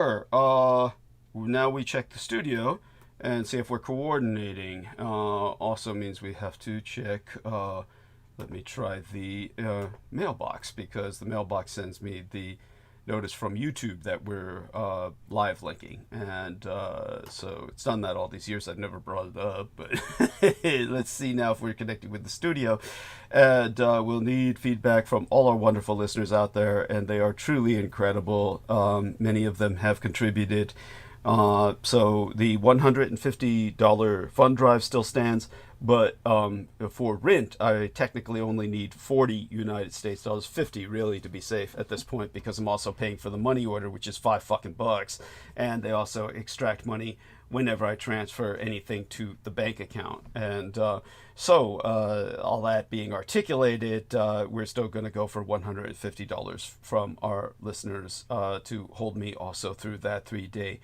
Sure. Now we check the studio and see if we're coordinating. Also means we have to check. Let me try the mailbox, because the mailbox sends me the notice from YouTube that we're live linking, and so it's done that all these years. I've never brought it up, but let's see now if we're connecting with the studio. And we'll need feedback from all our wonderful listeners out there, and they are truly incredible. Many of them have contributed. So the $150 fund drive still stands, but for rent, I technically only need 40 United States dollars, 50 really to be safe at this point, because I'm also paying for the money order, which is $5, and they also extract money whenever I transfer anything to the bank account. And so all that being articulated, we're still going to go for $150 from our listeners to hold me also through that 3-day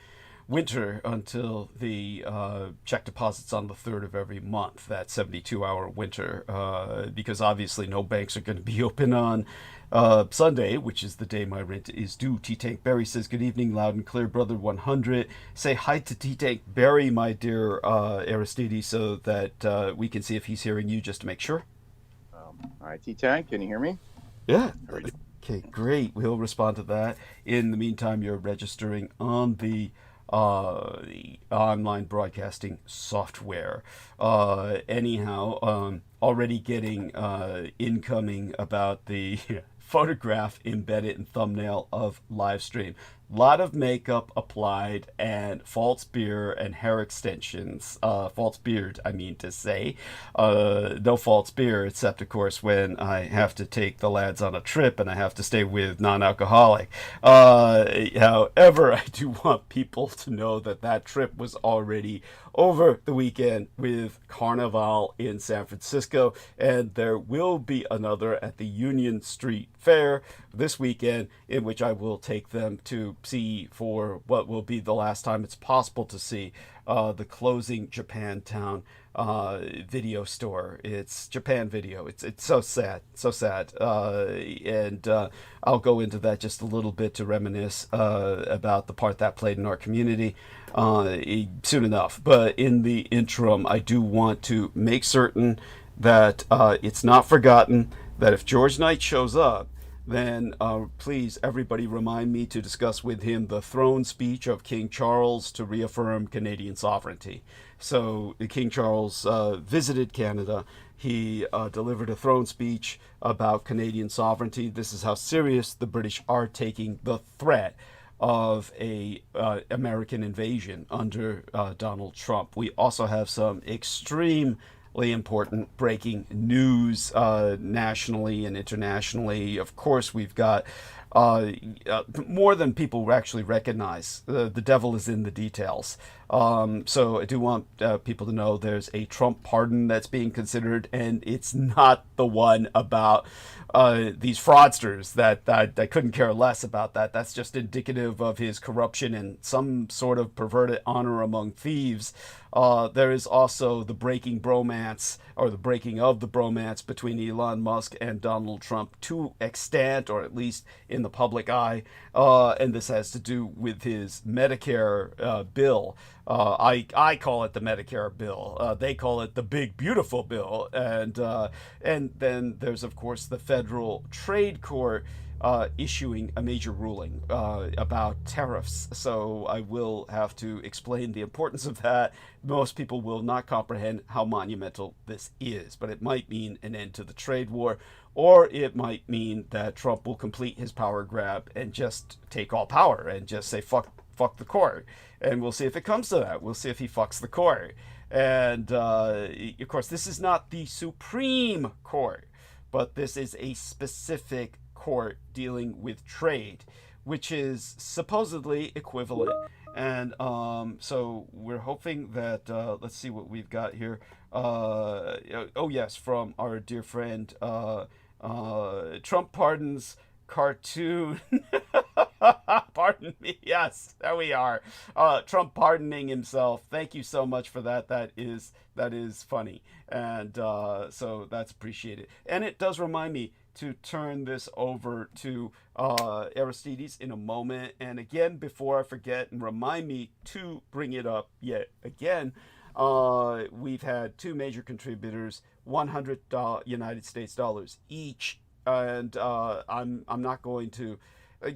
winter until the check deposits on the 3rd of every month, that 72-hour winter, because obviously no banks are going to be open on Sunday, which is the day my rent is due. T-Tank Barry says, good evening, loud and clear, brother 100. Say hi to T-Tank Barry, my dear Aristides, so that we can see if he's hearing you, just to make sure. All right, T-Tank, can you hear me? Yeah. Okay, great. We'll respond to that. In the meantime, you're registering on the online broadcasting software. Anyhow, already getting incoming about the photograph embedded in thumbnail of live stream. Lot of makeup applied and false beer and hair extensions. False beard, I mean to say. No false beer, except of course when I have to take the lads on a trip and I have to stay with non-alcoholic. However, I do want people to know that that trip was already over the weekend with Carnival in San Francisco, and there will be another at the Union Street Fair this weekend, in which I will take them to see, for what will be the last time it's possible to see, the closing Japantown video store. It's Japan Video. It's so sad, so sad. And I'll go into that just a little bit to reminisce about the part that played in our community soon enough. But in the interim, I do want to make certain that it's not forgotten that if George Knight shows up, then please, everybody, remind me to discuss with him the throne speech of King Charles to reaffirm Canadian sovereignty. So King Charles visited Canada. He delivered a throne speech about Canadian sovereignty. This is how serious the British are taking the threat of a American invasion under Donald Trump. We also have some extreme important breaking news nationally and internationally. Of course, we've got more than people actually recognize. The devil is in the details. So I do want people to know there's a Trump pardon that's being considered, and it's not the one about these fraudsters. That I couldn't care less about that. That's just indicative of his corruption and some sort of perverted honor among thieves. There is also the breaking bromance, or the breaking of the bromance between Elon Musk and Donald Trump to extent, or at least in the public eye. And this has to do with his Medicare bill. I call it the Medicare bill. They call it the big beautiful bill. And then there's of course the federal trade court issuing a major ruling about tariffs. So I will have to explain the importance of that. Most people will not comprehend how monumental this is, but it might mean an end to the trade war, or it might mean that Trump will complete his power grab and just take all power and just say fuck the court. And we'll see if it comes to that. We'll see if he fucks the court. And of course, this is not the Supreme Court, but this is a specific court dealing with trade, which is supposedly equivalent. And so we're hoping that, let's see what we've got here. Oh yes, from our dear friend, Trump pardons cartoon. Pardon me. Yes, there we are. Trump pardoning himself. Thank you so much for that. That is funny. And so that's appreciated. And it does remind me, to turn this over to Aristides in a moment. And again, before I forget, and remind me to bring it up yet again, we've had two major contributors, $100 United States dollars each, and I'm not going to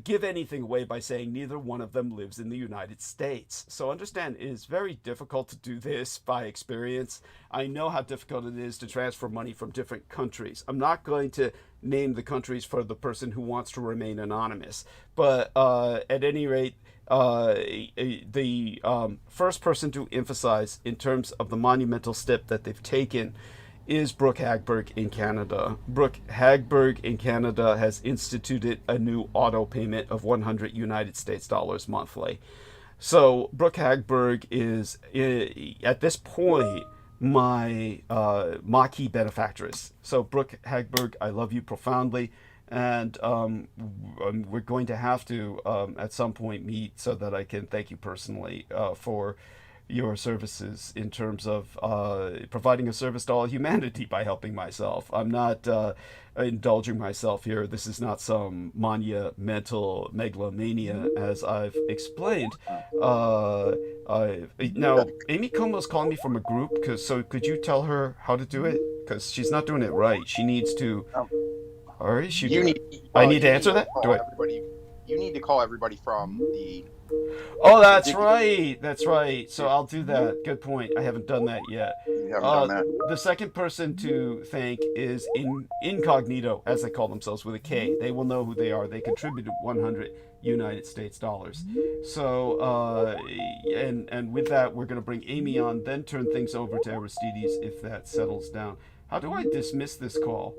give anything away by saying neither one of them lives in the United States. So understand, it is very difficult to do this by experience. I know how difficult it is to transfer money from different countries. I'm not going to name the countries for the person who wants to remain anonymous, but at any rate, the first person to emphasize in terms of the monumental step that they've taken is Brooke Hagberg in Canada. Brooke Hagberg in Canada has instituted a new auto payment of 100 United States dollars monthly. So Brooke Hagberg is, at this point, my marquee benefactress. So Brooke Hagberg, I love you profoundly. And we're going to have to, at some point, meet so that I can thank you personally for your services in terms of providing a service to all humanity by helping myself. I'm not indulging myself here. This is not some monumental megalomania, as I've explained. Now, Amy Como's calling me from a group, so could you tell her how to do it? Because she's not doing it right. She needs to... Or is she I need to answer that? Do I? You need to call everybody from the... Oh, that's right. That's right. So I'll do that. Good point. I haven't done that yet. You haven't done that. The second person to thank is Incognito, as they call themselves, with a K. They will know who they are. They contributed 100 United States dollars. So, and with that, we're going to bring Amy on, then turn things over to Aristides if that settles down. How do I dismiss this call?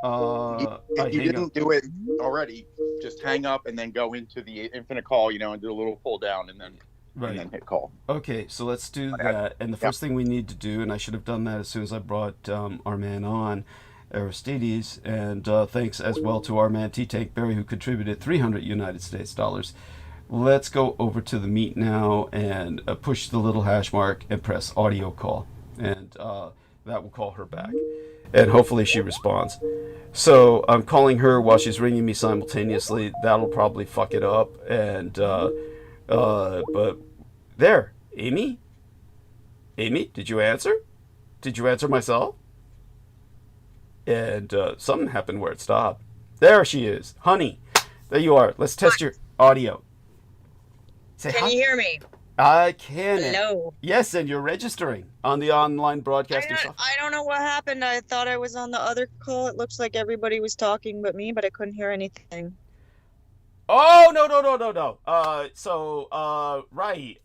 If you didn't do it already, just hang up and then go into the infinite call, and do a little pull down and then hit call. Okay, so let's do that. And the first thing we need to do, and I should have done that as soon as I brought our man on, Aristides, and thanks as well to our man T-Tank Berry, who contributed 300 United States dollars. Let's go over to the meet now and push the little hash mark and press audio call, and that will call her back. And hopefully she responds. So I'm calling her while she's ringing me simultaneously. That'll probably fuck it up. And but there, Amy, did you answer? Did you answer myself? And something happened where it stopped. There she is, honey. There you are. Let's test your audio. Say hi. Can you hear me? I can. Hello. Yes, and you're registering on the online broadcasting software. I don't know what happened. I thought I was on the other call. It looks like everybody was talking but me, but I couldn't hear anything. Oh, no. Right.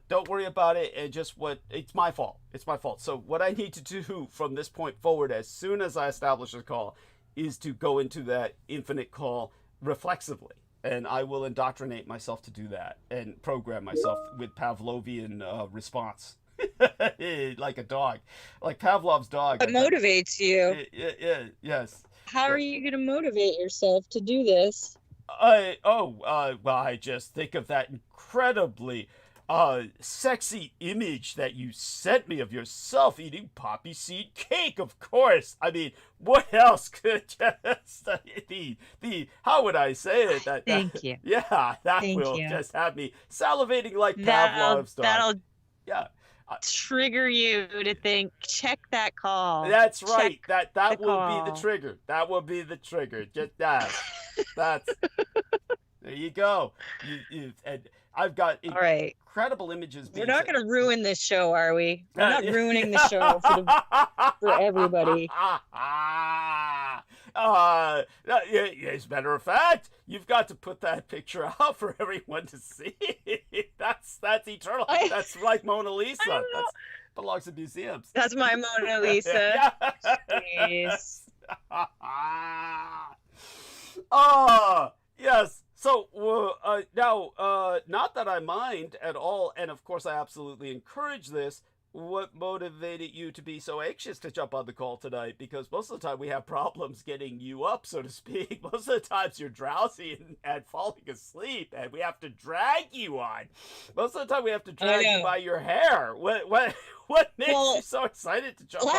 Don't worry about it. And it's my fault. It's my fault. So what I need to do from this point forward, as soon as I establish a call, is to go into that infinite call reflexively. And I will indoctrinate myself to do that and program myself with Pavlovian response. Like a dog. Like Pavlov's dog. What motivates you? Yes. How are you going to motivate yourself to do this? Well, I just think of that incredibly sexy image that you sent me of yourself eating poppy seed cake, of course. I mean, what else could just how would I say it? Thank you. Yeah, that will just have me salivating like Pavlov's dog. Yeah. Trigger you to think, check that call. That's right. That will be the trigger. That will be the trigger. Just that. That's there you go. And I've got incredible images. We're not going to ruin this show, are we? We're not ruining the show for everybody. As a matter of fact, you've got to put that picture out for everyone to see. That's eternal. That's like Mona Lisa. That belongs to museums. That's my Mona Lisa. Jeez. Yes. So now, not that I mind at all, and of course I absolutely encourage this. What motivated you to be so anxious to jump on the call tonight? Because most of the time we have problems getting you up, so to speak. Most of the times you're drowsy and falling asleep, and we have to drag you on. Most of the time we have to drag you by your hair. What makes you so excited to jump on?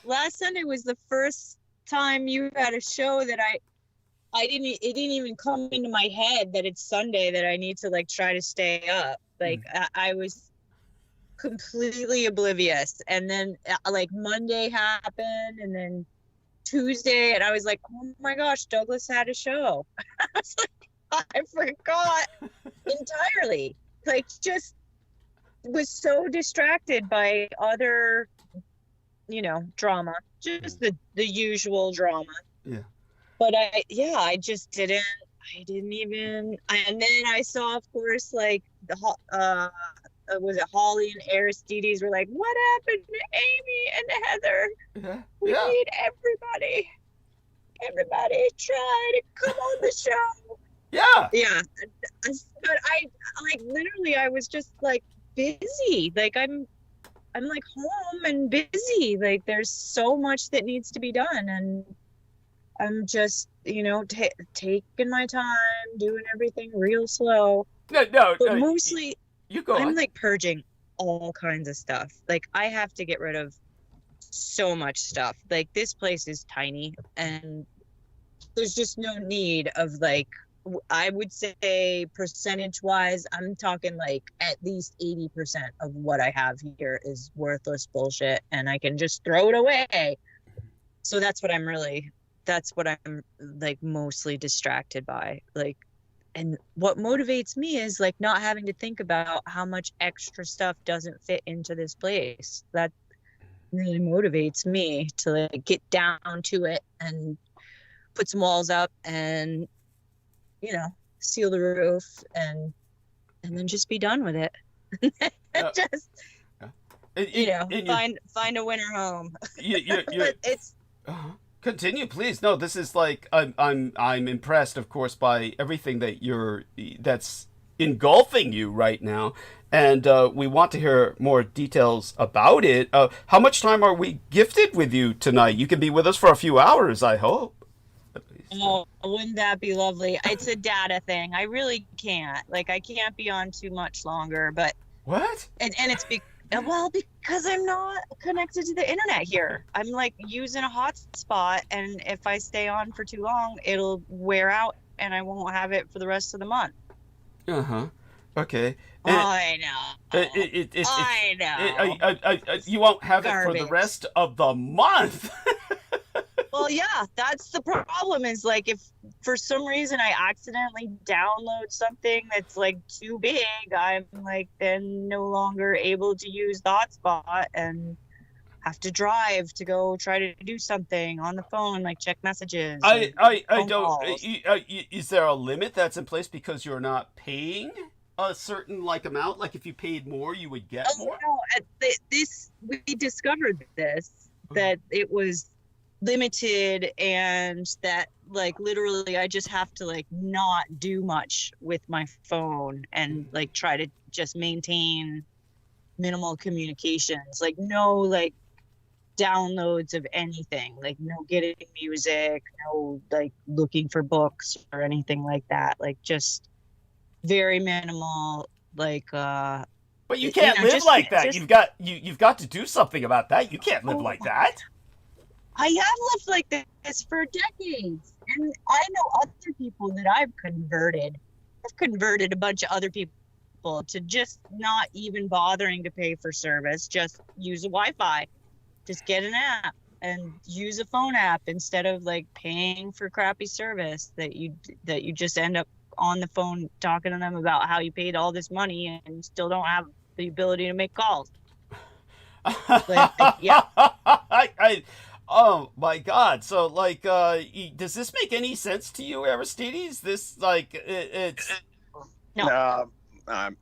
Last Sunday was the first time you had a show that it didn't even come into my head that it's Sunday that I need to like try to stay up. Like I was completely oblivious. And then like Monday happened, and then Tuesday, and I was like, oh my gosh, Douglas had a show. I was like, I forgot entirely. Like, just was so distracted by other, drama, just the usual drama. Yeah. But I just didn't even, and then I saw, of course, like was it Holly and Aristides were like, what happened to Amy and Heather? Yeah. We need everybody try to come on the show. Yeah. Yeah. But I was just like busy. Like I'm like home and busy. Like there's so much that needs to be done, and I'm just, taking my time, doing everything real slow. No. But mostly, you go I'm on. like purging all kinds of stuff. Like I have to get rid of so much stuff. Like this place is tiny, and there's just no need of like, I would say percentage-wise, I'm talking like at least 80% of what I have here is worthless bullshit, and I can just throw it away. So that's what I'm like mostly distracted by. Like, and what motivates me is like not having to think about how much extra stuff doesn't fit into this place. That really motivates me to like get down to it and put some walls up and seal the roof and then just be done with it. Just find a winter home. It's Continue, please. No, this is like I'm impressed, of course, by everything that's engulfing you right now, and we want to hear more details about it. How much time are we gifted with you tonight? You can be with us for a few hours, I hope. Oh, wouldn't that be lovely? It's a data thing. I really can't. Like, I can't be on too much longer. But what? And it's because I'm not connected to the internet here. I'm like using a hotspot, and if I stay on for too long, it'll wear out, and I won't have it for the rest of the month. Okay. I know. I know. You won't have Garbage. it for the rest of the month. Well, yeah, that's the problem, is like if for some reason I accidentally download something that's like too big, I'm like then no longer able to use the hotspot and have to drive to go try to do something on the phone, like check messages. I don't. Is there a limit that's in place because you're not paying a certain like amount? Like if you paid more, you would get more? No, we discovered this, that it was limited, and that like literally I just have to like not do much with my phone and like try to just maintain minimal communications, like no like downloads of anything, like no getting music, no like looking for books or anything like that, like just very minimal, like but you can't live like that. You've got to do something about that. You can't live like that. I have lived like this for decades, and I know other people that I've converted. I've converted a bunch of other people to just not even bothering to pay for service, just use a Wi-Fi, just get an app and use a phone app instead of like paying for crappy service that you just end up on the phone talking to them about how you paid all this money and still don't have the ability to make calls. Yeah. Oh my God! So, like, does this make any sense to you, Aristides? This, like, it's no.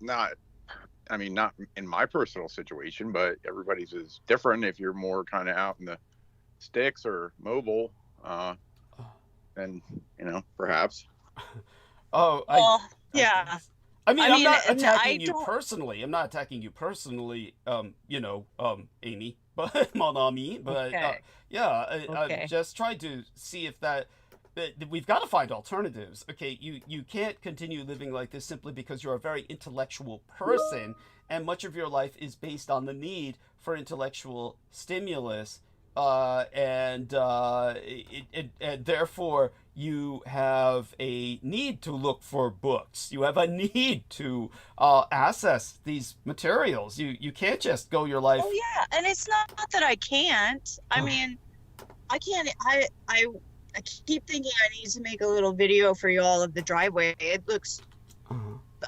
Not. I mean, not in my personal situation, but everybody's is different. If you're more kind of out in the sticks or mobile, then perhaps. Yeah. I mean, I'm not attacking you personally. I'm not attacking you personally. Amy, but mon ami, but okay. I'm just trying to see if that we've got to find alternatives. Okay, you can't continue living like this simply because you're a very intellectual person, and much of your life is based on the need for intellectual stimulus. And therefore you have a need to look for books. You have a need to access these materials. You can't just go your life. Oh yeah, and it's not that I can't. I mean, I can't. I keep thinking I need to make a little video for y'all of the driveway. It looks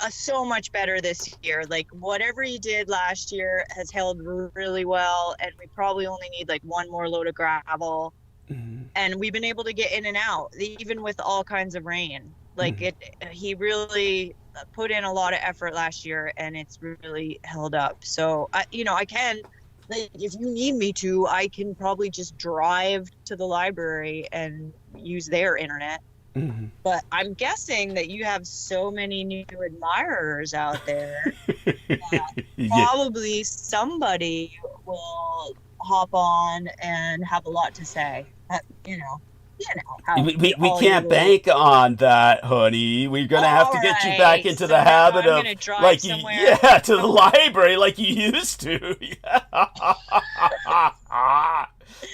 so much better this year. Like whatever you did last year has held really well, and we probably only need like one more load of gravel. And we've been able to get in and out even with all kinds of rain. Like he really put in a lot of effort last year, and it's really held up. So I can, like, if you need me to, I can probably just drive to the library and use their internet. But I'm guessing that you have so many new admirers out there that probably somebody will hop on and have a lot to say. We can't bank on that, honey. We're gonna have to get you back into the habit of like to the library like you used to.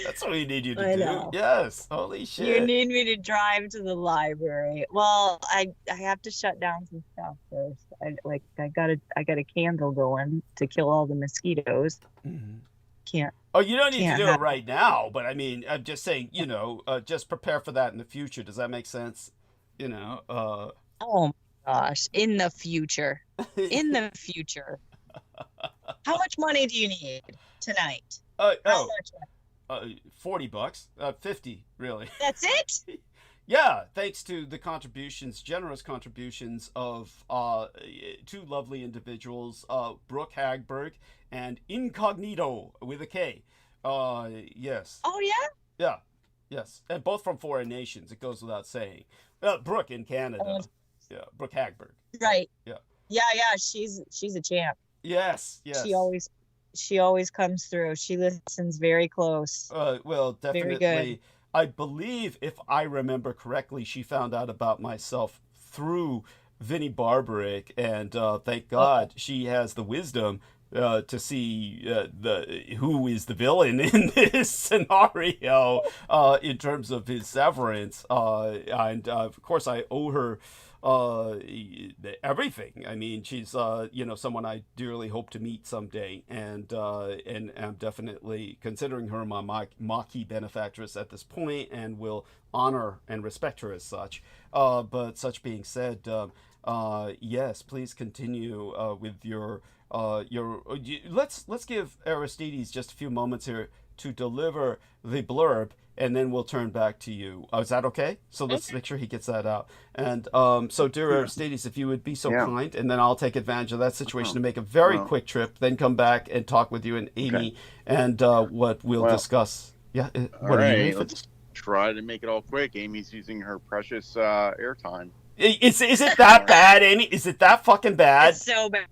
That's what we need you to do. Yes. Holy shit. You need me to drive to the library. Well, I have to shut down some stuff first. I got a candle going to kill all the mosquitoes. Can't. Oh, you don't need to do it right now, but I mean, I'm just saying, just prepare for that in the future. Does that make sense? Oh my gosh, in the future. In the future. How much money do you need tonight? How much money? $40, 50 really. That's it? Yeah, thanks to the generous contributions of two lovely individuals, Brooke Hagberg and Incognito with a K. Yes. Oh yeah? Yeah. Yes. And both from foreign nations, it goes without saying. Brooke in Canada. Yeah, Brooke Hagberg. Right. Yeah. Yeah, she's a champ. Yes. She always comes through. She listens very close. Well, definitely. Very good. I believe, if I remember correctly, she found out about myself through Vinnie Barbaric, and thank God she has the wisdom to see who is the villain in this scenario in terms of his severance. And of course, I owe her everything. I mean, she's someone I dearly hope to meet someday, and I'm definitely considering her my Maquis benefactress at this point, and will honor and respect her as such. But such being said, yes, please continue with your let's give Aristides just a few moments here to deliver the blurb, and then we'll turn back to you. Is that okay? So let's make sure he gets that out. And so, dear Aristides, if you would be so kind, and then I'll take advantage of that situation to make a very quick trip, then come back and talk with you and Amy, and what we'll discuss. Yeah. All right, let's try to make it all quick. Amy's using her precious airtime. Is it that bad, Amy? Is it that fucking bad? It's so bad.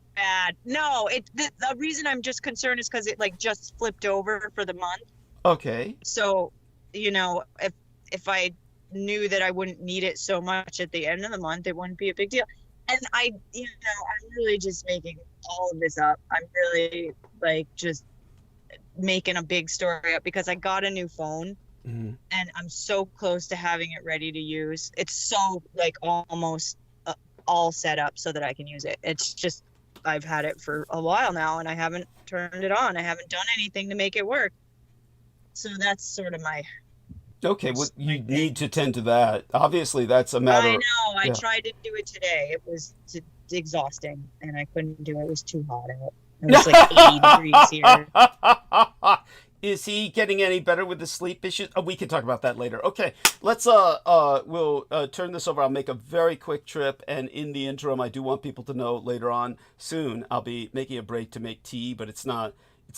No, the reason I'm just concerned is because it just flipped over for the month. Okay. So, if I knew that I wouldn't need it so much at the end of the month, it wouldn't be a big deal. And I'm really just making all of this up. I'm really just making a big story up because I got a new phone. And I'm so close to having it ready to use. It's so almost all set up so that I can use it. It's just I've had it for a while now and I haven't turned it on. I haven't done anything to make it work. So that's sort of my... Okay, well, you need to tend to that. Obviously, that's a matter... I know. I tried to do it today. It was exhausting and I couldn't do it. It was too hot out. It was 80 degrees here. Is he getting any better with the sleep issues? We can talk about that later. Okay, let's we'll turn this over. I'll make a very quick trip, and in the interim, I do want people to know later on soon I'll be making a break to make tea, but it's not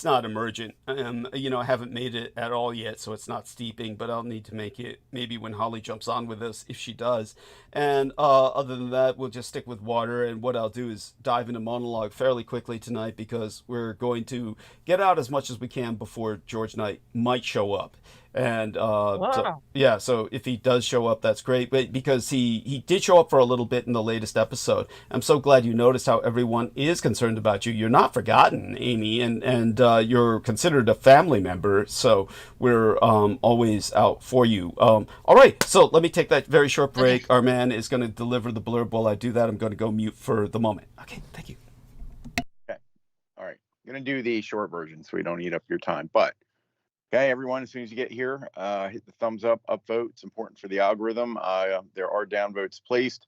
emergent. I haven't made it at all yet, so it's not steeping, but I'll need to make it maybe when Holly jumps on with us, if she does. And other than that, we'll just stick with water, and what I'll do is dive into monologue fairly quickly tonight, because we're going to get out as much as we can before George Knight might show up. And Wow. so if he does show up, that's great. But because he did show up for a little bit in the latest episode. I'm so glad you noticed how everyone is concerned about you. You're not forgotten, Amy, and you're considered a family member. So we're always out for you. All right, so let me take that very short break. Okay. Our man is going to deliver the blurb. While I do that, I'm going to go mute for the moment. Okay, thank you. Okay. All right. I'm going to do the short version so we don't eat up your time. But, okay, everyone, as soon as you get here, hit the thumbs up, upvote. It's important for the algorithm. There are downvotes placed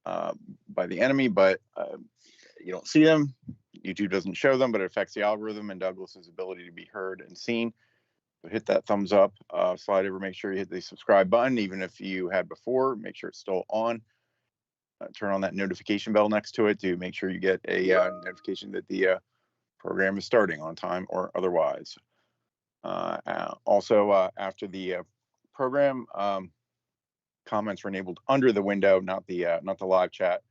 by the enemy, but you don't see them. YouTube doesn't show them, but it affects the algorithm and Douglas's ability to be heard and seen. So hit that thumbs up, slide over, make sure you hit the subscribe button. Even if you had before, make sure it's still on. Turn on that notification bell next to it to make sure you get a notification that the program is starting on time or otherwise. Also, after the program, comments are enabled under the window, not the live chat,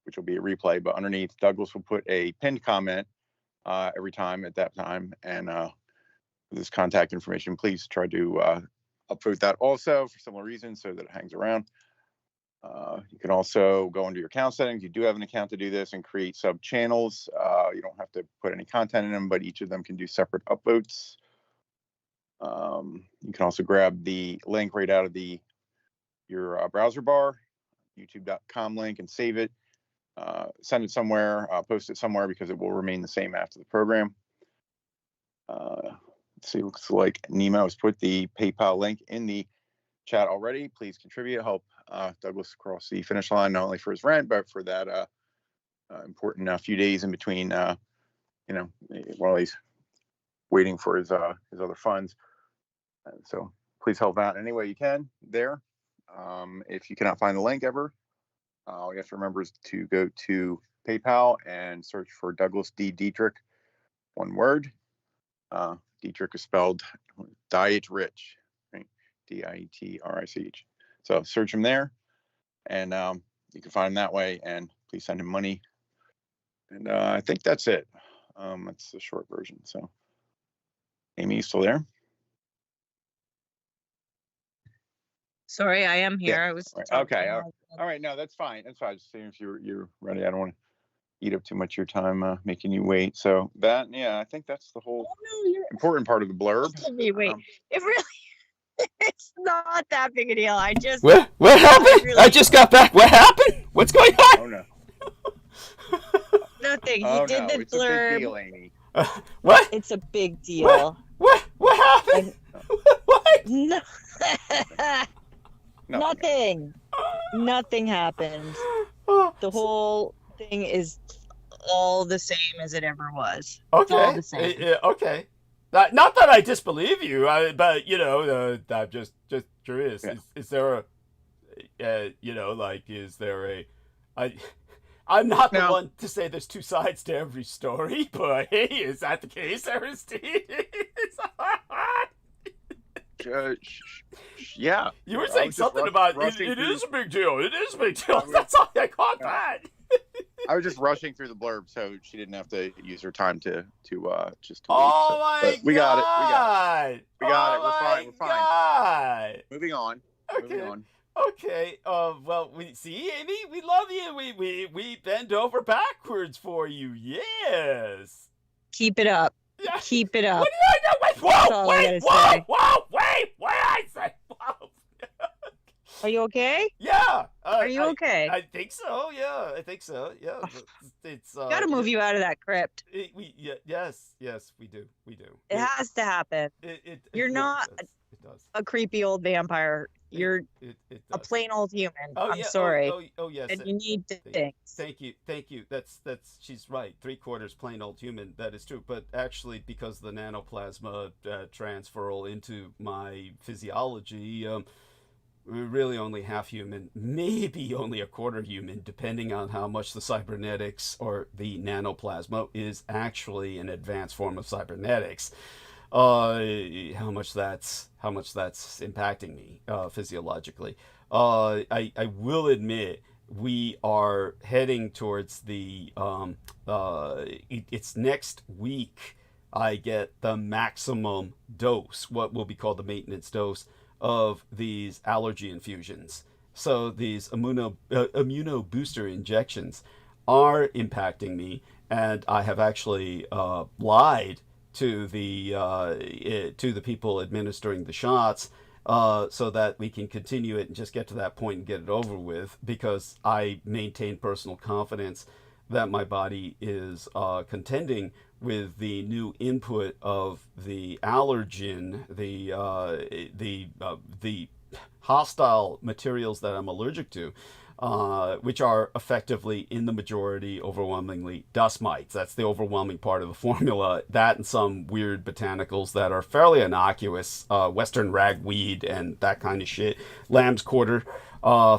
which will be a replay, but underneath, Douglas will put a pinned comment every time at that time. And this contact information, please try to upvote that also for similar reasons so that it hangs around. You can also go into your account settings. You do have an account to do this and create sub channels. You don't have to put any content in them, but each of them can do separate upvotes. You can also grab the link right out of your browser bar, youtube.com link, and save it. Send it somewhere, post it somewhere because it will remain the same after the program. Let's see, looks like Nemo has put the PayPal link in the chat already. Please contribute, help Douglas across the finish line, not only for his rent, but for that important few days in between, while he's waiting for his other funds. So please help out any way you can there. If you cannot find the link ever, all you have to remember is to go to PayPal and search for Douglas D. Dietrich, one word. Dietrich is spelled Diet Rich, right? Dietrich. So search him there, and you can find him that way. And please send him money. And I think that's it. That's the short version. So, Amy, you still there? Sorry, I am here. Yeah. I was Okay. All right. No, that's fine. That's fine. Just seeing if you're ready. I don't want to eat up too much of your time making you wait. So that, yeah, I think that's the whole important part of the blurb. Wait, it really, it's not that big a deal. I just. What happened? I just got back. What happened? What's going on? Oh no. Nothing. He did the it's blurb. A big deal, Amy. What? It's a big deal. What happened? What? No. Nothing. Nothing happened. The whole thing is all the same as it ever was. Okay. It's all the same. Okay. Not that I disbelieve you, but I'm just curious. Yeah. Is there is there a? I'm not the one to say there's two sides to every story, but hey, is that the case, Aristide? Yeah. You were saying something about it is a big deal. It is a big deal. That's all I caught that. I was just rushing through the blurb so she didn't have to use her time to just. Oh my God! We got it. We got it. We're fine. God. Moving on. Okay. Moving on. Okay. Well, we see, Amy. We love you. We bend over backwards for you. Yes. Keep it up. Yeah. Keep it up. What did I know? Wait! I say, whoa! Are you okay? Yeah. Are you okay? I think so. Yeah. I think so. Yeah. It's gotta move you out of that crypt. Yes, we do. It has to happen. You're not a creepy old vampire. You're a plain old human. I'm sorry. Oh yes. And you need to think. Thank you. That's she's right. 3/4 plain old human. That is true. But actually, because the nanoplasma transferal into my physiology, we're really only half human, maybe only a quarter human, depending on how much the cybernetics or the nanoplasma is actually an advanced form of cybernetics. How much that's impacting me physiologically. I will admit we are heading towards the it's next week I get the maximum dose, what will be called the maintenance dose, of these allergy infusions. So these immuno booster injections are impacting me, and I have actually lied to the people administering the shots, so that we can continue it and just get to that point and get it over with, because I maintain personal confidence that my body is contending with the new input of the allergen, the hostile materials that I'm allergic to, which are effectively, in the majority, overwhelmingly dust mites. That's the overwhelming part of the formula. That and some weird botanicals that are fairly innocuous, western ragweed and that kind of shit, lamb's quarter,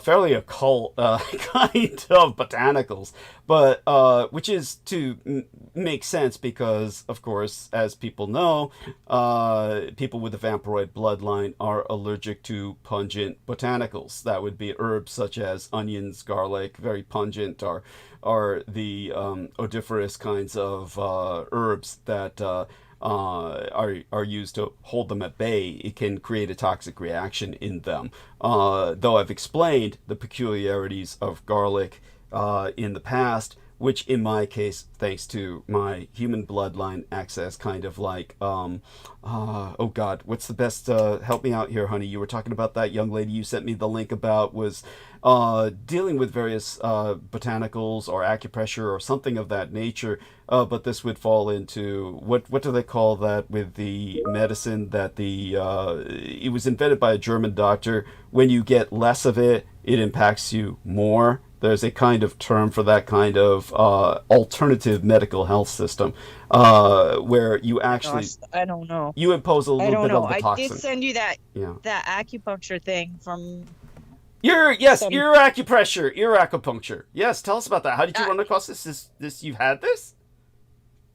fairly occult kind of botanicals, but which is to make sense because, of course, as people know, people with the vampiroid bloodline are allergic to pungent botanicals. That would be herbs such as onions, garlic, very pungent, or the odoriferous kinds of herbs that are used to hold them at bay. It can create a toxic reaction in them. Though I've explained the peculiarities of garlic in the past, which in my case, thanks to my human bloodline access, kind of like, oh God, what's the best, help me out here, honey. You were talking about that young lady you sent me the link about, was dealing with various botanicals or acupressure or something of that nature, but this would fall into, what do they call that with the medicine that it was invented by a German doctor. When you get less of it, it impacts you more. There's a kind of term for that kind of alternative medical health system, where you actually, I don't know. you impose a little bit of the toxin. I did send you that Yeah. that acupuncture thing from Ear acupuncture. Yes, tell us about that. How did you run across this? This you've had this?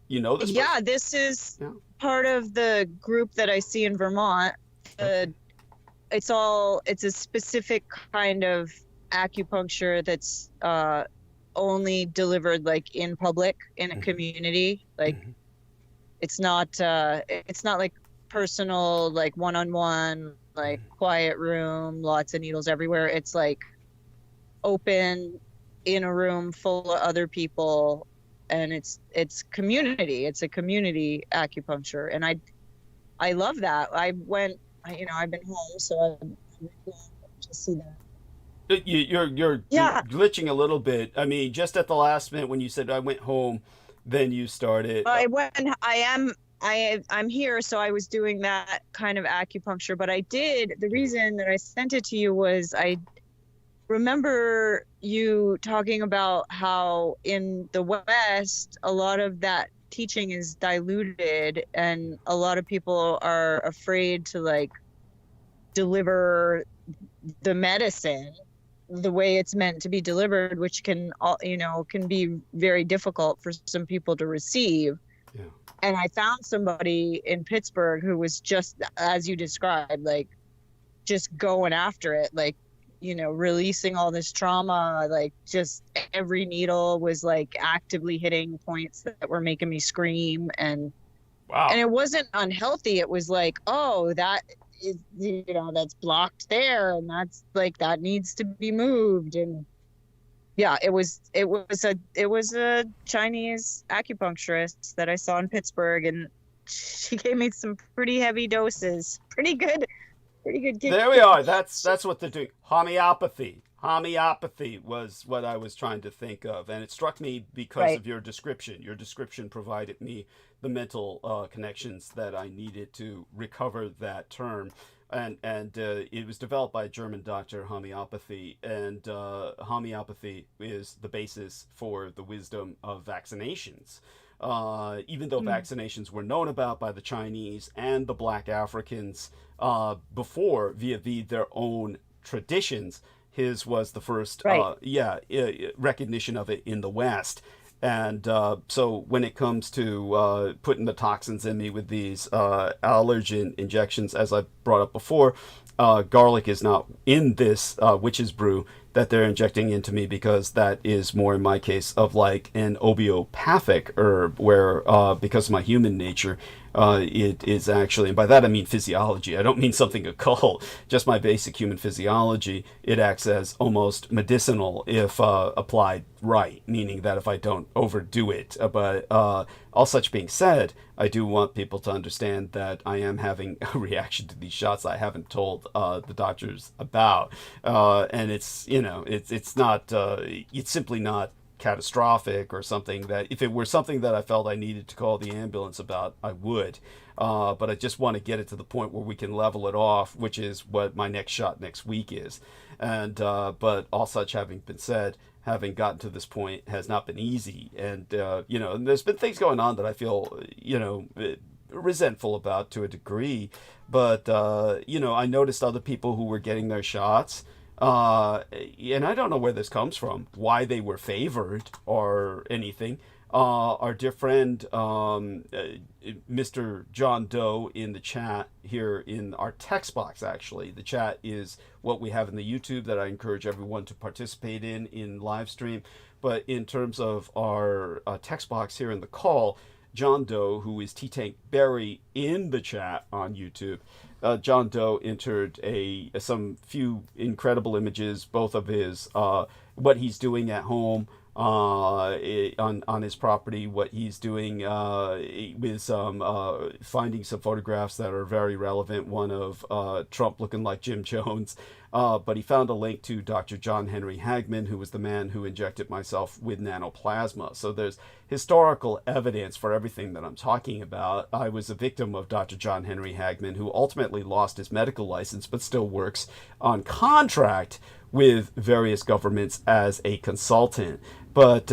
You know this? Yeah, this is part of the group that I see in Vermont. It's a specific kind of acupuncture that's only delivered like in public in a community. Like it's not like personal, like one-on-one, like quiet room, lots of needles everywhere. It's like open in a room full of other people, and it's community. It's a community acupuncture, and I love that. I've been home, so I'm glad to see that. You're glitching a little bit. I mean, just at the last minute when you said I went home, then you started. I'm here, so I was doing that kind of acupuncture. But the reason that I sent it to you was I remember you talking about how in the West, a lot of that teaching is diluted, and a lot of people are afraid to like deliver the medicine the way it's meant to be delivered, which can be very difficult for some people to receive. Yeah. And I found somebody in Pittsburgh who was just, as you described, like just going after it, like, releasing all this trauma, like just every needle was like actively hitting points that were making me scream. And wow. And it wasn't unhealthy. It was like, oh, that is, that's blocked there, and that's like, that needs to be moved. And yeah, it was a Chinese acupuncturist that I saw in Pittsburgh, and she gave me some pretty heavy doses. Pretty good. There we are. That's what they're doing. Homeopathy was what I was trying to think of, and it struck me because of your description. Your description provided me the mental connections that I needed to recover that term. And it was developed by a German doctor, homeopathy, and homeopathy is the basis for the wisdom of vaccinations. Even though vaccinations were known about by the Chinese and the Black Africans before via their own traditions, his was the first recognition of it in the West. And so when it comes to putting the toxins in me with these allergen injections, as I brought up before, garlic is not in this witch's brew. that they're injecting into me, because that is more in my case of like an obeopathic herb, where because of my human nature, it is actually, and by that I mean physiology. I don't mean something occult, just my basic human physiology. It acts as almost medicinal if applied right, meaning that if I don't overdo it. But all such being said, I do want people to understand that I am having a reaction to these shots I haven't told the doctors about, and it's, you know, it's not, it's simply not catastrophic or something that, if it were something that I felt I needed to call the ambulance about, I would. But I just want to get it to the point where we can level it off, which is what my next shot next week is. And but all such having been said, having gotten to this point has not been easy. And, you know, and there's been things going on that I feel, you know, resentful about to a degree. But, you know, I noticed other people who were getting their shots, and I don't know where this comes from, why they were favored or anything. Our dear friend, Mr. John Doe, in the chat here in our text box, actually. The chat is what we have in the YouTube that I encourage everyone to participate in live stream. But in terms of our text box here in the call, John Doe, who is T-Tank Berry in the chat on YouTube, John Doe entered some few incredible images, both of his what he's doing at home on his property, what he's doing with some finding some photographs that are very relevant. One of Trump looking like Jim Jones, but he found a link to Dr. John Henry Hagman, who was the man who injected myself with nanoplasma. So there's historical evidence for everything that I'm talking about. I was a victim of Dr. John Henry Hagman, who ultimately lost his medical license but still works on contract with various governments as a consultant. But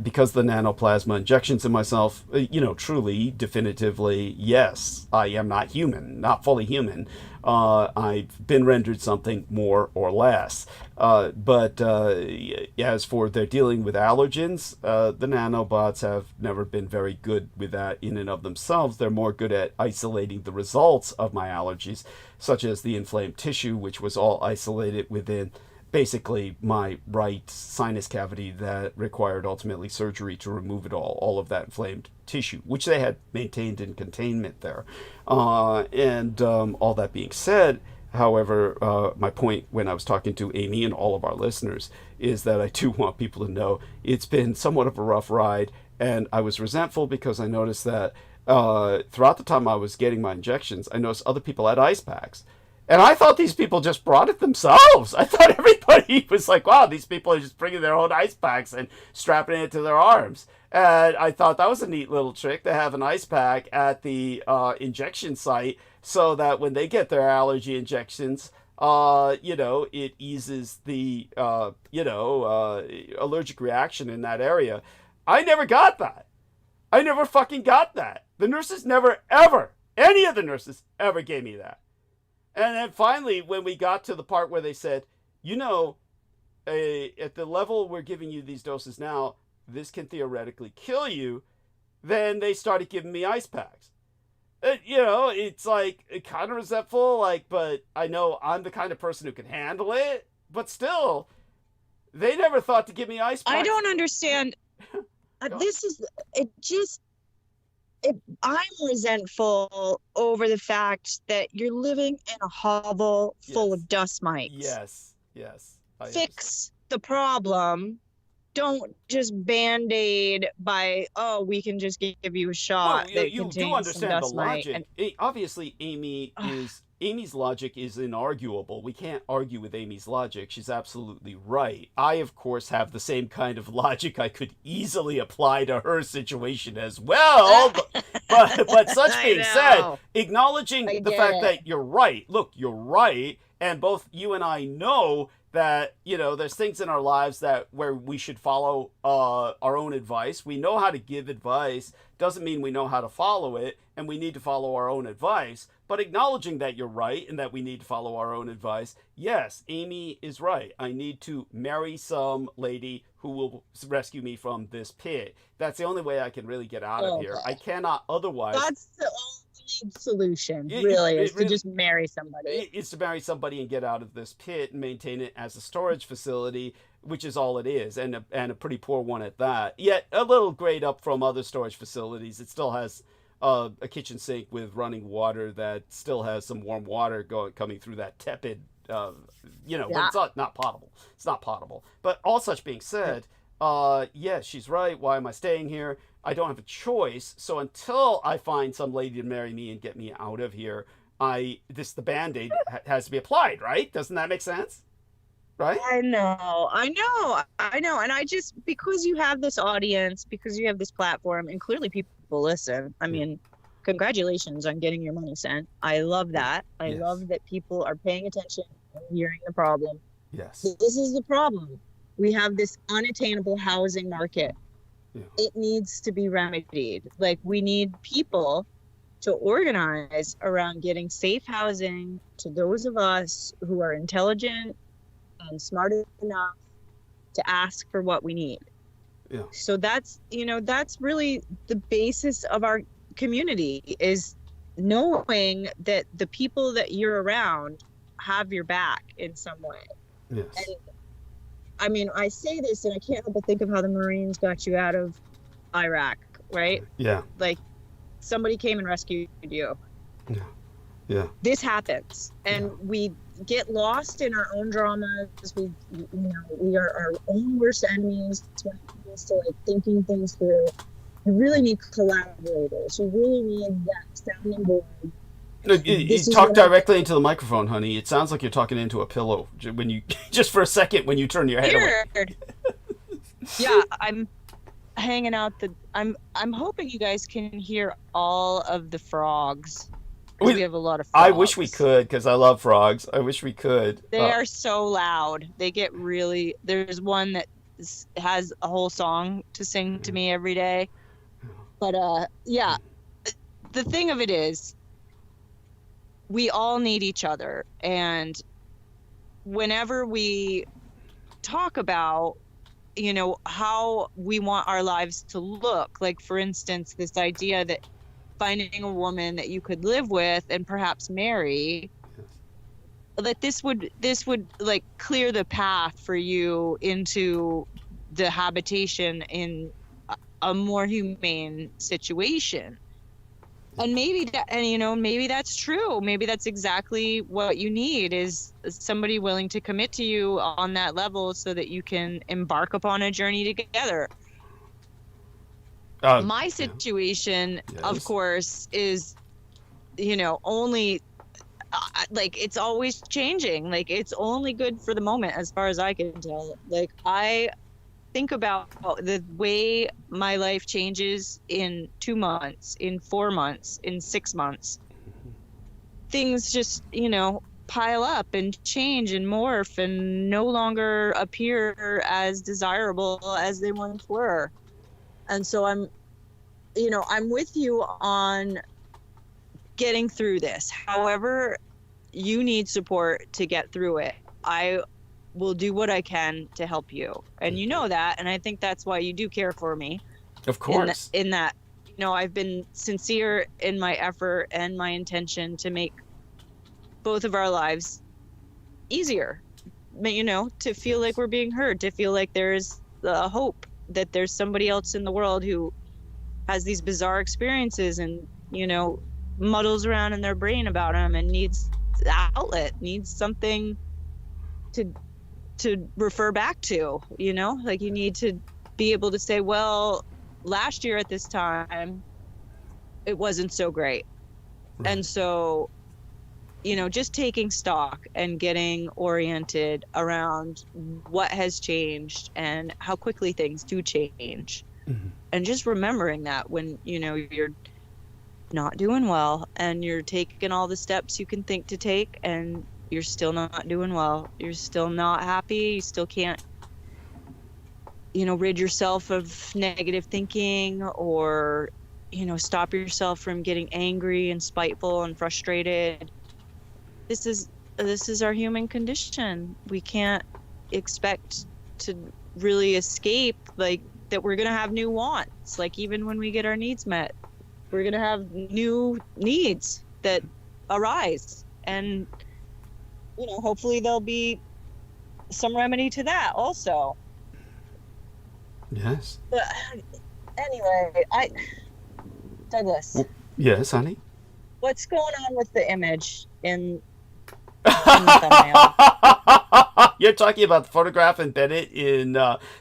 because the nanoplasma injections in myself, you know, truly, definitively, yes, I am not human, not fully human. I've been rendered something more or less. But as for their dealing with allergens, the nanobots have never been very good with that in and of themselves. They're more good at isolating the results of my allergies, such as the inflamed tissue, which was all isolated within basically my right sinus cavity that required ultimately surgery to remove it all of that inflamed tissue, which they had maintained in containment there. And all that being said, however, my point when I was talking to Amy and all of our listeners is that I do want people to know it's been somewhat of a rough ride, and I was resentful because I noticed that throughout the time I was getting my injections, I noticed other people had ice packs. And I thought these people just brought it themselves. I thought everybody was like, wow, these people are just bringing their own ice packs and strapping it to their arms. And I thought that was a neat little trick to have an ice pack at the injection site so that when they get their allergy injections, you know, it eases the, allergic reaction in that area. I never got that. I never fucking got that. The nurses never, ever, any of the nurses ever gave me that. And then finally, when we got to the part where they said, you know, at the level we're giving you these doses now, this can theoretically kill you, then they started giving me ice packs. You know, it's like kind of resentful, like, but I know I'm the kind of person who can handle it, but still, they never thought to give me ice packs. I don't understand. This is, I'm resentful over the fact that you're living in a hovel full of dust mites. Yes. Fix the problem. Don't just band-aid by, oh, we can just give you a shot. Well, you do understand the logic. Obviously, Amy's logic is inarguable. We can't argue with Amy's logic. She's absolutely right. I, of course, have the same kind of logic I could easily apply to her situation as well. But such being said, acknowledging the fact that you're right. Look, you're right. And both you and I know that, you know, there's things in our lives where we should follow our own advice. We know how to give advice. Doesn't mean we know how to follow it, and we need to follow our own advice. But acknowledging that you're right and that we need to follow our own advice, yes, Amy is right. I need to marry some lady who will rescue me from this pit. That's the only way I can really get out of here. I cannot otherwise. That's the only solution, It- really, it is to really- just marry somebody. It's to marry somebody and get out of this pit and maintain it as a storage facility, which is all it is, and a pretty poor one at that. Yet a little grade up from other storage facilities. It still has a kitchen sink with running water that still has some warm water coming through that tepid, but it's not potable. It's not potable. But all such being said, yeah, she's right. Why am I staying here? I don't have a choice. So until I find some lady to marry me and get me out of here, the Band-Aid has to be applied, right? Doesn't that make sense? Right? I know. And because you have this audience, because you have this platform, and clearly people listen. I mean, congratulations on getting your money sent. I love that. I love that people are paying attention and hearing the problem. Yes. This is the problem. We have this unattainable housing market. Yeah. It needs to be remedied. Like, we need people to organize around getting safe housing to those of us who are intelligent and smart enough to ask for what we need. Yeah. So that's really the basis of our community, is knowing that the people that you're around have your back in some way. Yes. And I mean, I say this and I can't help but think of how the Marines got you out of Iraq, right? Yeah. Like, somebody came and rescued you. Yeah. Yeah. This happens, and we get lost in our own dramas. We are our own worst enemies when it comes to like thinking things through. You really need collaborators. You really need that sounding board. You talk directly into the microphone, honey. It sounds like you're talking into a pillow when you just for a second when you turn your head away. Weird. Yeah, I'm hanging out I'm hoping you guys can hear all of the frogs. We have a lot of frogs. I wish we could, because I love frogs. I wish we could. They are so loud. They get really... There's one that has a whole song to sing to me every day. But, yeah. The thing of it is, we all need each other. And whenever we talk about, how we want our lives to look, like, for instance, this idea that finding a woman that you could live with and perhaps marry, that this would like clear the path for you into the habitation in a more humane situation. And maybe that's true. Maybe that's exactly what you need, is somebody willing to commit to you on that level so that you can embark upon a journey together. My situation, of course, is, only like, it's always changing. Like, it's only good for the moment, as far as I can tell. Like, I think about the way my life changes in 2 months, in 4 months, in 6 months. Things just, pile up and change and morph and no longer appear as desirable as they once were. And so I'm with you on getting through this. However, you need support to get through it. I will do what I can to help you. And you know that, and I think that's why you do care for me. Of course. In that, I've been sincere in my effort and my intention to make both of our lives easier. To feel like we're being heard, to feel like there's a hope that there's somebody else in the world who has these bizarre experiences and, muddles around in their brain about them and needs outlet, needs something to refer back to, like, you need to be able to say, well, last year at this time, it wasn't so great. Right. And so, just taking stock and getting oriented around what has changed and how quickly things do change. Mm-hmm. And just remembering that when, you're not doing well and you're taking all the steps you can think to take and you're still not doing well, you're still not happy, you still can't, rid yourself of negative thinking or, stop yourself from getting angry and spiteful and frustrated. This is our human condition. We can't expect to really escape, like, that we're going to have new wants, like, even when we get our needs met. we're going to have new needs that arise. And, you know, hopefully there'll be some remedy to that also. Yes. But anyway, Douglas. Yes, honey? What's going on with the image in the thumbnail? You're talking about the photograph embedded in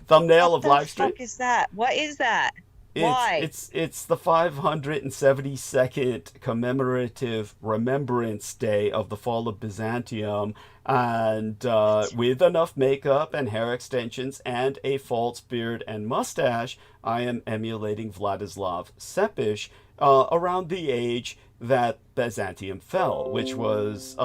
thumbnail of live stream? What the fuck is that? What is that? Why? It's the 572nd commemorative remembrance day of the fall of Byzantium, and with enough makeup and hair extensions and a false beard and mustache, I am emulating Vladislav Sepish around the age that Byzantium fell, which was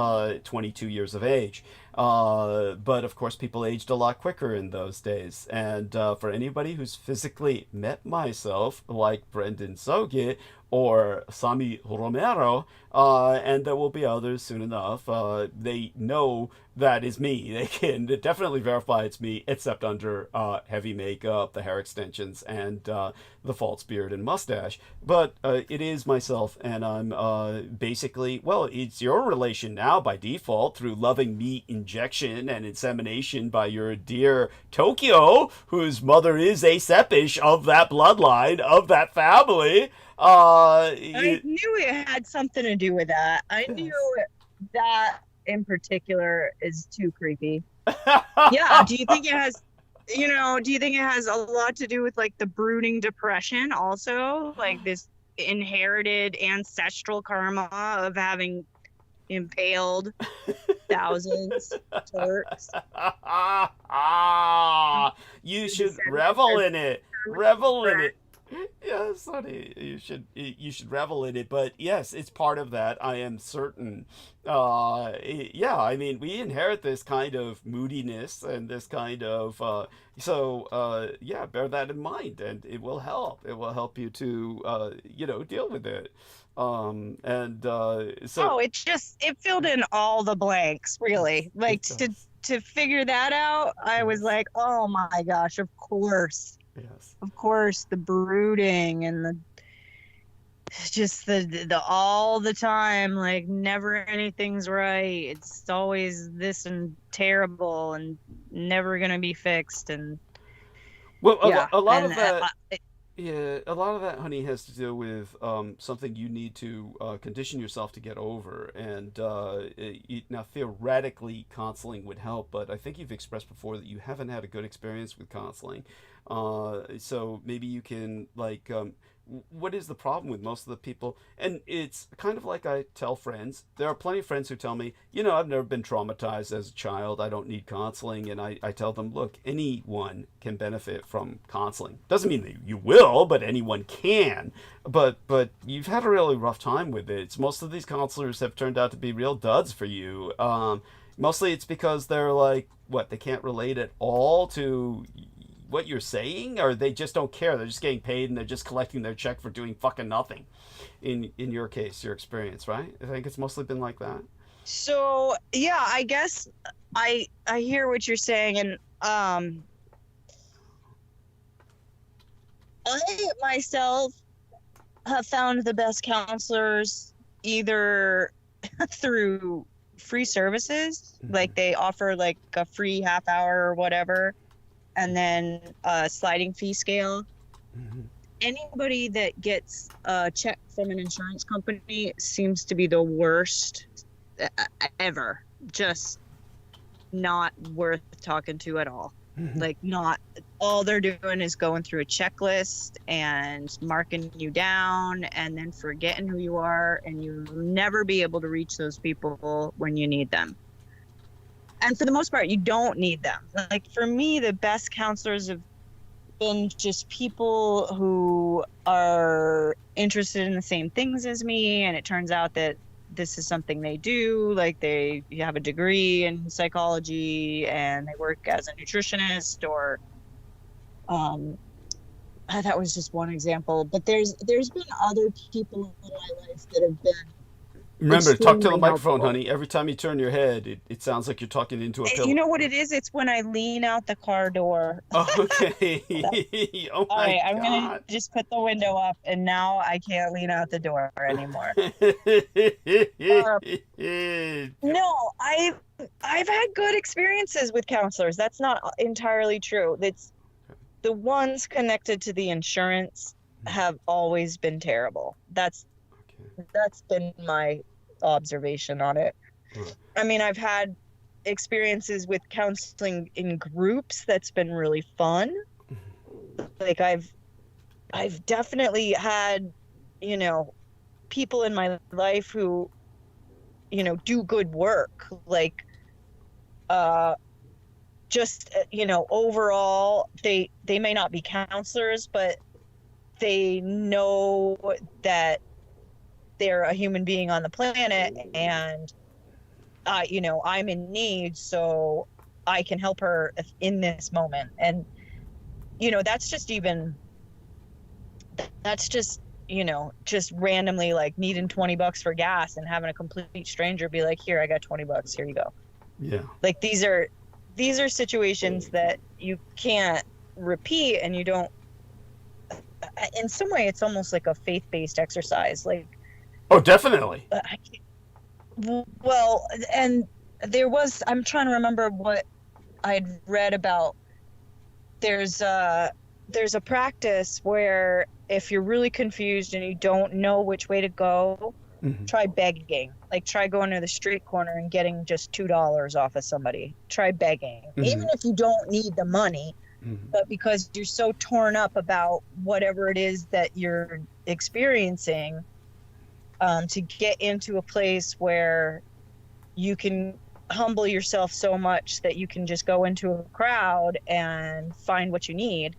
22 years of age. But of course, people aged a lot quicker in those days. And for anybody who's physically met myself, like Brendan Soge or Sami Romero, and there will be others soon enough, they know that is me. They can definitely verify it's me, except under heavy makeup, the hair extensions, and the false beard and mustache. But it is myself, and I'm basically, well, it's your relation now by default through loving meat injection and insemination by your dear Tokyo, whose mother is a Sepish of that bloodline, of that family. I knew it had something to do with that. I knew that in particular is too creepy. Yeah. Do you think it has, do you think it has a lot to do with like the brooding depression also? Like this inherited ancestral karma of having impaled thousands of Turks? You should revel in it. Revel in it. Yes, honey, you should revel in it. But yes, it's part of that. I am certain. Yeah, I mean, we inherit this kind of moodiness and this kind of. Yeah, bear that in mind, and it will help. It will help you to, deal with it. It filled in all the blanks, really. Like to figure that out, I was like, oh my gosh, of course. Yes. Of course, the brooding and the all the time, like never anything's right. It's always this and terrible and never gonna be fixed. And well, a lot of that. Yeah, a lot of that, honey, has to do with something you need to condition yourself to get over. And now, theoretically, counseling would help, but I think you've expressed before that you haven't had a good experience with counseling. So maybe you can, like, what is the problem with most of the people? And it's kind of like I tell friends. There are plenty of friends who tell me, I've never been traumatized as a child. I don't need counseling. And I tell them, look, anyone can benefit from counseling. Doesn't mean that you will, but anyone can. But you've had a really rough time with it. Most of these counselors have turned out to be real duds for you. Mostly it's because they're like, they can't relate at all to what you're saying, or they just don't care. They're just getting paid and they're just collecting their check for doing fucking nothing. In your case, your experience, right? I think it's mostly been like that. So yeah, I guess I hear what you're saying, and I myself have found the best counselors either through free services, like they offer like a free half hour or whatever, and then a sliding fee scale. Mm-hmm. Anybody that gets a check from an insurance company seems to be the worst ever. Just not worth talking to at all. Mm-hmm. Like, not all they're doing is going through a checklist and marking you down and then forgetting who you are, and you'll never be able to reach those people when you need them. And for the most part, you don't need them. Like, for me, the best counselors have been just people who are interested in the same things as me, and it turns out that this is something they do. Like, they have a degree in psychology and they work as a nutritionist, or that was just one example. But there's been other people in my life that have been Remember, talk to the extremely microphone, helpful. honey. Every time you turn your head, it sounds like you're talking into a pillow. You know what it is? It's when I lean out the car door. Okay. Oh All my right, I'm gonna God. just put the window up, and now I can't lean out the door anymore. No, I've had good experiences with counselors. That's not entirely true. It's the ones connected to the insurance have always been terrible. That's been my observation on it. I mean, I've had experiences with counseling in groups that's been really fun. Like I've definitely had, you know, people in my life who, you know, do good work. Like just you know, overall they may not be counselors, but they know that they're a human being on the planet, and you know, I'm in need, so I can help her in this moment. And you know, that's just, you know, just randomly like needing $20 for gas and having a complete stranger be like, here, I got $20, here you go. Yeah. Like these are situations that you can't repeat, and you don't, in some way it's almost like a faith-based exercise. Like, Oh, definitely. I can't, well, and I'm trying to remember what I had read about. There's a practice where if you're really confused and you don't know which way to go, try begging. Like, try going to the street corner and getting just $2 off of somebody. Try begging. Even if you don't need the money, but because you're so torn up about whatever it is that you're experiencing, to get into a place where you can humble yourself so much that you can just go into a crowd and find what you need.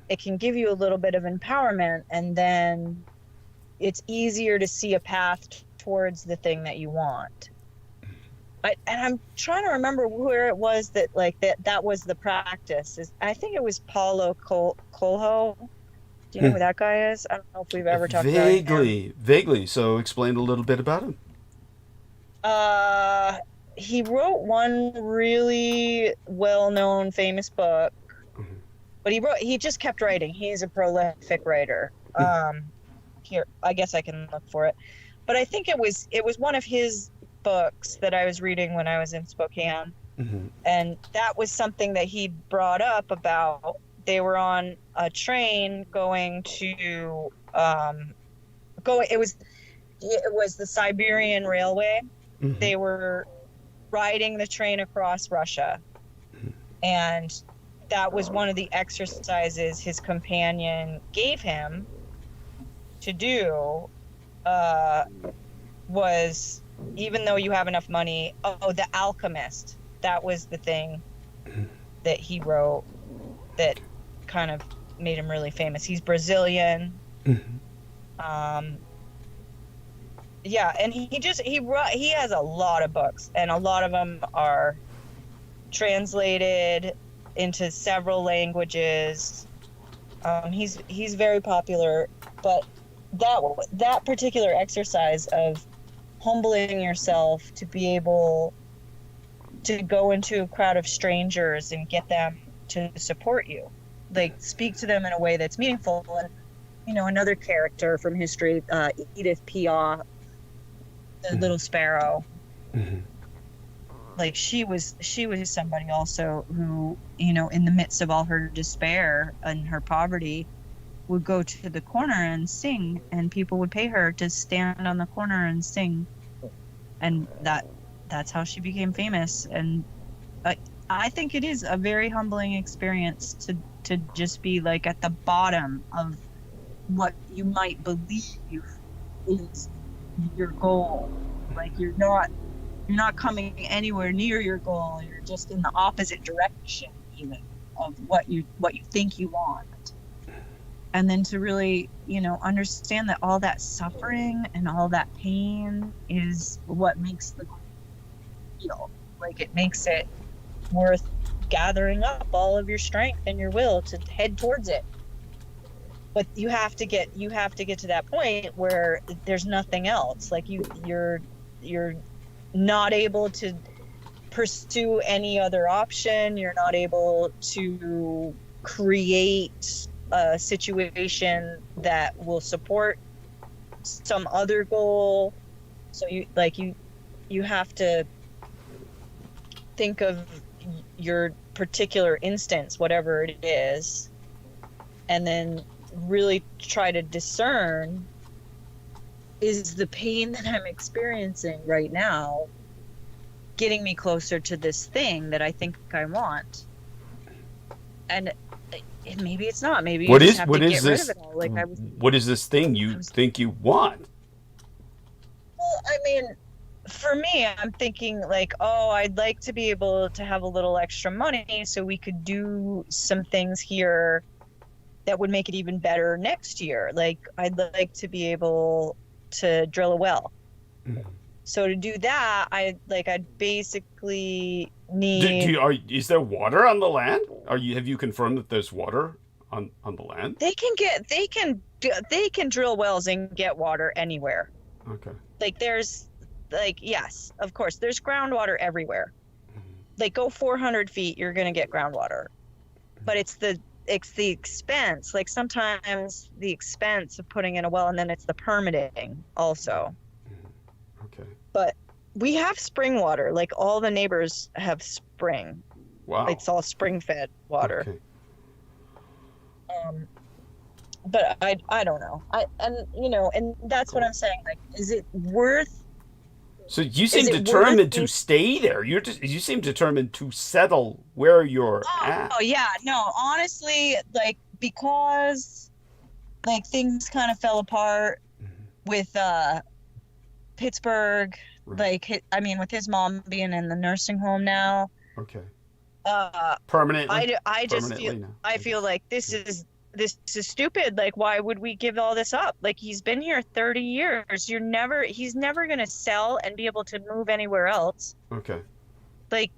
It can give you a little bit of empowerment, and then it's easier to see a path towards the thing that you want. And I'm trying to remember where it was that like that was the practice. I think it was Paulo Coelho. Do you know who that guy is? I don't know if we've ever talked about him. Vaguely. So explain a little bit about him. He wrote one really well-known, famous book, but he just kept writing. He's a prolific writer. Here, I guess I can look for it, but I think it was one of his books that I was reading when I was in Spokane, and that was something that he brought up about. They were on a train going to it was the Siberian Railway. They were riding the train across Russia, and that was one of the exercises his companion gave him to do, was, even though you have enough money, The Alchemist, that was the thing that he wrote that kind of made him really famous. He's Brazilian. Yeah, and he has a lot of books, and a lot of them are translated into several languages. He's very popular, but that particular exercise of humbling yourself to be able to go into a crowd of strangers and get them to support you, like speak to them in a way that's meaningful. And you know, another character from history, Edith Piaf, the little sparrow, like she was somebody also who, you know, in the midst of all her despair and her poverty, would go to the corner and sing, and people would pay her to stand on the corner and sing, and that's how she became famous. And I think it is a very humbling experience to just be like at the bottom of what you might believe is your goal. Like you're not coming anywhere near your goal. You're just in the opposite direction even of what you think you want. And then to really, you know, understand that all that suffering and all that pain is what makes the goal real. Like it makes it worth gathering up all of your strength and your will to head towards it. but you have to get to that point where there's nothing else. Like you're not able to pursue any other option. You're not able to create a situation that will support some other goal. So you have to think of your particular instance, whatever it is, and then really try to discern, is the pain that I'm experiencing right now getting me closer to this thing that I think I want? And maybe it's not. Maybe you just have to get rid of it all. Like what is this thing you think you want? Well, I mean, for me, I'm thinking like, oh, I'd like to be able to have a little extra money so we could do some things here that would make it even better next year. Like, I'd like to be able to drill a well. So to do that, I'd basically need. Is there water on the land? Have you confirmed that there's water on the land? They can drill wells and get water anywhere. Okay. Like yes, of course, there's groundwater everywhere. Like, go 400 feet, you're gonna get groundwater. But it's the expense. Like, sometimes the expense of putting in a well, and then it's the permitting also. Okay. But we have spring water. Like, all the neighbors have spring. Wow. It's all spring-fed water. Okay. But I don't know. And that's what I'm saying. Like, is it worth? So you seem determined to stay there. You seem determined to settle where you're at. Oh yeah, no, honestly, like, because like things kind of fell apart with Pittsburgh. Right. Like, I mean, with his mom being in the nursing home now. Okay. Permanently. I feel like this is stupid. Like, why would we give all this up? Like, he's been here 30 years. He's never going to sell and be able to move anywhere else. Okay. Like,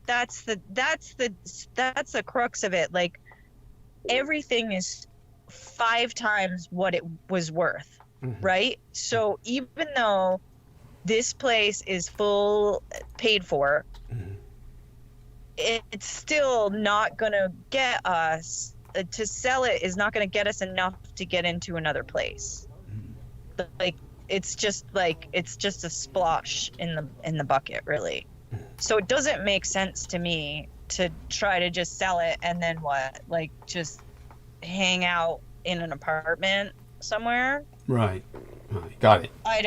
that's the crux of it. Like, everything is 5 times what it was worth. Right? So even though this place is full paid for, it's still not going to get us. To sell it is not going to get us enough to get into another place. Like, it's just a splash in the bucket, really. So it doesn't make sense to me to try to just sell it and then what? Like, just hang out in an apartment somewhere. Right. Got it. I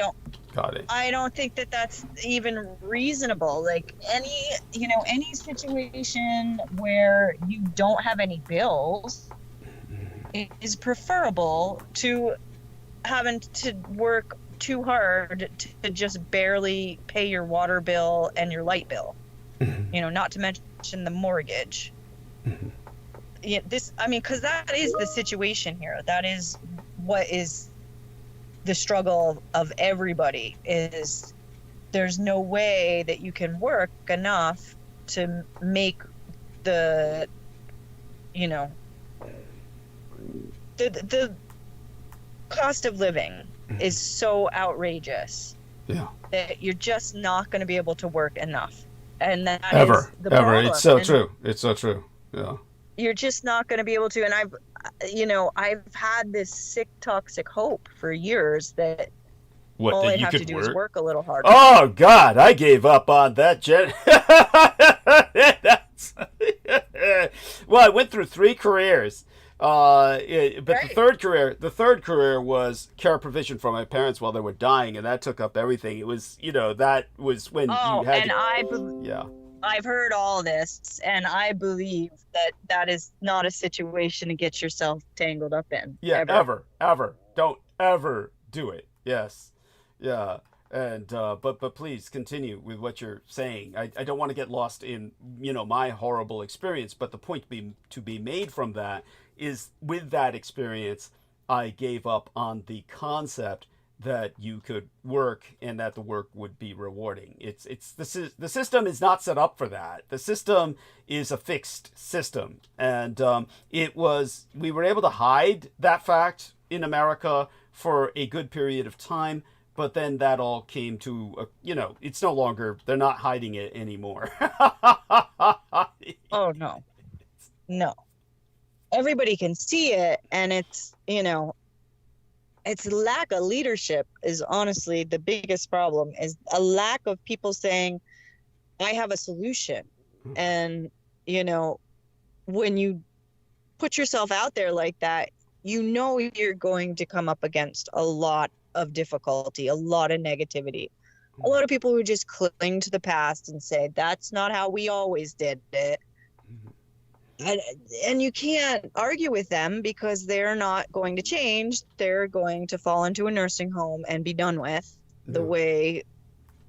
don't think that that's even reasonable. Like, any situation where you don't have any bills is preferable to having to work too hard to just barely pay your water bill and your light bill. Not to mention the mortgage. Yeah, because that is the situation here. That is what is the struggle of everybody. Is there's no way that you can work enough to make the cost of living is so outrageous that you're just not going to be able to work enough, and that is the problem. It's so true. It's so true. Yeah. You're just not going to be able to. And I've had this sick, toxic hope for years that all I have to do is work a little harder. Oh, God, I gave up on that, well, I went through 3 careers. But right. the third career was care provision for my parents while they were dying, and that took up everything. It was, that was when you had I've heard all this, and I believe that is not a situation to get yourself tangled up in. Yeah, ever. Don't ever do it. Yes. Yeah. And but please continue with what you're saying. I don't want to get lost in, my horrible experience, but the point to be made from that is, with that experience, I gave up on the concept that you could work and that the work would be rewarding. The system is not set up for that. The system is a fixed system, and we were able to hide that fact in America for a good period of time, but then that all came to it's no longer, they're not hiding it anymore. Oh no, everybody can see it, and it's it's lack of leadership is honestly the biggest problem, is a lack of people saying, I have a solution. And, when you put yourself out there like that, you're going to come up against a lot of difficulty, a lot of negativity, a lot of people who just cling to the past and say, that's not how we always did it. And you can't argue with them because they're not going to change. They're going to fall into a nursing home and be done with the way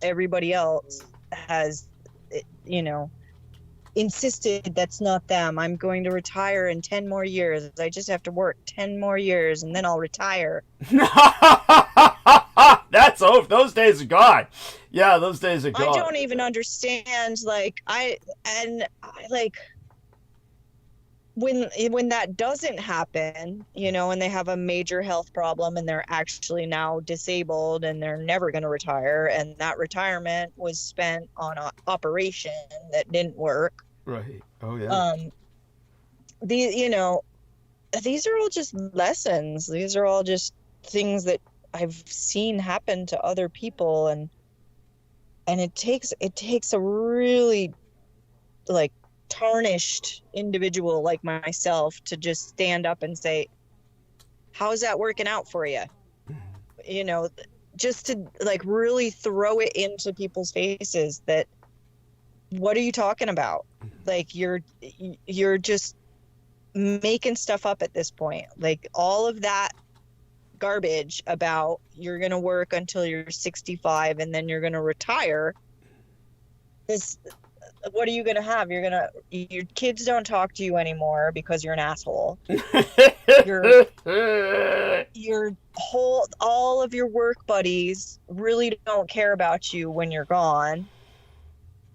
everybody else has, insisted that's not them. I'm going to retire in 10 more years. I just have to work 10 more years and then I'll retire. That's over. Those days are gone. Yeah, those days are gone. I don't even understand. When that doesn't happen, and they have a major health problem and they're actually now disabled and they're never going to retire, and that retirement was spent on an operation that didn't work. Right. Oh yeah. These are all just lessons. These are all just things that I've seen happen to other people, and it takes a really tarnished individual like myself to just stand up and say, how's that working out for you? Just to really throw it into people's faces that, what are you talking about? You're just making stuff up at this point. All of that garbage about you're going to work until you're 65 and then you're going to retire is, what are you going to have? Your kids don't talk to you anymore because you're an asshole. All of your work buddies really don't care about you when you're gone.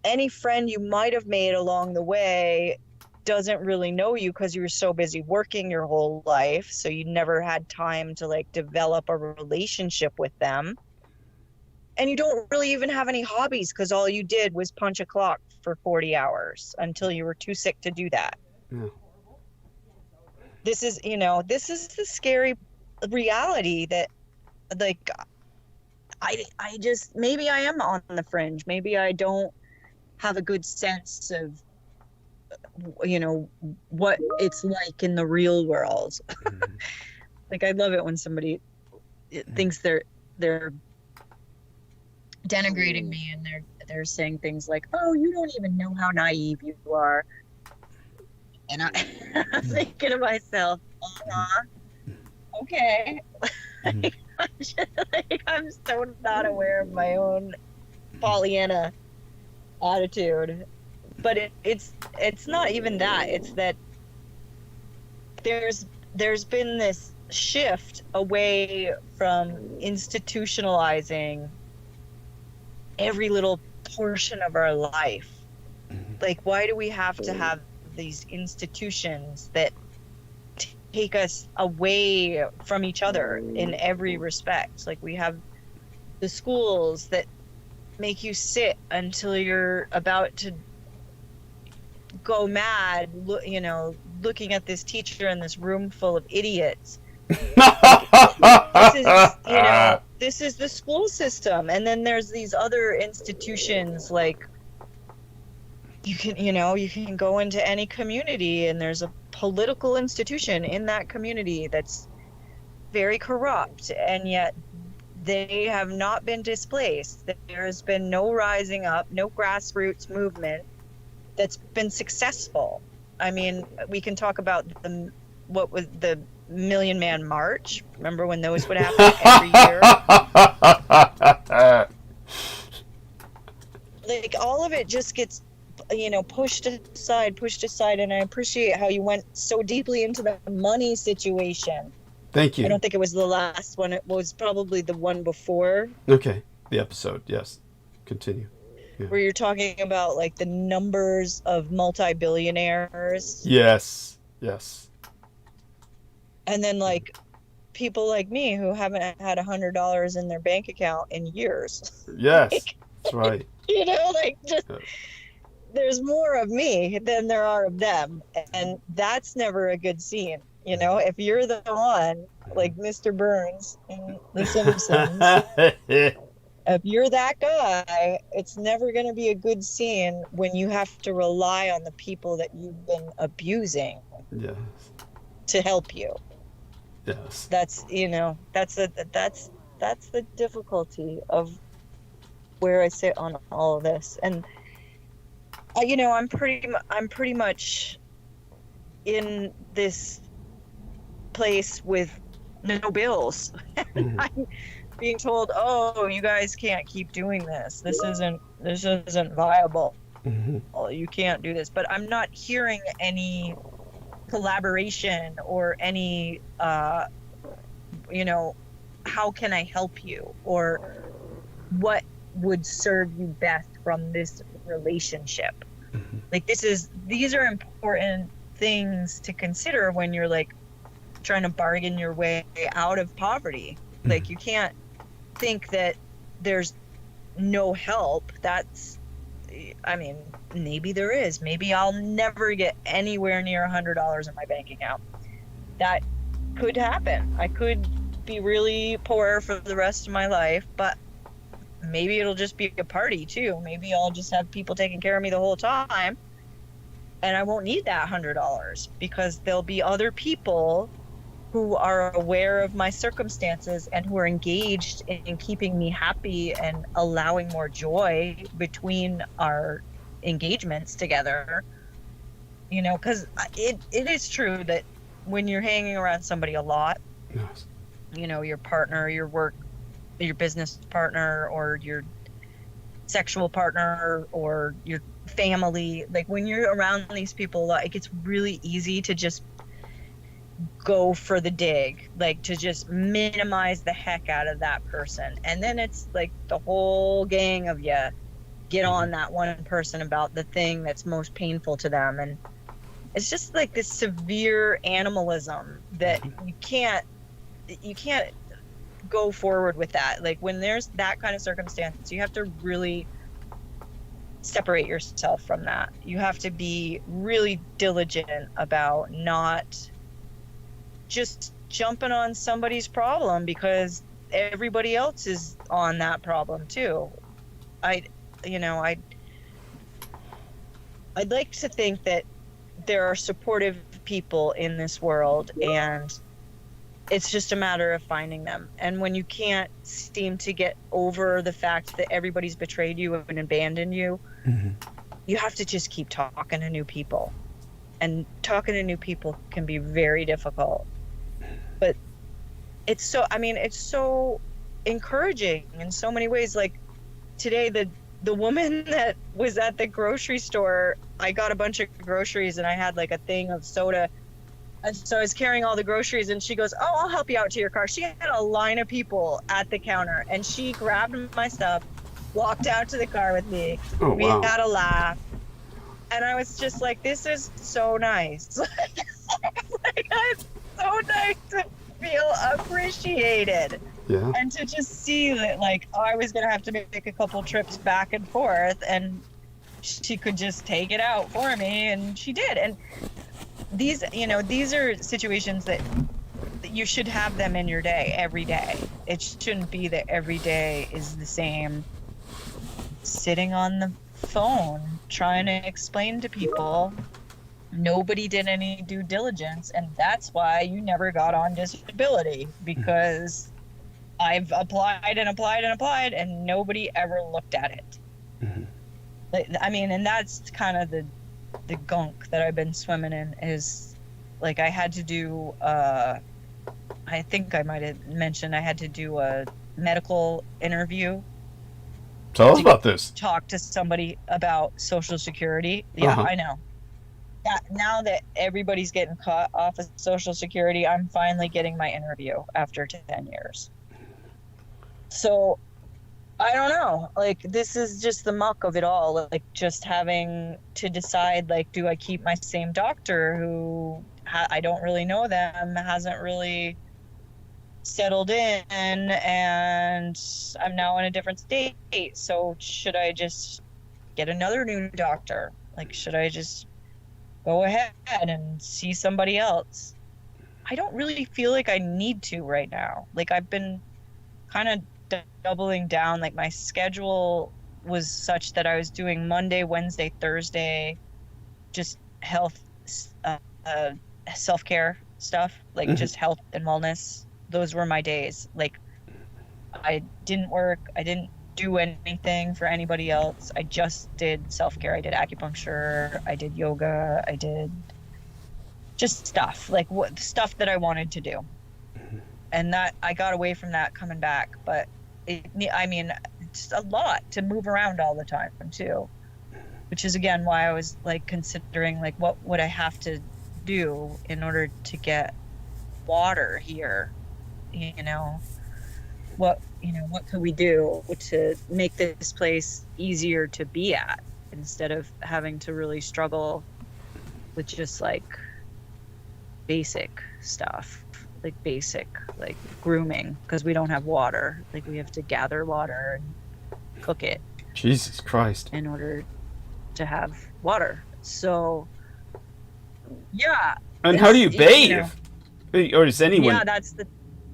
Any friend you might have made along the way doesn't really know you because you were so busy working your whole life. So you never had time to develop a relationship with them. And you don't really even have any hobbies because all you did was punch a clock for 40 hours until you were too sick to do that. Yeah. This is the scary reality that, I just, maybe I am on the fringe. Maybe I don't have a good sense of, what it's like in the real world. I love it when somebody thinks they're denigrating me and they're saying things like, oh, you don't even know how naive you are. And I'm thinking to myself, okay. I'm so not aware of my own Pollyanna attitude. But it's not even that. It's that there's been this shift away from institutionalizing every little portion of our life. Why do we have to have these institutions that take us away from each other in every respect? We have the schools that make you sit until you're about to go mad, looking at this teacher in this room full of idiots. This is the school system. And then there's these other institutions, you can go into any community and there's a political institution in that community that's very corrupt, and yet they have not been displaced. There has been no rising up, no grassroots movement that's been successful. I mean, we can talk about what was the Million Man March. Remember when those would happen every year? All of it just gets, pushed aside. And I appreciate how you went so deeply into the money situation. Thank you. I don't think it was the last one. It was probably the one before. Okay. The episode, yes. Continue. Yeah. Where you're talking about like the numbers of multi-billionaires. Yes. Yes. And then like people like me who haven't had $100 in their bank account in years. Yes. Like, That's right. you know, like just Yeah. there's more of me than there are of them. And that's never a good scene. You know, if you're the one like Mr. Burns in The Simpsons, if you're that guy, it's never going to be a good scene when you have to rely on the people that you've been abusing Yes. to help you. Yes. That's, you know, that's the difficulty of where I sit on all of this. And you know, I'm pretty much in this place with no bills. Mhm. I'm being told, "Oh, you guys can't keep doing this. This isn't viable. Mhm. Oh, you can't do this." But I'm not hearing any collaboration or any you know, how can I help you, or what would serve you best from this relationship. Mhm. Like these are important things to consider when you're like trying to bargain your way out of poverty. Like you can't think that there's no help. That's, I mean, maybe there is. Maybe I'll never get anywhere near $100 in my bank account. That could happen. I could be really poor for the rest of my life, but maybe it'll just be a party too. Maybe I'll just have people taking care of me the whole time, and I won't need that $100 because there'll be other people who are aware of my circumstances and who are engaged in keeping me happy and allowing more joy between our engagements together. You know, because it is true that when you're hanging around somebody a lot, Yes. you know, your partner, your work, your business partner, or your sexual partner, or your family, like when you're around these people, like it's really easy to just go for the dig, like to just minimize the heck out of that person. And then it's like the whole gang of you get on that one person about the thing that's most painful to them. And it's just like this severe animalism that you can't go forward with that. Like when there's that kind of circumstance, you have to really separate yourself from that. You have to be really diligent about not just jumping on somebody's problem because everybody else is on that problem too. I'd like to think that there are supportive people in this world, and it's just a matter of finding them. And when you can't seem to get over the fact that everybody's betrayed you and abandoned you, you have to just keep talking to new people. And talking to new people can be very difficult. But it's so encouraging in so many ways. Like today, the woman that was at the grocery store, I got a bunch of groceries and I had like a thing of soda. And so I was carrying all the groceries and she goes, "Oh, I'll help you out to your car." She had a line of people at the counter and she grabbed my stuff, walked out to the car with me. Oh, We wow. had a laugh. And I was just like, this is so nice. Like, it's so nice to feel appreciated. Yeah. And to just see that, like, I was going to have to make a couple trips back and forth, and she could just take it out for me, and she did. And these are situations that you should have them in your day, every day. It shouldn't be that every day is the same. Sitting on the phone, trying to explain to people, nobody did any due diligence, and that's why you never got on disability, because I've applied and applied and applied and nobody ever looked at it. I mean, and that's kind of the gunk that I've been swimming in, is like I had to do I think I might have mentioned I had to do a medical interview. Tell us about this. Talk to somebody about Social Security. Yeah, Uh-huh. I know. now that everybody's getting caught off of Social Security, I'm finally getting my interview after 10 years. So I don't know, like, this is just the muck of it all, like just having to decide, like, do I keep my same doctor who I don't really know them, hasn't really settled in, and I'm now in a different state. So should I just get another new doctor? Like, should I just go ahead and see somebody else? I don't really feel like I need to right now. Like, I've been kind of doubling down. Like, my schedule was such that I was doing Monday, Wednesday, Thursday, just health, self-care stuff, like just health and wellness. Those were my days. Like, I didn't work, I didn't do anything for anybody else. I just did self-care. I did acupuncture, I did yoga, I did just stuff, like stuff that I wanted to do. And that I got away from that coming back, but I mean, it's a lot to move around all the time too, which is again why I was like considering, like, what would I have to do in order to get water here? What could we do to make this place easier to be at, instead of having to really struggle with just like basic stuff, like basic like grooming, because we don't have water. Like, we have to gather water and cook it, Jesus Christ, in order to have water. So yeah. and how do you bathe? Or is anyone? Yeah, that's the.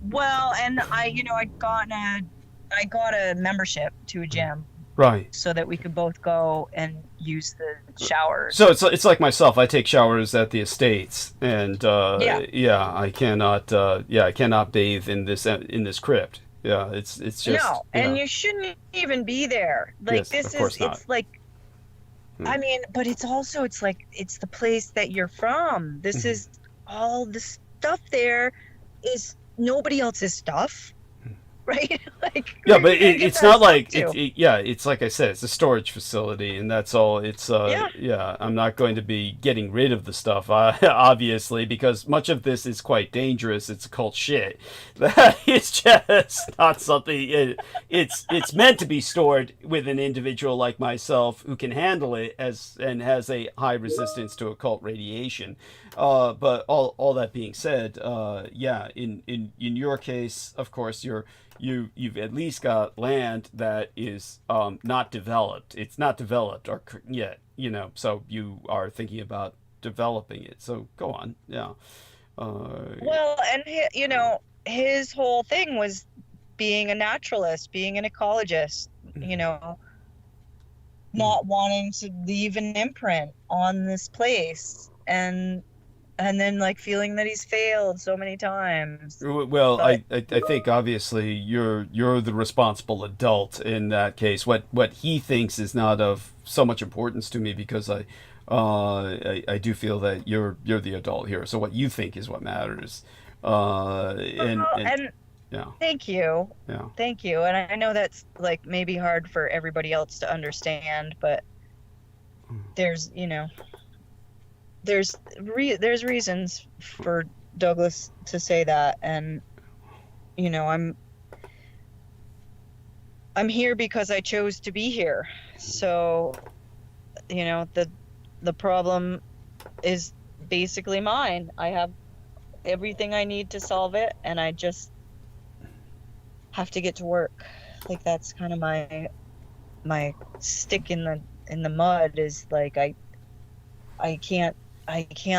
Well, and I got a membership to a gym, Right. so that we could both go and use the showers. So it's like myself. I take showers at the estates, and I cannot bathe in this crypt. Yeah, it's just no, and you shouldn't even be there. Like, yes, it's like, I mean, but it's also, it's like, it's the place that you're from. This is all the stuff there is nobody else's stuff, right? Like, yeah, but it's not like it's like I said, it's a storage facility, and that's all. It's I'm not going to be getting rid of the stuff, obviously, because much of this is quite dangerous. It's occult shit. It's just not something. It's meant to be stored with an individual like myself who can handle it and has a high resistance to occult radiation. But all that being said, in your case, of course, you've at least got land that is not developed. It's not developed or yet, so you are thinking about developing it. So go on, yeah. Well, and his whole thing was being a naturalist, being an ecologist, not wanting to leave an imprint on this place, and then like feeling that he's failed so many times. Well, I think obviously you're the responsible adult in that case. What he thinks is not of so much importance to me, because I do feel that you're the adult here. So what you think is what matters. And yeah. Thank you. Yeah. Thank you. And I know that's like maybe hard for everybody else to understand, but there's there's reasons for Douglas to say that, and I'm here because I chose to be here. So the problem is basically mine. I have everything I need to solve it, and I just have to get to work. Like, that's kind of my stick in the mud, is like I can't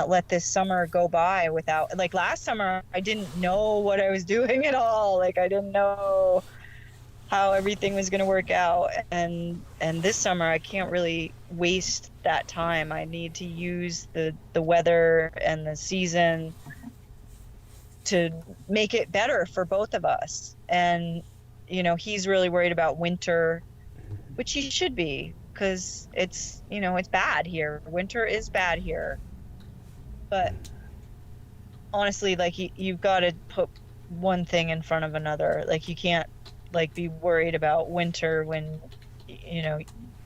let this summer go by without, like, last summer I didn't know what I was doing at all. Like, I didn't know how everything was going to work out, and this summer I can't really waste that time. I need to use the weather and the season to make it better for both of us. And he's really worried about winter, which he should be, because it's it's bad here. Winter is bad here. But honestly, like, you've got to put one thing in front of another. Like, you can't like be worried about winter when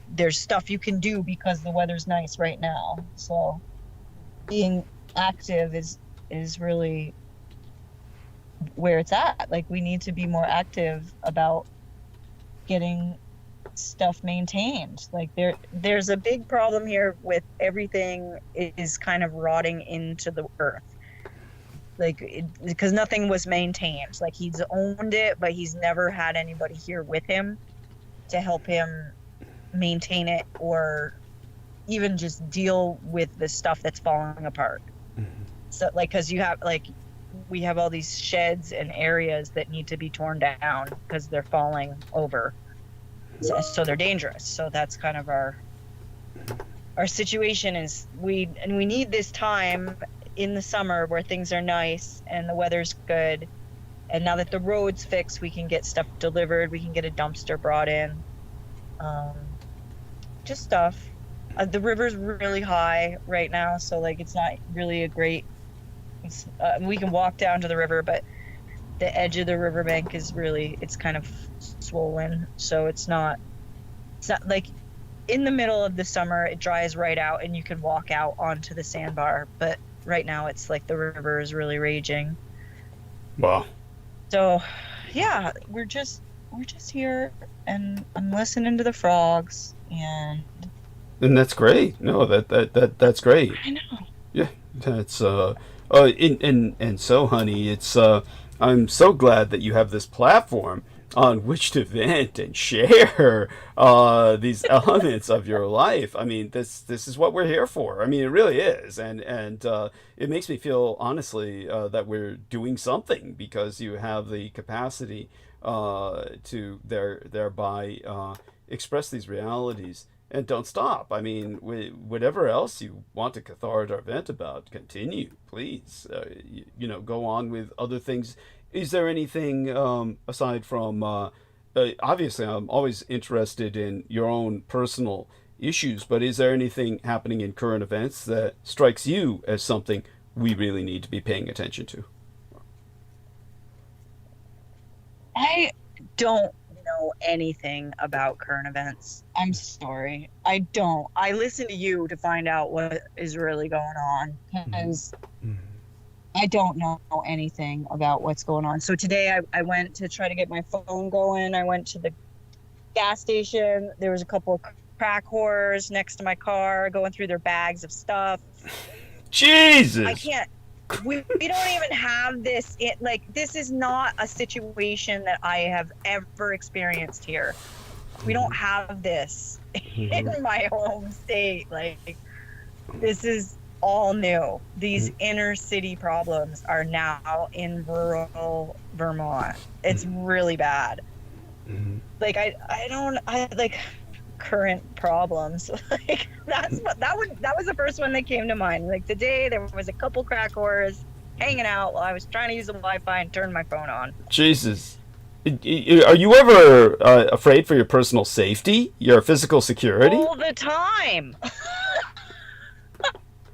there's stuff you can do because the weather's nice right now. So being active is really where it's at. Like, we need to be more active about getting stuff maintained. Like, there's a big problem here with everything is kind of rotting into the earth. Like, because nothing was maintained. Like, he's owned it, but he's never had anybody here with him to help him maintain it, or even just deal with the stuff that's falling apart. So, like, because we have all these sheds and areas that need to be torn down because they're falling over. So they're dangerous. So that's kind of our situation is we need this time in the summer where things are nice and the weather's good. And now that the road's fixed, we can get stuff delivered. We can get a dumpster brought in. Just stuff. The river's really high right now, so like it's not really a great. We can walk down to the river, but the edge of the riverbank is it's kind of swollen, so it's not like in the middle of the summer it dries right out and you can walk out onto the sandbar, but right now it's like the river is really raging. Wow. So yeah, we're just here, and I'm listening to the frogs, and that's great. No, that's great. I know. Yeah, that's and so, honey, it's I'm so glad that you have this platform on which to vent and share these elements of your life. I mean, this is what we're here for. I mean, it really is, and it makes me feel honestly that we're doing something, because you have the capacity to thereby express these realities. And don't stop. I mean, whatever else you want to cathart or vent about, continue, please. Go on with other things. Is there anything aside from, obviously, I'm always interested in your own personal issues, but is there anything happening in current events that strikes you as something we really need to be paying attention to? I don't know anything about current events. I'm sorry. I don't. I listen to you to find out what is really going on, because I don't know anything about what's going on. So today I went to try to get my phone going. I went to the gas station. There was a couple of crack whores next to my car going through their bags of stuff. Jesus! I can't. We don't even have this. This is not a situation that I have ever experienced here. We don't have this in my home state. Like, this is all new. These inner city problems are now in rural Vermont. It's really bad. Like, I like current problems. Like, that was the first one that came to mind. Like, today there was a couple crack whores hanging out while I was trying to use the Wi-Fi and turn my phone on. Jesus. Are you ever afraid for your personal safety, your physical security? All the time.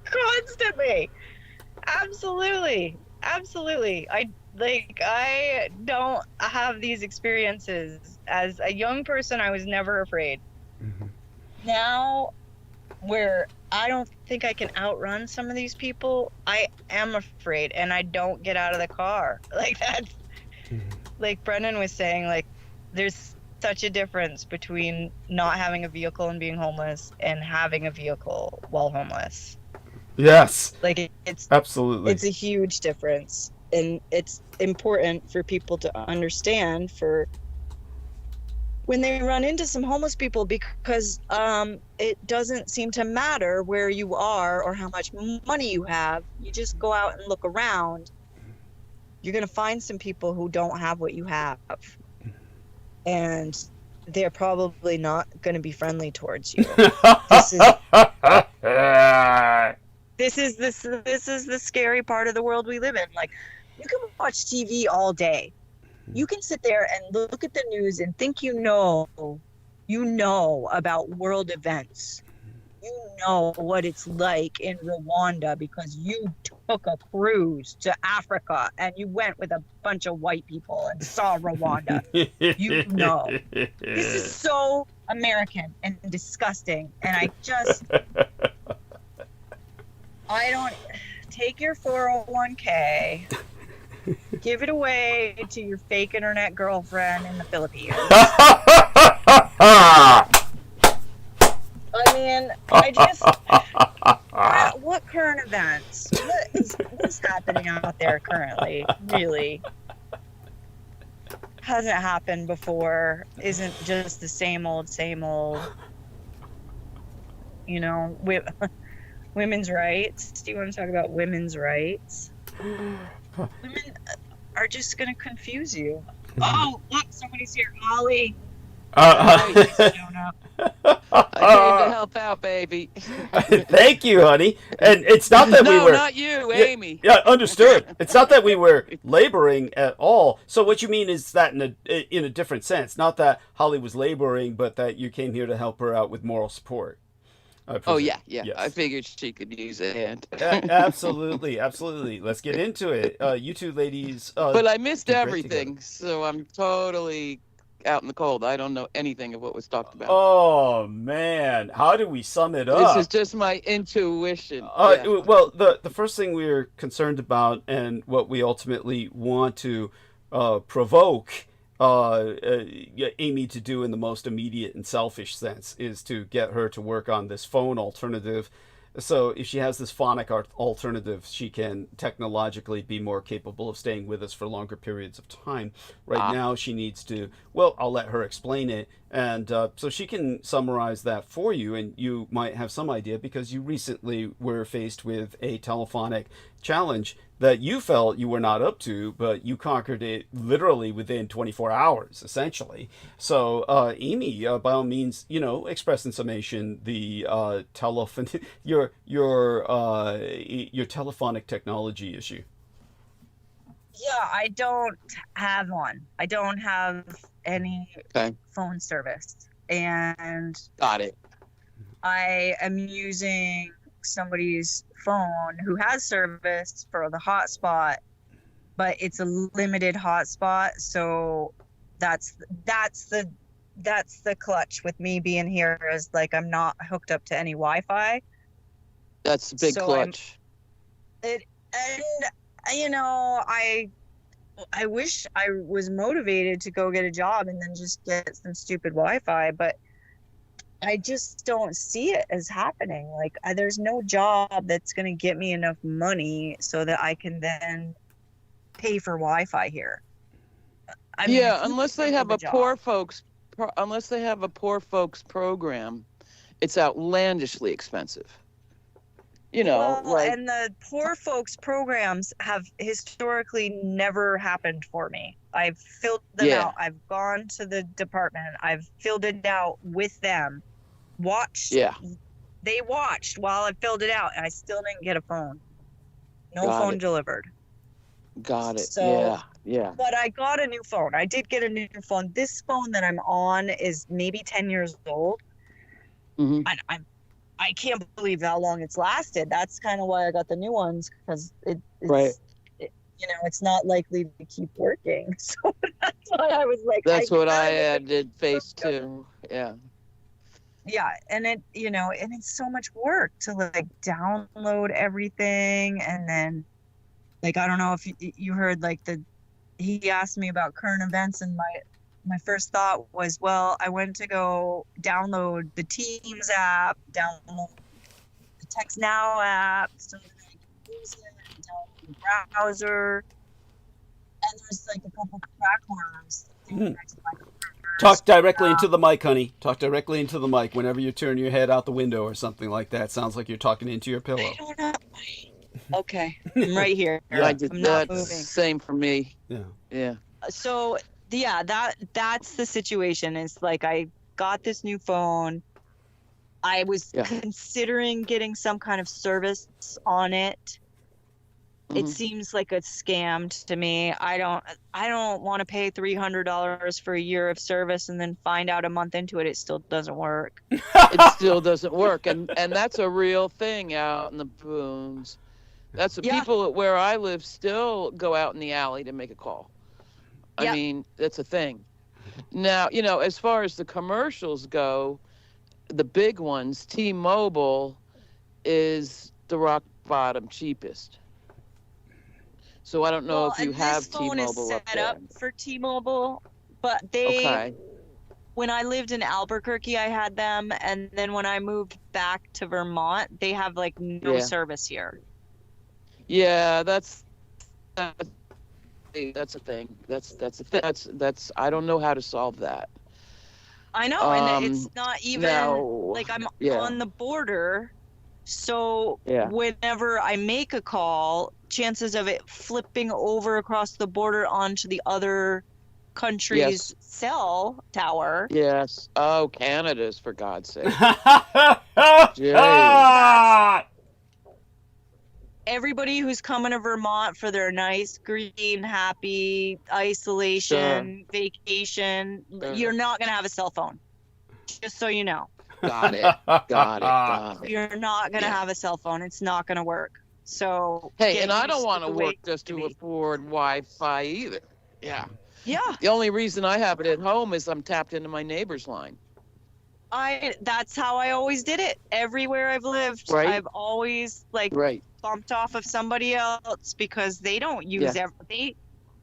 Constantly. Absolutely. I don't have these experiences. As a young person, I was never afraid. Now, where I don't think I can outrun some of these people, I am afraid, and I don't get out of the car. Like, that's like Brendan was saying, like, there's such a difference between not having a vehicle and being homeless and having a vehicle while homeless. Yes. Like, it's absolutely. It's a huge difference, and it's important for people to understand for when they run into some homeless people, because it doesn't seem to matter where you are or how much money you have. You just go out and look around. You're going to find some people who don't have what you have, and they're probably not going to be friendly towards you. This is the scary part of the world we live in. Like, you can watch TV all day. You can sit there and look at the news and think you know about world events. You know what it's like in Rwanda because you took a cruise to Africa and you went with a bunch of white people and saw Rwanda. You know. This is so American and disgusting. And I just... I don't take your 401k, give it away to your fake internet girlfriend in the Philippines. I mean, what current events? What's happening out there currently? Really hasn't happened before. Isn't just the same old, you know, women's rights. Do you want to talk about women's rights? Women are just going to confuse you. Oh, look, somebody's here. Holly. I came to help out, baby. Thank you, honey. And it's not that we were... not you, Amy. Yeah, understood. It's not that we were laboring at all. So what you mean is that in a different sense. Not that Holly was laboring, but that you came here to help her out with moral support. Oh, yeah. Yes. I figured she could use a hand. Absolutely. Let's get into it. You two ladies... but I missed everything, so I'm totally out in the cold. I don't know anything of what was talked about. Oh, man. How do we sum it up? This is just my intuition. Well, the first thing we're concerned about and what we ultimately want to provoke Amy to do in the most immediate and selfish sense is to get her to work on this phone alternative. So if she has this phonic alternative, she can technologically be more capable of staying with us for longer periods of time. Right now, she needs to, well, I'll let her explain it. And so she can summarize that for you, and you might have some idea because you recently were faced with a telephonic challenge that you felt you were not up to, but you conquered it literally within 24 hours, essentially. So, Amy, by all means, express in summation the your telephonic technology issue. Yeah, I don't have one. I don't have any phone service, and got it. I am using somebody's phone who has service for the hotspot, but it's a limited hotspot. So that's the clutch with me being here, is like I'm not hooked up to any Wi-Fi. That's a big clutch. I wish I was motivated to go get a job and then just get some stupid Wi-Fi, but I just don't see it as happening. Like, there's no job that's going to get me enough money so that I can then pay for Wi-Fi here. Unless they have a poor folks program, it's outlandishly expensive. And the poor folks programs have historically never happened for me. I've filled them out. I've gone to the department. I've filled it out with them. They watched while I filled it out, and I still didn't get a phone. Phone delivered. Got it. So, yeah. But I got a new phone. I did get a new phone. This phone that I'm on is maybe 10 years old. Mm-hmm. I can't believe how long it's lasted. That's kind of why I got the new ones, because it's not likely to keep working. So that's why I was like, that's what I did face too. Yeah. Yeah, and and it's so much work to like download everything, and then like I don't know if you heard he asked me about current events, and my first thought was, well, I went to go download the Teams app, download the Text Now app, so that I can use it, and download the browser, and there's like a couple crack worms. Talk directly into the mic, honey. Talk directly into the mic whenever you turn your head out the window or something like that. Sounds like you're talking into your pillow. Okay, I'm right here. I did that. Same for me. Yeah. So that's the situation. It's like I got this new phone. I was considering getting some kind of service on it. It seems like a scam to me. I don't want to pay $300 for a year of service and then find out a month into it still doesn't work. It still doesn't work, and that's a real thing out in the boons. That's the people where I live still go out in the alley to make a call. I mean, that's a thing. Now, as far as the commercials go, the big ones, T-Mobile is the rock bottom cheapest. So I don't know if you have this phone is T-Mobile up set there. up for T-Mobile, but they, Okay. when I lived in Albuquerque, I had them, and then when I moved back to Vermont, they have like no Yeah. service here. Yeah, that's a thing. That's I don't know how to solve that. I know, and it's not even no. like I'm Yeah. on the border, so Yeah. whenever I make a call, chances of it flipping over across the border onto the other country's cell tower. Yes. Oh, Canada's, for God's sake. Everybody who's coming to Vermont for their nice, green, happy isolation vacation, you're not going to have a cell phone. Just so you know. Got it. Got it. You're not going to have a cell phone. It's not going to work. So Hey, and I don't want to work just to afford Wi-Fi either. Yeah. Yeah. The only reason I have it at home is I'm tapped into my neighbor's line. That's how I always did it. Everywhere I've lived, Right. I've always Right. bumped off of somebody else because they don't use they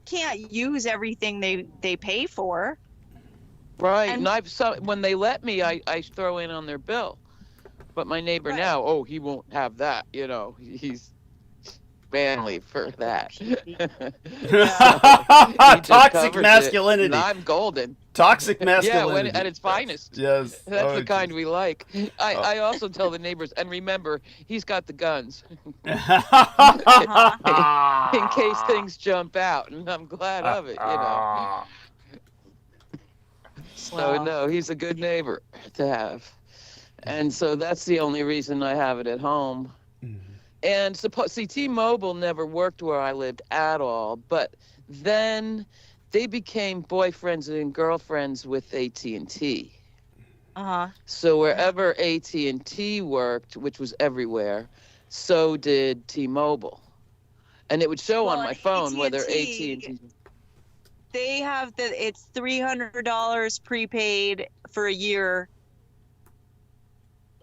can't use everything they pay for. Right. And- And when they let me, I throw in on their bill. But my neighbor Right. now, he won't have that. You know, he's manly for that. Toxic masculinity. And I'm golden. Toxic Yeah, masculinity. at its finest. Yes. That's Oh, the kind we like. I also tell the neighbors, and remember, he's got the guns in case things jump out, and I'm glad of it, you know. So, no, he's a good neighbor to have. And so that's the only reason I have it at home. And see, T-Mobile never worked where I lived at all, but then they became boyfriends and girlfriends with AT&T. So wherever AT&T worked, which was everywhere, so did T-Mobile. And it would show on my phone whether AT&T... They have it's $300 prepaid for a year,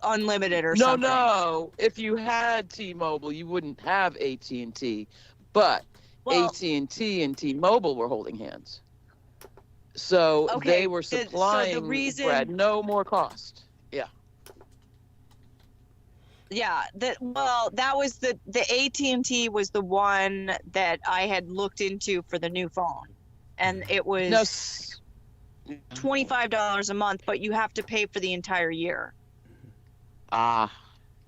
unlimited or something. No. If you had T-Mobile, you wouldn't have AT&T. But AT&T and T-Mobile were holding hands. So they were supplying Brad no more cost. Yeah. Yeah, that was the AT&T was the one that I had looked into for the new phone. And it was $25 a month, but you have to pay for the entire year. Ah,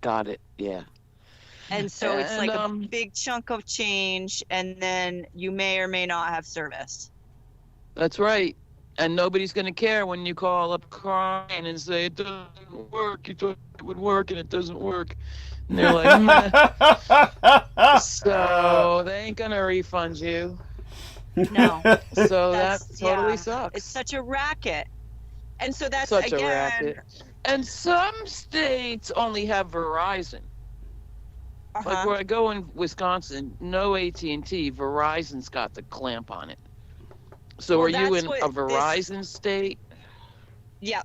got it. Yeah. And so it's like a big chunk of change, and then you may or may not have service. That's right. And nobody's going to care when you call up crying and say, it doesn't work. You thought it would work, and it doesn't work. And they're like, meh. So they ain't going to refund you. No. So that totally sucks. It's such a racket. And so that's, such again... a racket. And some states only have Verizon. Like where I go in Wisconsin, no AT&T. Verizon's got the clamp on it. So are you in a Verizon state? Yeah.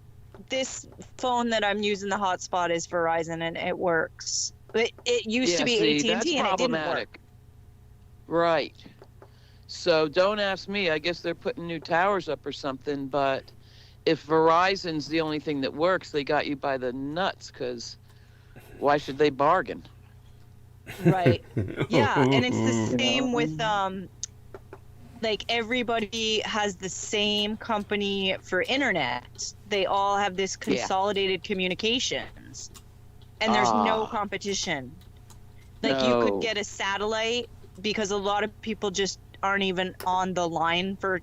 This phone that I'm using, the hotspot, is Verizon, and it works. But it used to be AT&T, and it didn't work. Right. So don't ask me. I guess they're putting new towers up or something. But if Verizon's the only thing that works, they got you by the nuts, because why should they bargain? Right. Yeah, and it's the same with like everybody has the same company for internet. They all have this consolidated communications, and there's no competition. Like you could get a satellite, because a lot of people just aren't even on the line for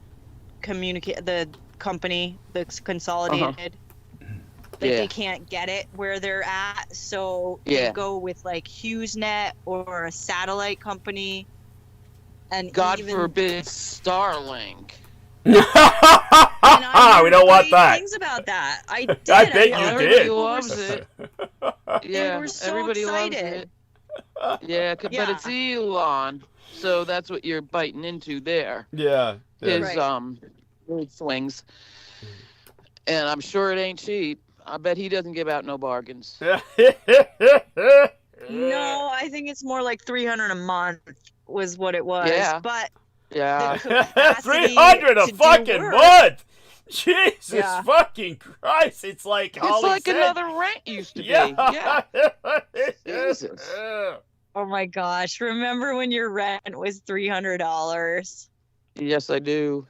the company that's consolidated. Like they can't get it where they're at, so they go with like HughesNet or a satellite company. And God forbid Starlink. We don't want that. Things about that. I bet you did. Everybody loves it. Yeah, we're so everybody excited. loves it. Yeah, but it's Elon, so that's what you're biting into there. Yeah. His mood swings, and I'm sure it ain't cheap. I bet he doesn't give out no bargains. No, I think it's more like 300 a month was what it was. Yeah. But Yeah. the capacity 300 a to do fucking work- month. Jesus Yeah. fucking Christ! It's like It's Holly like said. another rent used to be. Yeah. Jesus. Oh my gosh. Remember when your rent was $300? Yes, I do.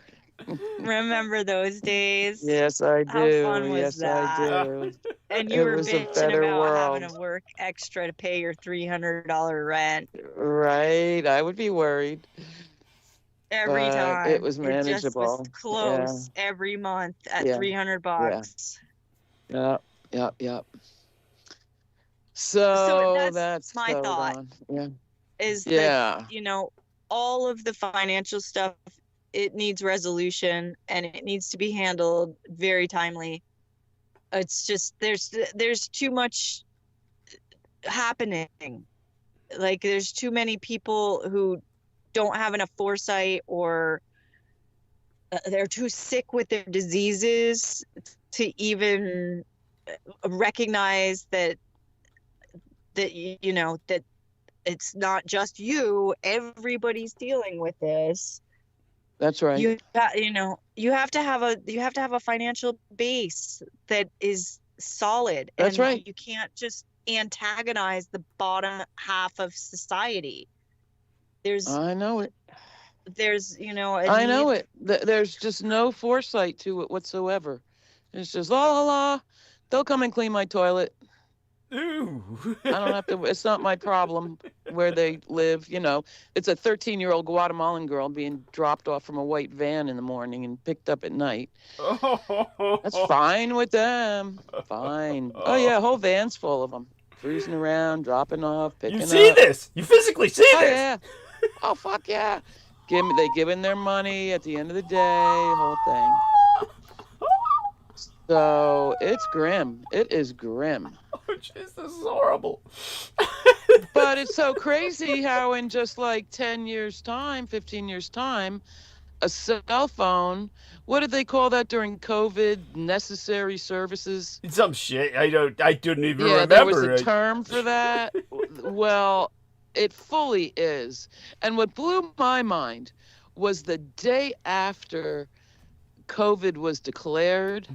Remember those days? Yes, I do. How fun was yes, that? I do. And you It were was a bitching better about having world. to work extra to pay your $300 rent Right. I would be worried. every But time. it was It just manageable. was close every month at Yeah. $300. Yep. Yep. Yep. So, that's my so thought. gone. Yeah. Is that, Yeah. you know, all of the financial stuff, it needs resolution and it needs to be handled very timely. It's just there's too much happening. Like there's too many people who don't have enough foresight, or they're too sick with their diseases to even recognize that you know that it's not just you. Everybody's dealing with this. That's right. You know, you have to have a financial base that is solid. That's and right. You can't just antagonize the bottom half of society. I know it. There's you know, I know it. There's just no foresight to it whatsoever. It's just la la la. They'll come and clean my toilet. Ooh. I don't have to. It's not my problem where they live. You know, it's a 13-year-old Guatemalan girl being dropped off from a white van in the morning and picked up at night. That's fine with them. Fine. Oh yeah, whole van's full of them, cruising around, dropping off, picking You up. see this? You physically see Oh this? yeah. Oh fuck yeah. They giving their money at the end of the day, whole thing. So it's grim. It is grim. Oh, jeez, this is horrible. But it's so crazy how in just like 10 years' time, 15 years' time, a cell phone, what did they call that during COVID? Necessary services? Some shit. I didn't even Yeah, remember there was a it. term for that. Well, it fully is. And what blew my mind was the day after COVID was declared,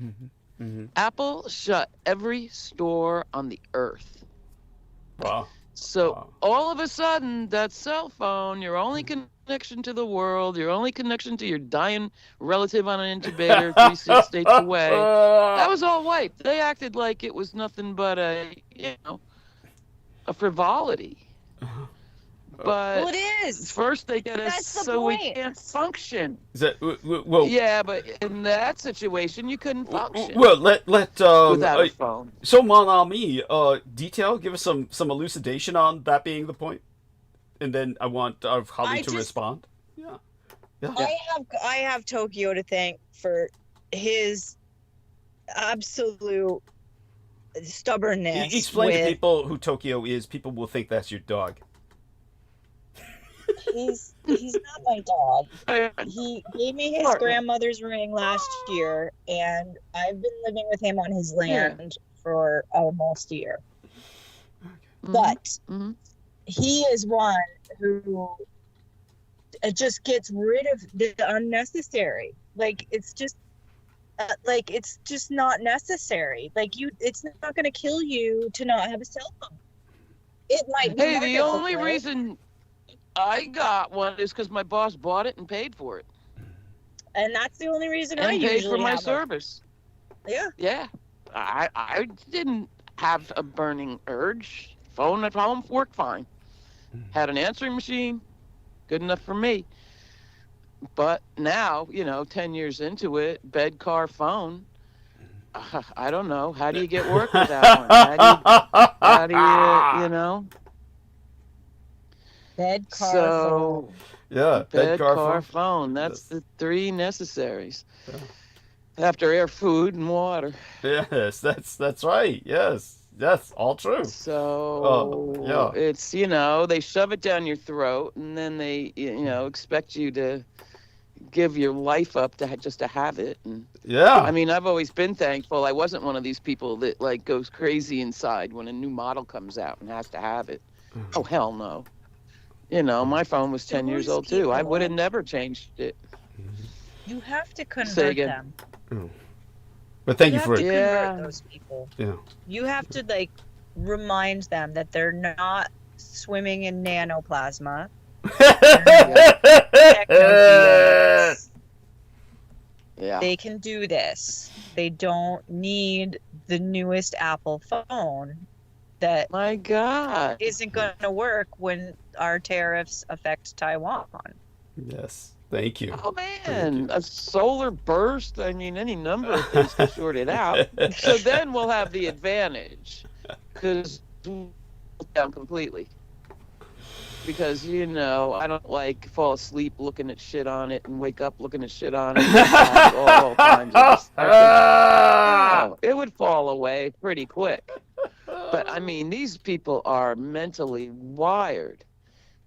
Apple shut every store on the earth. Wow. So Wow. all of a sudden, that cell phone, your only connection to the world, your only connection to your dying relative on an incubator 3 states away, that was all wiped. They acted like it was nothing but a frivolity. But well, it is. first they get us That's the so we point. can't function. Is that well? Yeah, but in that situation, you couldn't function Well, let without a phone. So, mon ami, detail. Give us some elucidation on that being the point, and then I want Holly to respond. Yeah. I have Tokyo to thank for his absolute stubbornness. Explain to people who Tokyo is. People will think that's your dog. He's not my dog. He gave me his grandmother's ring last year, and I've been living with him on his land for almost a year. But he is one who just gets rid of the unnecessary. Like it's just not necessary. Like it's not going to kill you to not have a cell phone. It might be. Hey, the only reason I got one is because my boss bought it and paid for it. And that's the only reason and I paid usually for my have service. Yeah. Yeah. I didn't have a burning urge. Phone at home worked fine. Had an answering machine. Good enough for me. But now, 10 years into it, bed, car, phone. I don't know. How do you get work with that one? How do you? Bed, car, phone. Yeah, bed, car, phone. That's the three necessaries. Yeah. After air, food, and water. Yes, that's right. Yes, all true. So it's they shove it down your throat, and then they expect you to give your life up just to have it. And Yeah. I mean, I've always been thankful. I wasn't one of these people that like goes crazy inside when a new model comes out and has to have it. Oh, hell no. You know, my phone was 10 years Those old too. I people- would have never changed it. You have to Say convert again. them. But thank You you have for to it. Yeah. convert those people. Yeah. You have to like remind them that they're not swimming in nanoplasma. Techno- Yeah. They can do this. They don't need the newest Apple phone that My God. isn't going to work when our tariffs affect Taiwan. Yes. Thank you. Oh man, a solar burst. I mean, any number of things to sort it out. So then we'll have the advantage because down completely. Because you know, I don't like fall asleep looking at shit on it and wake up looking at shit on it. All times. No, it would fall away pretty quick. But I mean, these people are mentally wired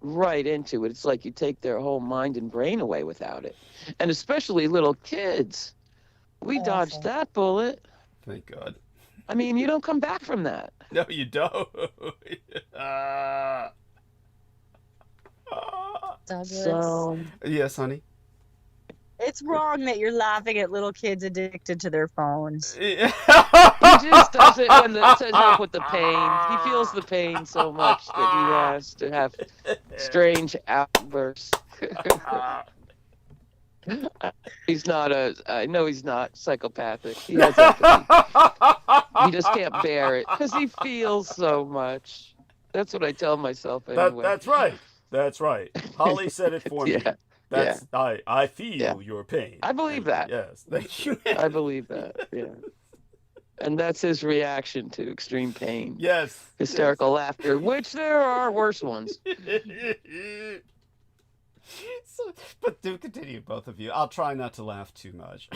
right into it. It's like you take their whole mind and brain away without it. And especially little kids. We Awful. dodged that bullet. Thank God. I mean, you don't come back from that. No, you don't. Douglas, So, Yes, honey. it's wrong that you're laughing at little kids addicted to their phones. he just does it when it says help with the pain. He feels the pain so much that he has to have strange outbursts. He's not I know he's not psychopathic. He has empathy. He just can't bear it because he feels so much. That's what I tell myself anyway. That's right. That's right. Holly said it for me. Yeah. That's I feel Yeah. your pain. I believe that. Yes. Thank you. I believe that. Yeah. And that's his reaction to extreme pain. Yes. Hysterical laughter, which there are worse ones. But do continue, both of you. I'll try not to laugh too much.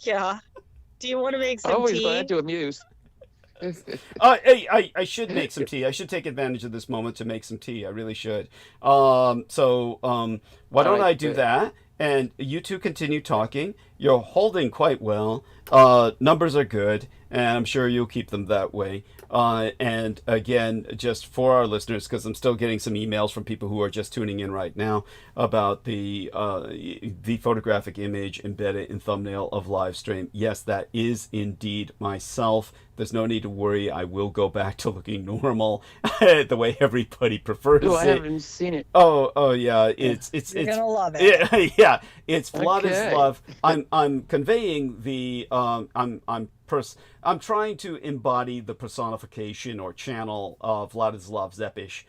Yeah. Do you want to make some Always tea? glad to amuse. I should make some tea. I should take advantage of this moment to make some tea. I really should. Why don't I do that? And you two continue talking. You're holding quite well. Numbers are good, and I'm sure you'll keep them that way. And again, just for our listeners, because I'm still getting some emails from people who are just tuning in right now about the photographic image embedded in thumbnail of live stream. Yes, that is indeed myself. There's no need to worry. I will go back to looking normal, the way everybody prefers Oh, I it. haven't seen it. Oh yeah. It's You're gonna love it. yeah. It's Okay. Wladyslav. I'm conveying the I'm trying to embody the personification or channel of Wladyslav Zepish,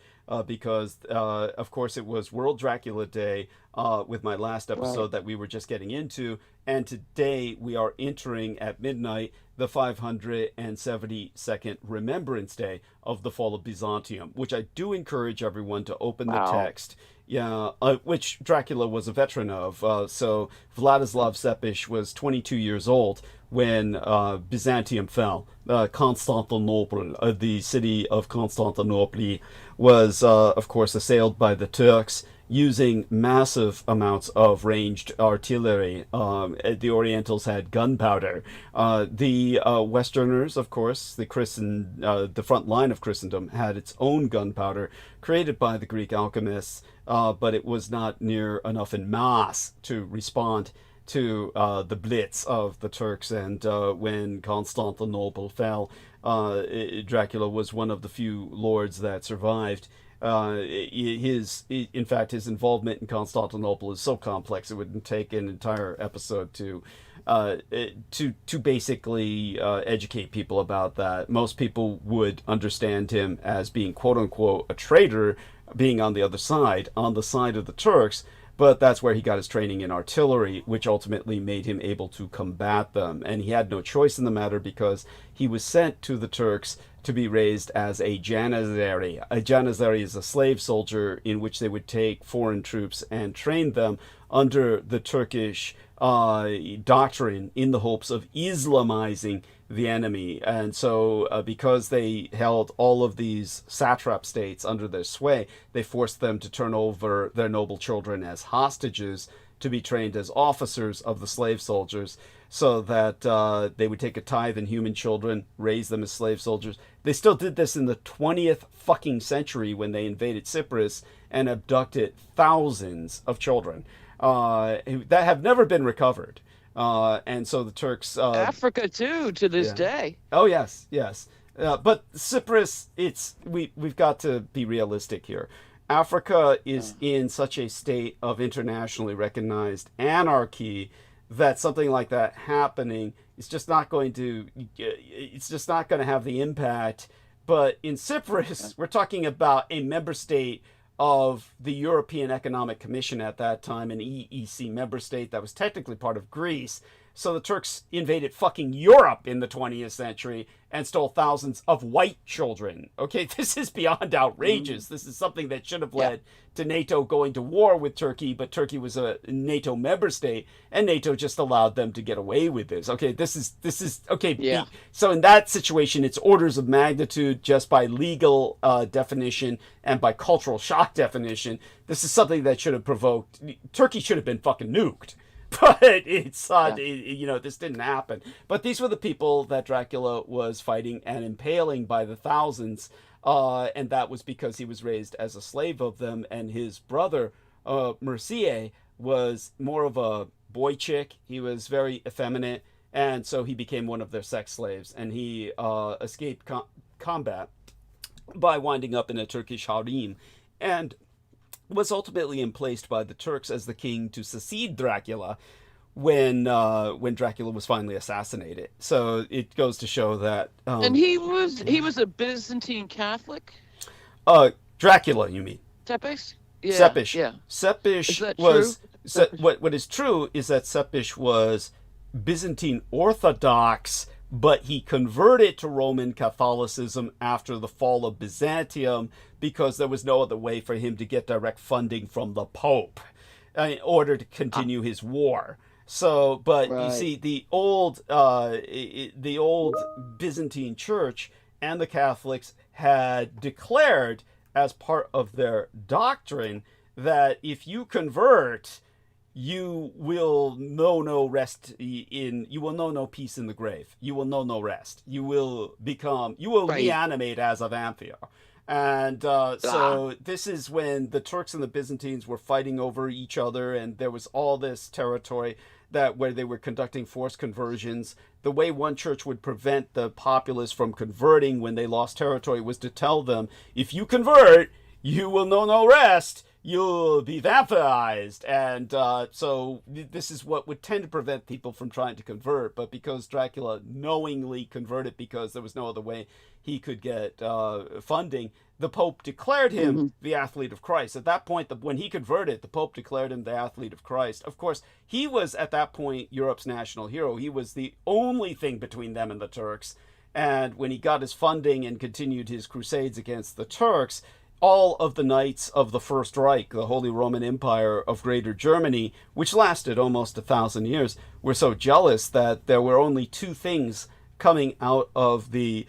because of course it was World Dracula Day with my last episode that we were just getting into, and today we are entering at midnight the 572nd Remembrance Day of the fall of Byzantium, which I do encourage everyone to open the text. Yeah, which Dracula was a veteran of. So Wladyslav Zepish was 22 years old when Byzantium fell. Constantinople, the city of Constantinople, was, of course, assailed by the Turks using massive amounts of ranged artillery. The Orientals had gunpowder. The Westerners, of course, the front line of Christendom, had its own gunpowder created by the Greek alchemists, but it was not near enough in mass to respond to the blitz of the Turks. And when Constantinople fell, Dracula was one of the few lords that survived. His involvement in Constantinople is so complex it would take an entire episode to basically educate people about that. Most people would understand him as being quote unquote a traitor, being on the side of the Turks. But that's where he got his training in artillery, which ultimately made him able to combat them. And he had no choice in the matter because he was sent to the Turks to be raised as a janizary. A janizary is a slave soldier in which they would take foreign troops and train them under the Turkish doctrine in the hopes of Islamizing the enemy. And so because they held all of these satrap states under their sway, they forced them to turn over their noble children as hostages to be trained as officers of the slave soldiers, so that they would take a tithe in human children, raise them as slave soldiers. They still did this in the 20th fucking century when they invaded Cyprus and abducted thousands of children that have never been recovered. And so the Turks... Africa, too, to this day. Oh, yes, yes. But Cyprus, we've got to be realistic here. Africa is in such a state of internationally recognized anarchy that something like that happening is just not going to have the impact. But in Cyprus, we're talking about a member state of the European Economic Commission at that time, an EEC member state that was technically part of Greece. So the Turks invaded fucking Europe in the 20th century and stole thousands of white children. Okay, this is beyond outrageous. This is something that should have led to NATO going to war with Turkey, but Turkey was a NATO member state, and NATO just allowed them to get away with this. Okay, this is okay. Yeah. So in that situation, it's orders of magnitude just by legal definition and by cultural shock definition. This is something that should have provoked... Turkey should have been fucking nuked. But it's, this didn't happen. But these were the people that Dracula was fighting and impaling by the thousands. And that was because he was raised as a slave of them. And his brother, Mircea, was more of a boy chick. He was very effeminate. And so he became one of their sex slaves. And he escaped combat by winding up in a Turkish harem. And was ultimately emplaced by the Turks as the king to succeed Dracula when Dracula was finally assassinated. So it goes to show that... and he was a Byzantine Catholic? Dracula, you mean? Sepish? Yeah, Sepish. Yeah. Sepish is that was... true? What is true is that Sepish was Byzantine Orthodox, but he converted to Roman Catholicism after the fall of Byzantium because there was no other way for him to get direct funding from the Pope in order to continue his war. So, but you see, the old Byzantine Church and the Catholics had declared as part of their doctrine that if you convert, you will know no rest you will know no peace in the grave. You will know no rest. You will reanimate as of Anthea. And so this is when the Turks and the Byzantines were fighting over each other, and there was all this territory where they were conducting forced conversions. The way one church would prevent the populace from converting when they lost territory was to tell them, if you convert, you will know no rest. You'll be vampirized. And so this is what would tend to prevent people from trying to convert. But because Dracula knowingly converted because there was no other way he could get funding, the Pope declared him the athlete of Christ. At that point, when he converted, the Pope declared him the athlete of Christ. Of course, he was at that point Europe's national hero. He was the only thing between them and the Turks. And when he got his funding and continued his crusades against the Turks, all of the knights of the First Reich, the Holy Roman Empire of Greater Germany, which lasted almost 1,000 years, were so jealous that there were only two things coming out of the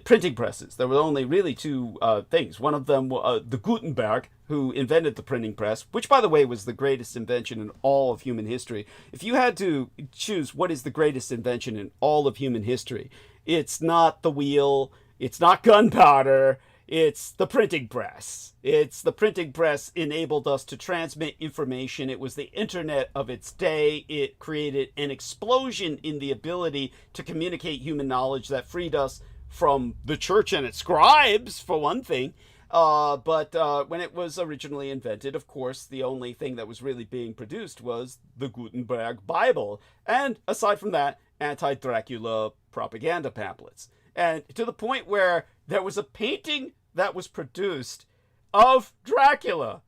printing presses. There were only really two things. One of them, the Gutenberg, who invented the printing press, which, by the way, was the greatest invention in all of human history. If you had to choose what is the greatest invention in all of human history, it's not the wheel, it's not gunpowder, it's the printing press. It's the printing press enabled us to transmit information. It was the internet of its day. It created an explosion in the ability to communicate human knowledge that freed us from the church and its scribes, for one thing. But when it was originally invented, of course, the only thing that was really being produced was the Gutenberg Bible. And aside from that, anti-Dracula propaganda pamphlets. And to the point where there was a painting that was produced of Dracula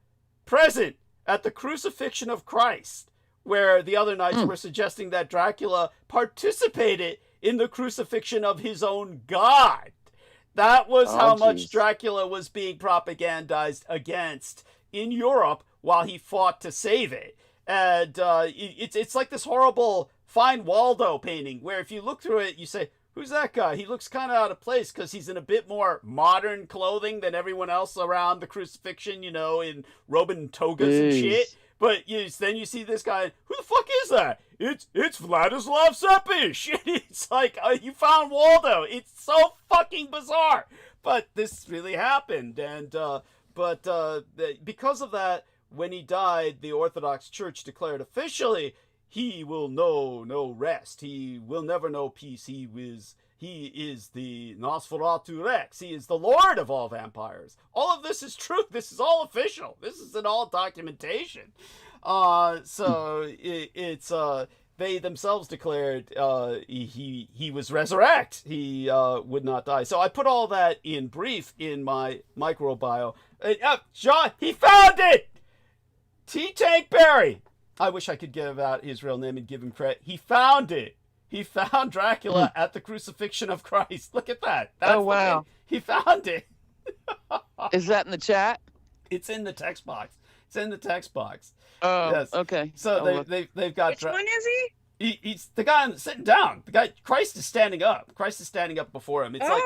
present at the crucifixion of Christ, where the other knights were suggesting that Dracula participated in the crucifixion of his own god. That was how much Dracula was being propagandized against in Europe while he fought to save it. And it's like this horrible Find Waldo painting where if you look through it, you say, who's that guy? He looks kind of out of place because he's in a bit more modern clothing than everyone else around the crucifixion, in Roman togas and shit. then you see this guy. Who the fuck is that? It's Vladislav Sepish. It's like you found Waldo. It's so fucking bizarre. But this really happened, and because of that, when he died, the Orthodox Church declared officially, he will know no rest. He will never know peace. He is the Nosferatu Rex. He is the Lord of all vampires. All of this is true. This is all official. This is in all documentation. They themselves declared he was resurrect. He would not die. So I put all that in brief in my microbio. John, he found it! T. Tank Berry. I wish I could give out his real name and give him credit. He found it. He found Dracula at the crucifixion of Christ. Look at that. That's wow. He found it. Is that in the chat? It's in the text box. It's in the text box. Oh, yes. Okay. So they've got. Which one is he? He's the guy sitting down. The guy, Christ is standing up. Christ is standing up before him. It's like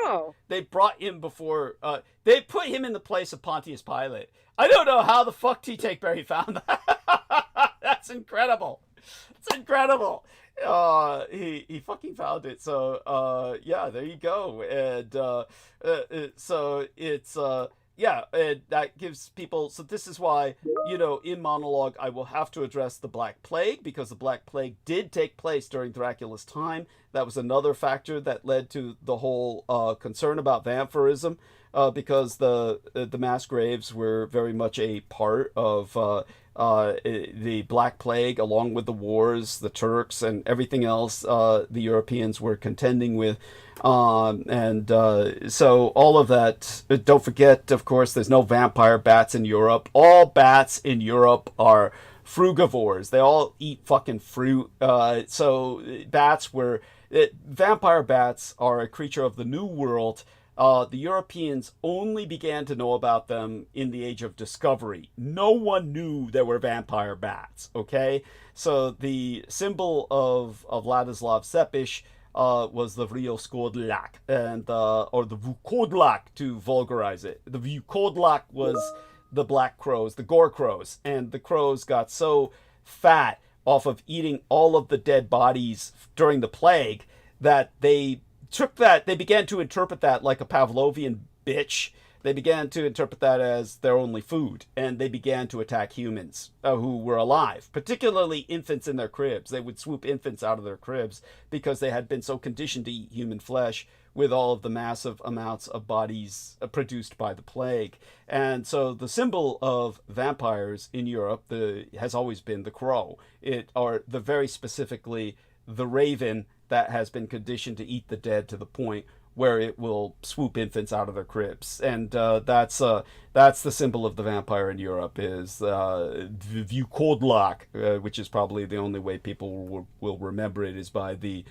they brought him before. They put him in the place of Pontius Pilate. I don't know how the fuck T. Tank Berry found that. That's incredible. It's incredible. He fucking found it. So yeah, there you go. And so it's and that gives people. So this is why, in monologue I will have to address the Black Plague, because the Black Plague did take place during Dracula's time. That was another factor that led to the whole concern about vampirism, because the mass graves were very much a part of the Black Plague, along with the wars, the Turks, and everything else the Europeans were contending with. So all of that, don't forget, of course, there's no vampire bats in Europe. All bats in Europe are frugivores. They all eat fucking fruit. So vampire bats are a creature of the New World. The Europeans only began to know about them in the Age of Discovery. No one knew there were vampire bats, okay? So the symbol of Vladislav Sepish was the Vrioskodlak, or the Vukodlak to vulgarize it. The Vukodlak was the black crows, the gore crows, and the crows got so fat off of eating all of the dead bodies during the plague that they began to interpret that like a Pavlovian bitch. They began to interpret that as their only food, and they began to attack humans who were alive, particularly infants in their cribs. They would swoop infants out of their cribs because they had been so conditioned to eat human flesh with all of the massive amounts of bodies produced by the plague. And so the symbol of vampires in Europe has always been the crow, very specifically the raven that has been conditioned to eat the dead to the point where it will swoop infants out of their cribs. And that's the symbol of the vampire in Europe, is Vukodlak, which is probably the only way people will remember it, is by the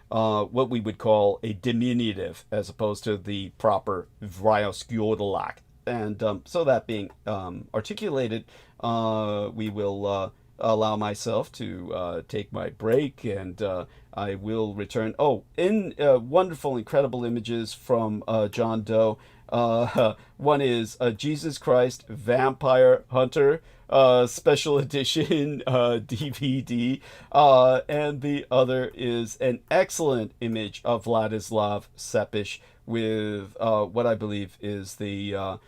what we would call a diminutive, as opposed to the proper Vryoskjodlak. And so that being articulated, we will allow myself to take my break, and I will return. In wonderful, incredible images from John Doe. One is Jesus Christ Vampire Hunter special edition DVD, and the other is an excellent image of Vladislav Sepish with what I believe is the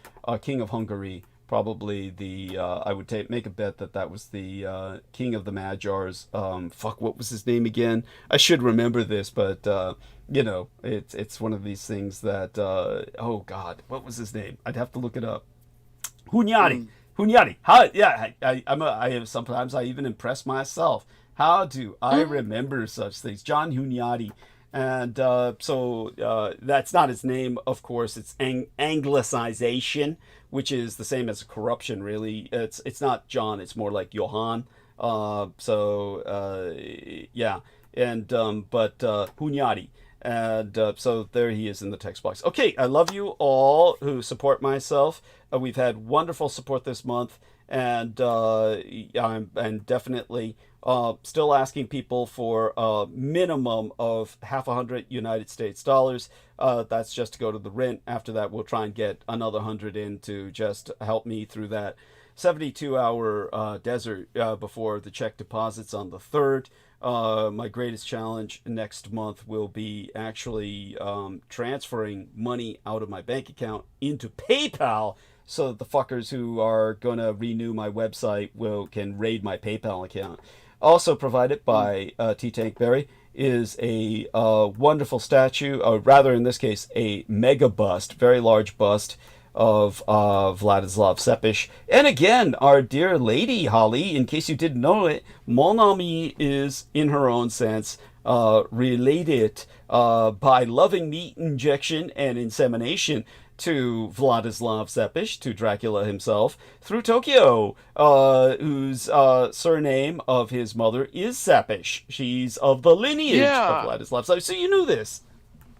King of Hungary. Probably I would make a bet that was the King of the Magyars. What was his name again? I should remember this, but it's one of these things that oh God, what was his name? I'd have to look it up. Hunyadi. How? Yeah, sometimes I even impress myself. How do I remember such things? John Hunyadi. And so that's not his name, of course. It's anglicization, which is the same as corruption, really. It's not John. It's more like Johann. Yeah. And but Hunyadi. And so there he is in the text box. Okay, I love you all who support myself. We've had wonderful support this month, and I'm definitely still asking people for a minimum of $50 United States dollars. That's just to go to the rent. After that, we'll try and get another 100 in to just help me through that 72-hour desert before the check deposits on the 3rd. My greatest challenge next month will be actually transferring money out of my bank account into PayPal, so that the fuckers who are going to renew my website can raid my PayPal account. Also provided by T-Tankberry is a wonderful statue, or rather in this case a mega bust, very large bust of Władysław Sepish. And again, our dear lady Holly, in case you didn't know it, Mon Ami is in her own sense related by loving meat injection and insemination to Władysław Sepish, to Dracula himself, through Tokyo, whose surname of his mother is Sepish. She's of the lineage of Władysław Sepish. So you knew this,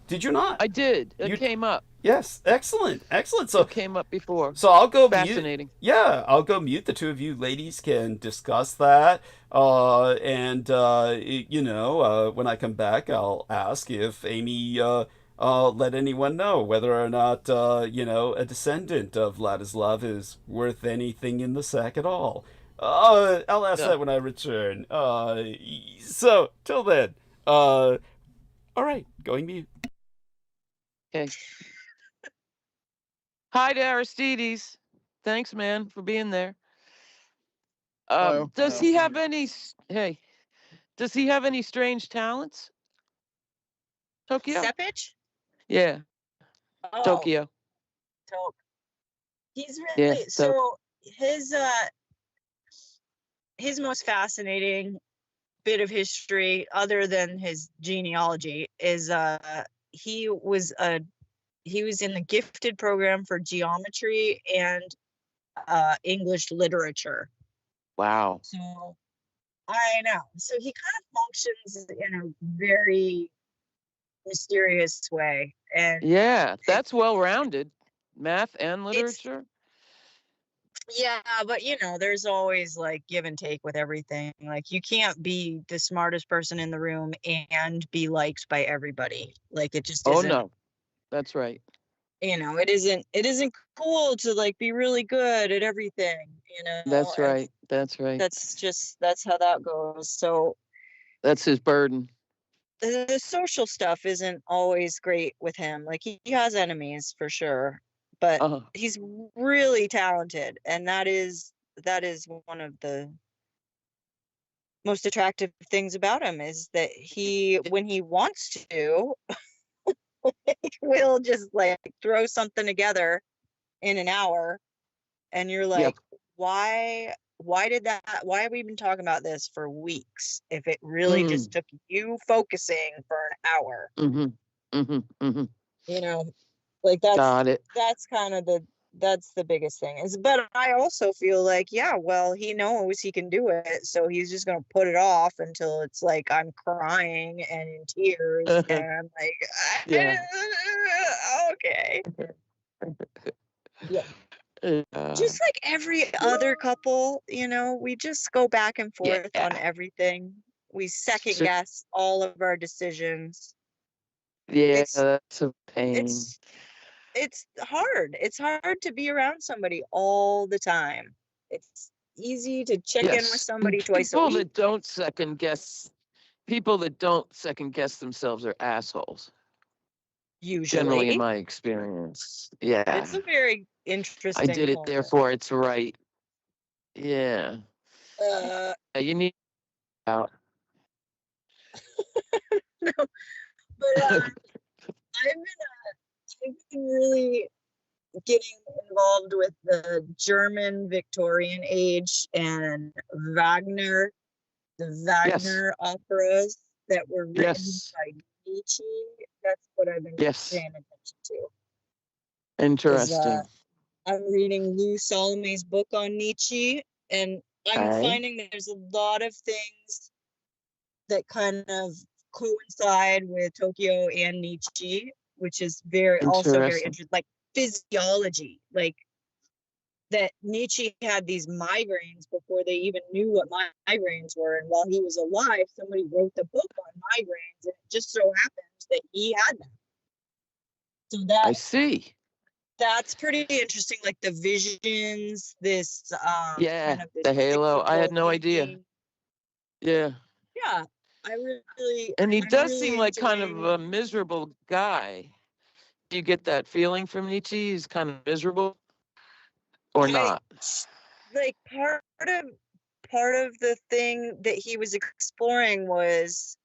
did you not? I did. It came up. Yes, excellent. So it came up before. So I'll go fascinating. I'll go mute. The two of you ladies can discuss that. And when I come back, I'll ask if Amy let anyone know whether or not a descendant of Władysław is worth anything in the sack at all. I'll ask that when I return. So till then, all right, going mute. Okay. Hi to Aristides. Thanks, man, for being there. Does he have any? Hey, does he have any strange talents? Tokyo. Sepish? Yeah. Oh, Tokyo. He's really Yeah, so his most fascinating bit of history, other than his genealogy, is he was in the gifted program for geometry and English literature. Wow. So I know. So he kind of functions in a very mysterious way. And yeah, that's well-rounded. Math and literature. Yeah, but there's always like give and take with everything. Like you can't be the smartest person in the room and be liked by everybody. Like it just isn't. Oh no. That's right. It isn't cool to like be really good at everything, That's right. That's right. That's how that goes. So that's his burden. The social stuff isn't always great with him. Like he has enemies for sure, but he's really talented, and that is one of the most attractive things about him, is that when he wants to, will just like throw something together in an hour, and you're like, why have we been talking about this for weeks if it really just took you focusing for an hour? Like that's kind of that's the biggest thing but I also feel like, he knows he can do it, so he's just gonna put it off until it's like I'm crying and in tears and I'm like, okay. Just like every other couple, we just go back and forth on everything. We second guess all of our decisions. That's a pain. It's hard. It's hard to be around somebody all the time. It's easy to check in with somebody twice a week. People that don't second guess themselves are assholes. Usually. Generally, in my experience. Yeah. It's a very interesting. I did it, therefore it's right. Yeah. You need out. No, but I've been really getting involved with the German Victorian age and Wagner, the Wagner operas that were written by Nietzsche. That's what I've been paying attention to. Interesting. I'm reading Lou Salome's book on Nietzsche, and I'm finding that there's a lot of things that kind of coincide with Tokyo and Nietzsche, which is very interesting. Like physiology, like that Nietzsche had these migraines before they even knew what migraines were, and while he was alive, somebody wrote the book on migraines, and it just so happens that he had them. So that I see. That's pretty interesting. Like the visions, this Yeah, kind of this the halo. I had cyclical no idea. thinking. Yeah. Yeah, And he I'm does seem really like kind of enjoying. a miserable guy. Do you get that feeling from Nietzsche? He's kind of miserable or I not? like part of the thing that he was exploring was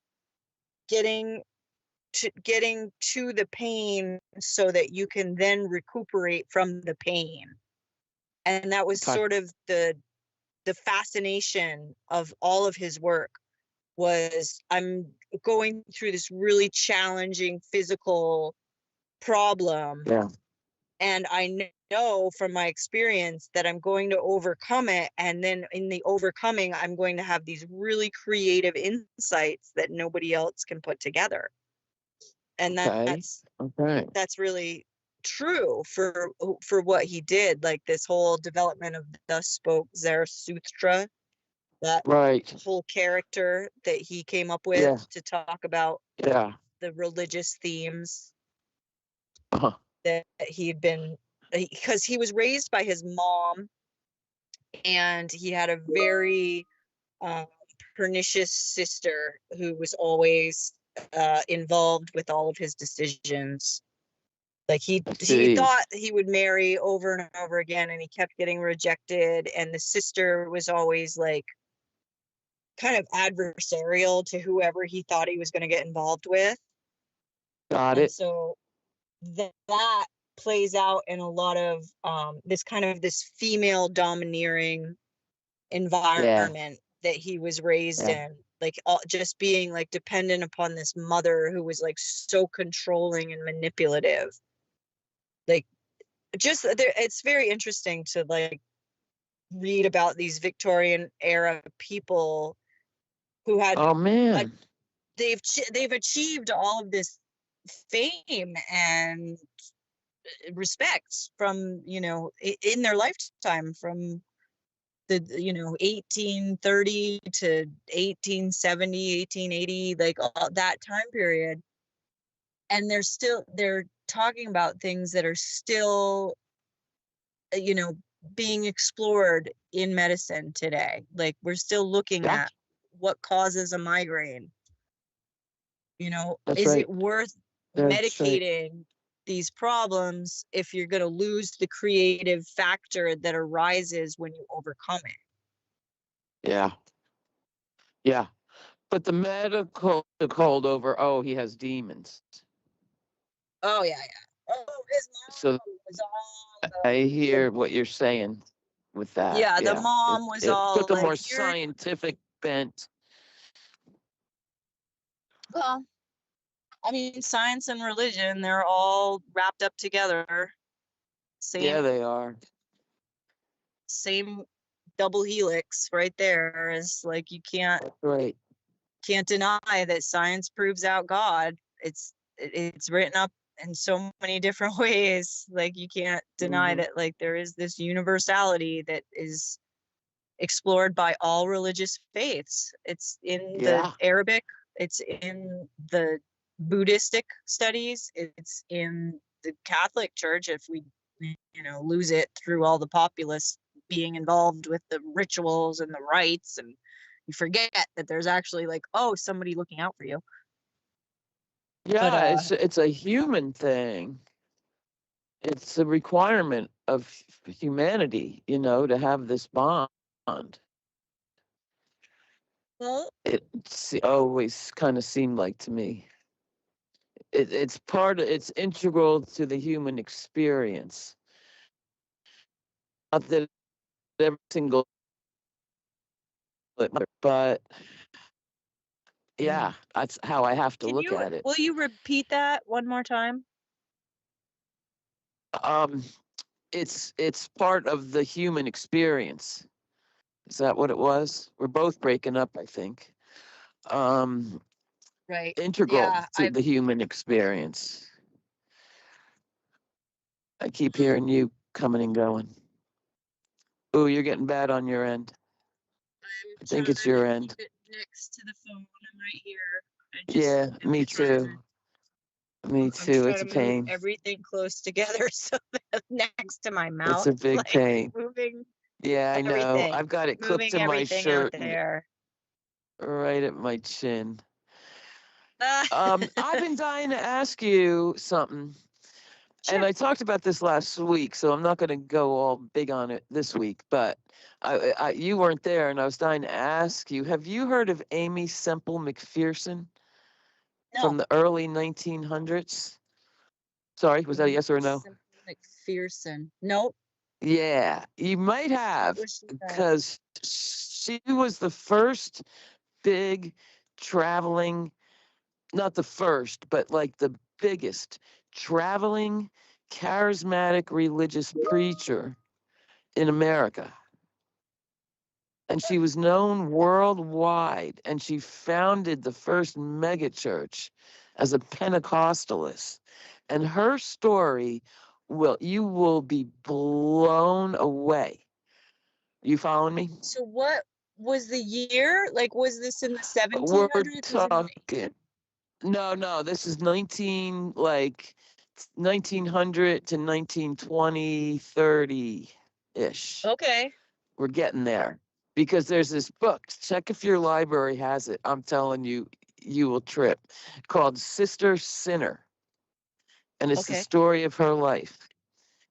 getting to the pain so that you can then recuperate from the pain. And that was Okay. sort of the fascination of all of his work was I'm going through this really challenging physical problem. Yeah. And I know from my experience that I'm going to overcome it. And then in the overcoming, I'm going to have these really creative insights that nobody else can put together. And Okay. that's really true for what he did, like this whole development of thus spoke Zarathustra, that Right. whole character that he came up with to talk about Yeah. the religious themes Uh-huh. that he'd been, because he was raised by his mom and he had a very pernicious sister who was always involved with all of his decisions. Like he thought he would marry over and over again and he kept getting rejected, and the sister was always like kind of adversarial to whoever he thought he was going to get involved with. Got And it. so that plays out in a lot of this female domineering environment that he was raised in, like just being like dependent upon this mother who was like so controlling and manipulative. Like just there, it's very interesting to like read about these Victorian era people who had they've achieved all of this fame and respect from, you know, in their lifetime, from the 1830 to 1870, 1880, like all that time period. And they're talking about things that are still being explored in medicine today. Like we're still looking at what causes a migraine. That's is right. it worth medicating these problems if you're going to lose the creative factor that arises when you overcome it? Yeah. But the medical called over, oh, he has demons. Oh yeah. Oh, his mom was all I hear what you're saying with that. Yeah, the mom was all took a like, more scientific bent. Well, I mean, science and religion, they're all wrapped up together. Yeah, they are. Same double helix right there. Is like you can't deny that science proves out God. It's written up in so many different ways. Like you can't deny that like there is this universality that is explored by all religious faiths. It's in the Arabic, it's in the Buddhistic studies, it's in the Catholic Church, if we lose it through all the populace being involved with the rituals and the rites, and you forget that there's actually like, oh, somebody looking out for you. Yeah, it's a human thing. It's a requirement of humanity, to have this bond. Well, it's always kind of seemed like to me. It's integral to the human experience. Not that every single, but yeah, that's how I have to look at it. Will you repeat that one more time? It's part of the human experience. Is that what it was? We're both breaking up, I think. Right. Integral to the human experience. I keep hearing you coming and going. Ooh, you're getting bad on your end. I think it's your end. Keep it next to the phone. I'm right here. Me too. Me I'm too. trying It's to a move pain. everything close together so that next to my It's mouth, a big like pain. moving Yeah, I know. everything, I've got it clipped moving to my everything out shirt and there. right at my chin. Ah, I've been dying to ask you something. And sure. I talked about this last week, so I'm not going to go all big on it this week. But you weren't there, and I was dying to ask you: have you heard of Amy Semple McPherson from No. the early 1900s? Sorry, was that a yes or a no? Simple McPherson. Nope. Yeah, you might What have, was she about? because she was the first big traveling, not the first, but like the biggest traveling charismatic religious preacher in America. And she was known worldwide, and she founded the first megachurch as a Pentecostalist. And her story you will be blown away. You following me? So what was the year? Like, was this in the We're 1700s? Was it talking. No, this is 1900 to 1920, 30-ish. okay. We're getting there. Because there's this book, check if your library has it. I'm telling you, you will trip, called Sister Sinner. And it's the Okay. story of her life.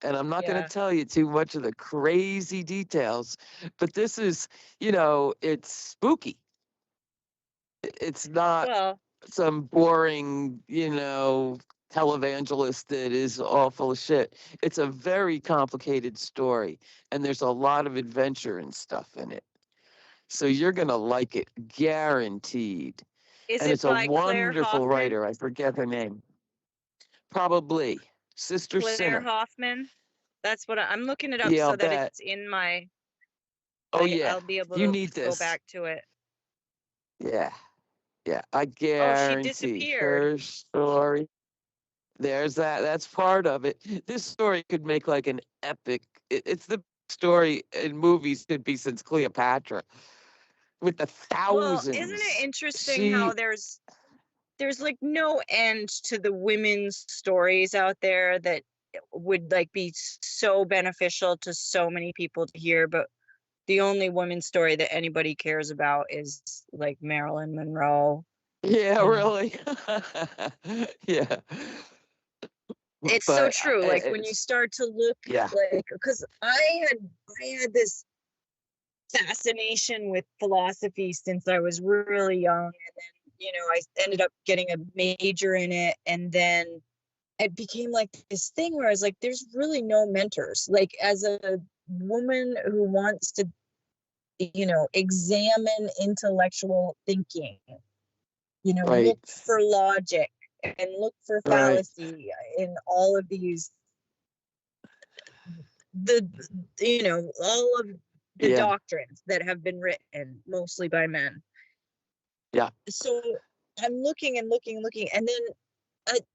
And I'm not going Yeah. to tell you too much of the crazy details, but this is, it's spooky. It's not Well, some boring, televangelist that is all full of shit. It's a very complicated story, and there's a lot of adventure and stuff in it. So you're going to like it, guaranteed. is And it it's a by Claire wonderful Hoffman? writer. I forget her name. Probably. Sister Claire Sinner. Hoffman? That's what I'm looking it up Yeah, I'll so that bet. it's in my, Oh, yeah. I'll be able You to need go this. back to it. Yeah. Yeah. I Oh, she guarantee disappeared. her story. There's that. That's part of it. This story could make like an epic. It's the story in movies could be since Cleopatra with the Well, isn't it thousands. interesting how there's like no end to the women's stories out there that would like be so beneficial to so many people to hear, but the only women's story that anybody cares about is like Marilyn Monroe. Yeah, you know. really. Yeah. It's so But true. Like when you start to look, yeah. like, because I had this fascination with philosophy since I was really young, and then I ended up getting a major in it, and then it became like this thing where I was like, there's really no mentors. Like as a woman who wants to examine intellectual thinking, Right. look for logic and look for Right. fallacy in all of these, all of the Yeah. doctrines that have been written mostly by men. Yeah. So I'm looking and looking, and then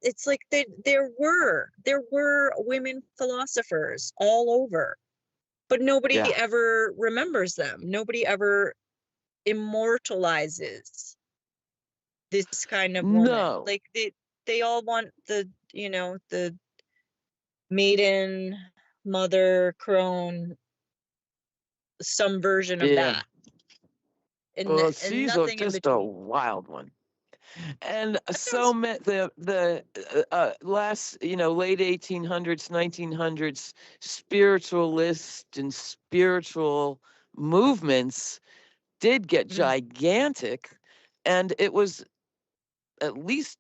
it's like there were women philosophers all over, but nobody Yeah. ever remembers them. Nobody ever immortalizes this kind of woman. No. Like they all want the the maiden, mother, crone, some version of Yeah. that, and Well, and she's nothing in just a between. wild one. And That so sounds the last, late 1800s, 1900s spiritualist and spiritual movements did get gigantic, and it was at least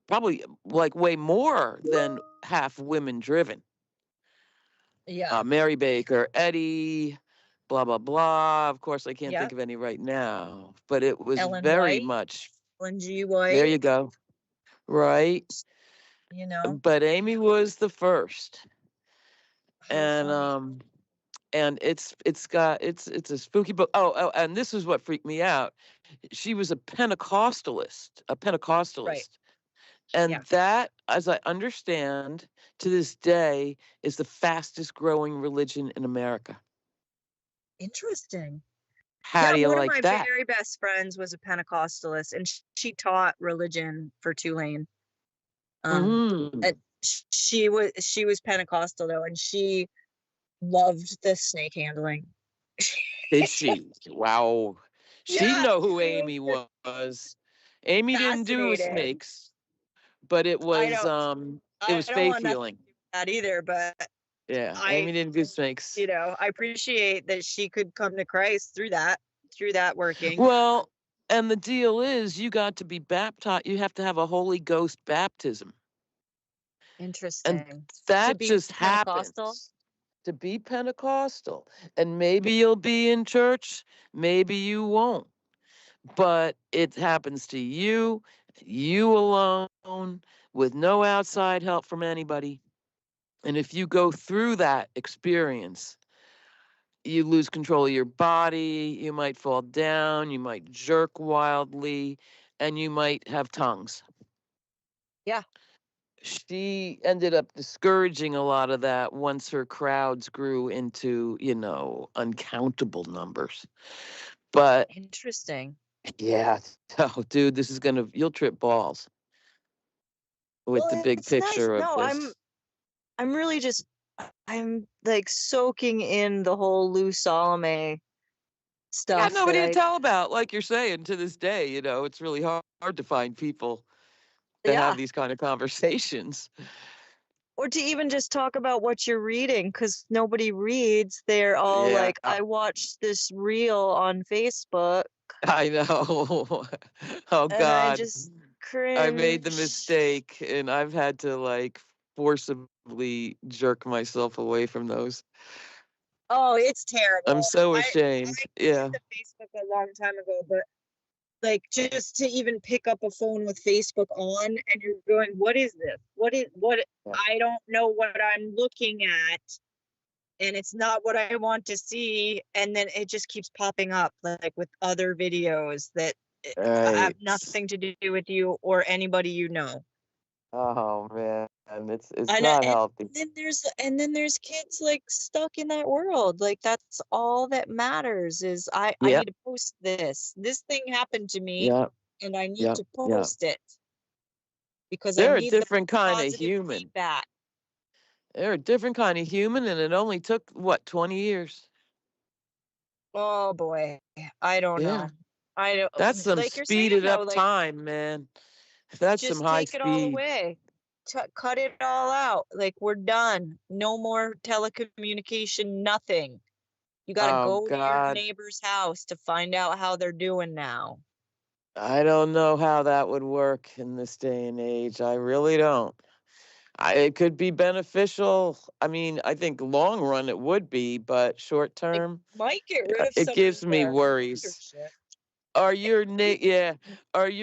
probably like way more than half women driven. yeah. Mary Baker Eddy, blah blah blah. Of course, I can't Yeah. think of any right now, but it was Ellen very White, much. Ellen G. There you White, go. Right. But Amy was the first, How and funny. it's a spooky book. Oh, and this is what freaked me out. She was a Pentecostalist, Right. and Yeah. that, as I understand, to this day, is the fastest growing religion in America. Interesting. How do you one like of my that? very best friends was a Pentecostalist, and she taught religion for Tulane. Mhm. And she was Pentecostal though, and she loved the snake handling. Did she? Wow. She'd Yeah, know who she Amy was was. Amy didn't do fascinated. snakes, but it I was I don't faith want nothing to healing. do with that either, but Yeah, Amy I, didn't do snakes. I appreciate that she could come to Christ through that working. Well, and the deal is you got to be baptized. You have to have a Holy Ghost baptism. And Interesting. that be just Pentecostal? happens to be Pentecostal. And maybe you'll be in church, maybe you won't. But it happens to you alone, with no outside help from anybody. And if you go through that experience, you lose control of your body, you might fall down, you might jerk wildly, and you might have tongues. Yeah. She ended up discouraging a lot of that once her crowds grew into, uncountable numbers. But Interesting. yeah, oh, dude, you'll trip balls with the big It's nice. picture of No, this. I'm really just, I'm like soaking in the whole Lou Salome Yeah, stuff. nobody to tell about, like you're saying, to this day, it's really hard to find people to Yeah. have these kind of conversations. Or to even just talk about what you're reading, because nobody reads. They're all Yeah. like, I watched this reel on Facebook. I know. Oh And I God. just cringe. I made the mistake, and I've had to like forcibly jerk myself away from those. Oh, it's terrible. I'm so ashamed. I Yeah. did the Facebook a long time ago, but like just to even pick up a phone with Facebook on, and you're going, what is this? What? Yeah. I don't know what I'm looking at, and it's not what I want to see. And then it just keeps popping up like with other videos that have Right. nothing to do with you or anybody you know. Oh man, it's I know, not healthy. and then there's kids like stuck in that world. Like that's all that matters is I Yep. need to post this. This thing happened to me, Yep. and I need Yep. to Yep. post it because They're I a need the different kind of positive human. feedback. They're a different kind of human, and it only took what 20 years. Oh boy, I don't Yeah. know. I don't That's some like you're saying speeded though. up Like time, man. That's some just high take it all speed. away. Cut it all out. Like we're done. No more telecommunication. Nothing. You got to Oh go to your God. neighbor's house to find out how they're doing now. I don't know how that would work in this day and age. I really don't. It could be beneficial. I mean, I think long run it would be, but short It term, might get rid of it some gives of me the worries. leadership. Are your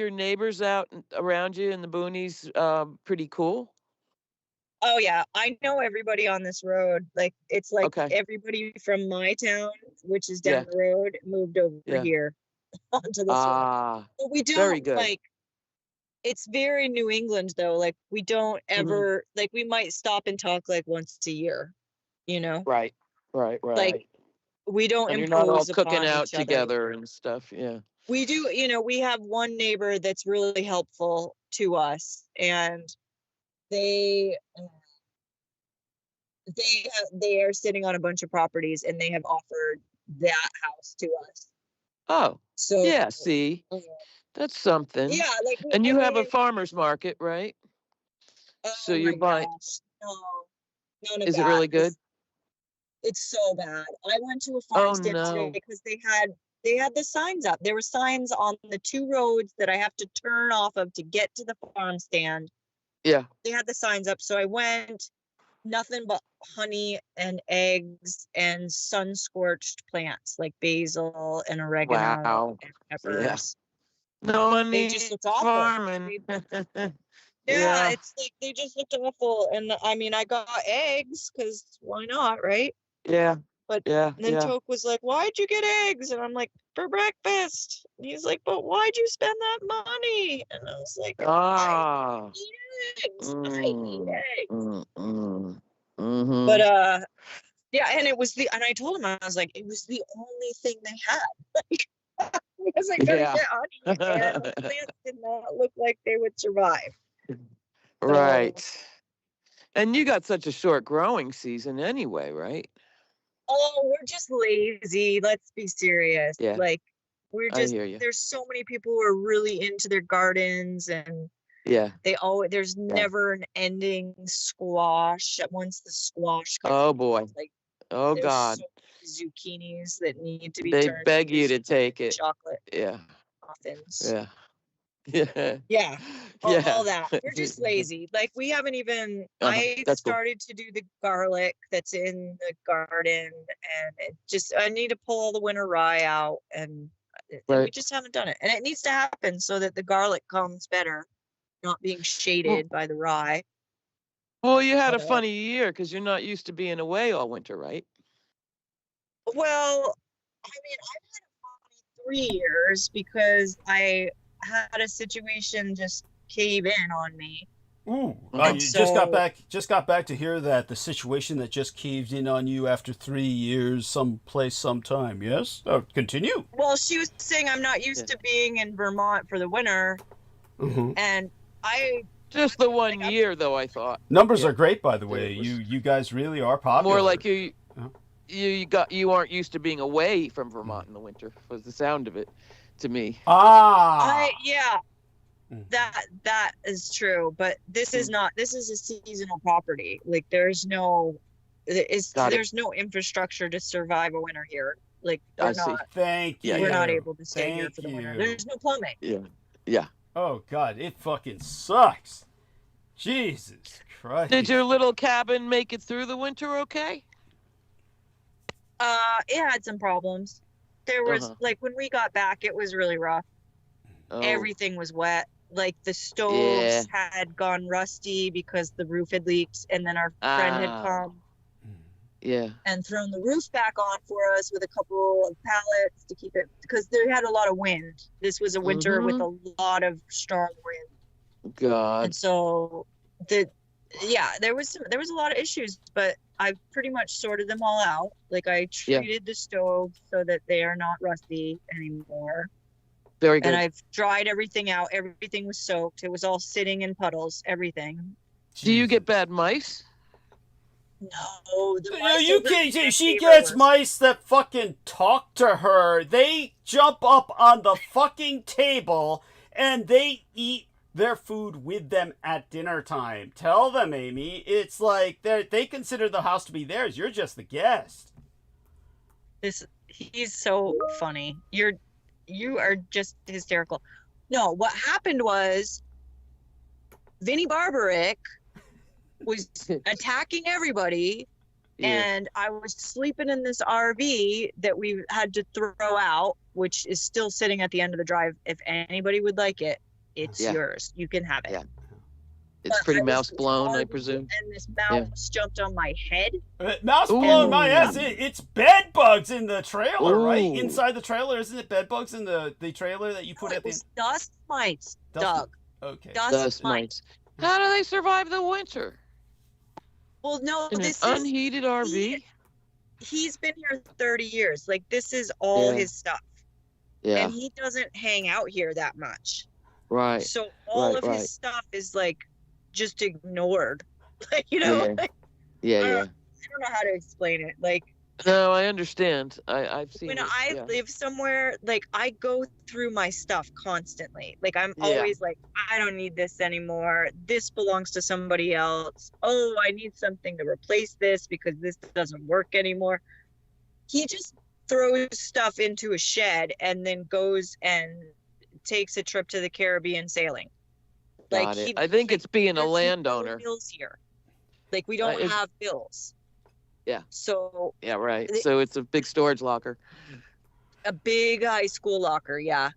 neighbors out around you in the boonies pretty cool? Oh yeah, I know everybody on this road. Like it's like Okay. everybody from my town, which is Yeah. down the road, moved over Yeah. here onto this road. Ah, But we very don't good. like. It's very New England though. Like we don't ever like we might stop and talk like once a year, you know. Right. Right. Like we don't And you're not all impose cooking upon out each other. together and stuff. Yeah. We do, we have one neighbor that's really helpful to us, and they they are sitting on a bunch of properties, and they have offered that house to us. Oh, So yeah. See, that's something. yeah, like And you have a farmer's market, right? So oh you're my buying. gosh, no, none of Is that. it really good? It's so bad. I went to a Oh farm stand today no. because they had the signs up. There were signs on the two roads that I have to turn off of to get to the farm stand. Yeah. They had the signs up, so I went. Nothing but honey and eggs and sun scorched plants like basil and oregano Wow. and peppers. No one They needs just looked awful. farming. Yeah, it's like they just looked awful. And I mean, I got eggs because why not, right? Yeah. But Yeah. then Yeah. Toke was like, "Why'd you get eggs?" And I'm like, "For breakfast." And he's like, "But why'd you spend that money?" And I was like, Ah. "I need eggs. I need eggs." Mm-hmm. But yeah, and and I told him, I was like, it was the only thing they had. Like, because I couldn't Yeah. get honey, and the plants did not look like they would survive. Right. And you got such a short growing season anyway, right? Oh, we're just lazy. Let's be serious. Yeah. Like, we're I just, hear you. there's so many people who are really into their gardens, and Yeah. there's never an ending squash. Once the squash comes Oh boy. like, Oh there's God. so many zucchinis that need to be They turned beg you into to take it. chocolate Yeah. muffins. Yeah. Yeah. Yeah. Yeah. All that. We're just lazy. Like, we haven't even, I That's cool. started to do the garlic that's in the garden, and I need to pull all the winter rye out, and we Right. just haven't done it. And it needs to happen so that the garlic comes better, not being shaded by the rye. Well, you had a funny year because you're not used to being away all winter, right? Well, I mean, I've had a funny 3 years because I had a situation just cave in on me. Ooh, And you just got so- back to hear that the situation that just caved in on you after 3 years, someplace, sometime. Yes, continue. Well, she was saying I'm not used to being in Vermont for the winter, and I Just the one year, though. I thought Numbers are great, by the way. It was- You guys really are popular. more like you. Uh-huh. You aren't used to being away from Vermont in the winter. Was the sound of it to me? yeah, Mm. that is true. But this is not. This is a seasonal property. Like, there's no infrastructure to survive a winter here. Like, I see. Thank you. Yeah, we're not able to stay here Thank for the winter. you. There's no plumbing. Yeah. Yeah. Oh God, it fucking sucks. Jesus Christ. Did your little cabin make it through the winter okay? It had some problems. There was Uh-huh. like, when we got back, it was really rough. Oh, Everything was wet. Like, the stoves had gone rusty because the roof had leaked, and then our friend had Ah. come yeah. and thrown the roof back on for us with a couple of pallets to keep it, because they had a lot of wind. This was a winter with a lot of strong wind, God. and so there was a lot of issues, but I've pretty much sorted them all out. Like, I treated the stove so that they are not rusty anymore. Very good. And I've dried everything out. Everything was soaked. It was all sitting in puddles, everything. Do you get bad mice? No. The Yeah, mice you are can't. very She flavors. gets mice that fucking talk to her. They jump up on the fucking table and they eat their food with them at dinner time. Tell them, Amy. It's like they consider the house to be theirs. You're just the guest. He's so funny. You are just hysterical. No, what happened was Vinnie Barbaric was attacking everybody, and I was sleeping in this RV that we had to throw out, which is still sitting at the end of the drive. If anybody would like it, it's yours. You can have it. Yeah. It's pretty mouse blown, I presume. And this mouse jumped on my head. Mouse blown my ass. It's bed bugs in the trailer, right? Ooh. Inside the trailer, isn't it? Bed bugs in the trailer that you put It at the was dust mites, Dust- Doug. Okay. Dust mites. How do they survive the winter? Well, no, In an this is unheated RV? he's been here 30 years. Like, this is all his stuff. Yeah. And he doesn't hang out here that much. Right. So all of right. his stuff is like just ignored. Like, you know, Yeah. like, Yeah, I yeah. don't know how to explain it. Like, No, I understand. I've seen when it. I yeah. live somewhere, like, I go through my stuff constantly. Like, I'm Yeah. always like, I don't need this anymore. This belongs to somebody else. Oh, I need something to replace this because this doesn't work anymore. He just throws stuff into a shed and then goes and takes a trip to the Caribbean sailing. Got it. I think it's being a there's no landowner. bills here. Like, we don't It's- have bills. Yeah. So Yeah, right. It- So it's a big storage locker. a big high school locker, yeah.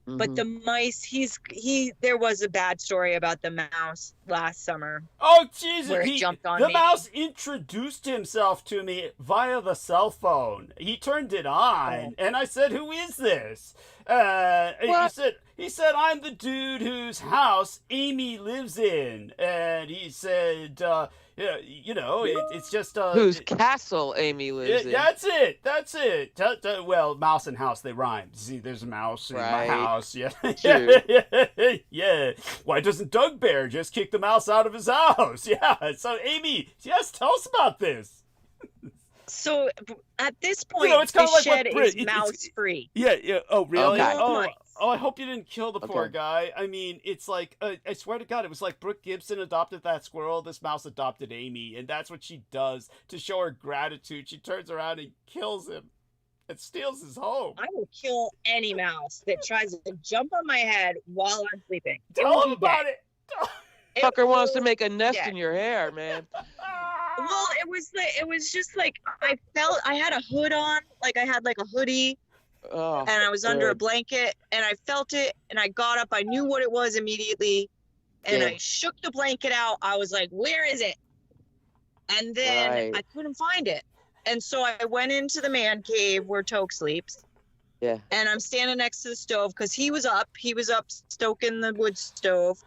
But Mhm. the mice, there was a bad story about the mouse last summer. Oh Jesus! Where it jumped on the me. mouse introduced himself to me via the cell phone. He turned it on, and I said, "Who is this?" What? He said, "I'm the dude whose house Amy lives in," and he said, "Yeah, you know, it's just Whose castle Amy lives in. That's it. That's it. Well, mouse and house, they rhyme. See, there's a mouse in my Right. house. Yeah. True. Yeah. Why doesn't Doug Bear just kick the mouse out of his house. Yeah. So Amy, yes, tell us about this. So at this point, it's kind the of like shed what is mouse free. Yeah, yeah. Oh, really? Okay. Oh, I hope you didn't kill the poor Okay. guy. I mean, it's like, I swear to God, it was like Brooke Gibson adopted that squirrel. This mouse adopted Amy, and that's what she does to show her gratitude. She turns around and kills him and steals his home. I will kill any mouse that tries to jump on my head while I'm sleeping. Tell him about it. Fucker wants to make a nest in your hair, man. Well, it was just like I had a hood on, like I had like a hoodie, Oh, and I was under a good. blanket, and I felt it, and I got up. I knew what it was immediately, and Yeah. I shook the blanket out. I was like, "Where is it?" And then Right. I couldn't find it, and so I went into the man cave where Toke sleeps. Yeah. And I'm standing next to the stove because he was up stoking the wood stove.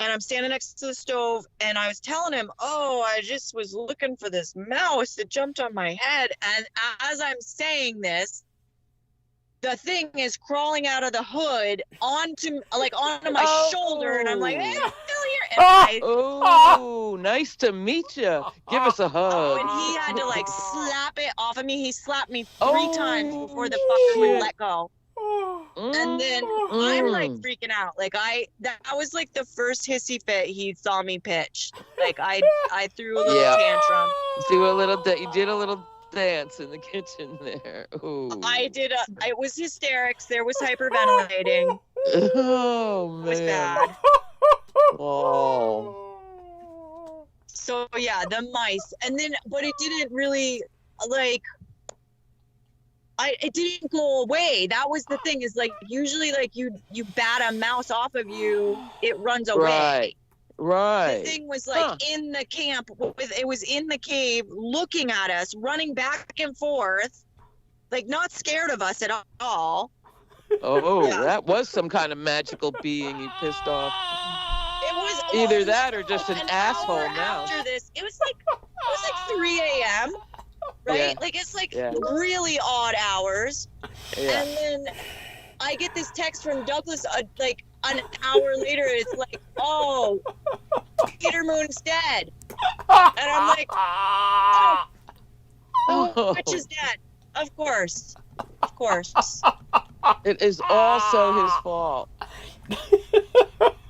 And I'm standing next to the stove, and I was telling him, "Oh, I just was looking for this mouse that jumped on my head." And as I'm saying this, the thing is crawling out of the hood onto my shoulder, and I'm like, "Hey, I'm still here." And Oh, nice to meet you. Give us a hug. and he had to like slap it off of me. He slapped me 3 Oh, times before the fucker would shit. let go. And then I'm like freaking out. Like that was like the first hissy fit he saw me pitch. Like I threw a little Yeah. tantrum. You did a little dance in the kitchen there. Ooh. It was hysterics. There was hyperventilating. Oh, It was man. bad. Oh. So yeah, the mice. And then, but it didn't really like. It didn't go away. That was the thing. Is like usually like you bat a mouse off of you, it runs away. Right. The thing was like in the camp it was in the cave looking at us, running back and forth, like not scared of us at all. Oh, Yeah. that was some kind of magical being you pissed off. It was Either that or just an asshole hour mouse. after this. It was like 3 a.m. Right? Yeah. Like it's like Yeah. really odd hours. Yeah. And then I get this text from Douglas like an hour later. It's like, "Oh, Peter Moon's dead." And I'm like, "Oh, Rich is dead." Of course. Of course. It is also his fault.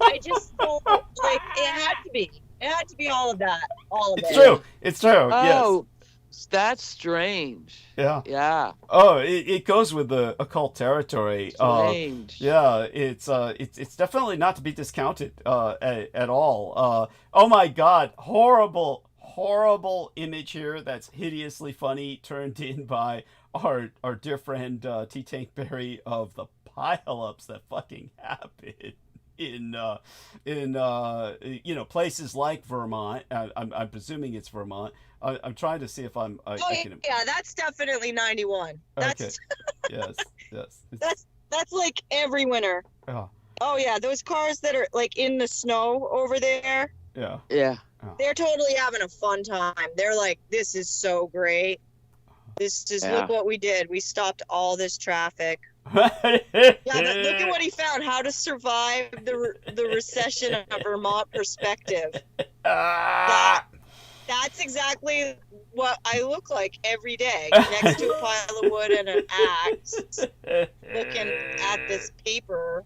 I just felt like it had to be. It had to be all of that. All of It's it. true. It's true. Oh, that's strange. Yes. Yeah. Yeah. Oh, it goes with the occult territory. Strange. Yeah, it's definitely not to be discounted at all. Oh my God, horrible image here. That's hideously funny, turned in by our dear friend T Tank Berry of the pileups that fucking happen in places like Vermont. I'm presuming it's Vermont. I'm trying to see if I can. Yeah, that's definitely 91. That's Okay. Yes. that's like every winter. Oh, Oh yeah, those cars that are like in the snow over there, yeah. Yeah. they're totally having a fun time. They're like, "This is so great. This is Yeah. look what we did. We stopped all this traffic." Yeah, look at what he found. How to survive the recession of Vermont perspective. That's exactly what I look like every day, next to a pile of wood and an axe, looking at this paper,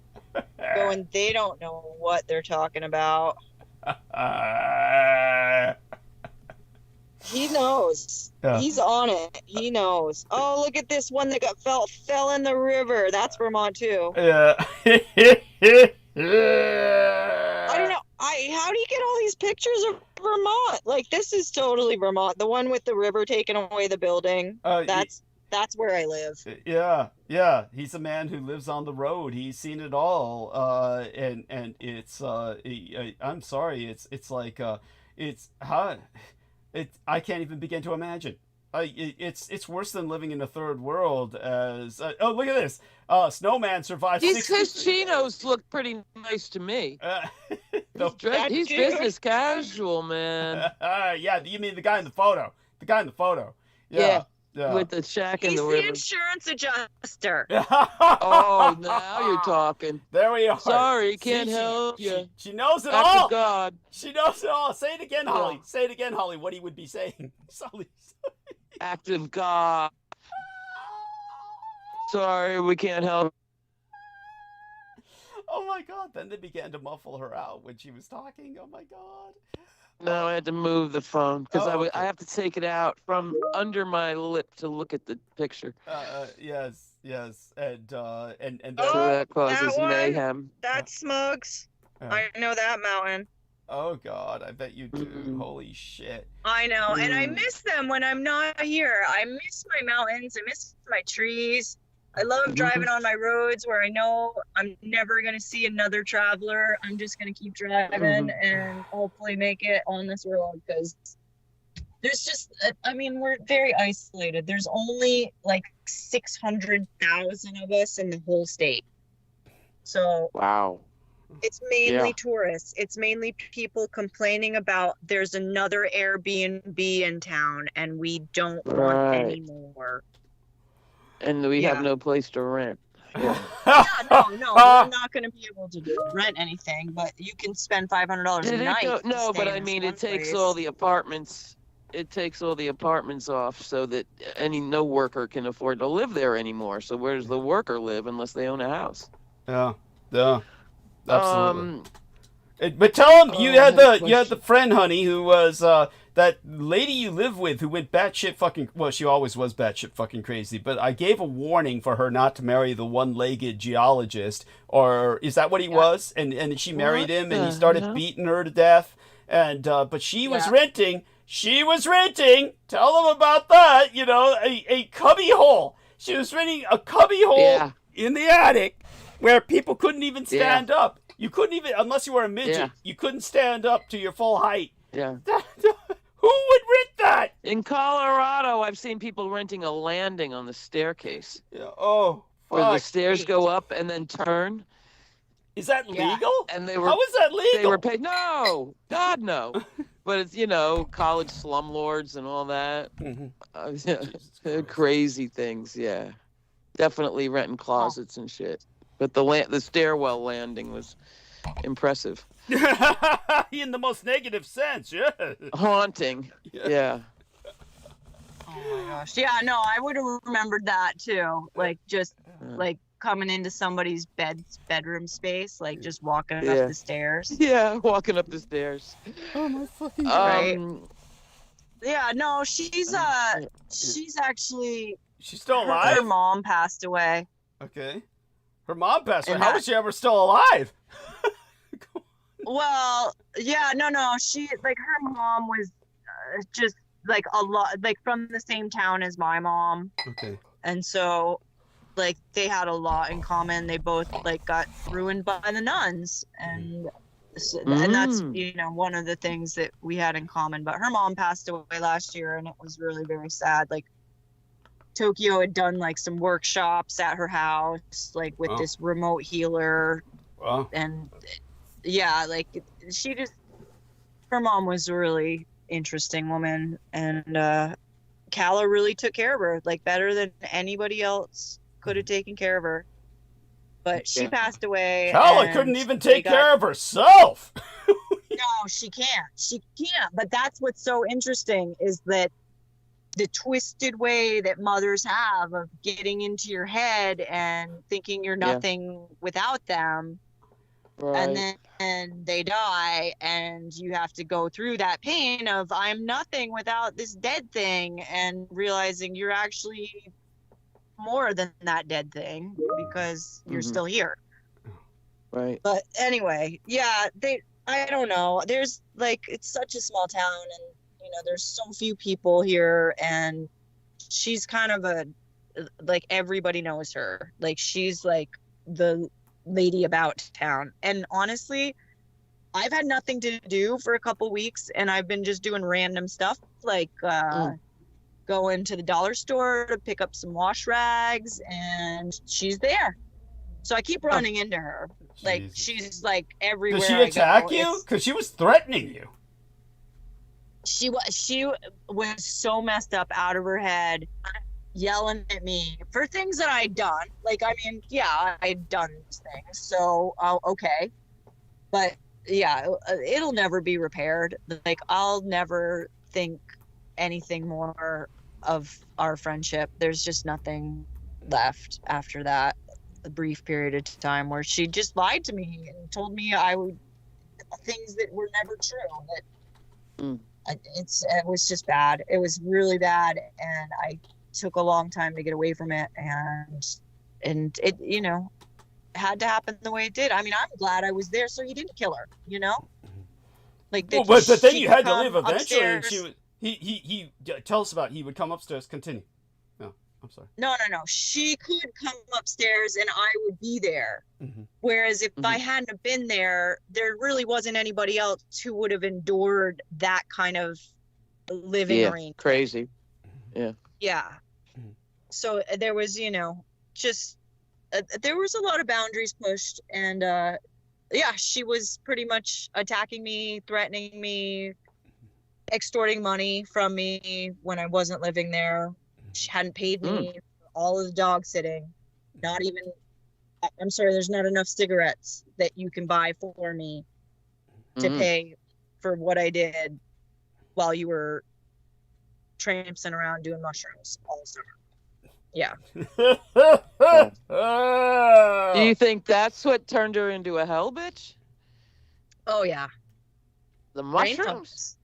going, "They don't know what they're talking about." He knows. Yeah. He's on it. He knows. Oh, look at this one that fell in the river. That's Vermont too. Yeah. I don't know. How do you get all these pictures of Vermont? Like, this is totally Vermont. The one with the river taking away the building. That's where I live. Yeah. He's a man who lives on the road. He's seen it all. And it's I'm sorry. It's like I can't even begin to imagine. It's worse than living in a third world. As look at this. Snowman survived. His chinos look pretty nice to me. He's business casual, man. Yeah, you mean the guy in the photo? The guy in the photo. Yeah. Yeah. with the shack in He's the the river. insurance adjuster. Oh, now you're talking. There we are. Sorry, See, can't help you. She knows it Act all. of God. She knows it all. Say it again, Holly. Oh. Say it again, Holly. What he would be saying. Sully. Act of God. Sorry, we can't help. Oh my God! Then they began to muffle her out when she was talking. Oh my God! No, I had to move the phone because Oh, okay. I have to take it out from under my lip to look at the picture. Yes, and So Oh, that causes that one? mayhem. That's Smugs. I know that mountain. oh God! I bet you do. Mhm. Holy shit! I know, and I Mm. miss them when I'm not here. I miss my mountains. I miss my trees. I love driving on my roads where I know I'm never going to see another traveler. I'm just going to keep driving and hopefully make it on this road because there's just, I mean, we're very isolated. There's only like 600,000 of us in the whole state. So Wow. it's mainly Yeah. tourists. It's mainly people complaining about there's another Airbnb in town and we don't want Right. any more. And we Yeah. have no place to rent. Yeah. Yeah, no, we're not going to be able to rent anything, but you can spend $500 a Did it night. go- to no, stay but in I this mean, one it takes place. all the apartments. It takes all the apartments off so that no worker can afford to live there anymore. So where does the worker live unless they own a house? Yeah, absolutely. But tell him you I had had a the friend, honey, who was that lady you live with who went batshit fucking. Well, she always was batshit fucking crazy. But I gave a warning for her not to marry the one-legged geologist, or is that what he was? And she married What him, and he the started hell? beating her to death. And but she was Yeah. renting. She was renting. Tell them about that. You know, a cubby hole. She was renting a cubby hole Yeah. in the attic where people couldn't even Yeah. stand up. You couldn't even, unless you were a midget, Yeah. you couldn't stand up to your full height. Yeah. Who would rent that? In Colorado, I've seen people renting a landing on the staircase Yeah, oh, where the fuck. stairs go up and then turn. Is that Yeah. legal? And they How were is that legal? they were paid. No, God no. But it's college slumlords and all that. Mhm. They're crazy things. Yeah, definitely renting closets and shit. But the stairwell landing was impressive, In the most negative sense, yeah. haunting. Yeah. Oh my gosh. Yeah, no, I would have remembered that too. Like just like coming into somebody's bedroom space, like just walking Yeah. up the stairs. Yeah, walking up the stairs. Oh my fucking Right. Um, Yeah, no, she's actually She's still her alive? mom passed away. Okay. Her mom passed away. And How that- was she ever still alive? Well, yeah, no, she like her mom was just like a lot like from the same town as my mom, Okay. and so like they had a lot in common. They both like got ruined by the nuns, and that's one of the things that we had in common. But her mom passed away last year, and it was really very sad. Like Tokyo had done like some workshops at her house, like with Wow. this remote healer, Well, and yeah, like her mom was a really interesting woman, and Calla really took care of her, like better than anybody else could have taken care of her. But she Yeah. passed away. Calla and couldn't even they take got- care of herself. No, she can't. She can't. But that's what's so interesting is that the twisted way that mothers have of getting into your head and thinking you're Yeah. nothing without them. right. And then they die, and you have to go through that pain of I'm nothing without this dead thing, and realizing you're actually more than that dead thing because you're Mhm. still here. Right. But anyway, yeah, I don't know. There's like, it's such a small town, and there's so few people here, and she's kind of like everybody knows her. Like she's like the lady about town. And honestly, I've had nothing to do for a couple weeks, and I've been just doing random stuff like going to the dollar store to pick up some wash rags, and she's there. So I keep running into her. Like Jesus. she's like everywhere. Did she I attack go. you? Because she was threatening you. She was so messed up out of her head. yelling at me for things that I'd done. Like, I mean, yeah, I'd done these things, so okay. But yeah, it'll never be repaired. Like, I'll never think anything more of our friendship. There's just nothing left after that. A brief period of time where she just lied to me and told me I would things that were never true. It was just bad. It was really bad, and I took a long time to get away from it, and it, you know, had to happen the way it did. I mean, I'm glad I was there so he didn't kill her, you know? Like, well, but then you had to leave eventually, upstairs. and she would. He tell us about. He would come upstairs. Continue. No, I'm sorry. No. She could come upstairs and I would be there. Mm-hmm. Whereas if I hadn't have been there, there really wasn't anybody else who would have endured that kind of living arrangement. Crazy. Yeah. Yeah. So there was, you know, just there was a lot of boundaries pushed, and yeah, she was pretty much attacking me, threatening me, extorting money from me when I wasn't living there. She hadn't paid me for all of the dog sitting. Not even, I'm sorry, there's not enough cigarettes that you can buy for me to pay for what I did while you were tramping around doing mushrooms all summer. Yeah. Do you think that's what turned her into a hell bitch? Oh, yeah. The Brain mushrooms? pumps.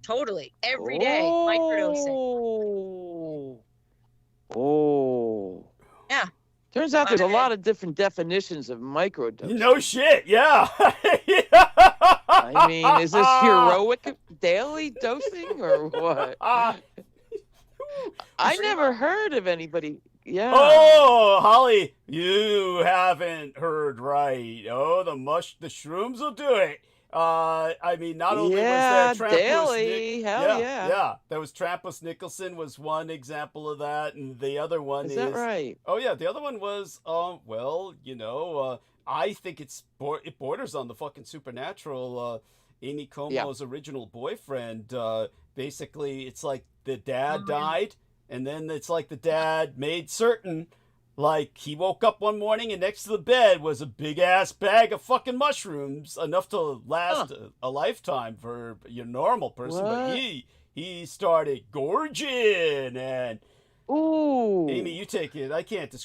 Totally. Every day. Microdosing. Oh. Yeah. Turns out there's a lot of different definitions of microdosing. No shit. Yeah. I mean, is this heroic daily dosing or what? I never heard of anybody. Yeah. Oh, Holly, you haven't heard right. Oh, the shrooms will do it. I mean, not only was there Trampus daily. Hell yeah. Yeah. There was Trampus Nicholson was one example of that, and the other one is that right? Oh yeah, the other one was well, you know, I think it borders on the fucking supernatural. Amy Como's original boyfriend. Basically, it's like the dad died, and then it's like the dad made certain. Like, he woke up one morning and next to the bed was a big-ass bag of fucking mushrooms, enough to last a lifetime for your normal person. What? But he started gorging, and... Ooh. Amy, you take it. I can't do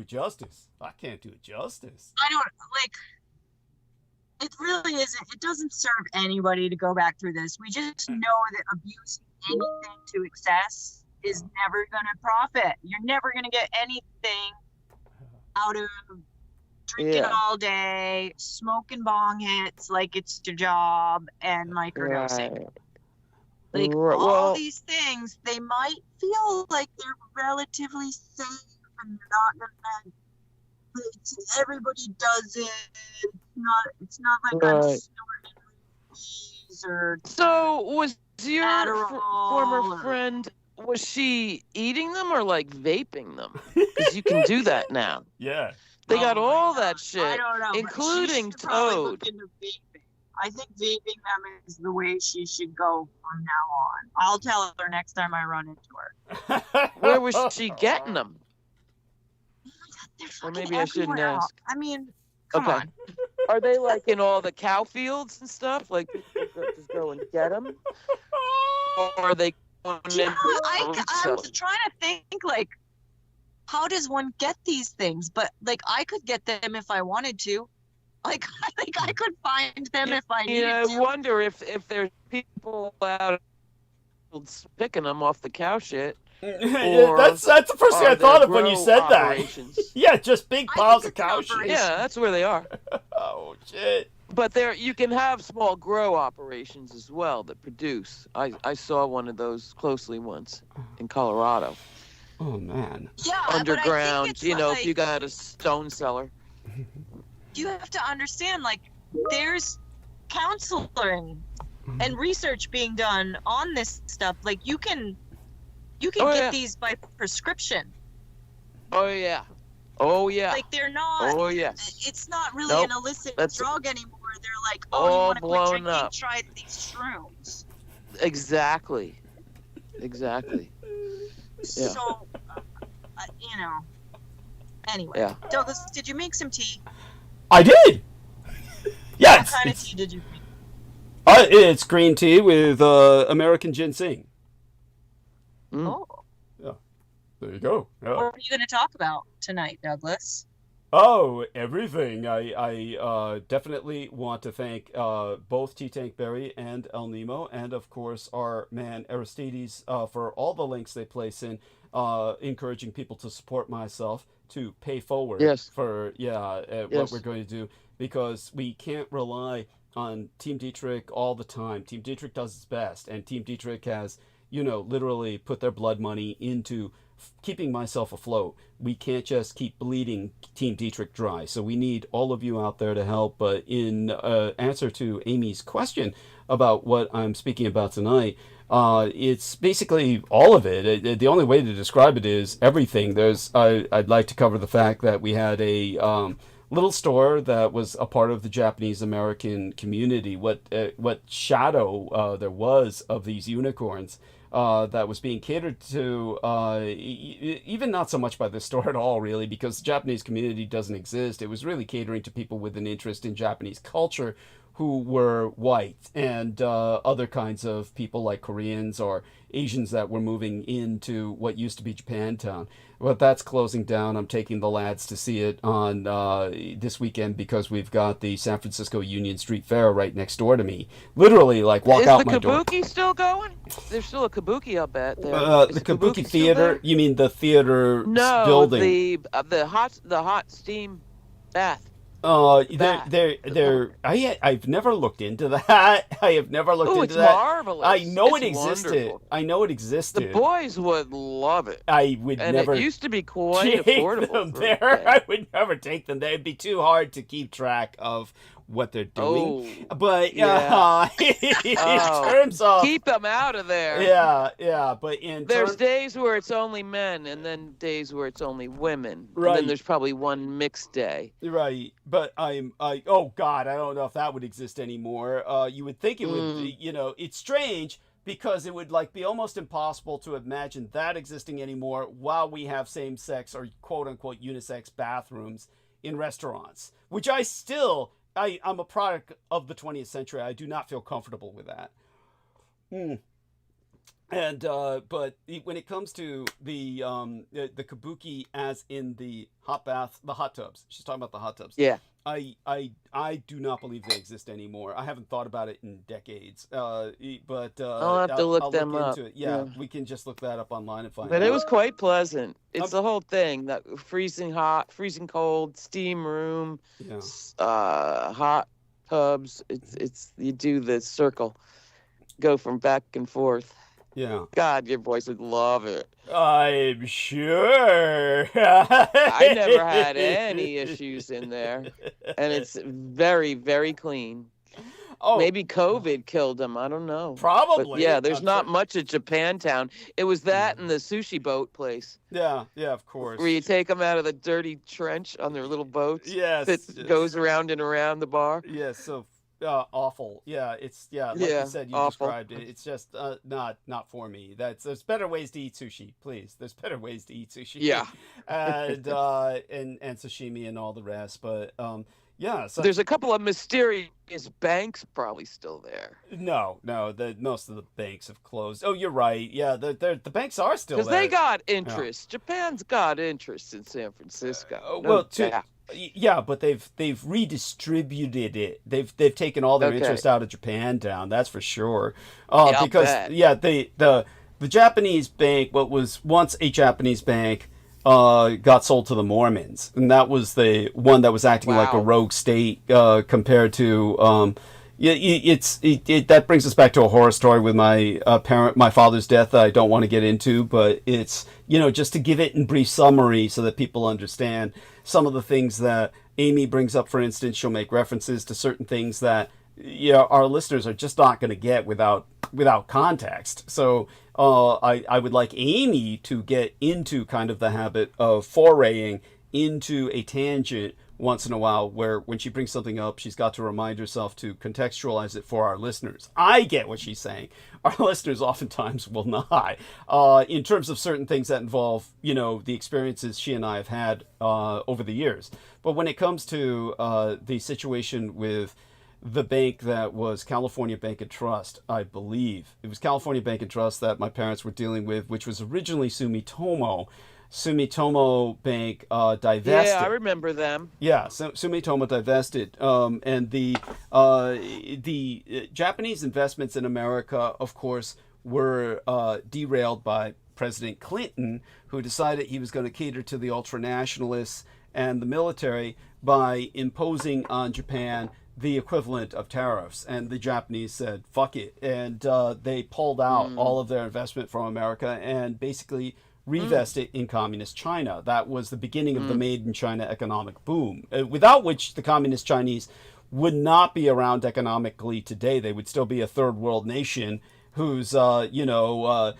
it justice. I don't, like... It really isn't. It doesn't serve anybody to go back through this. We just know that abusing anything to excess is never going to profit. You're never going to get anything out of drinking all day, smoking bong hits like it's your job, and microdosing. Like, all these things, they might feel like they're relatively safe and you're not going to... Everybody does it. It's not like I'm snorting weeds or... So, was your former or... friend... Was she eating them or like vaping them? Because you can do that now. Yeah. They got all that shit, I don't know, including but she should probably Toad. look into vaping. I think vaping them is the way she should go from now on. I'll tell her next time I run into her. Where was she getting them? Oh my God, they're Or fucking maybe I shouldn't everywhere. ask. I mean, come on. Are they like in all the cow fields and stuff? Like, people just go and get them? Or are they... Yeah, I'm trying to think, like, how does one get these things? But, like, I could get them if I wanted to. Like, I think I could find them if I needed to. I wonder if there's people out picking them off the cow shit. Yeah, that's the first thing I thought of when you said that. Yeah, just big piles of cow shit. Yeah, that's where they are. Oh, shit. But you can have small grow operations as well that produce. I saw one of those closely once in Colorado. Oh, man. Yeah, underground, but if you got a stone cellar. You have to understand, like, there's counseling and research being done on this stuff. Like, you can get these by prescription. Oh, yeah. Oh, yeah. Like, they're not... Oh, yes. It's not really an illicit drug anymore. They're like, you all want to quit blown drinking? up. Try these shrooms. Exactly. Yeah. So, you know. Anyway, Yeah. Douglas, did you make some tea? I did. Yeah. What kind of tea did you make? It's green tea with American ginseng. Oh, Yeah. There you go. Yeah. what are you going to talk about tonight, Douglas? Oh, everything. I definitely want to thank both T Tank Berry and El Nemo, and of course our man Aristides for all the links they place in, encouraging people to support myself to pay forward Yes. for what Yes. we're going to do, because we can't rely on Team Dietrich all the time. Team Dietrich does its best, and Team Dietrich has, literally put their blood money into keeping myself afloat. We can't just keep bleeding Team Dietrich dry. So we need all of you out there to help. But in answer to Amy's question about what I'm speaking about tonight, it's basically all of it. The only way to describe it is everything. I'd like to cover the fact that we had a little store that was a part of the Japanese American community. What shadow there was of these unicorns that was being catered to, even not so much by the store at all, really, because the Japanese community doesn't exist. It was really catering to people with an interest in Japanese culture who were white, and other kinds of people like Koreans or Asians that were moving into what used to be Japantown. But that's closing down. I'm taking the lads to see it on this weekend, because we've got the San Francisco Union Street Fair right next door to me. Literally, like, walk out my door. Is the Kabuki still going? There's still a Kabuki, I'll bet. There. The Kabuki Theater? You mean the theater No, building? the hot steam bath. I've never looked into that. I have never looked into it's that. marvelous. I know It's it existed. wonderful. I know it The existed. boys would love it. I would And never it used to be quite take affordable. them for there. a day. I would never take them there. It'd be too hard to keep track of what they're doing. But yeah. in Oh, terms of keep them out of there. yeah. But in There's terms, days where it's only men, and then days where it's only women. And Right. then there's probably one mixed day. right. But oh God, I don't know if that would exist anymore. You would think it would. It's strange, because it would be almost impossible to imagine that existing anymore while we have same-sex or quote-unquote unisex bathrooms in restaurants, which I'm a product of the 20th century. I do not feel comfortable with that. And but when it comes to the kabuki, as in the hot tubs, she's talking about the hot tubs. Yeah. I do not believe they exist anymore. I haven't thought about it in decades. But I'll have to look them up. into it. Yeah, we can just look that up online and find But out. it was quite pleasant. It's the whole thing, that freezing hot, freezing cold, steam room, Yeah. hot tubs. It's you do the circle, go from back and forth. Yeah. God, your boys would love it. I'm sure. I never had any issues in there, and it's very, very clean. Oh, Maybe COVID killed them. I don't know. probably. But yeah, there's I'm not sure. much at Japantown. It was that and the sushi boat place, Yeah, of course. where you take them out of the dirty trench on their little boats Yes. that goes around and around the bar. Yes, so awful. Yeah, it's like Yeah, you said, you awful. described it. It's just not for me. There's better ways to eat sushi, please. There's better ways to eat sushi. Yeah. and and sashimi and all the rest. But yeah. So There's a couple of mysterious banks probably still there. no, most of the banks have closed. Oh, you're right. Yeah, the banks are still Because there. they got interest. Japan's got interest in San Francisco. No well, doubt. yeah, but they've redistributed it. They've taken all their Okay. interest out of Japantown. That's for sure. Yeah, I'll Because bet. the Japanese bank, what was once a Japanese bank, got sold to the Mormons, and that was the one that was acting like a Wow. rogue state compared to. That brings us back to a horror story with my father's death that I don't want to get into, but it's just to give it in brief summary so that people understand some of the things that Amy brings up. For instance, she'll make references to certain things that our listeners are just not going to get without context. So I would like Amy to get into kind of the habit of foraying into a tangent once in a while where when she brings something up, she's got to remind herself to contextualize it for our listeners. I get what she's saying. Our listeners oftentimes will not. In terms of certain things that involve, the experiences she and I have had over the years. But when it comes to the situation with the bank that was California Bank and Trust, I believe. It was California Bank and Trust that my parents were dealing with, which was originally Sumitomo. Sumitomo Bank divested. Yeah, I remember them. Yeah, so Sumitomo divested, and the Japanese investments in America, of course, were derailed by President Clinton, who decided he was going to cater to the ultranationalists and the military by imposing on Japan the equivalent of tariffs. And the Japanese said, fuck it. And they pulled out all of their investment from America and basically revest it in communist China. That was the beginning of the made in China economic boom, without which the communist Chinese would not be around economically today. They would still be a third world nation whose, world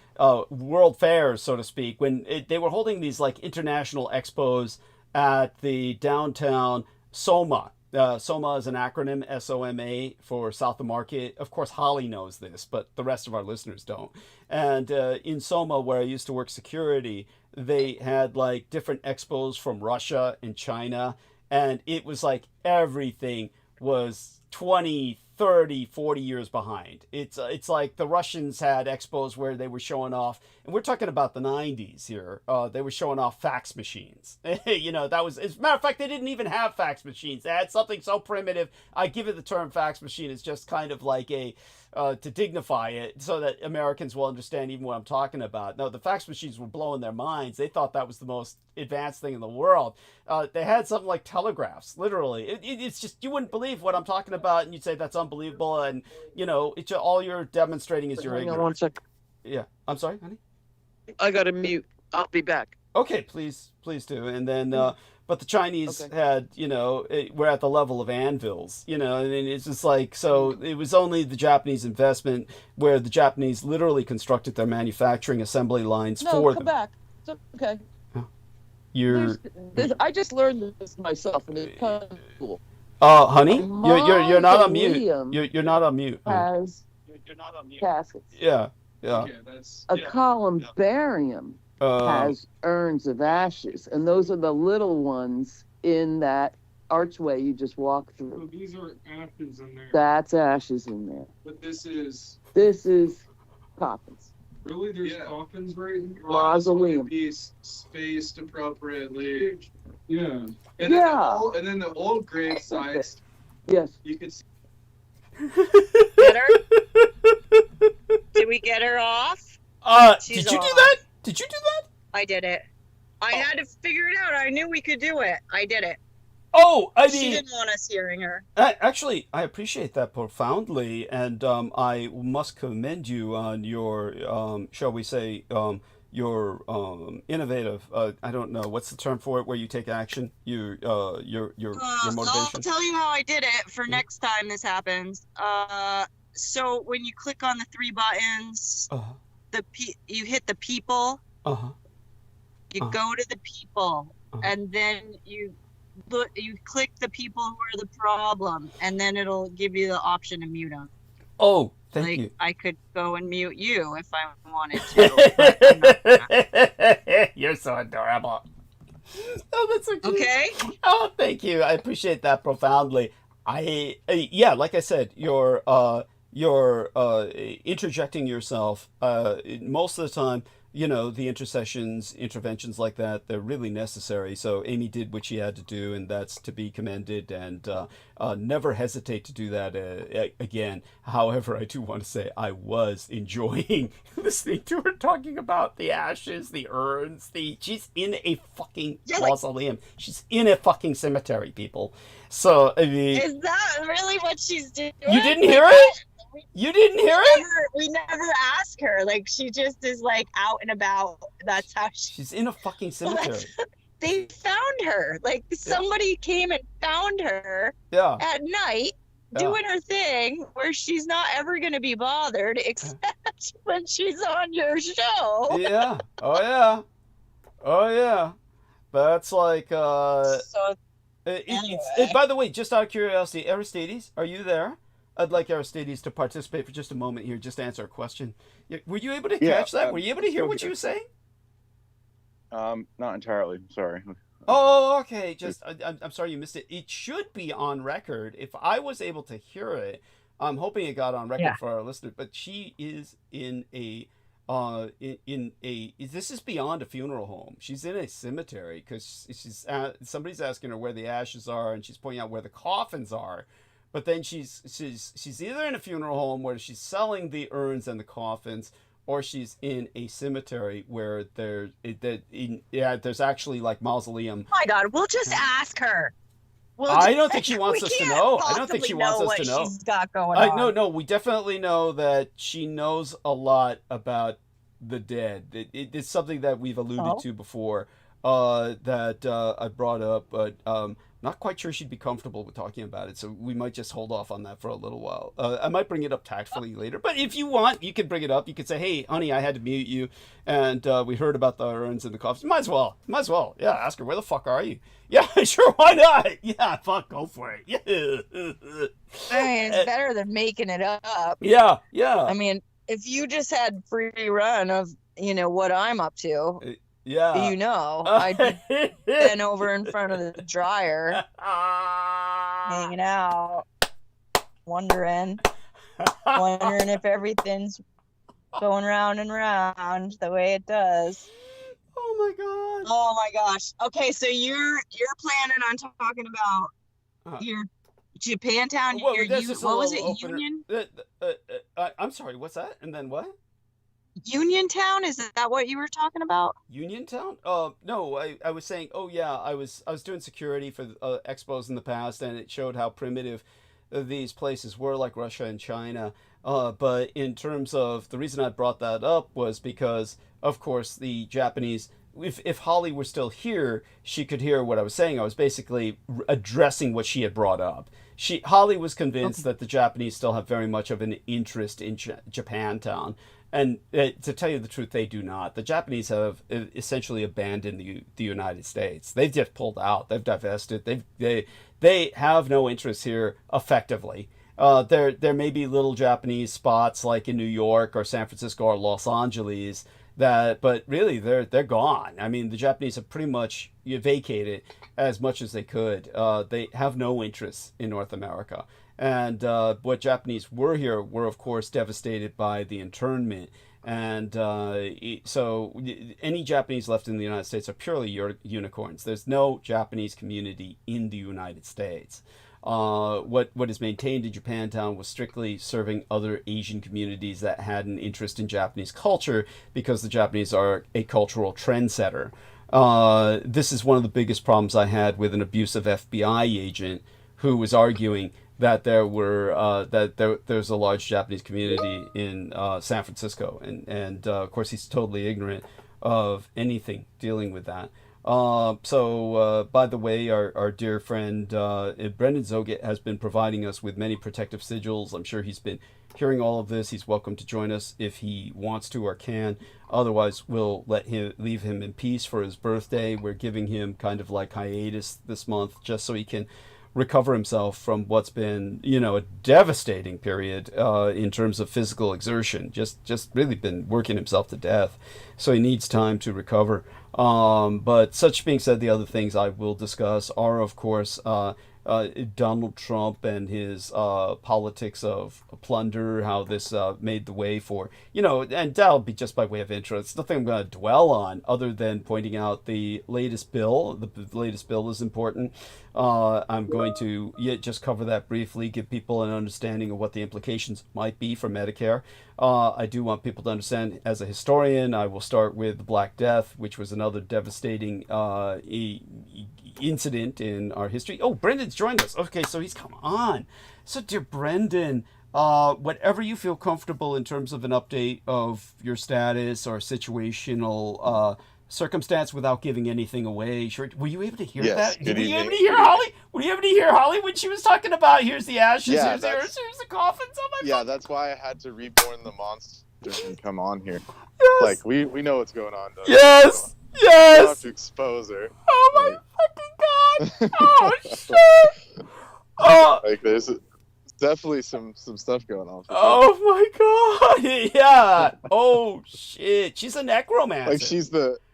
fairs, so to speak, when they were holding these like international expos at the downtown Soma. SOMA is an acronym, SOMA, for South of Market. Of course, Holly knows this, but the rest of our listeners don't. And in SOMA, where I used to work security, they had like different expos from Russia and China. And it was like everything was 20, 30, 40 years behind. It's like the Russians had expos where they were showing off, and we're talking about the 90s here. They were showing off fax machines. That was, as a matter of fact, they didn't even have fax machines. They had something so primitive. I give it the term fax machine. It's just kind of like to dignify it so that Americans will understand even what I'm talking about. No, the fax machines were blowing their minds. They thought that was the most advanced thing in the world. They had something like telegraphs, literally. It's just, you wouldn't believe what I'm talking about, and you'd say that's unbelievable, and, it's all you're demonstrating is your ignorance. Hang on 1 second. Yeah. I'm sorry, honey? I got to mute. I'll be back. Okay, please do. And then, but the Chinese had, were at the level of anvils, I mean, it's just like, so it was only the Japanese investment where the Japanese literally constructed their manufacturing assembly lines for them. No, come back. It's okay. I just learned this myself, and it's kind of cool. Honey, you're not on mute. You're not on mute. You're not on mute. Caskets. Yeah. Okay, a columbarium has urns of ashes, and those are the little ones in that archway you just walked through. So these are ashes in there. That's ashes in there. But this is coffins. Really, there's coffins right here. Mausoleum. Be spaced appropriately. Yeah. And then the old grave sites. Yes. You could see. Get her? Did we get her off? Did you do that? Did you do that? I did it. I had to figure it out. I knew we could do it. I did it. Oh, I mean, she didn't want us hearing her. Actually, I appreciate that profoundly, and I must commend you on your, shall we say, your innovative. I don't know what's the term for it, where you take action. Your motivation. I'll tell you how I did it for next time this happens. So when you click on the 3 buttons, you hit the people. You go to the people, and then you click the people who are the problem, and then it'll give you the option to mute them. Oh, thank you. I could go and mute you if I wanted to. But I'm not. You're so adorable. Oh, that's so cute. Okay. Oh, thank you. I appreciate that profoundly. Like I said, you're interjecting yourself most of the time. The interventions like that, they're really necessary. So Amy did what she had to do, and that's to be commended, and never hesitate to do that again. However, I do want to say I was enjoying listening to her talking about the ashes, the urns, she's in a fucking mausoleum. She's in a fucking cemetery, people. So, I mean... Is that really what she's doing? You didn't hear it? You didn't hear it? We never ask her. Like, she just is, like, out and about. That's how she's in a fucking cemetery. They found her. Like, somebody came and found her at night doing her thing where she's not ever going to be bothered except when she's on your show. Yeah. Oh, yeah. That's like... So By the way, just out of curiosity, Aristides, are you there? I'd like Aristides to participate for just a moment here, just to answer a question. Were you able to catch that? Were you able to hear what you were saying? Not entirely. Sorry. Oh, okay. I'm sorry you missed it. It should be on record. If I was able to hear it, I'm hoping it got on record for our listeners. But she is in a this is beyond a funeral home. She's in a cemetery because somebody's asking her where the ashes are, and she's pointing out where the coffins are. But then she's either in a funeral home where she's selling the urns and the coffins, or she's in a cemetery where there's actually like mausoleum. Oh my God, we'll just ask her. I don't think she wants us to know. I don't think she wants us to know. She's got going on. No, we definitely know that she knows a lot about the dead. It's something that we've alluded to before, that I brought up, but not quite sure she'd be comfortable with talking about it, so we might just hold off on that for a little while. I might bring it up tactfully later, but if you want, you can bring it up. You could say, hey, honey, I had to mute you, and we heard about the urns and the coffins. Might as well. Yeah, ask her, where the fuck are you? Yeah, sure, why not? Yeah, fuck, go for it. Yeah. I mean, it's better than making it up. Yeah. I mean, if you just had free run of, what I'm up to, I'd be bent over in front of the dryer, hanging out, wondering if everything's going round and round the way it does. Oh my God. Oh my gosh. Okay, so you're planning on talking about your Japantown, what was it, Union? I'm sorry, what's that? And then what? Uniontown, is that what you were talking about? Uniontown? No, I was saying, I was doing security for expos in the past, and it showed how primitive these places were, like Russia and China. But in terms of the reason I brought that up was because, of course, the Japanese, if Holly were still here, she could hear what I was saying. I was basically addressing what she had brought up. Holly was convinced that the Japanese still have very much of an interest in Japantown. And to tell you the truth, they do not. The Japanese have essentially abandoned the United States. They've just pulled out. They've divested. They have no interest here effectively. There may be little Japanese spots like in New York or San Francisco or Los Angeles but really they're gone. I mean, the Japanese have pretty much vacated as much as they could. They have no interest in North America. And what Japanese were here were, of course, devastated by the internment. And so any Japanese left in the United States are purely unicorns. There's no Japanese community in the United States. What is maintained in Japantown was strictly serving other Asian communities that had an interest in Japanese culture, because the Japanese are a cultural trendsetter. This is one of the biggest problems I had with an abusive FBI agent who was arguing that there's a large Japanese community in San Francisco, and of course he's totally ignorant of anything dealing with that. So by the way, our dear friend Brendan Zoget has been providing us with many protective sigils. I'm sure he's been hearing all of this. He's welcome to join us if he wants to or can. Otherwise, we'll leave him in peace for his birthday. We're giving him kind of like hiatus this month, just so he can recover himself from what's been, a devastating period in terms of physical exertion. Just really been working himself to death. So he needs time to recover. But such being said, the other things I will discuss are, of course, Donald Trump and his politics of plunder, how this made the way for, and that'll be just by way of intro. It's nothing I'm going to dwell on other than pointing out the latest bill. The latest bill is important. I'm going to just cover that briefly, give people an understanding of what the implications might be for Medicare. I do want people to understand, as a historian, I will start with the Black Death, which was another devastating incident in our history. Oh, Brendan's joined us. Okay, so he's come on. So, dear Brendan, whatever you feel comfortable in terms of an update of your status or situational circumstance without giving anything away. Sure. Were you able to hear that? Were you able to hear Holly? Were you able to hear Holly when she was talking about here's the ashes, here's the coffins? Oh my God. That's why I had to reborn the monster and come on here. Yes. Like we know what's going on. Yes. You have to expose her. Oh my fucking God. Oh shit! Oh. Like there's definitely some stuff going on. Oh my god! Yeah. Oh shit! She's a necromancer.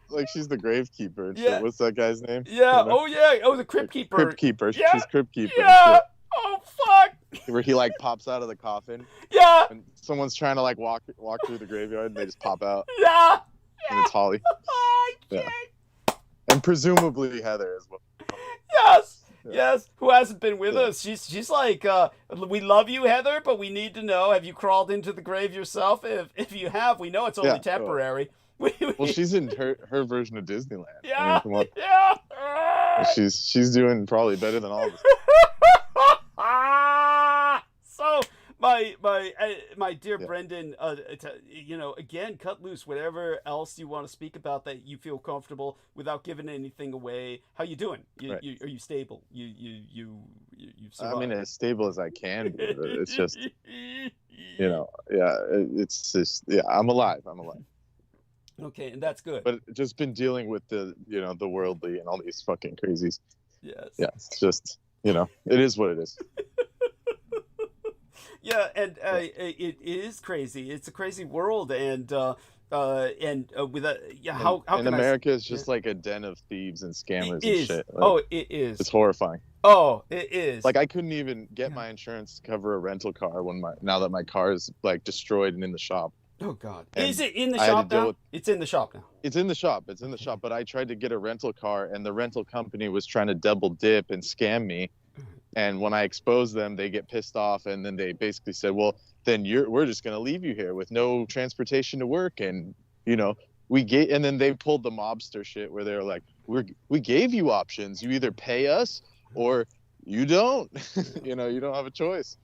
Like she's the gravekeeper. And Yeah. shit. What's that guy's name? Yeah. You know? Oh yeah. Oh, the crypt keeper. Crypt keeper. Yeah. She's crypt keeper. and Yeah. Oh fuck. shit. Where he like pops out of the coffin Yeah. and someone's trying to like walk through the graveyard and they just pop out Yeah. and it's Holly. Oh, Yeah. And presumably Heather as well. Yes. Yeah. Yes. Who hasn't been with Yeah. us? She's like, we love you, Heather, but we need to know: have you crawled into the grave yourself? If you have, we know it's only Yeah, temporary. Well, she's in her version of Disneyland. Yeah. I mean, Yeah. she's doing probably better than all of us. So my dear Brendan, again, cut loose whatever else you want to speak about that you feel comfortable without giving anything away. How you doing? Right. Are you stable? You've I survived. mean, as stable as I can be, but it's just, it's just, I'm alive. Okay, and that's good. But just been dealing with the worldly and all these fucking crazies. Yes. Yeah, it's just, it is what it is. Yeah, and it is crazy. It's a crazy world, and with how and can America is just like a den of thieves and scammers it is. and shit. Like, It is. it's horrifying. Oh, it is. Like I couldn't even get my insurance to cover a rental car now that my car is like destroyed and in the shop. Oh God! And Is it in the I had to shop deal now? with- It's in the shop now. It's in the shop. But I tried to get a rental car, and the rental company was trying to double dip and scam me. And when I exposed them, they get pissed off, and then they basically said, "Well, then we're just gonna leave you here with no transportation to work." And and then they pulled the mobster shit where they're like, "We gave you options. You either pay us or you don't. You don't have a choice."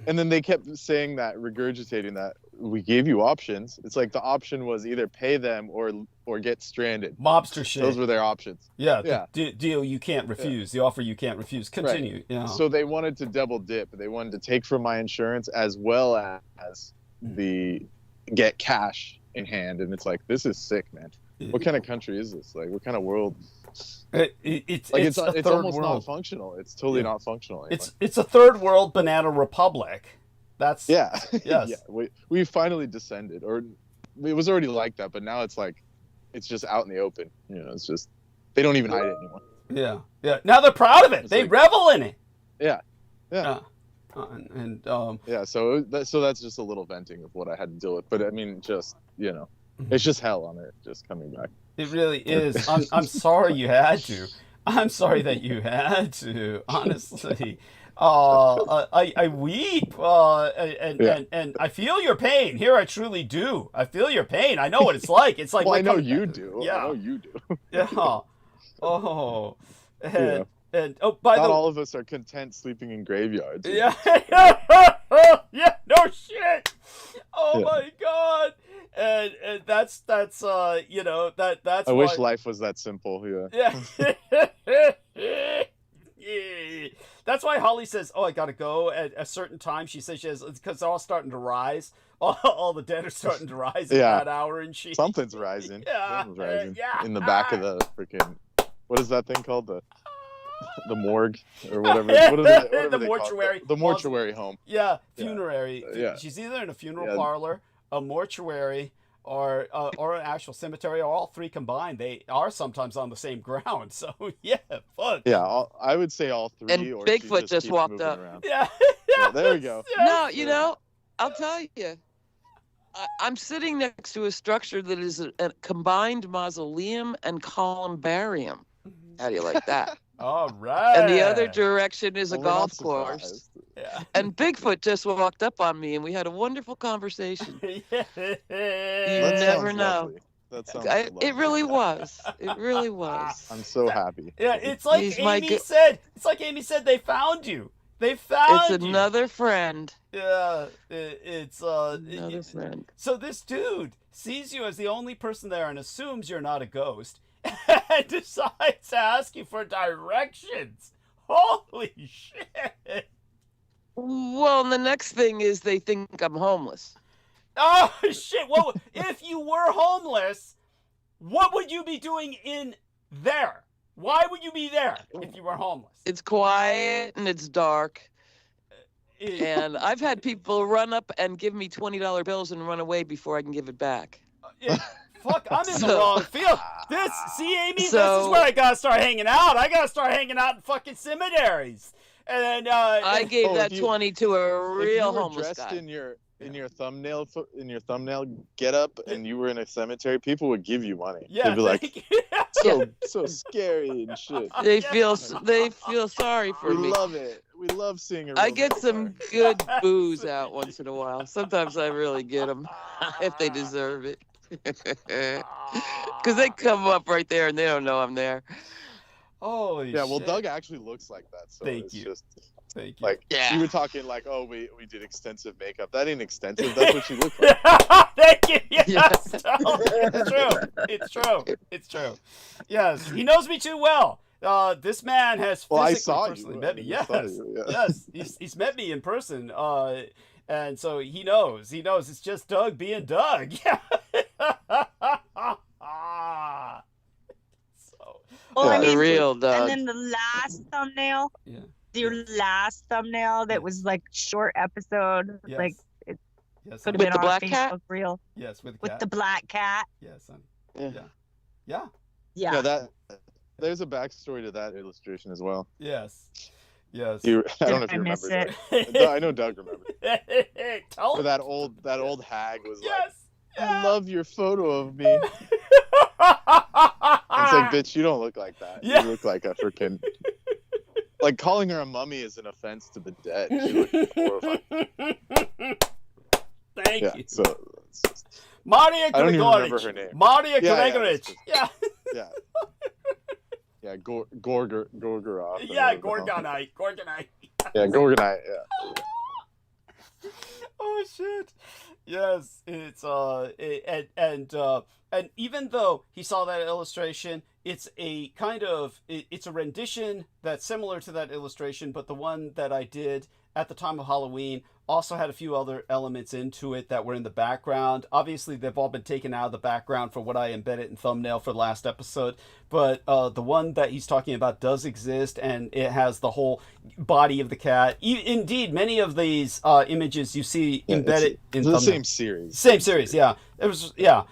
And then they kept saying that, regurgitating that we gave you options. It's like the option was either pay them or get stranded. Mobster shit. Those were their options. Yeah. Yeah. The deal you can't refuse. The offer you can't refuse. Continue. Yeah. So they wanted to double dip. They wanted to take from my insurance as well as get cash in hand. And it's like, this is sick, man. What kind of country is this? Like, what kind of world? It's a It's third almost world. not functional. It's totally not functional anymore. It's a third world banana republic. That's Yeah. Yes. Yeah. We finally descended, or it was already like that, but now it's like, it's just out in the open. It's just, they don't even hide it anymore. Yeah. Yeah. Now they're proud of it. It's They like- revel in it. Yeah. And So that's just a little venting of what I had to deal with. But I mean, just, it's just hell on it just coming back. it really is. I'm sorry you had to. I'm sorry that you had to. Honestly. I weep, and I feel your pain. Here, I truly do. I feel your pain. I know what it's like. It's like, Well, I know coming you back- do. Yeah. I know you do. Yeah. Oh. Yeah. And by Not the all of us are content sleeping in graveyards. yeah. Yeah. No shit. Oh Yeah. my God. And that's that's I why, wish life was that simple. Yeah. Yeah. That's why Holly says, "Oh, I gotta go at a certain time." She says she has, because they're all starting to rise. All the dead are starting to rise at Yeah. that hour, and she. Something's rising. Yeah, Something's rising. yeah. In the back of the freaking, what is that thing called? The morgue or whatever. What is it? Whatever The they call it. mortuary. The mortuary home. Yeah, Yeah. funerary. Yeah. She's either in a funeral Yeah. parlor, a mortuary, or an actual cemetery, or all three combined. They are sometimes on the same ground. So yeah, fuck. Yeah, I would say all three. And or she Bigfoot just keeps walked moving up. around. Yeah. Yeah, there we go. Yes. No, I'll tell you. I'm sitting next to a structure that is a combined mausoleum and columbarium. How do you like that? All right. And the other direction is a Well, we're not golf course. surprised. Yeah. And Bigfoot just walked up on me, and we had a wonderful conversation. That never sounds know. lovely. That sounds It lovely. really was. It really was. I'm so happy. Yeah, it's like He's my Amy said. It's like Amy said. They found you. They found It's you. another friend. Yeah, it's Another friend. So this dude sees you as the only person there and assumes you're not a ghost, and decides to ask you for directions. Holy shit! Well, and the next thing is they think I'm homeless. Oh shit! Well, if you were homeless, what would you be doing in there? Why would you be there if you were homeless? It's quiet and it's dark. And I've had people run up and give me $20 bills and run away before I can give it back. Fuck, I'm in the wrong field. See, Amy, this is where I gotta start hanging out. I gotta start hanging out in fucking cemeteries. And then I gave that 20 to a real homeless dressed guy. In your thumbnail get up and you were in a cemetery, people would give you money. Yeah, they'd be like, so scary and shit. They feel sorry for me. We love it. We love seeing it. I get some good booze out once in a while. Sometimes I really get them if they deserve it. Because they come up right there and they don't know I'm there. Holy yeah, well, shit. Doug actually looks like that. So Thank it's you. just Thank you. like, Yeah. you were talking like, oh, we did extensive makeup. That ain't extensive. That's what she looked like. Thank you. Yes. It's true. It's true. It's true. Yes. He knows me too well. This man has physically personally met me. Yes. Yes. He's met me in person. And so he knows. He knows it's just Doug being Doug. Well, I mean, real Doug. and then the last thumbnail. Yeah. Your last thumbnail that was like short episode, Yes. like it Yes, could have honey. been the on black Facebook cat? reel Yes, with the with cat. the black cat. Yes, honey. Yeah. Yeah. Yeah. Yeah, there's a backstory to that illustration as well. Yes. Yes. I don't know if I you miss remember it? that. I know Doug remembers. Tell Where him. that old hag was Yes. like, I love your photo of me. It's like, bitch, you don't look like that. Yeah. You look like a freaking... Like, calling her a mummy is an offense to the dead. She looked horrifying. Thank Yeah, you. so... It's just, Maria I don't even remember Gregorich. her name. Maria Yeah, Gregorich. Yeah. yeah. Yeah, Gorgoroth. Yeah, Gorgonite. Gorgonite. Yeah, Gorgonite, yeah. Oh shit. Yes, it's and even though he saw that illustration, it's a kind of it's a rendition that's similar to that illustration, but the one that I did at the time of Halloween also had a few other elements into it that were in the background. Obviously, they've all been taken out of the background for what I embedded in thumbnail for the last episode, but the one that he's talking about does exist, and it has the whole body of the cat. Indeed, many of these images you see embedded in the thumbnail. same series. Same series, yeah. It was, yeah.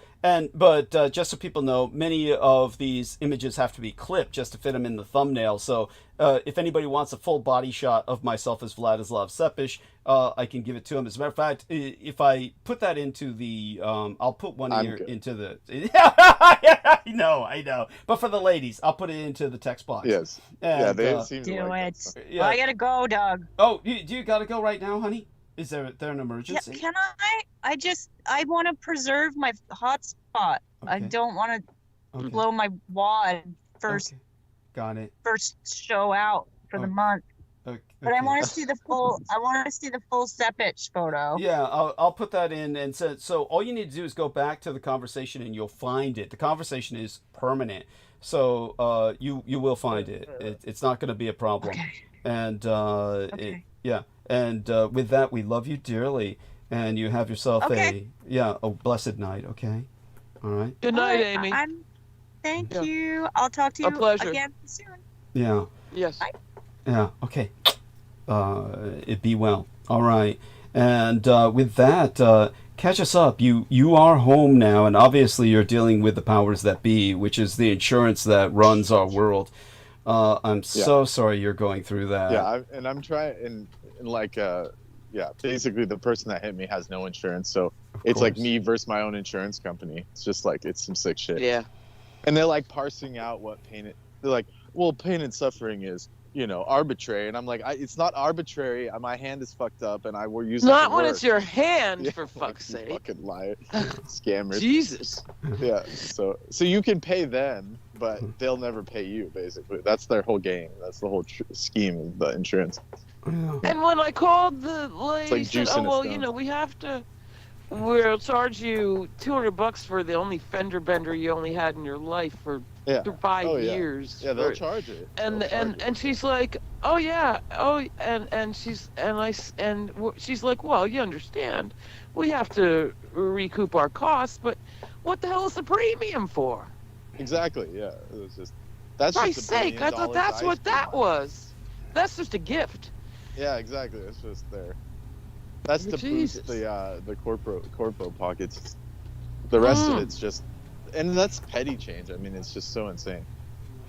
But just so people know, many of these images have to be clipped just to fit them in the thumbnail. So if anybody wants a full body shot of myself as Władysław Sepish, I can give it to him. As a matter of fact, if I put that into the, I'll put one here into the. I know. But for the ladies, I'll put it into the text box. Yes. And, yeah, they seem to Do like it. that. Yeah. Well, I gotta go, Doug. Oh, do you gotta go right now, honey? Is there an emergency? Yeah, can I want to preserve my hotspot. I Okay. don't want to Okay. blow my wad first Okay. Got it. first show out for the Okay. month. Okay. But I want to see the full. I want to see the full Sepich photo. Yeah, I'll put that in, and so all you need to do is go back to the conversation, and you'll find it. The conversation is permanent, so you will find it. It's not going to be a problem. Okay. And Okay. and with that, we love you dearly, and you have yourself Okay. a blessed night. Okay, all right. Good night, All right, Amy. Thank Yeah. you. I'll talk to A you pleasure. again soon. Yeah, Yes. yeah. Okay. It be well. All right. And with that, catch us up. You are home now, and obviously you're dealing with the powers that be, which is the insurance that runs our world. I'm so sorry you're going through that. Yeah, I'm trying, and like, basically the person that hit me has no insurance, so it's like course. me versus my own insurance company. It's just like, it's some sick shit. Yeah. And they're like parsing out what they're like, well, pain and suffering is, arbitrary. And I'm like, it's not arbitrary. My hand is fucked up, and we're using Not it for when work. it's your hand, Yeah, for like, fuck's you sake. fucking liar, scammers. Jesus. Yeah, so you can pay them, but they'll never pay you. Basically, that's their whole game. That's the whole scheme of the insurance. Yeah. And when I called the lady, like said, juicing a well, stone. we'll charge you $200 for the only fender bender you only had in your life for Yeah. 5 Oh, yeah. years. Yeah, they'll for- charge it. and They'll charge it. and she's like, oh yeah, she's like, well, you understand, we have to recoup our costs, but what the hell is the premium for? Exactly. Yeah. It was just. That's Christ's just sake, I thought that's what that was. That's just a gift. Yeah, exactly. It's just there. That's to boost the corpo pockets. The rest of it's just, and that's petty change. I mean, it's just so insane.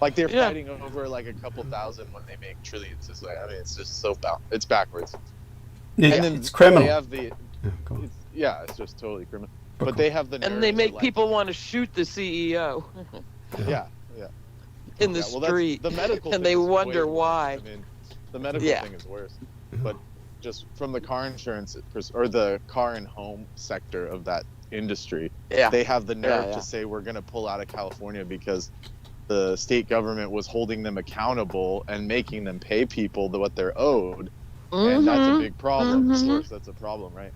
Like they're fighting over like a couple thousand when they make trillions. It's like, I mean, it's just so it's backwards. And then it's criminal. They have it's just totally criminal. But they have the and they make people want to shoot the CEO. Yeah. In the street. The medical and they wonder why. I mean, the medical thing is worse. But just from the car insurance or the car and home sector of that industry, they have the nerve to say we're going to pull out of California because the state government was holding them accountable and making them pay people what they're owed. And that's a big problem. Of course, that's a problem, right?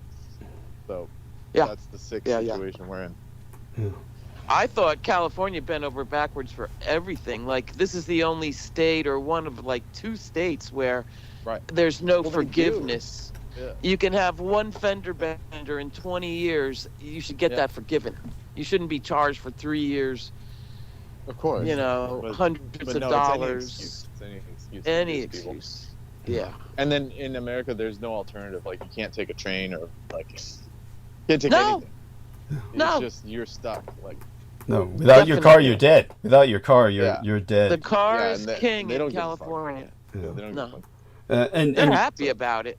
So that's the sick situation we're in. I thought California bent over backwards for everything. Like, this is the only state or one of like 2 states where there's no forgiveness. You can have one fender bender in 20 years. You should get that forgiven. You shouldn't be charged for 3 years. Of course. You know, hundreds of dollars. It's any excuse. Yeah. And then in America, there's no alternative. Like, you can't take a train or like, you can't take anything. It's just, you're stuck. Like, no, without your car, you're dead. Without your car, you're dead. The car is king in California. They don't no. And they're happy about it.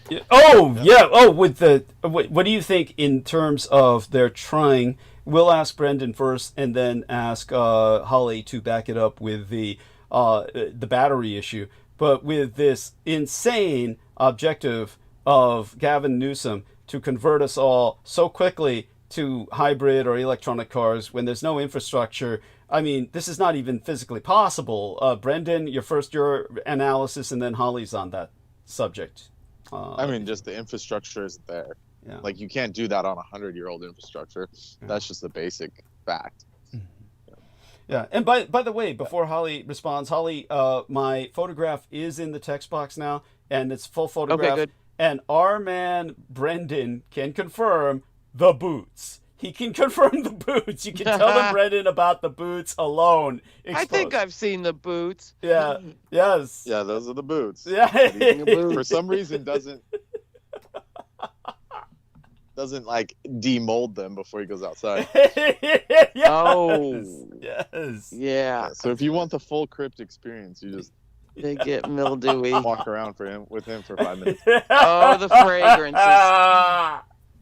With the what do you think in terms of they're trying? We'll ask Brendan first, and then ask Holly to back it up with the battery issue. But with this insane objective of Gavin Newsom to convert us all so quickly to hybrid or electronic cars when there's no infrastructure, I mean, this is not even physically possible. Brendan, your analysis, and then Holly's on that subject. I mean, just the infrastructure is there. Yeah. Like, you can't do that on 100-year-old infrastructure. That's just a basic fact. Yeah, and by the way, before Holly responds, Holly, my photograph is in the text box now, and it's full photograph. Okay, good. And our man Brendan can confirm the boots. He can confirm the boots. You can tell him, Brendan, about the boots alone. I think I've seen the boots. Yeah. Yes. Yeah, those are the boots. Yeah. For some reason, doesn't like demold them before he goes outside. Yes. Oh. Yes. Yeah. So if you want the full crypt experience, you just they get mildewy. Walk around with him for 5 minutes. Oh, the fragrances.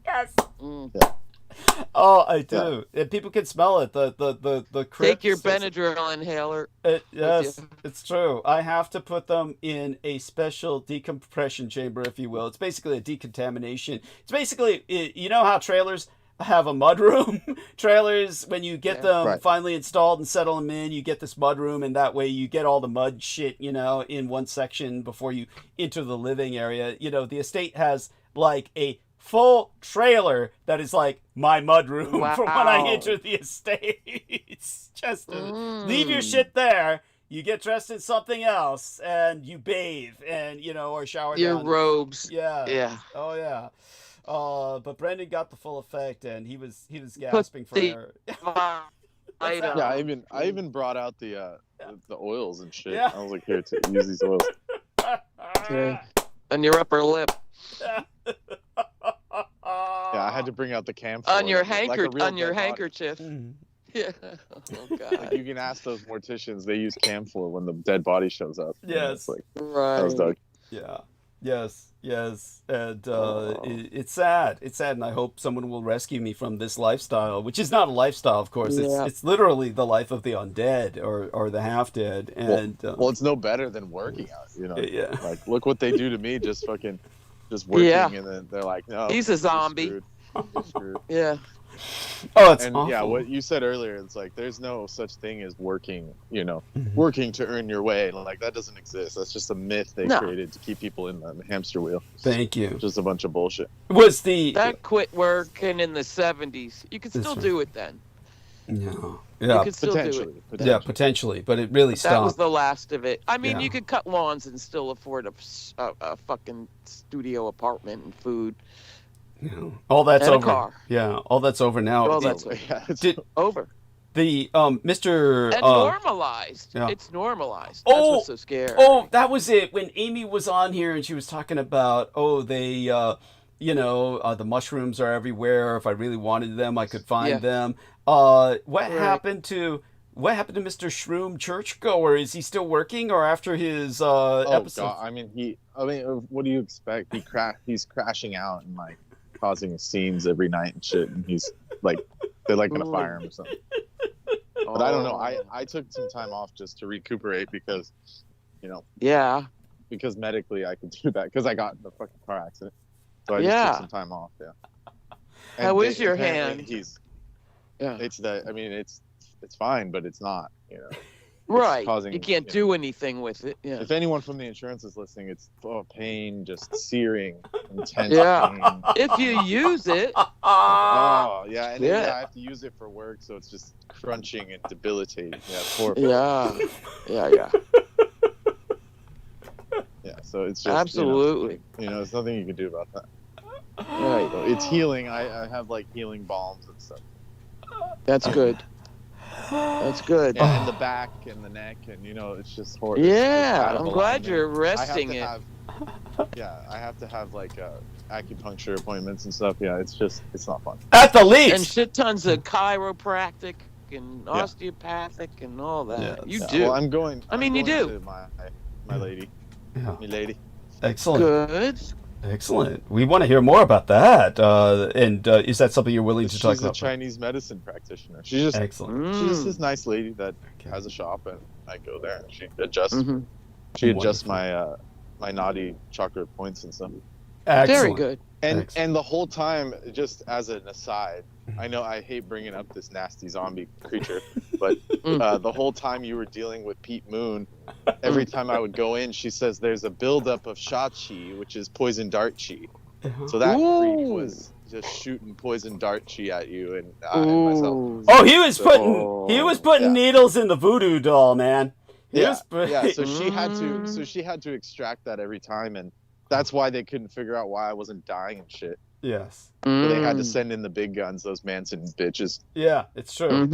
Yes. Yeah. Oh, I do. And people can smell it. The crypt. Take your Benadryl inhaler. Yes, it's true. I have to put them in a special decompression chamber, if you will. It's basically a decontamination. It's basically, you know how trailers have a mudroom? Trailers, when you get them finally installed and settle them in, you get this mudroom, and that way you get all the mud shit, in one section before you enter the living area. The estate has like a full trailer that is like my mudroom for when I enter the estate. It's just leave your shit there. You get dressed in something else and you bathe and or shower your down. robes. Yeah. Oh yeah. But Brendan got the full effect and he was gasping for air. I even brought out the oils and shit. I was like, here to use these oils. Okay. On your upper lip. Yeah, I had to bring out the camphor. On your handkerchief. Yeah. Oh God. Like, you can ask those morticians. They use camphor when the dead body shows up. Yes. Like, right. That was dark. Yeah. Yes. And it's sad. It's sad, and I hope someone will rescue me from this lifestyle, which is not a lifestyle, of course. It's literally the life of the undead or the half dead. And well, it's no better than working out. Yeah. Like, look what they do to me. Just working, and then they're like, no, he's a zombie. You're screwed. Yeah. Oh, it's and awful. Yeah, what you said earlier, it's like there's no such thing as working, working to earn your way. Like, that doesn't exist. That's just a myth they created to keep people in the hamster wheel. Thank you. Just a bunch of bullshit. That quit working in the 70s. You could still do it then. No. Yeah. You could still do it. Yeah, potentially, but it really stopped. That was the last of it. I mean, you could cut lawns and still afford a fucking studio apartment and food. All that's and over. A car. Yeah, all that's over now. All that's over. Did, over. the Mr. And normalized. yeah. It's normalized. That's what's so scary. Oh, that was it. When Amy was on here and she was talking about, they, the mushrooms are everywhere. If I really wanted them, I could find them. What happened to Mr. Shroom Churchgoer? Is he still working, or after his episode? God. I mean, what do you expect? He's crashing out and like causing scenes every night and shit, and he's like, they're like gonna fire him or something. But I don't know. I took some time off just to recuperate because, because medically I could do that because I got in a fucking car accident. So I just took some time off. Yeah. How is your hand? It's fine, but it's not. Right. You can't do anything with it. Yeah. If anyone from the insurance is listening, it's pain, just searing, intense pain. pain. If you use it. Oh, yeah. And then, I have to use it for work, so it's just crunching and debilitating. Yeah, it's horrible. Yeah. Yeah, so it's just... Absolutely. There's nothing you can do about that. Right. So it's healing. I have, like, healing balms and stuff. That's good. That's good. And the back and the neck, and it's just horrible. Yeah, I'm glad you're resting it. I have to have like acupuncture appointments and stuff. Yeah, it's not fun. At the least. And shit tons of chiropractic and osteopathic and all that. Yeah, you do. Well, I'm going. You do. To my lady. Yeah. My lady. Excellent. Good. Excellent. We want to hear more about that. And is that something you're willing to talk about? She's a Chinese medicine practitioner. She's just excellent. She's just this nice lady that has a shop, and I go there, and she adjusts. She adjusts my my naughty chakra points and stuff. Excellent. Very good. And the whole time, just as an aside, I know I hate bringing up this nasty zombie creature, but the whole time you were dealing with Pete Moon, every time I would go in, she says there's a buildup of sha chi, which is poison dart chi. So that creep was just shooting poison dart chi at you and myself. Oh, he was putting needles in the voodoo doll, man. So she had to extract that every time, and that's why they couldn't figure out why I wasn't dying and shit. Yes. So they had to send in the big guns, those Manson bitches. Yeah, it's true.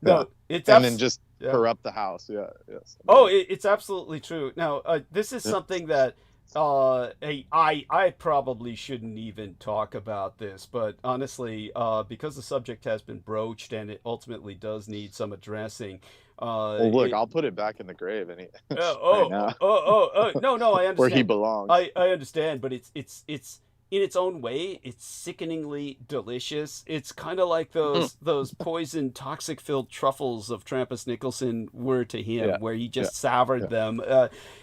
No, it's and then just corrupt the house. Yeah. Yes. Oh, it's absolutely true. Now, this is something that I probably shouldn't even talk about this, but honestly, because the subject has been broached and it ultimately does need some addressing. Well, look, I'll put it back in the grave. No, I understand. Where he belongs. I understand, but it's in its own way, it's sickeningly delicious. It's kind of like those poison, toxic-filled truffles of Trappist Nicholson were to him, where he just savored them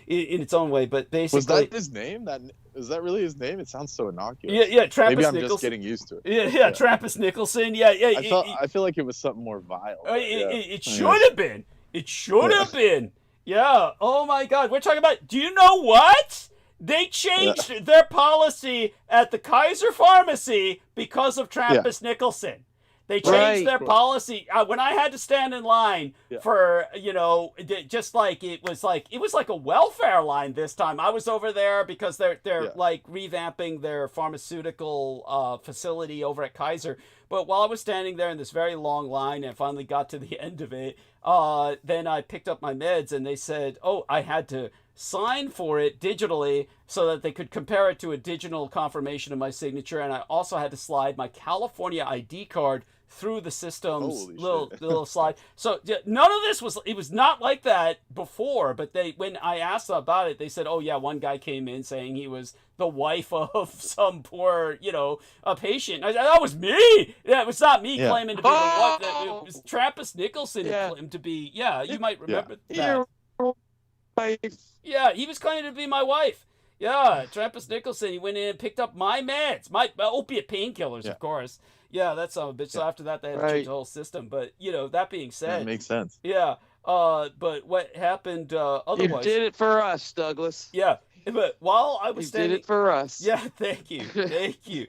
in its own way. But basically, was that his name? Is that really his name? It sounds so innocuous. Yeah, Trappist Maybe I'm Nicholson. just getting used to it. Yeah, Trappist Nicholson. Yeah. I feel like it was something more vile. It should have been. It should have been. Yeah. Oh my God. We're talking about. Do you know what? They changed their policy at the Kaiser Pharmacy because of Trappist Nicholson. They changed their policy when I had to stand in line for, just like it was like a welfare line this time. I was over there because they're like revamping their pharmaceutical facility over at Kaiser. But while I was standing there in this very long line and finally got to the end of it, then I picked up my meds and they said, I had to sign for it digitally so that they could compare it to a digital confirmation of my signature, and I also had to slide my California ID card through the system's little slide. So none of this was not like that before, but when I asked them about it, they said, one guy came in saying he was the wife of some poor, a patient. That was me. Yeah, it was not me claiming to be the wife. It was Trappist Nicholson who claimed to be. Yeah, you might remember that. Yeah, he was claiming to be my wife. Yeah, Trappist Nicholson. He went in and picked up my meds, my opiate painkillers, of course. Yeah, that's a bitch. So after that, they had to change the whole system. But that being said, that makes sense. Yeah. But what happened? Otherwise, you did it for us, Douglas. Yeah. But while I was standing, did it for us. Yeah, thank you.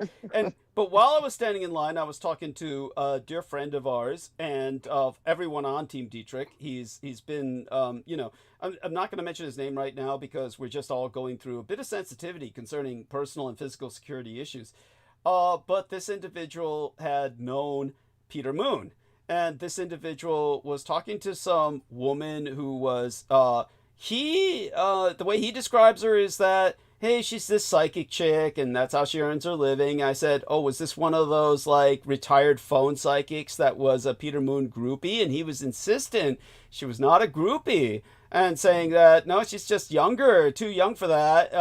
But while I was standing in line, I was talking to a dear friend of ours and of everyone on Team Dietrich. He's been, I'm not going to mention his name right now because we're just all going through a bit of sensitivity concerning personal and physical security issues. But this individual had known Peter Moon. and this individual was talking to some woman who was the way he describes her is that, hey, she's this psychic chick and that's how she earns her living. I said, oh, was this one of those like retired phone psychics that was a Peter Moon groupie? And he was insistent she was not a groupie and saying that, no, she's just younger, too young for that,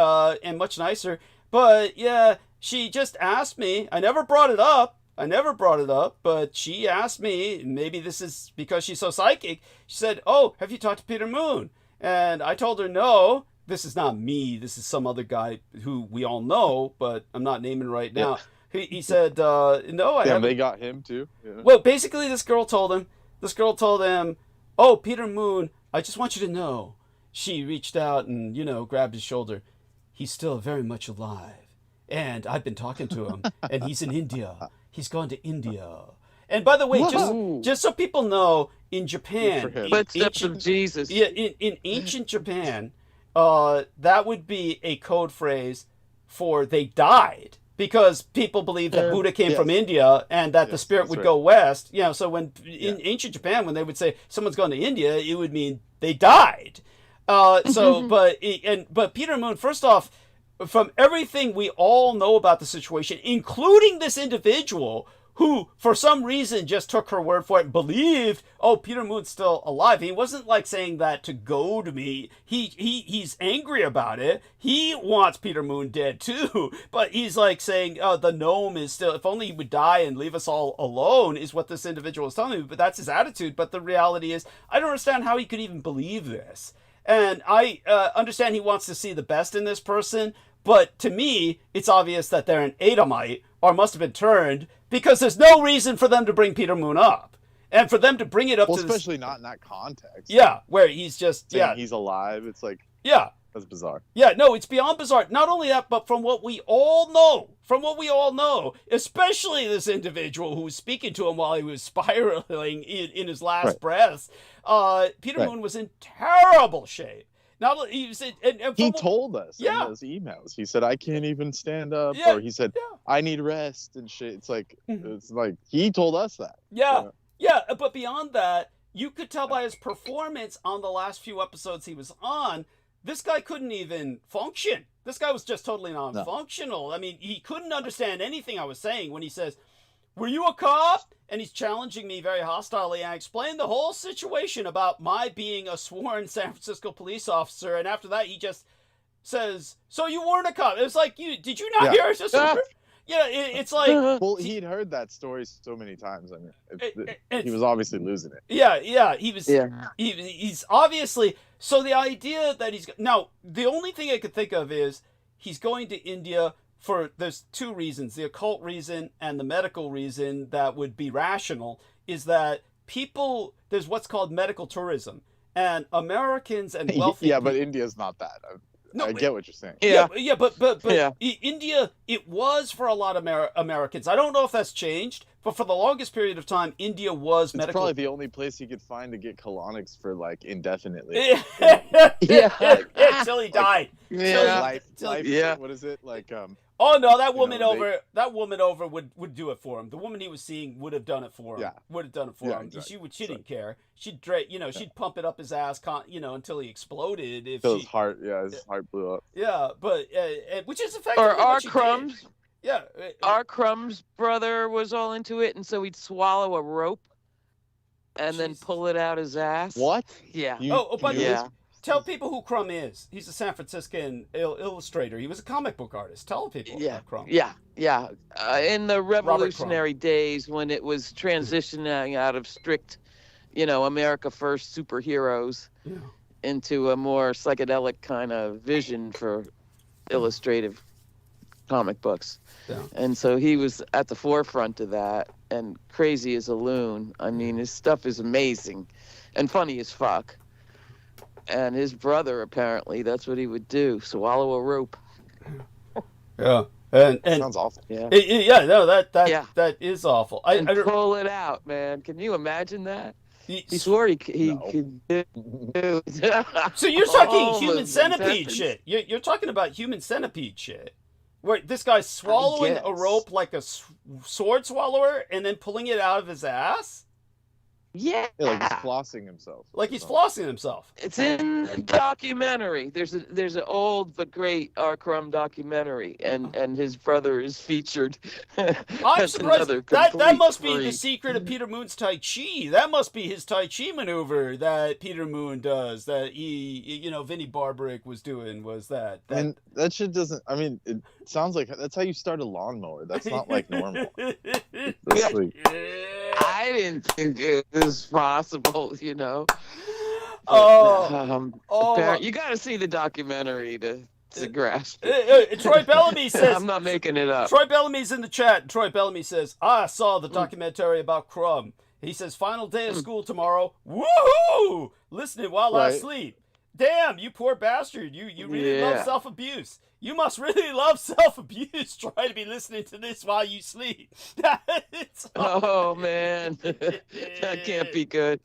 and much nicer. But yeah, she just asked me. I never brought it up, but she asked me, maybe this is because she's so psychic. She said, oh, have you talked to Peter Moon? And I told her, no, this is not me. This is some other guy who we all know, but I'm not naming right now. Yeah. He said, no, I haven't. They got him too. Yeah. Well, basically this girl told him, oh, Peter Moon, I just want you to know. She reached out and, grabbed his shoulder. He's still very much alive. And I've been talking to him, and he's in India. He's gone to India. And by the way, just so people know, in Japan, footsteps of Jesus. Yeah, in ancient Japan, that would be a code phrase for they died, because people believe that Buddha came from India and that the spirit would go west. So when in ancient Japan, when they would say someone's gone to India, it would mean they died. But Peter Moon, first off, from everything we all know about the situation, including this individual who, for some reason, just took her word for it and believed, oh, Peter Moon's still alive. He wasn't like saying that to goad me. He's angry about it. He wants Peter Moon dead too. But he's like saying, oh, the gnome is still, if only he would die and leave us all alone, is what this individual is telling me. But that's his attitude. But the reality is, I don't understand how he could even believe this. And I understand he wants to see the best in this person. But to me, it's obvious that they're an Adamite, or must have been turned, because there's no reason for them to bring Peter Moon up. And for them to bring it up to especially not in that context. Yeah, where he's just, saying he's alive. It's like, that's bizarre. Yeah, no, it's beyond bizarre. Not only that, but from what we all know, especially this individual who was speaking to him while he was spiraling in his last breaths, Peter Moon was in terrible shape. Not, he told us in those emails. He said, I can't even stand up. Or he said, I need rest and shit. It's like, he told us that. Yeah, but beyond that, you could tell by his performance on the last few episodes he was on, this guy couldn't even function. This guy was just totally non-functional. No. I mean, he couldn't understand anything I was saying when he says, were you a cop? And he's challenging me very hostilely. I explained the whole situation about my being a sworn San Francisco police officer. And after that, he just says, so you weren't a cop. It was like, did you not hear us? It's like... Well, he'd heard that story so many times. I mean, he was obviously losing it. He's obviously... So the idea that he's... Now, the only thing I could think of is he's going to India... There's two reasons, the occult reason and the medical reason that would be rational, is that there's what's called medical tourism, and Americans and wealthy people, but India's not that. I get what you're saying. But India, it was for a lot of Americans. I don't know if that's changed, but for the longest period of time, India was medical. It's probably the only place you could find to get colonics for like indefinitely. Until he died. Life. What is it like? Oh no, that woman over would do it for him. The woman he was seeing would have done it for him. Yeah. Would have done it for him. Exactly. She didn't care. She'd she'd pump it up his ass, until he exploded. His heart blew up. Yeah, but which is effectively or what she Crumbs. did. Yeah. Our Crumbs brother was all into it, and so he'd swallow a rope and then pull it out his ass. What? Yeah. But tell people who Crumb is. He's a San Franciscan illustrator. He was a comic book artist. Tell people about Crumb. Yeah. In the revolutionary days when it was transitioning out of strict, America First superheroes into a more psychedelic kind of vision for illustrative comic books. Yeah. And so he was at the forefront of that, and crazy as a loon. I mean, his stuff is amazing and funny as fuck. And his brother, apparently, that's what he would do, swallow a rope. Yeah. And sounds awful. Yeah. That is awful. And pull it out, man. Can you imagine that? He swore he could do. So you're talking human centipede shit. You're talking about human centipede shit. Where this guy's swallowing a rope like a sword swallower and then pulling it out of his ass? Yeah. Yeah, like he's flossing himself. Like he's flossing himself. It's in the documentary. There's an old but great R. Crumb documentary, and his brother is featured. I'm surprised. That must be the freak. secret of Peter Moon's Tai Chi. That must be his Tai Chi maneuver that Peter Moon does. That Vinnie Barbaric was doing was that. And that shit doesn't. I mean, it sounds like that's how you start a lawnmower. That's not like normal. That's like, I didn't think it was possible, you know. You got to see the documentary to grasp it. Troy Bellamy says, I'm not making it up. Troy Bellamy's in the chat. Troy Bellamy says, I saw the documentary about Crumb. He says, final day of school tomorrow. Woohoo! Listening while I sleep. Damn, you poor bastard. You really love self-abuse. You must really love self-abuse. Try to be listening to this while you sleep. Oh, man. That can't be good.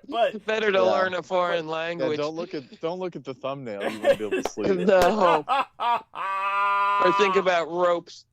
But better to learn a foreign language. don't look at the thumbnail. You won't be able to sleep. No. Or think about ropes.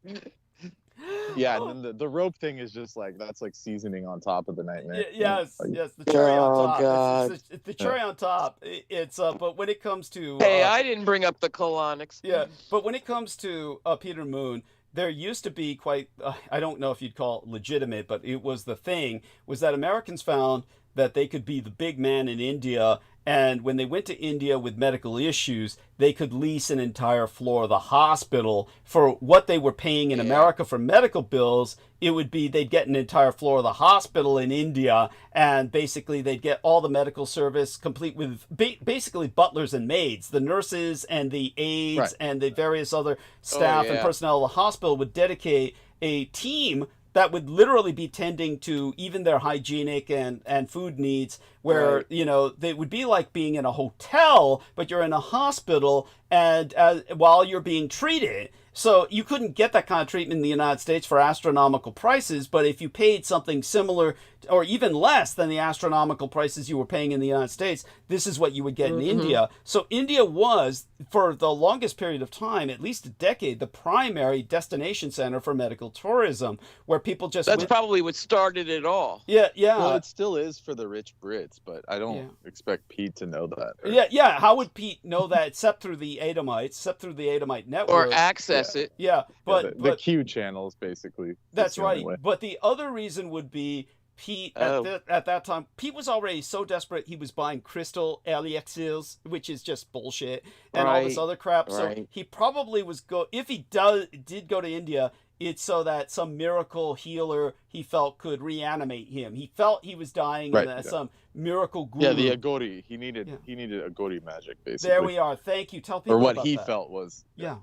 Yeah, and then the rope thing is just like that's like seasoning on top of the nightmare. Yes, the cherry on top. God. It's the cherry on top. It's but when it comes to hey, I didn't bring up the colonics. Yeah, but when it comes to Peter Moon, there used to be quite I don't know if you'd call it legitimate, but it was the thing was that Americans found that they could be the big man in India. And when they went to India with medical issues, they could lease an entire floor of the hospital for what they were paying in America for medical bills. It would be they'd get an entire floor of the hospital in India, and basically they'd get all the medical service complete with basically butlers and maids. The nurses and the aides and the various other staff and personnel of the hospital would dedicate a team that would literally be tending to even their hygienic and food needs, where, they would be like being in a hotel, but you're in a hospital and while you're being treated. So you couldn't get that kind of treatment in the United States for astronomical prices, but if you paid something similar or even less than the astronomical prices you were paying in the United States, this is what you would get in India. So India was, for the longest period of time, at least a decade, the primary destination center for medical tourism, where people just That's probably what started it all. Yeah. Well, it still is for the rich Brits, but I don't expect Pete to know that. Yeah. How would Pete know that except through the Edomites, except through the Edomite network? Or access it. Yeah, but the Q channels, basically. That's right. But the other reason would be Pete, at that time, Pete was already so desperate he was buying crystal elixirs, which is just bullshit, and all this other crap. So he probably was if he did go to India, it's so that some miracle healer he felt could reanimate him. He felt he was dying, and some miracle guru. Yeah, the Agori. He needed Agori magic, basically. There we are. Thank you. Tell people or what about he that. felt was. Yeah.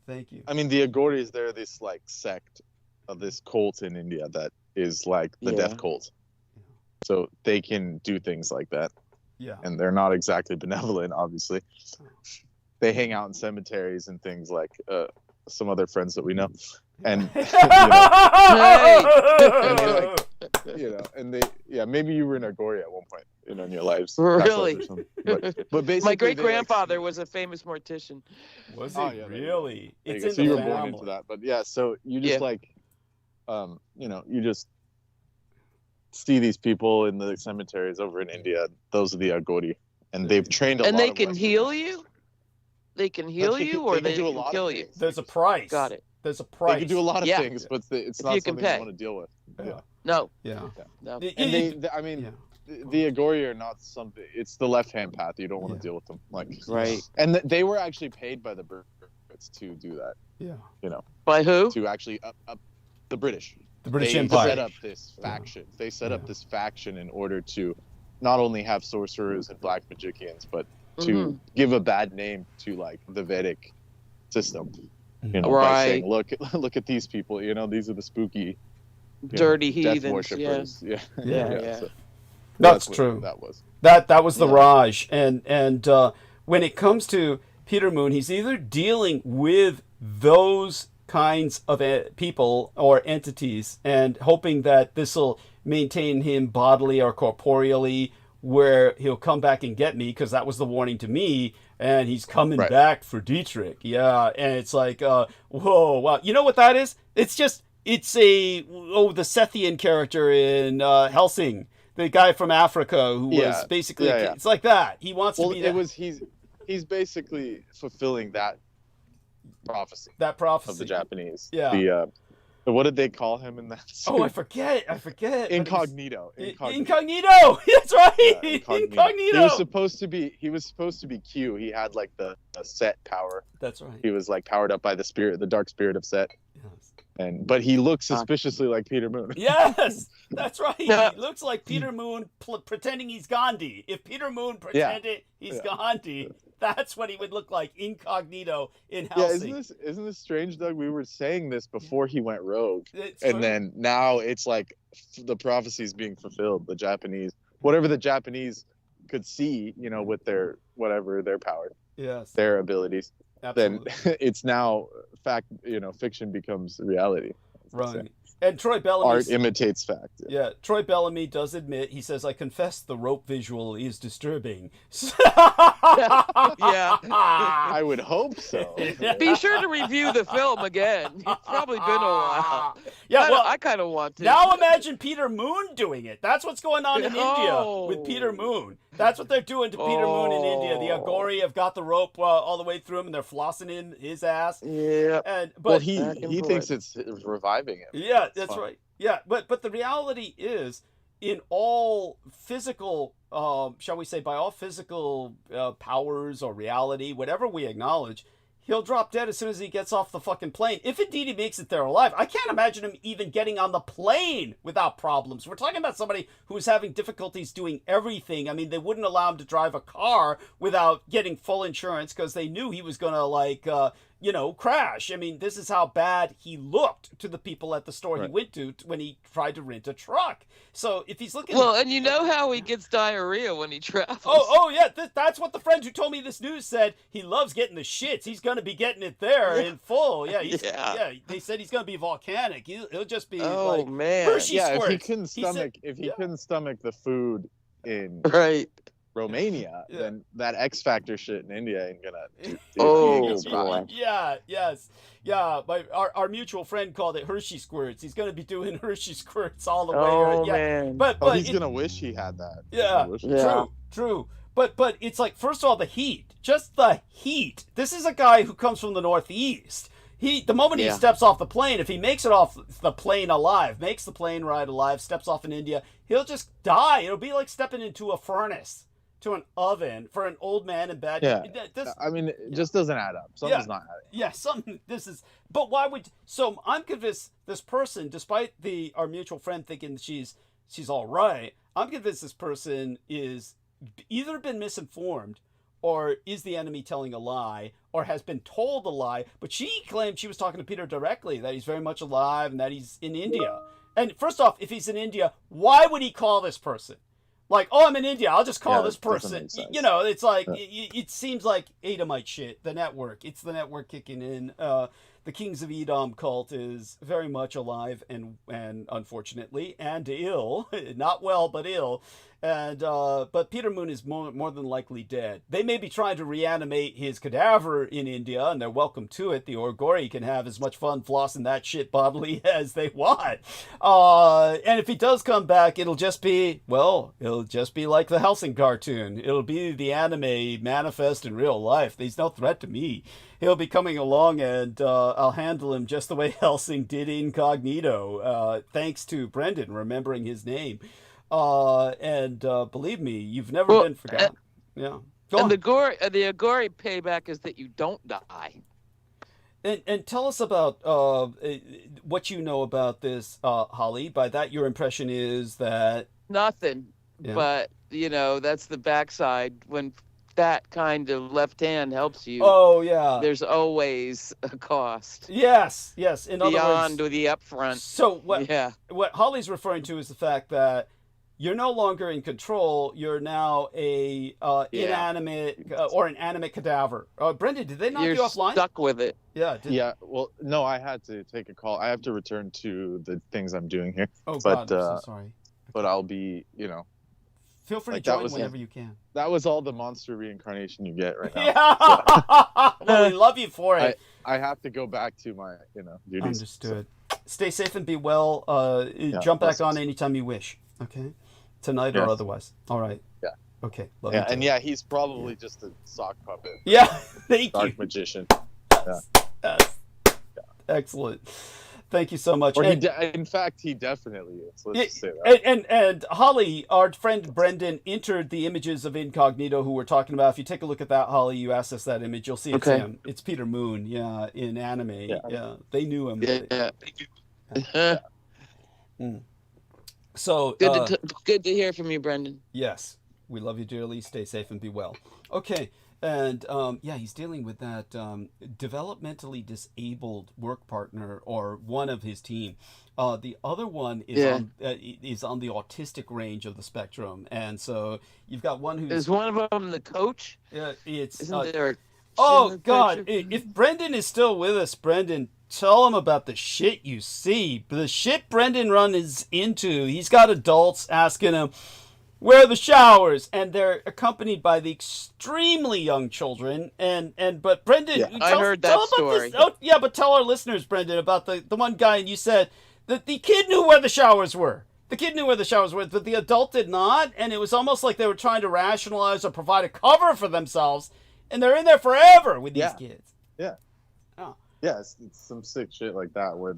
Thank you. I mean, the Agoris, they're this like sect of this cult in India that is like the death cult. So they can do things like that. Yeah. And they're not exactly benevolent, obviously. They hang out in cemeteries and things like some other friends that we know. And maybe you were in Agori at one point, in your lives. Really? But basically, my great grandfather was a famous mortician. Was he really? It's in so you were family. born into that, but so you just you just see these people in the cemeteries over in India. Those are the Agori, and they've trained and they can heal you. They can heal you, or they can kill you. There's a price. Got it. There's a price. They can do a lot of things, but it's not something you want to deal with. No. Yeah. No. And the Agori are not something. It's the left-hand path. You don't want to deal with them. And they were actually paid by the Brits to do that. Yeah. By who? To actually the British. The British they Empire. Set up this faction. They set up this faction in order to not only have sorcerers and black magicians, but to give a bad name to like the Vedic system. By saying, look at these people. These are the spooky, dirty death heathens. worshippers. So that's true. That was the Raj, and when it comes to Peter Moon, he's either dealing with those kinds of people or entities and hoping that this will maintain him bodily or corporeally, where he'll come back and get me, because that was the warning to me, and he's coming back for Dietrich. Yeah, and it's like, whoa, wow. You know what that is? It's just It's the Sethian character in Helsing, the guy from Africa who was basically it's like that. He wants to be that. He's basically fulfilling that prophecy. That prophecy of the Japanese. Yeah. What did they call him in that scene? Oh, I forget. Incognito. Incognito. That's right. Yeah, Incognito. He was supposed to be Q. He had like the Set power. That's right. He was like powered up by the dark spirit of Set. Yes. But he looks suspiciously like Peter Moon. Yes, that's right. He looks like Peter Moon pretending he's Gandhi. If Peter Moon pretended he's Gandhi, that's what he would look like, incognito in Helsing. Yeah, isn't this strange, Doug? We were saying this before he went rogue, and then now it's like the prophecy is being fulfilled. The Japanese, whatever the Japanese could see, with their power, their abilities. Absolutely. Then it's now fiction becomes reality. Right. And Troy Bellamy... Art imitates fact. Yeah, Troy Bellamy does admit, he says, I confess the rope visual is disturbing. I would hope so. Be sure to review the film again. It's probably been a while. Yeah, I kind of want to. Now imagine Peter Moon doing it. That's what's going on in India with Peter Moon. That's what they're doing to Peter Moon in India. The Aghori have got the rope all the way through him, and they're flossing in his ass. Yeah. But he thinks it's reviving him. Yeah, that's right. Yeah, but the reality is, in all physical, shall we say, by all physical powers or reality, whatever we acknowledge, he'll drop dead as soon as he gets off the fucking plane. If indeed he makes it there alive. I can't imagine him even getting on the plane without problems. We're talking about somebody who's having difficulties doing everything. I mean, they wouldn't allow him to drive a car without getting full insurance because they knew he was going to, crash. I mean, this is how bad he looked to the people at the store he went to when he tried to rent a truck. So if he's looking... Well, and you know how he gets diarrhea when he travels. Oh yeah, that's what the friend who told me this news said. He loves getting the shits. He's going to be getting it there in full. Yeah, they said he's going to be volcanic. He'll just be man. Hershey squirts. If he couldn't stomach the food in Romania, then that X Factor shit in India ain't gonna. Boy. Yeah. Our mutual friend called it Hershey squirts. He's gonna be doing Hershey squirts all the way. Man. But he's gonna wish he had that. Yeah. True. But it's like, first of all, the heat. Just the heat. This is a guy who comes from the Northeast. The moment he steps off the plane, if he makes it off the plane alive, makes the plane ride alive, steps off in India, he'll just die. It'll be like stepping into a furnace, to an oven for an old man in bed. Yeah. It just doesn't add up. Something's not adding up. But why would... So I'm convinced this person, despite our mutual friend thinking she's all right, I'm convinced this person is either been misinformed or is the enemy telling a lie, or has been told a lie, but she claimed she was talking to Peter directly, that he's very much alive and that he's in India. And first off, if he's in India, why would he call this person? Like, I'm in India, I'll just call this person. It's like, it seems like Edomite shit, the network. It's the network kicking in. The Kings of Edom cult is very much alive and unfortunately, and ill. Not well, but ill. And but Peter Moon is more than likely dead. They may be trying to reanimate his cadaver in India, and they're welcome to it. The Orgori can have as much fun flossing that shit bodily as they want. And if he does come back, it'll just be like the Helsing cartoon. It'll be the anime manifest in real life. He's no threat to me. He'll be coming along, and I'll handle him just the way Helsing did incognito, thanks to Brendan remembering his name. Believe me, you've never been forgotten. The Aghori payback is that you don't die. And tell us about what you know about this, Holly. By that, your impression is that nothing. Yeah. But that's the backside when that kind of left hand helps you. Oh yeah. There's always a cost. Yes. In beyond other words, the upfront. So what Holly's referring to is the fact that you're no longer in control. You're now inanimate or an animate cadaver. Brendan, did they knock you offline? You're stuck with it. Yeah. Well, no, I had to take a call. I have to return to the things I'm doing here. Oh, God, I'm so sorry. But I'll be, Feel free to join whenever you can. That was all the monster reincarnation you get right now. Yeah. Well, we love you for it. I have to go back to my, duties. Understood. Stay safe and be well. Jump back on anytime you wish. Okay, tonight or otherwise. All right. Yeah. Okay. Love Yeah, you and too. he's probably just a sock puppet. Yeah. Thank Dark you. magician. Yes. Excellent. Thank you so much. Or And- in fact, he definitely is. Let's just say that. And Holly, our friend Brendan, entered the images of Incognito who we're talking about. If you take a look at that, Holly, you asked us that image, you'll see it's him. It's Peter Moon, in anime. Yeah, they knew him. Yeah. So Good to hear from you, Brendan. yes, we love you dearly. Stay safe and be well. Okay. And he's dealing with that developmentally disabled work partner or one of his team. The other one is on the autistic range of the spectrum, and so you've got one who's. Is one of them the coach? It's. Isn't there? Oh God! If Brendan is still with us, Brendan, tell him about the shit you see. The shit Brendan runs into. He's got adults asking him, where are the showers? And they're accompanied by the extremely young children. But Brendan, I heard that story. Oh, yeah, but tell our listeners, Brendan, about the one guy, and you said that the kid knew where the showers were. The kid knew where the showers were, but the adult did not, and it was almost like they were trying to rationalize or provide a cover for themselves, and they're in there forever with these kids. Yeah. Oh. Yeah, it's some sick shit like that where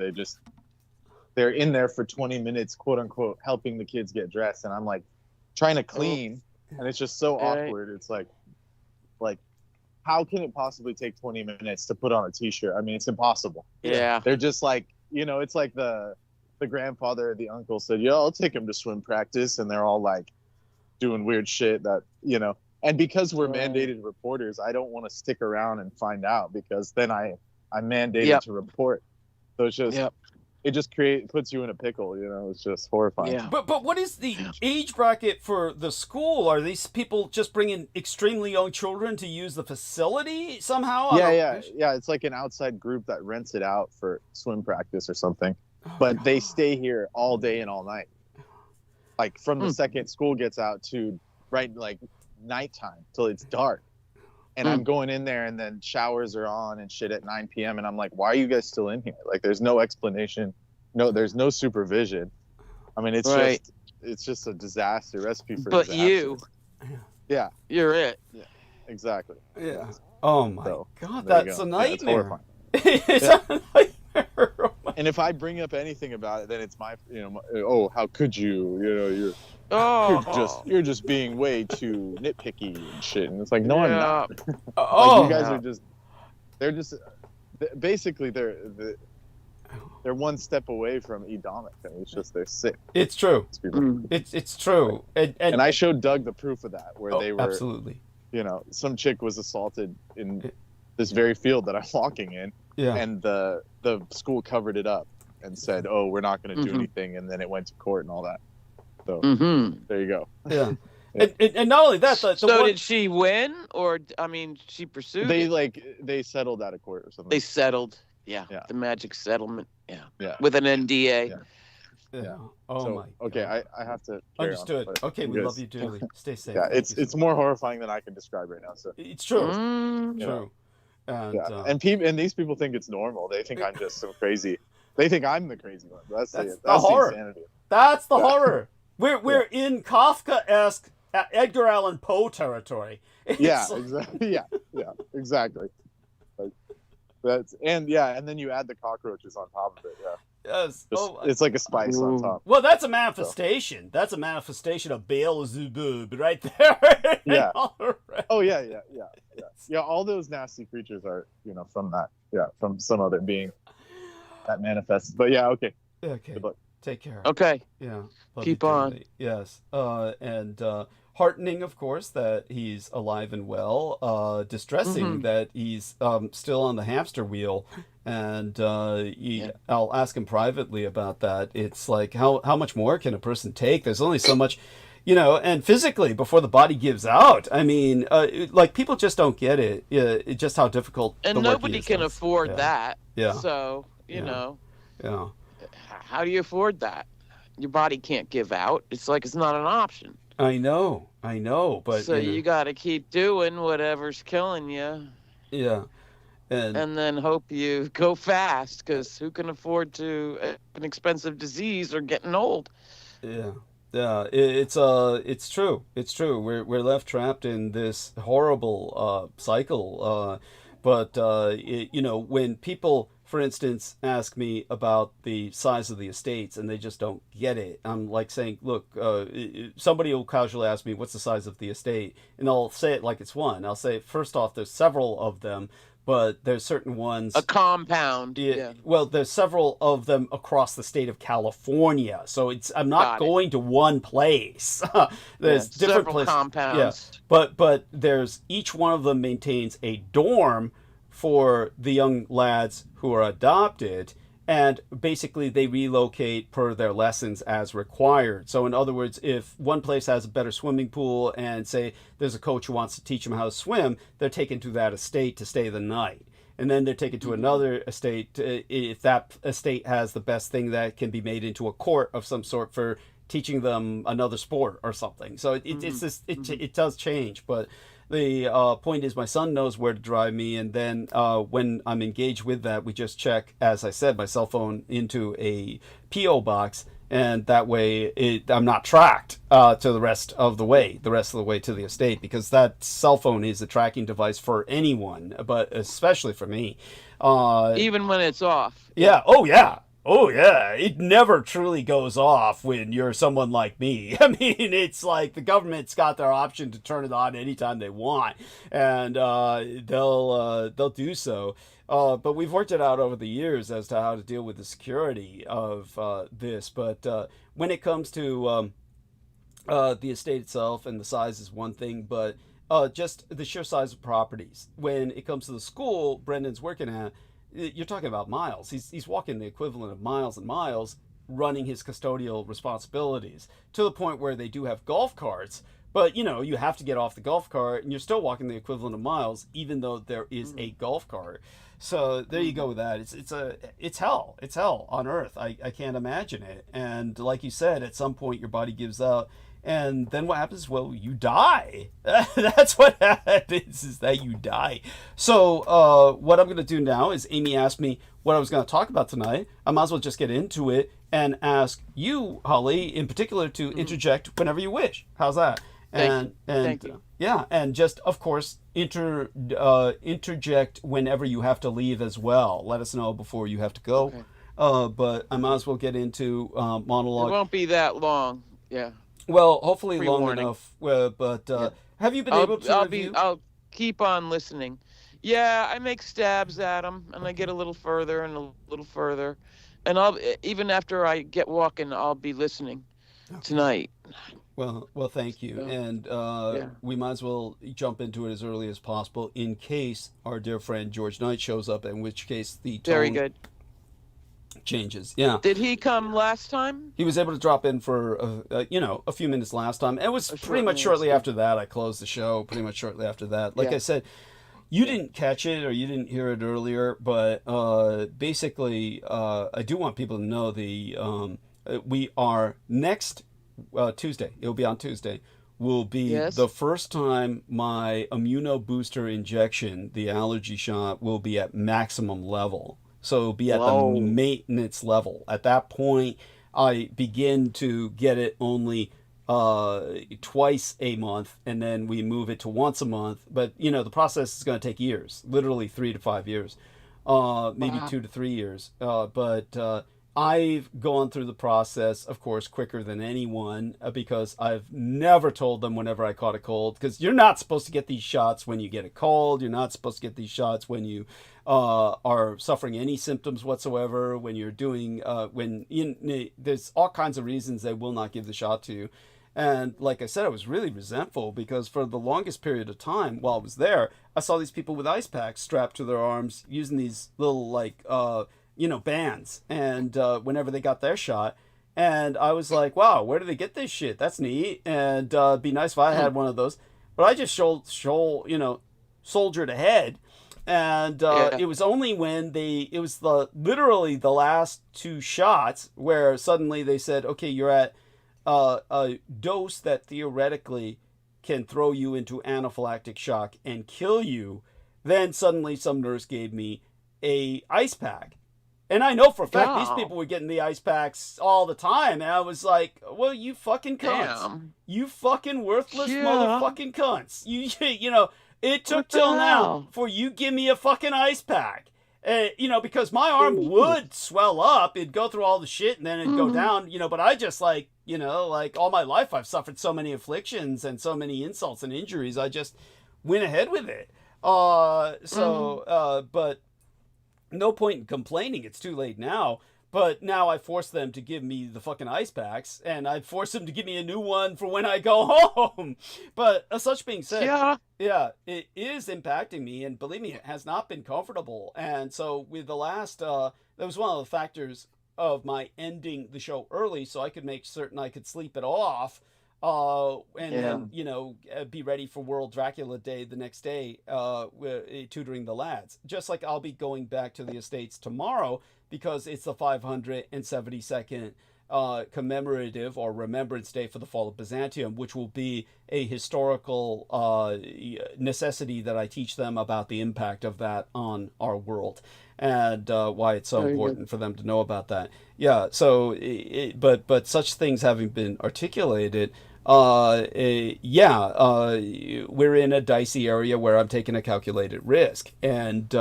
they're in there for 20 minutes, quote unquote, helping the kids get dressed, and I'm like, trying to clean, and it's just so awkward. It's like how can it possibly take 20 minutes to put on a t-shirt? I mean, it's impossible. Yeah. They're just like, it's like the grandfather or the uncle said, I'll take him to swim practice, and they're all like doing weird shit that, and because we're mandated reporters, I don't want to stick around and find out, because then I'm mandated to report. So it's just it just puts you in a pickle, it's just horrifying. Yeah. But what is the age bracket for the school? Are these people just bringing extremely young children to use the facility somehow? Yeah. It's like an outside group that rents it out for swim practice or something. But they stay here all day and all night. Like from the second school gets out to like nighttime till it's dark. And I'm going in there, and then showers are on and shit at 9 p.m. And I'm like, why are you guys still in here? Like, there's no explanation. No, there's no supervision. I mean, it's just a disaster, recipe for disaster. But you're it. Yeah, exactly. Yeah. Oh my God, that's a nightmare. It's a nightmare. And if I bring up anything about it, then it's my, how could you, you're just being way too nitpicky and shit. And it's like, no, I'm not. You guys are basically they're one step away from Edomic, and it's just they're sick. It's true. It's true. And I showed Doug the proof of that, where they were absolutely. Some chick was assaulted in this very field that I'm walking in. Yeah. And the school covered it up and said, "Oh, we're not going to do anything," and then it went to court and all that. So there you go. Yeah. And not only that, did she win, or she pursued? They settled out of court or something. They settled. Yeah. The magic settlement. Yeah. With an NDA. Yeah. Oh my. Okay, I have to. Understood. Okay, we love you dearly. Stay safe. Yeah, it's more horrifying than I can describe right now. So it's true. True. And these people think it's normal. They think I'm just some crazy. They think I'm the crazy one. That's the horror. Insanity. That's the horror. We're in Kafka-esque Edgar Allan Poe territory. Exactly. Yeah, exactly. And then you add the cockroaches on top of it. Yeah. Yes. It's like a spice on top. Well, that's a manifestation. That's a manifestation of Beelzebub right there. Yeah. Oh yeah. Yeah, all those nasty creatures are, from that. Yeah, from some other being that manifests. But yeah, okay. Okay. Good luck. Take care. Okay. Yeah. Keep on. Yes. And heartening, of course, that he's alive and well. Distressing that he's still on the hamster wheel. And I'll ask him privately about that. It's like, how much more can a person take? There's only so much, and physically before the body gives out. I mean, people just don't get it. Just how difficult. And nobody can afford that. Yeah. So, know. Yeah. How do you afford that? Your body can't give out. It's like it's not an option. I know, but so you got to keep doing whatever's killing you. Yeah, and then hope you go fast, because who can afford to an expensive disease or getting old? Yeah. Yeah, it's true. It's true. We're left trapped in this horrible cycle. When people, for instance, ask me about the size of the estates and they just don't get it, I'm like saying, look, somebody will casually ask me, what's the size of the estate? And I'll say it like it's one. I'll say, first off, there's several of them, but there's certain ones. A compound. Yeah. Well, there's several of them across the state of California, so I'm not going to one place. There's different several compounds. Yeah, but there's, each one of them maintains a dorm for the young lads who are adopted, and basically they relocate per their lessons as required. So in other words, if one place has a better swimming pool and say there's a coach who wants to teach them how to swim, they're taken to that estate to stay the night. And then they're taken to another estate if that estate has the best thing that can be made into a court of some sort for teaching them another sport or something. So it does change, but the point is my son knows where to drive me, and then when I'm engaged with that, we just check, as I said, my cell phone into a P.O. box, and that way I'm not tracked to the rest of the way to the estate, because that cell phone is a tracking device for anyone, but especially for me. Even when it's off. Yeah. Oh, yeah. Oh, yeah. It never truly goes off when you're someone like me. I mean, it's like the government's got their option to turn it on anytime they want, and they'll do so. But we've worked it out over the years as to how to deal with the security of this. But when it comes to the estate itself, and the size is one thing, but just the sheer size of properties. When it comes to the school Brendan's working at, you're talking about miles. He's walking the equivalent of miles and miles, running his custodial responsibilities, to the point where they do have golf carts, but you have to get off the golf cart and you're still walking the equivalent of miles, even though there is a golf cart. So there you go with that. It's hell. It's hell on earth. I can't imagine it. And like you said, at some point your body gives out. And then what happens? Well, you die. That's what happens, is that you die. So what I'm going to do now is, Amy asked me what I was going to talk about tonight. I might as well just get into it and ask you, Holly, in particular, to interject whenever you wish. How's that? Thank you. Yeah, and just, of course, interject whenever you have to leave as well. Let us know before you have to go. Okay. But I might as well get into monologue. It won't be that long. Yeah. Well, hopefully long enough. But have you been able to review? I'll keep on listening. Yeah, I make stabs at them, and I get a little further and a little further, and even after I get walking, I'll be listening tonight. Well, thank you, and we might as well jump into it as early as possible, in case our dear friend George Knight shows up, in which case the tone very good changes. Yeah. Did he come last time? He was able to drop in for a few minutes last time. It was pretty much shortly after that I closed the show. Pretty much shortly after that. Like I said, you didn't catch it or you didn't hear it earlier, but basically, I do want people to know we are next Tuesday. It'll be on Tuesday. Will be the first time my immunobooster injection, the allergy shot, will be at maximum level. So be at the maintenance level. At that point, I begin to get it only twice a month, and then we move it to once a month. But, the process is going to take years, literally 3 to 5 years, maybe 2 to 3 years. But I've gone through the process, of course, quicker than anyone, because I've never told them whenever I caught a cold, because you're not supposed to get these shots when you get a cold. You're not supposed to get these shots when you are suffering any symptoms whatsoever, when you're doing, there's all kinds of reasons they will not give the shot to you. And like I said, I was really resentful, because for the longest period of time while I was there, I saw these people with ice packs strapped to their arms using these little, bands, and whenever they got their shot, and I was like, wow, where do they get this shit? That's neat. And be nice if I had one of those, but I just soldiered ahead. And it was only when it was literally the last 2 shots where suddenly they said, okay, you're at a dose that theoretically can throw you into anaphylactic shock and kill you. Then suddenly some nurse gave me a ice pack. And I know for a fact these people were getting the ice packs all the time. And I was like, well, you fucking cunts. Damn. You fucking worthless motherfucking cunts. You know, it took till now for you give me a fucking ice pack. You know, because my arm would swell up. It'd go through all the shit and then it'd go down, you know, but I just like, you know, like all my life I've suffered so many afflictions and so many insults and injuries. I just went ahead with it. But no point in complaining. It's too late now. But now I force them to give me the fucking ice packs, and I force them to give me a new one for when I go home. But such being said, yeah, it is impacting me, and believe me, it has not been comfortable. And so with the last, that was one of the factors of my ending the show early, so I could make certain I could sleep it off. Then, you know, be ready for World Dracula Day the next day, tutoring the lads. Just like I'll be going back to the Estates tomorrow because it's the 572nd commemorative or remembrance day for the fall of Byzantium, which will be a historical necessity that I teach them about the impact of that on our world and why it's so important for them to know about that. Yeah, so, but such things having been articulated, we're in a dicey area where I'm taking a calculated risk. And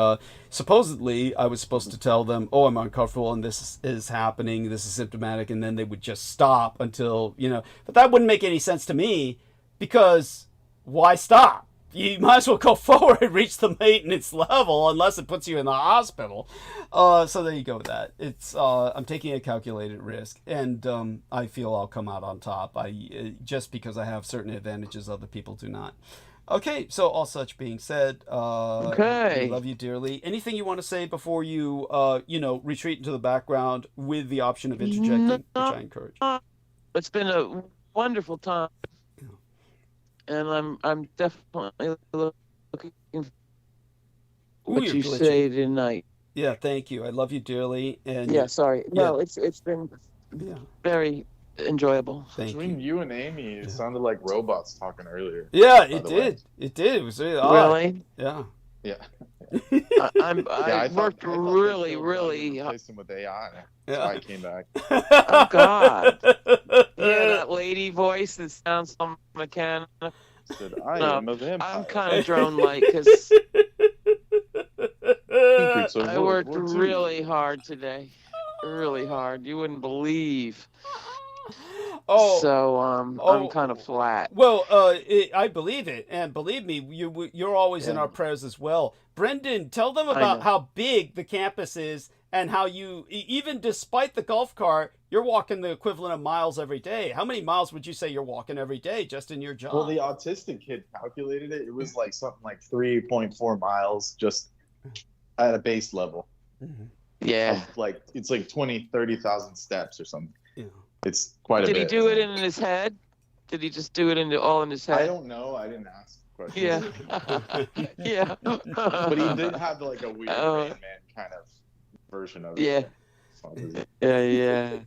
supposedly I was supposed to tell them, oh, I'm uncomfortable and this is happening, this is symptomatic, and then they would just stop until, you know, but that wouldn't make any sense to me because why stop? You might as well go forward and reach the maintenance level unless it puts you in the hospital. So there you go with that. It's I'm taking a calculated risk, and I feel I'll come out on top. Just because I have certain advantages other people do not. Okay, so all such being said, we love you dearly. Anything you want to say before you retreat into the background with the option of interjecting, which I encourage. It's been a wonderful time. And I'm definitely looking for what you say tonight. Yeah, thank you. I love you dearly. And sorry. No, it's been very enjoyable. Between you and Amy, it sounded like robots talking earlier. Yeah, it did. It did. It was really odd. Really? Yeah. Yeah. I worked really hard. Replaced him with AI. That's why I came back. Oh God! Yeah, that lady voice that sounds so mechanical. Said, I am a vampire. I'm kind of drone-like because I worked really hard today. Really hard. You wouldn't believe. So I'm kind of flat. Well, I believe it, and believe me, you're always in our prayers as well. Brendan, tell them about how big the campus is and how you, even despite the golf cart, you're walking the equivalent of miles every day. How many miles would you say you're walking every day just in your job? Well, the autistic kid calculated it. It was like something like 3.4 miles just at a base level. Mm-hmm. Yeah. It's like 30,000 steps or something. Yeah. It's quite a bit. Did he do it in his head? Did he just do it all in his head? I don't know. I didn't ask questions. Yeah. Yeah. But he did have like a weird Rain Man kind of version of it. Yeah. Yeah.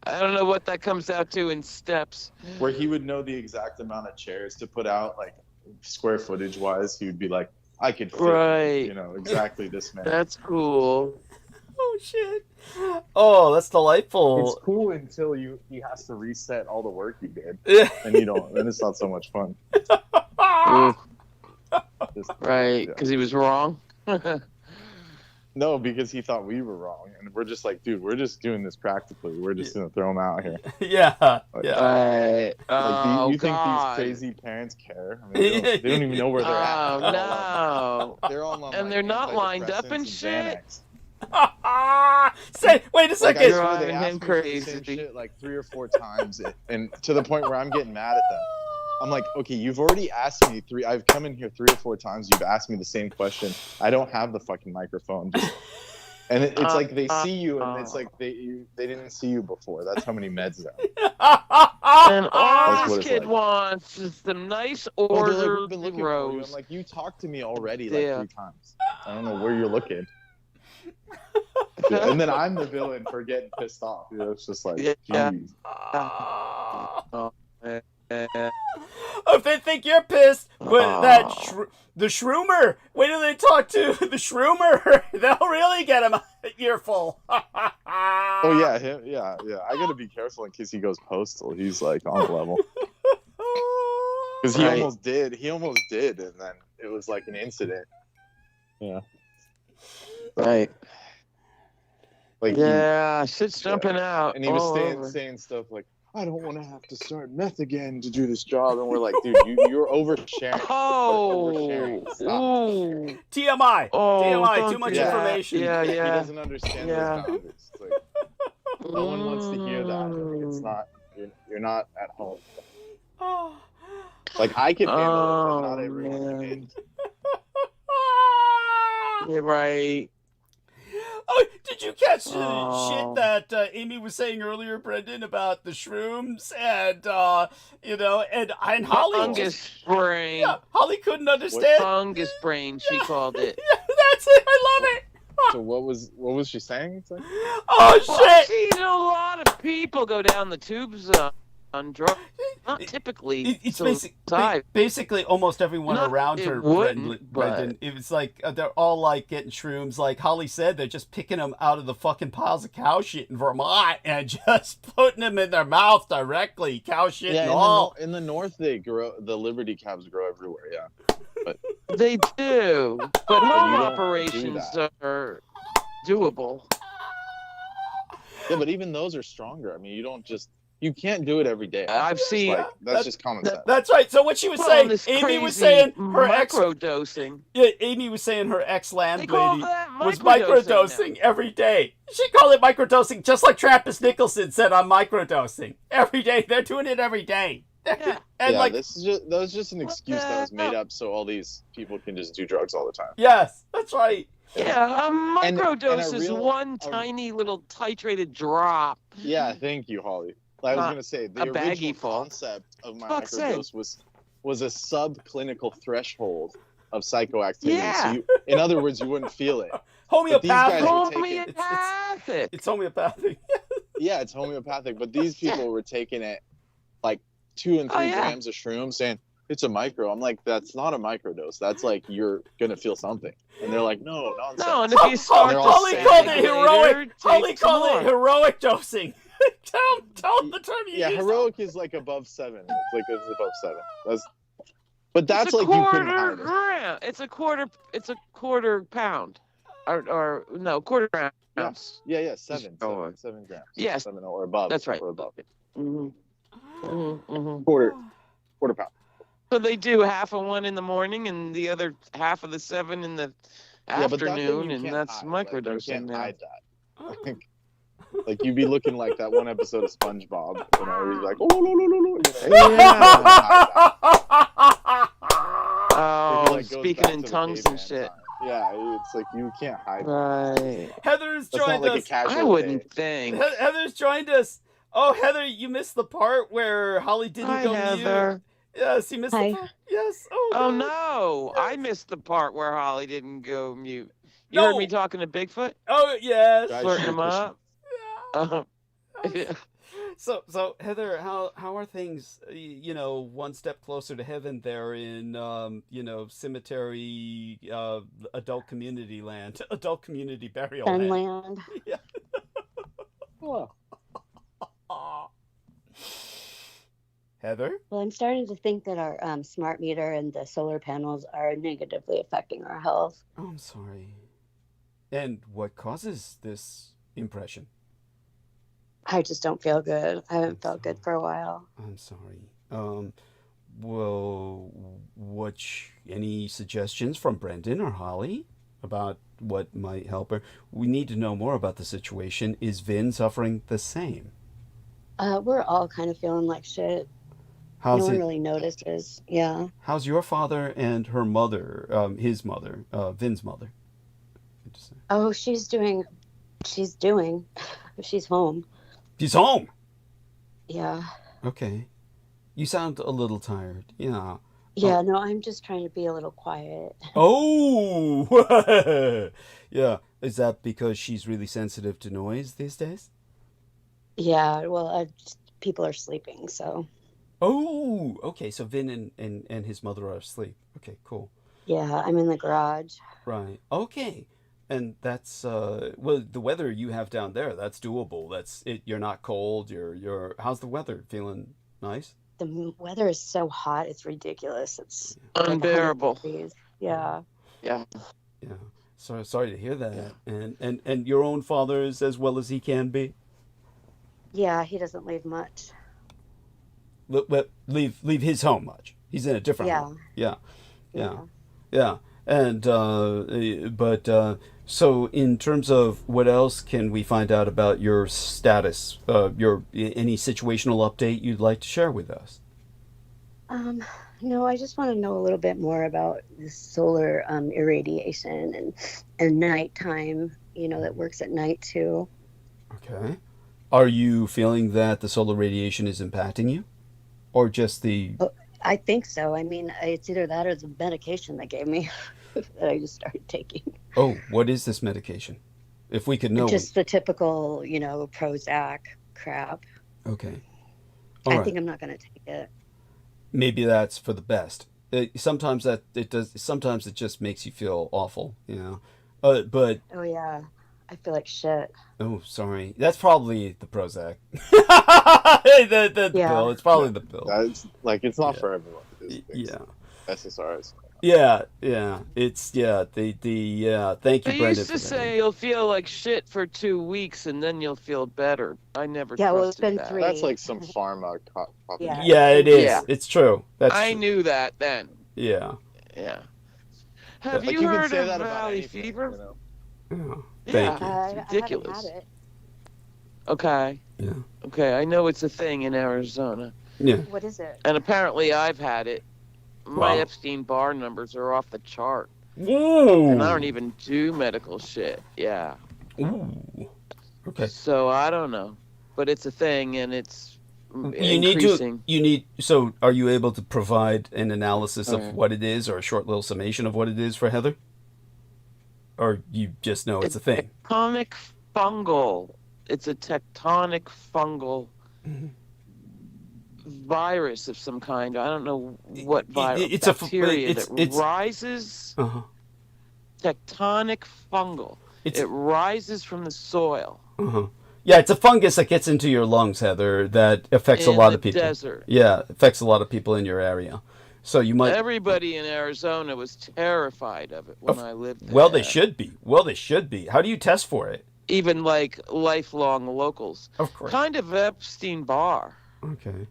I don't know what that comes out to in steps. Where he would know the exact amount of chairs to put out, like square footage wise. He would be like, I could fit, exactly this many. That's cool. Oh shit! Oh, that's delightful. It's cool until he has to reset all the work he did, and then it's not so much fun. Right, because he was wrong. No, because he thought we were wrong, and we're just like, dude, we're just doing this practically. We're just gonna throw him out here. Yeah. Right. Do you think these crazy parents care? I mean, they don't even know where they're at. Oh no! They're all on, and they're not lined up and shit. Wait a second. They asked me the same shit like 3 or 4 times, and to the point where I'm getting mad at them. I'm like, okay, you've already asked me I've come in here 3 or 4 times. You've asked me the same question. I don't have the fucking microphone. And it's like they see you, and it's like they didn't see you before. That's how many meds there are. And all this kid wants is some nice orderly rows. I'm like, you talked to me already like 3 times. I don't know where you're looking. And then I'm the villain for getting pissed off. It's just like, geez. If they think you're pissed, but the shroomer. Wait till they talk to the shroomer. They'll really get him an earful. Oh yeah, yeah. I gotta be careful in case he goes postal. He's like on a level. Because he almost did. And then it was like an incident. Yeah. Right. Like shit's jumping out. And he was saying stuff like, I don't want to have to start meth again to do this job. And we're like, dude, you're oversharing. Oh. Stop. TMI. Oh, TMI. Too much information. Yeah. He doesn't understand those boundaries. It's like, no one wants to hear that. It's not. You're not at home. Like I can handle it, but not everyone can. You're right. Oh, did you catch the shit that Amy was saying earlier, Brendan, about the shrooms and and Holly? Fungus brain. Yeah, Holly couldn't understand. Fungus brain, she called it. Yeah, that's it. I love it. So what was she saying? Oh shit! Well, see, a lot of people go down the tubes on drugs. Not typically. It's basically almost everyone around her, Brendan. It was like they're all like getting shrooms. Like Holly said, they're just picking them out of the fucking piles of cow shit in Vermont and just putting them in their mouth directly. Cow shit and all. In the north, they grow. The Liberty calves grow everywhere. Yeah, but they do. But home operations are doable. Yeah, but even those are stronger. I mean, you can't do it every day. I've seen. That's just common sense. That's right. So what she was saying, Amy was saying her microdosing. Yeah, Amy was saying her ex-landlady was microdosing every day. She called it microdosing, just like Trappist Nicholson said, I'm microdosing every day. They're doing it every day. Yeah. And that was just an excuse that was made up so all these people can just do drugs all the time. Yes, that's right. Yeah, a microdose is one tiny little titrated drop. Yeah, thank you, Holly. I was going to say, the original concept of my microdose was a subclinical threshold of psychoactivity. Yeah. So in other words, you wouldn't feel it. Homeopathic. It's homeopathic. Yeah, it's homeopathic. But these people were taking it like 2 and 3 grams of shrooms, saying, it's a micro. I'm like, that's not a microdose. That's like, you're going to feel something. And they're like, no, nonsense. No, and if you start Holly called it heroic. Holly called it heroic dosing. Tell them the term you use. Heroic is like above 7. It's above 7. That's like you couldn't hide it. It's a quarter pound. Or no, quarter ounce. Yeah, 7 grams. Yes. 7 or above. That's right. Or above. Mm-hmm. Quarter pound. So they do half of one in the morning and the other half of the 7 in the afternoon, and that's microdosing. You can't hide that. Like you'd be looking like that one episode of SpongeBob, where he's like, speaking in tongues and shit. Yeah, it's like you can't hide. Right. Heather's joined us. I wouldn't think. Heather's joined us. Oh, Heather, you missed the part where Holly didn't go Heather. mute. Yes, you missed the part. Yes. Oh no, I missed the part where Holly didn't go mute. You heard me talking to Bigfoot? Oh yes. Flirting him up. Yeah. So Heather, how are things? One step closer to heaven there in cemetery, adult community land, adult community burial land. Yeah. Well. Heather? Well, I'm starting to think that our smart meter and the solar panels are negatively affecting our health. Oh, I'm sorry. And what causes this impression? I just don't feel good. I haven't felt good for a while. I'm sorry. Well, any suggestions from Brendan or Holly about what might help her? We need to know more about the situation. Is Vin suffering the same? We're all kind of feeling like shit. No one really notices. Yeah. How's your father and her mother, his mother, Vin's mother? Oh, she's doing. She's home. She's home? Yeah. Okay. You sound a little tired. Yeah. Yeah, no, I'm just trying to be a little quiet. Oh! Yeah. Is that because she's really sensitive to noise these days? Yeah, well, people are sleeping, so. Oh, okay. So Vin and his mother are asleep. Okay, cool. Yeah, I'm in the garage. Right. Okay. And that's well, the weather you have down there, that's doable. That's it. You're not cold. You're how's the weather? Feeling nice? The weather is so hot, it's ridiculous. It's like 100 Unbearable. degrees. Yeah. Yeah. Yeah. Sorry to hear that. Yeah. And your own father is as well as he can be. Yeah, he doesn't leave much. Leave his home much. He's in a different Yeah. home. Yeah. Yeah. Yeah. And so in terms of what else can we find out about your status, your any situational update you'd like to share with us? No, I just want to know a little bit more about the solar irradiation and nighttime, that works at night too. Okay. Are you feeling that the solar radiation is impacting you? Or just the... Oh, I think so. I mean, it's either that or the medication they gave me that I just started taking. Oh, what is this medication? If we could know. Just the typical, Prozac crap. Okay. I think I'm not going to take it. Maybe that's for the best. Sometimes it does. Sometimes it just makes you feel awful, But Oh yeah, I feel like shit. oh, sorry. That's probably the Prozac. the Yeah. pill. It's probably the pill. It's not for everyone. Yeah. SSRIs. Yeah. It's Thank you, They Brendan. used to say you'll feel like shit for 2 weeks and then you'll feel better. I never Yeah, well, trusted it's been that. 3. That's like some pharma. Yeah. Yeah, it is. Yeah. It's true. That's I true. knew that then. Yeah. Yeah. Have Like, you can heard say of that about Valley anything, Fever? Yeah. Yeah. Thank you. It's ridiculous. I haven't had it. Okay. Yeah. Okay, I know it's a thing in Arizona. Yeah. What is it? And apparently I've had it. My Wow. Epstein-Barr numbers are off the chart. Ooh. And I don't even do medical shit. Yeah. Ooh. Okay. So I don't know. But it's a thing and it's increasing. So are you able to provide an analysis of Okay. what it is or a short little summation of what it is for Heather? Or you just know it's a thing? Tectonic fungal. It's a tectonic fungal Mhm. virus of some kind. I don't know what virus. It's bacteria it's- that it's- rises. Uh-huh. Tectonic fungal. It's It rises from the soil. uh-huh. Yeah, it's a fungus that gets into your lungs, Heather, that affects a in lot the of people. desert. Yeah, affects a lot of people in your area. So you might Everybody in Arizona was terrified of it when I lived there. Well, they should be. How do you test for it? Even like lifelong locals. Of course. Kind of Epstein-Barr. Okay.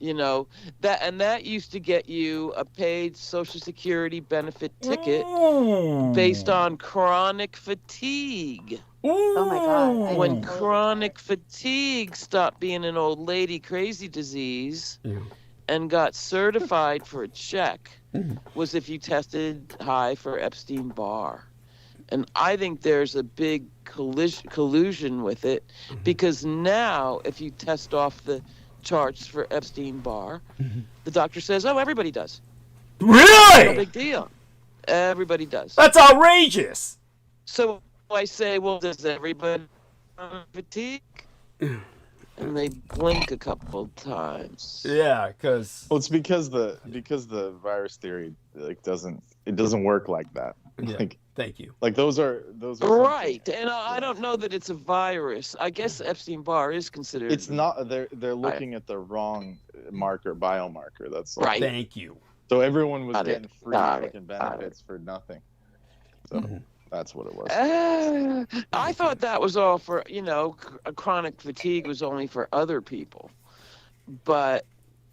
That used to get you a paid Social Security benefit ticket Ooh. based on chronic fatigue. Oh my God. I When didn't know chronic fatigue stopped being an old lady crazy disease Yeah. and got certified for a check Mhm. was if you tested high for Epstein-Barr. And I think there's a big collusion with it because now if you test off the charts for Epstein-Barr, the doctor says, oh, everybody does. No Really? big deal. Everybody does. That's outrageous. So I say, well, does everybody have fatigue? And they blink a couple times. Yeah, because Well, it's because the virus theory doesn't work like that. Yeah. Thank you. Like those are Right, and I don't know that it's a virus. I guess Epstein-Barr is considered. It's not. They're looking at the wrong biomarker. That's Right. Thank you. So everyone was Got it. getting free Got it. fucking benefits for nothing. So Mhm. that's what it was. I thought that was all for chronic fatigue was only for other people, but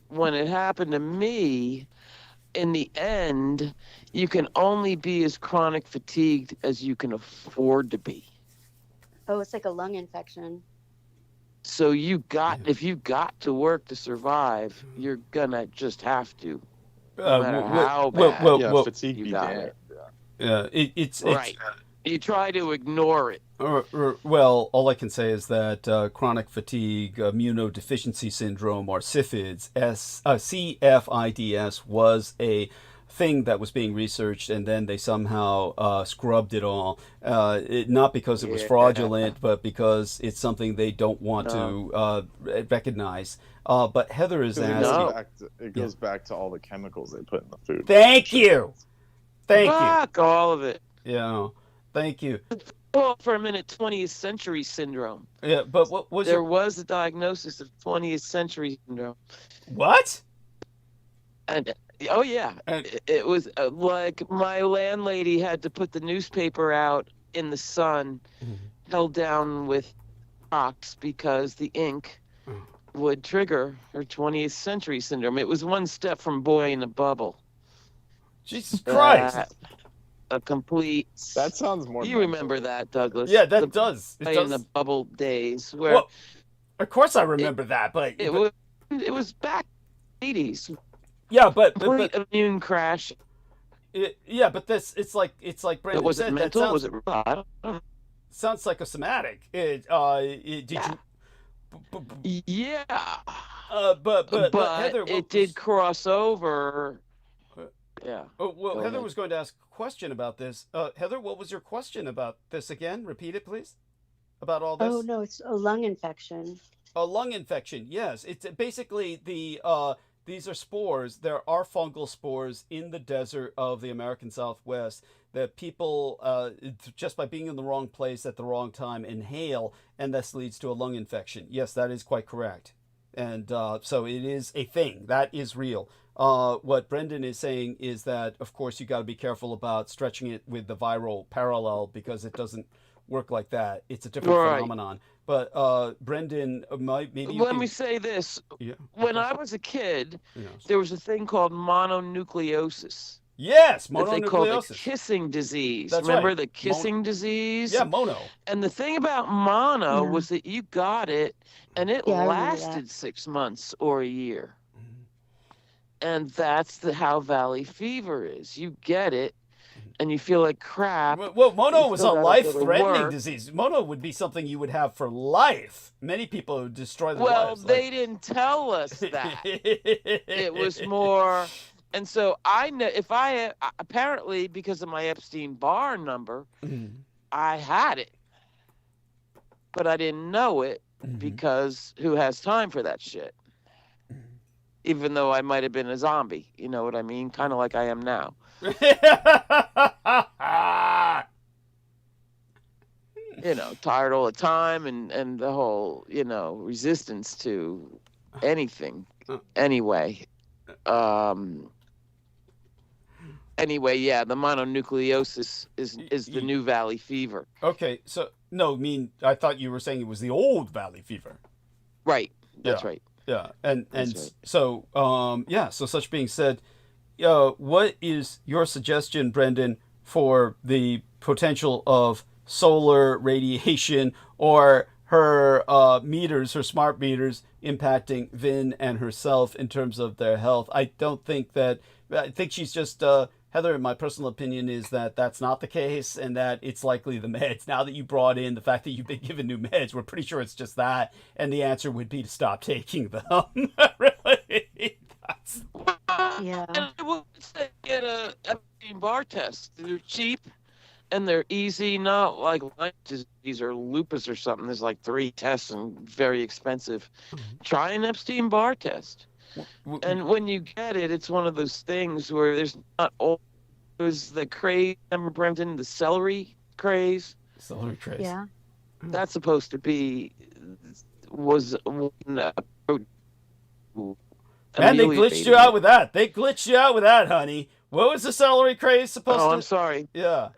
when it happened to me, in the end, you can only be as chronic fatigued as you can afford to be. Oh, it's like a lung infection. So if you got to work to survive, you're gonna just have to. No matter how bad Yeah, fatigue you be got damned. it. It's Right. You try to ignore it. Well, all I can say is that chronic fatigue immunodeficiency syndrome, or CFIDS, CFIDS, was a thing that was being researched, and then they somehow scrubbed it all. Not because it was fraudulent, but because it's something they don't want to recognize. But Heather is asking. It goes back to all the chemicals they put in the food. Thank you. Fuck all of it. Yeah. Thank you. Well, for a minute, 20th century syndrome. Yeah, but what was there was a diagnosis of 20th century syndrome. What? And oh yeah, it was like my landlady had to put the newspaper out in the sun, held down with rocks because the ink would trigger her 20th century syndrome. It was one step from boy in a bubble. Jesus Christ. A complete. That sounds more. You remember that, Douglas? Yeah, that does. It does. In the bubble days, where. Well, of course, I remember that, but it was back in the 80s. Yeah, but immune crash. Yeah, but it's like Brandon was said. It mental? That sounds, was it? I don't know. Sounds psychosomatic. Did you? Yeah. But Heather, it did cross over. Yeah. Well, Heather was going to ask a question about this. Heather, what was your question about this again? Repeat it, please. About all this. Oh no, it's a lung infection. A lung infection. Yes, it's basically the. These are spores. There are fungal spores in the desert of the American Southwest that people, just by being in the wrong place at the wrong time, inhale, and this leads to a lung infection. Yes, that is quite correct. And so it is a thing. That is real. What Brendan is saying is that, of course, you got to be careful about stretching it with the viral parallel because it doesn't work like that. It's a different phenomenon. But Brendan, maybe let me say this. Yeah. When I was a kid, there was a thing called mononucleosis. Yes, mononucleosis. That they called the kissing disease. That's Remember right. the kissing disease? Yeah, mono. And the thing about mono was that you got it, and it lasted 6 months or a year. And that's how valley fever is. You get it, and you feel like crap. Well, mono was a life-threatening disease. Mono would be something you would have for life. Many people would destroy their lives. Well, they didn't tell us that. It was more, and so I know if I apparently because of my Epstein-Barr number, I had it, but I didn't know it because who has time for that shit? Even though I might have been a zombie, you know what I mean? Kind of like I am now. You know, tired all the time and the whole, resistance to anything. Anyway, yeah, the mononucleosis is the new valley fever. Okay, so I thought you were saying it was the old valley fever. Right. That's right. Yeah, and so so such being said, what is your suggestion, Brendan, for the potential of solar radiation or her her smart meters impacting Vin and herself in terms of their health? I think she's just Heather, my personal opinion is that that's not the case and that it's likely the meds. Now that you brought in the fact that you've been given new meds, we're pretty sure it's just that. And the answer would be to stop taking them. Really? Yeah. I would say get a Epstein-Barr test. They're cheap and they're easy, not like Lyme disease or lupus or something. There's like 3 tests and very expensive. Try an Epstein-Barr test. And when you get it, it's one of those things where there's not always the craze. Remember, Brendan, the celery craze? Celery craze. Yeah. That's supposed to be was Man, they glitched you out with that. They glitched you out with that, honey. What was the celery craze supposed to? Oh, I'm sorry. Yeah.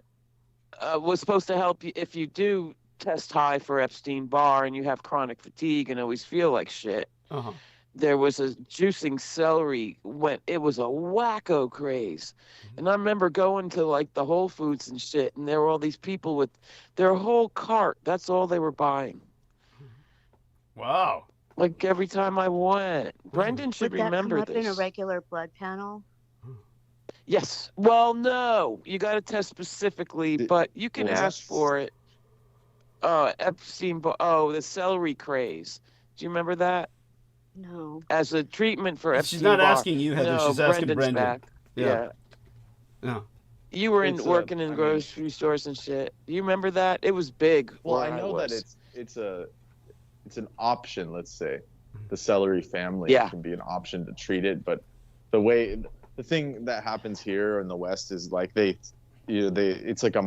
Was supposed to help you if you do test high for Epstein-Barr and you have chronic fatigue and always feel like shit. There was a juicing celery it was a wacko craze. And I remember going to like the Whole Foods and shit, and there were all these people with their whole cart. That's all they were buying. Wow. Like every time I went. Brendan should remember this. Would that come up in a regular blood panel? Yes. Well, no. You got to test specifically, but you can ask for it. The celery craze. Do you remember that? No. As a treatment for Epstein-Barr. She's not asking you, Heather. She's asking Brendan. Back. Yeah. Yeah. You were It's, working in grocery stores and shit. Do you remember that? It was big. Well, where I know that was. it's an option. Let's say the celery family can be an option to treat it, but the thing that happens here in the West is like it's like a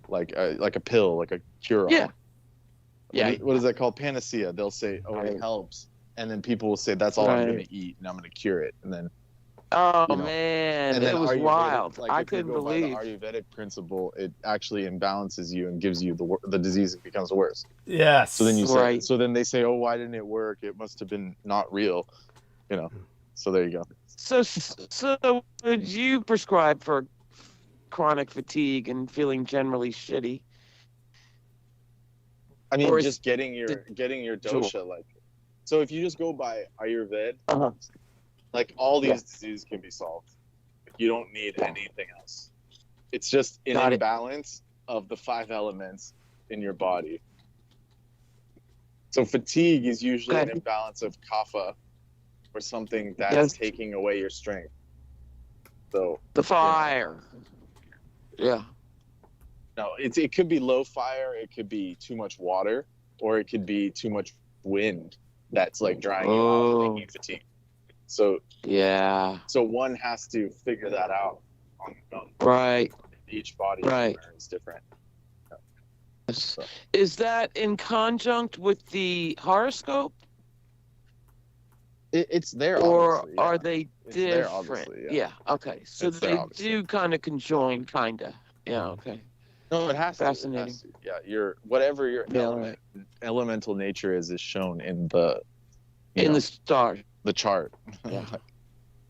like a pill, like a cure-all. Yeah. What is that called? Panacea. They'll say, "Oh, it helps," and then people will say, "That's all I'm going to eat, and I'm going to cure it." And then, man, it was wild. I couldn't believe. By the Ayurvedic principle, it actually imbalances you and gives you the disease becomes worse. Yes. So then so then they say, "Oh, why didn't it work? It must have been not real," So there you go. So would you prescribe for chronic fatigue and feeling generally shitty? I mean, just getting your dosha, like, so if you just go by Ayurveda, like all these diseases can be solved. You don't need anything else. It's just an imbalance of the 5 elements in your body. So fatigue is usually an imbalance of kapha or something that's taking away your strength. So the fire. Yeah. No, it could be low fire, it could be too much water, or it could be too much wind that's like drying you out and making you fatigue. So so one has to figure that out on its own. Right. Each body is different. So. Is that in conjunct with the horoscope? It's there, or are they different? There, yeah. Okay. So it's they do kind of conjoin, kind of. Yeah. Okay. No, it has Fascinating. to. Yeah, whatever your elemental nature is shown in the the star, the chart. Yeah.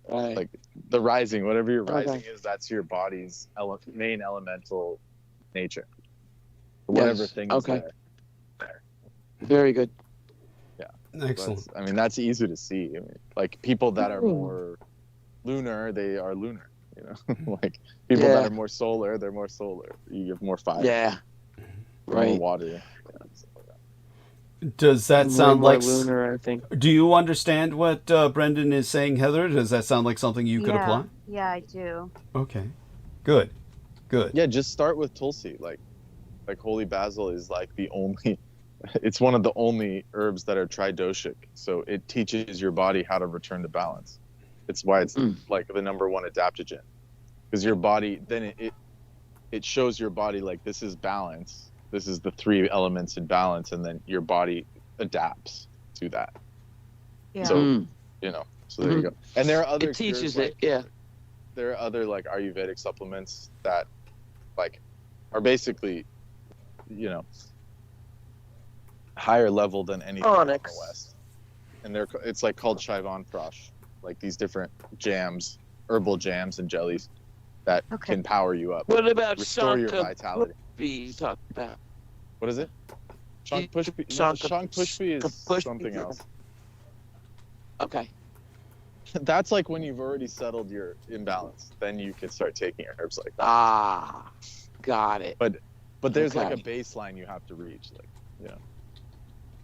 Like the rising, whatever your rising is, that's your body's main elemental nature. Whatever thing is there. Very good. Yeah. Excellent. I mean, that's easy to see. I mean, like people that are more lunar, they are lunar. Like people that are more solar, they're more solar. You have more fire. Yeah. Right. More water. Does that sound like lunar, I think? Do you understand what Brendan is saying, Heather? Does that sound like something you could apply? Yeah, I do. Okay. Good. Yeah, just start with Tulsi. Like holy basil is like it's one of the only herbs that are tridoshic. So it teaches your body how to return to balance. It's why it's like the number 1 adaptogen, because your body then it shows your body like this is balance. This is the 3 elements in balance, and then your body adapts to that. Yeah. So so there you go. And there are other it teaches cures, it. There are other like Ayurvedic supplements that like are basically higher level than anything in the West. And it's like called Chyavanprash. Like these different jams, herbal jams and jellies that can power you up. What about restore your vitality? You talked about. What is it? Shankpushpi. Shankpushpi is something else. Okay. That's like when you've already settled your imbalance. Then you can start taking herbs like that. Ah, got it. But there's like a baseline you have to reach, like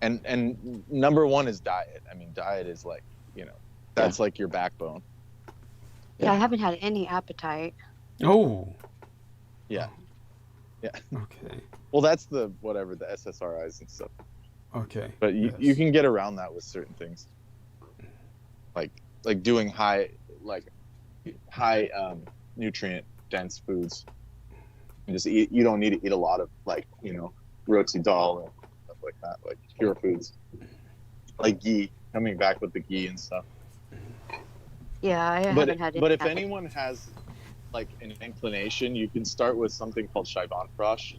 And number 1 is diet. I mean, diet is like that's like your backbone. Yeah, I haven't had any appetite. Oh. Yeah. Okay. Well, that's the SSRIs and stuff. Okay. But you can get around that with certain things, like doing high nutrient dense foods. And just eat. You don't need to eat a lot of roti dal and stuff like that, like pure foods, like ghee. Coming back with the ghee and stuff. Yeah, I haven't had any. But if anyone has like an inclination, you can start with something called Chyavanprash,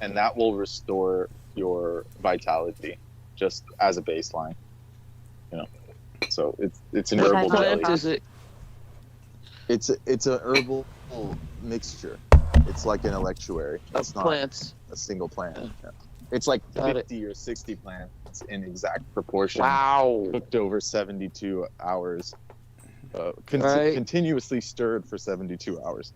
and that will restore your vitality just as a baseline. So it's an herbal jelly. What is it? It's a herbal mixture. It's like an electuary. It's not plants. A single plant. Yeah. It's like 50 or 60 plants in exact proportion. Wow. Cooked over 72 hours. Continuously stirred for 72 hours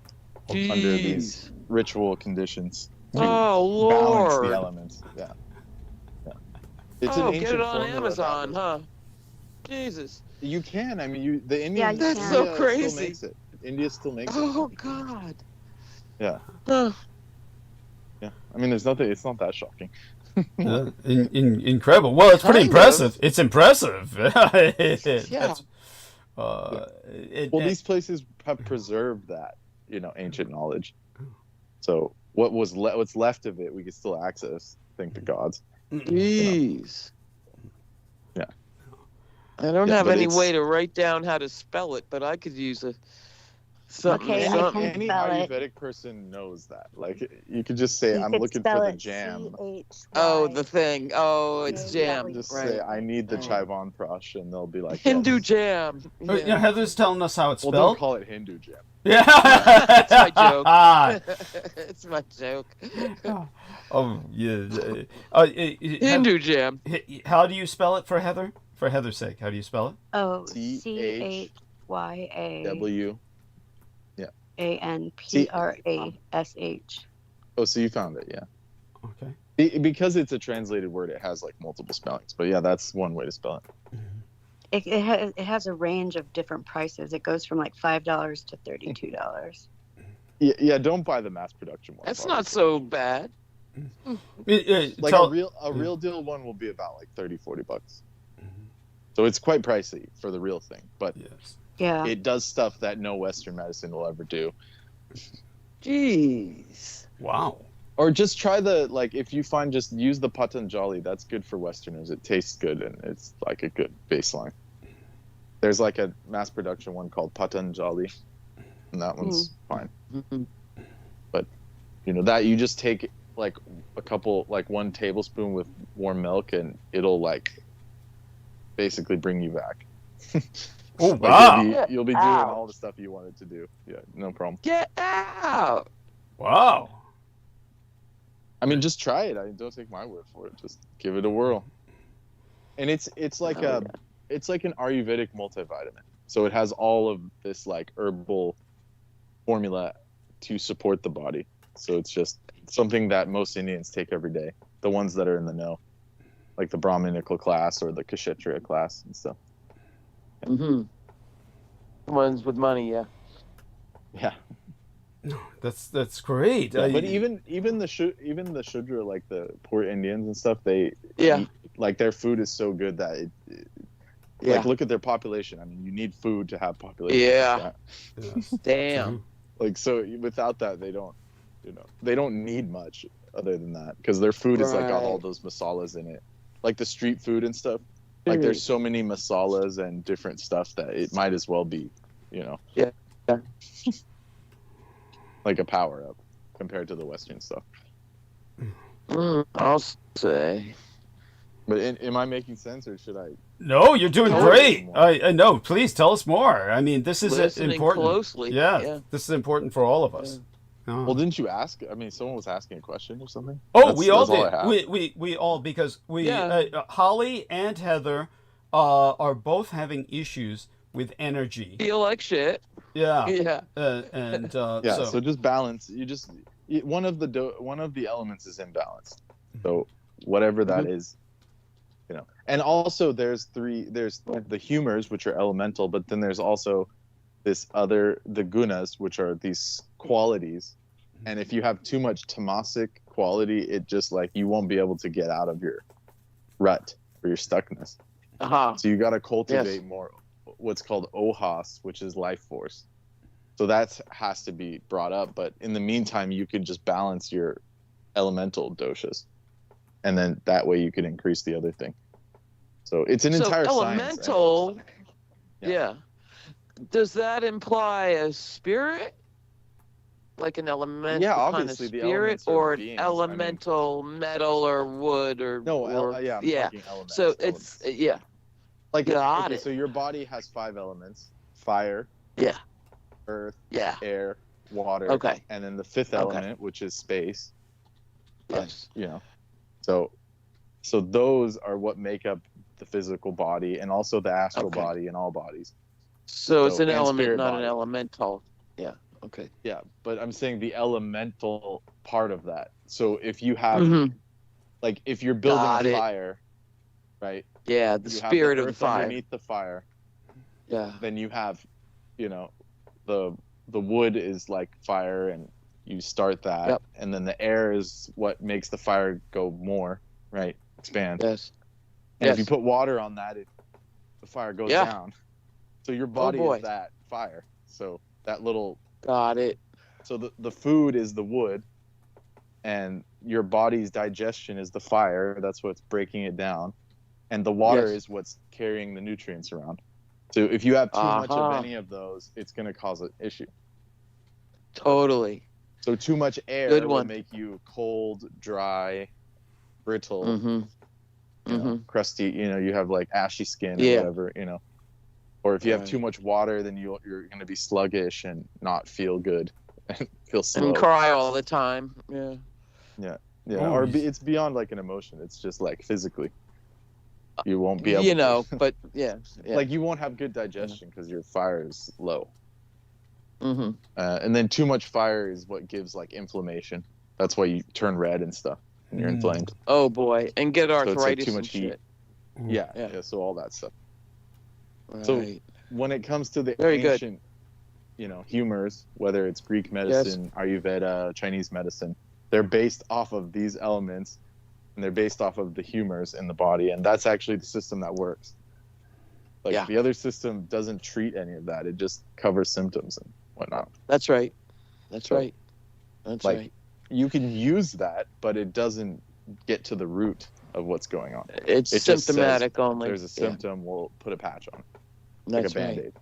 under these ritual conditions. Oh, Lord. Balance the elements. Yeah. It's an ancient get it on formula Amazon, huh? Jesus. You can. I mean, the Indians. That's so crazy. Still makes it. India still makes it. Oh God. Yeah. Huh. Yeah. I mean, there's nothing. It's not that shocking. Incredible. Well, it's pretty Kind impressive. It's impressive. Yeah. Well, these places have preserved that, ancient knowledge. So what's left of it, we can still access. Thank the gods. Jeez. Yeah. I don't Yeah, have but any it's- way to write down how to spell it, but I could use something. Okay, I something. can Any spell it. Ayurvedic person knows that. Like, you could just say, You I'm could looking spell for the it jam. Oh, the thing. Oh, it's Yeah, jam. Just Right. say, I need the Right. Chaivan Prash, and they'll be like, Hindu yes. jam. Yeah, Heather's telling us how it's Well, spelled. don't call it Hindu jam. Yeah, That's my joke. It's my joke. Oh yeah. Hindu jam. How do you spell it for Heather? For Heather's sake, how do you spell it? Oh, CHYA. CHYANPRASH. Oh, so you found it, yeah. Okay. Because it's a translated word, it has like multiple spellings. But yeah, that's one way to spell it. It has a range of different prices. It goes from like $5 to $32. Yeah, don't buy the mass production one. That's not so bad. Like a real deal one will be about like $30-$40. So it's quite pricey for the real thing, but Yes. Yeah. it does stuff that no Western medicine will ever do. Jeez. Wow. Or just try if you find, just use the Patanjali. That's good for Westerners. It tastes good and it's like a good baseline. There's like a mass production one called Patanjali, and that one's fine. Mhm. But that you just take like a couple, like 1 tablespoon with warm milk, and it'll like basically bring you back. Oh Like, wow. you'll be doing Ow. all the stuff you wanted to do. Yeah, no problem. Get out. Wow. I mean, just try it. Don't take my word for it. Just give it a whirl. And it's like Oh, it's like an Ayurvedic multivitamin. So it has all of this like herbal formula to support the body. So it's just something that most Indians take every day. The ones that are in the know, like the Brahminical class or the Kshatriya class and stuff. Mm-hmm. Ones with money, yeah. Yeah. That's great. Yeah, but even the Shudra, like the poor Indians and stuff, they Yeah. eat, like their food is so good that Yeah. like look at their population. I mean, you need food to have population. Yeah. Like that. Yes. Damn. Like, so without that, they don't need much other than that, because their food is like got all Right. those masalas in it, like the street food and stuff. Like there's so many masalas and different stuff that it might as well be, Yeah. like a power up compared to the Western stuff. I'll say. But am I making sense, or should I? No, you're doing Tell us great. more. I know. Please tell us more. I mean, this is Listening important. closely. Yeah, Yeah. this is important for all of us. Oh. Well, didn't you ask? I mean, someone was asking a question or something. Oh, we all that's I did. have. We all, because Yeah. Holly and Heather are both having issues with energy. Feel like shit. Yeah. Yeah. And Yeah. So just balance. One of the elements is imbalanced. So whatever that is, And also there's the humors, which are elemental, but then there's also the gunas, which are these qualities. And if you have too much tamasic quality, it just like you won't be able to get out of your rut or your stuckness. Uh-huh. So you got to cultivate more what's called ohas, which is life force. So that has to be brought up. But in the meantime, you can just balance your elemental doshas. And then that way you can increase the other thing. So it's an entire elemental, science. yeah. Does that imply a spirit? Like an elemental Yeah, kind of obviously the spirit, elements are or an beings. I mean- elemental metal or wood or No, or, yeah. I'm yeah. talking elements, So it's elements. Like got okay, it. so your body has 5 elements: fire, Yeah. earth, Yeah. air, water. Okay. And then the 5th element, which is space. Yes. So those are what make up the physical body, and also the astral Okay. body in all bodies. So it's an and element, spirit not body. an elemental. Yeah. Okay. Yeah, but I'm saying the elemental part of that. So if you have, Mhm. like, if you're building Got a it. fire, right? Yeah, the you have spirit of the earth fire. underneath the fire. Yeah. Then you have, the the wood is like fire, and you start that, Yep. and then the air is what makes the fire go more, right? Expand. Yes. And if you Yes. put water on that, the fire goes Yeah. down. So your body boy. is that fire. So that little, Got it. so the food is the wood, and your body's digestion is the fire. That's what's breaking it down. And the water Yes. is what's carrying the nutrients around. So if you have too much of Uh-huh. any of those, it's going to cause an issue. Totally. So too much air Good will one. make you cold, dry, brittle, Mm-hmm. you know, crusty. You know, you have like ashy skin or Yeah. whatever. You know, or if you have Right. too much water, then you're going to be sluggish and not feel good and feel slow. And cry all the time. Yeah. Yeah, Oh, or you- it's beyond like an emotion. It's just like physically, you won't be able. You know, to, but yeah. Yeah. like you won't have good digestion because your fire is low. Mm-hmm. And then too much fire is what gives like inflammation. That's why you turn red and stuff and you're inflamed. Oh boy, and get it's, like, arthritis too and much heat. shit. Yeah, Yeah. yeah. So all that stuff. Right. So when it comes to the Very good. ancient, you know, humors, whether it's Greek medicine, Ayurveda, Chinese medicine, they're based off of these elements, and they're based off of the humors in the body, and that's actually the system that works. Like Yeah. the other system doesn't treat any of that; it just covers symptoms and whatnot. That's right. That's So, right. That's like, right. You can use that, but it doesn't get to the root of what's going on. It's it just symptomatic says, only. There's a symptom, we'll put a patch on it, That's like a right. Band-Aid.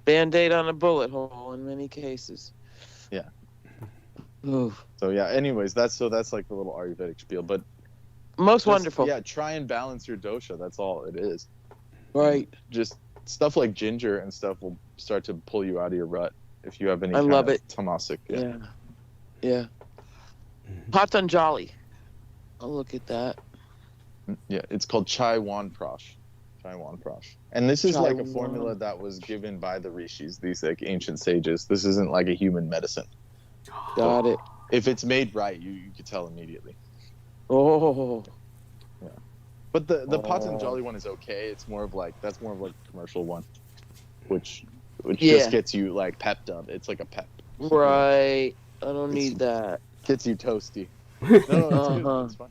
Band-Aid on a bullet hole in many cases. Yeah. Ooh. So yeah, anyways, that's like the little Ayurvedic spiel, but Most just, wonderful. Yeah, try and balance your dosha. That's all it is. Right. Just stuff like ginger and stuff will start to pull you out of your rut if you have any I kind love of it. tamasic. Yeah. Yeah. Patanjali. I'll look at that. Yeah, it's called Chai Wan Prash. Chai Wan Prash. And this is like a Chai formula Wan. that was given by the rishis, these like ancient sages. This isn't like a human medicine. Got it. If it's made right, you could tell immediately. Oh. But the Oh. Patanjali one is okay. It's more of like a commercial one, which Yeah. just gets you like pepped up. It's like a pep. Right. I don't need that. Gets you toasty. No, it's good. Uh-huh. It's fine.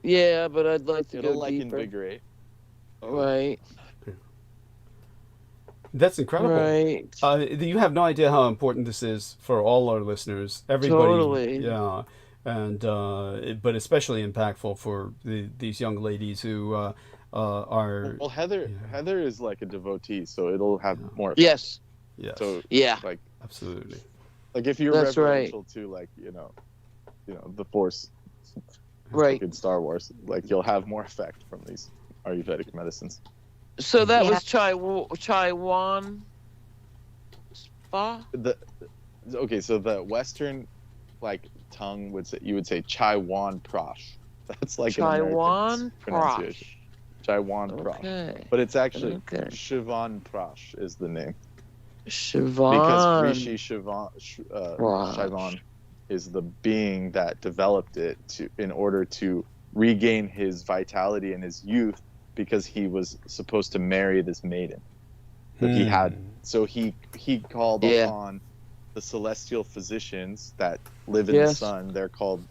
Yeah, but I'd like to It'll go like deeper. invigorate. Right. That's incredible. Right. You have no idea how important this is for all our listeners. Everybody, Totally. yeah, and but especially impactful for these young ladies who are. Well, Heather is like a devotee, so it'll have more. Yes. Yes, So Yeah. like absolutely. if you're That's right. reverential to like you know the Force, Right. in Star Wars, like you'll have more effect from these Ayurvedic medicines. So that Yeah. was Chai Wan Spa? So the Western like tongue you would say Chai Wan Prash. That's like an Chai American Wan pronunciation. Prash. Chai Wan Prash. Okay. But it's actually Okay. Shivan Prash is the name. Siobhan. Because Rishi Shivan Prash. Shivan is the being that developed it in order to regain his vitality and his youth, because he was supposed to marry this maiden that he had. So he called Yeah. upon the celestial physicians that live in the Yes. sun. They're called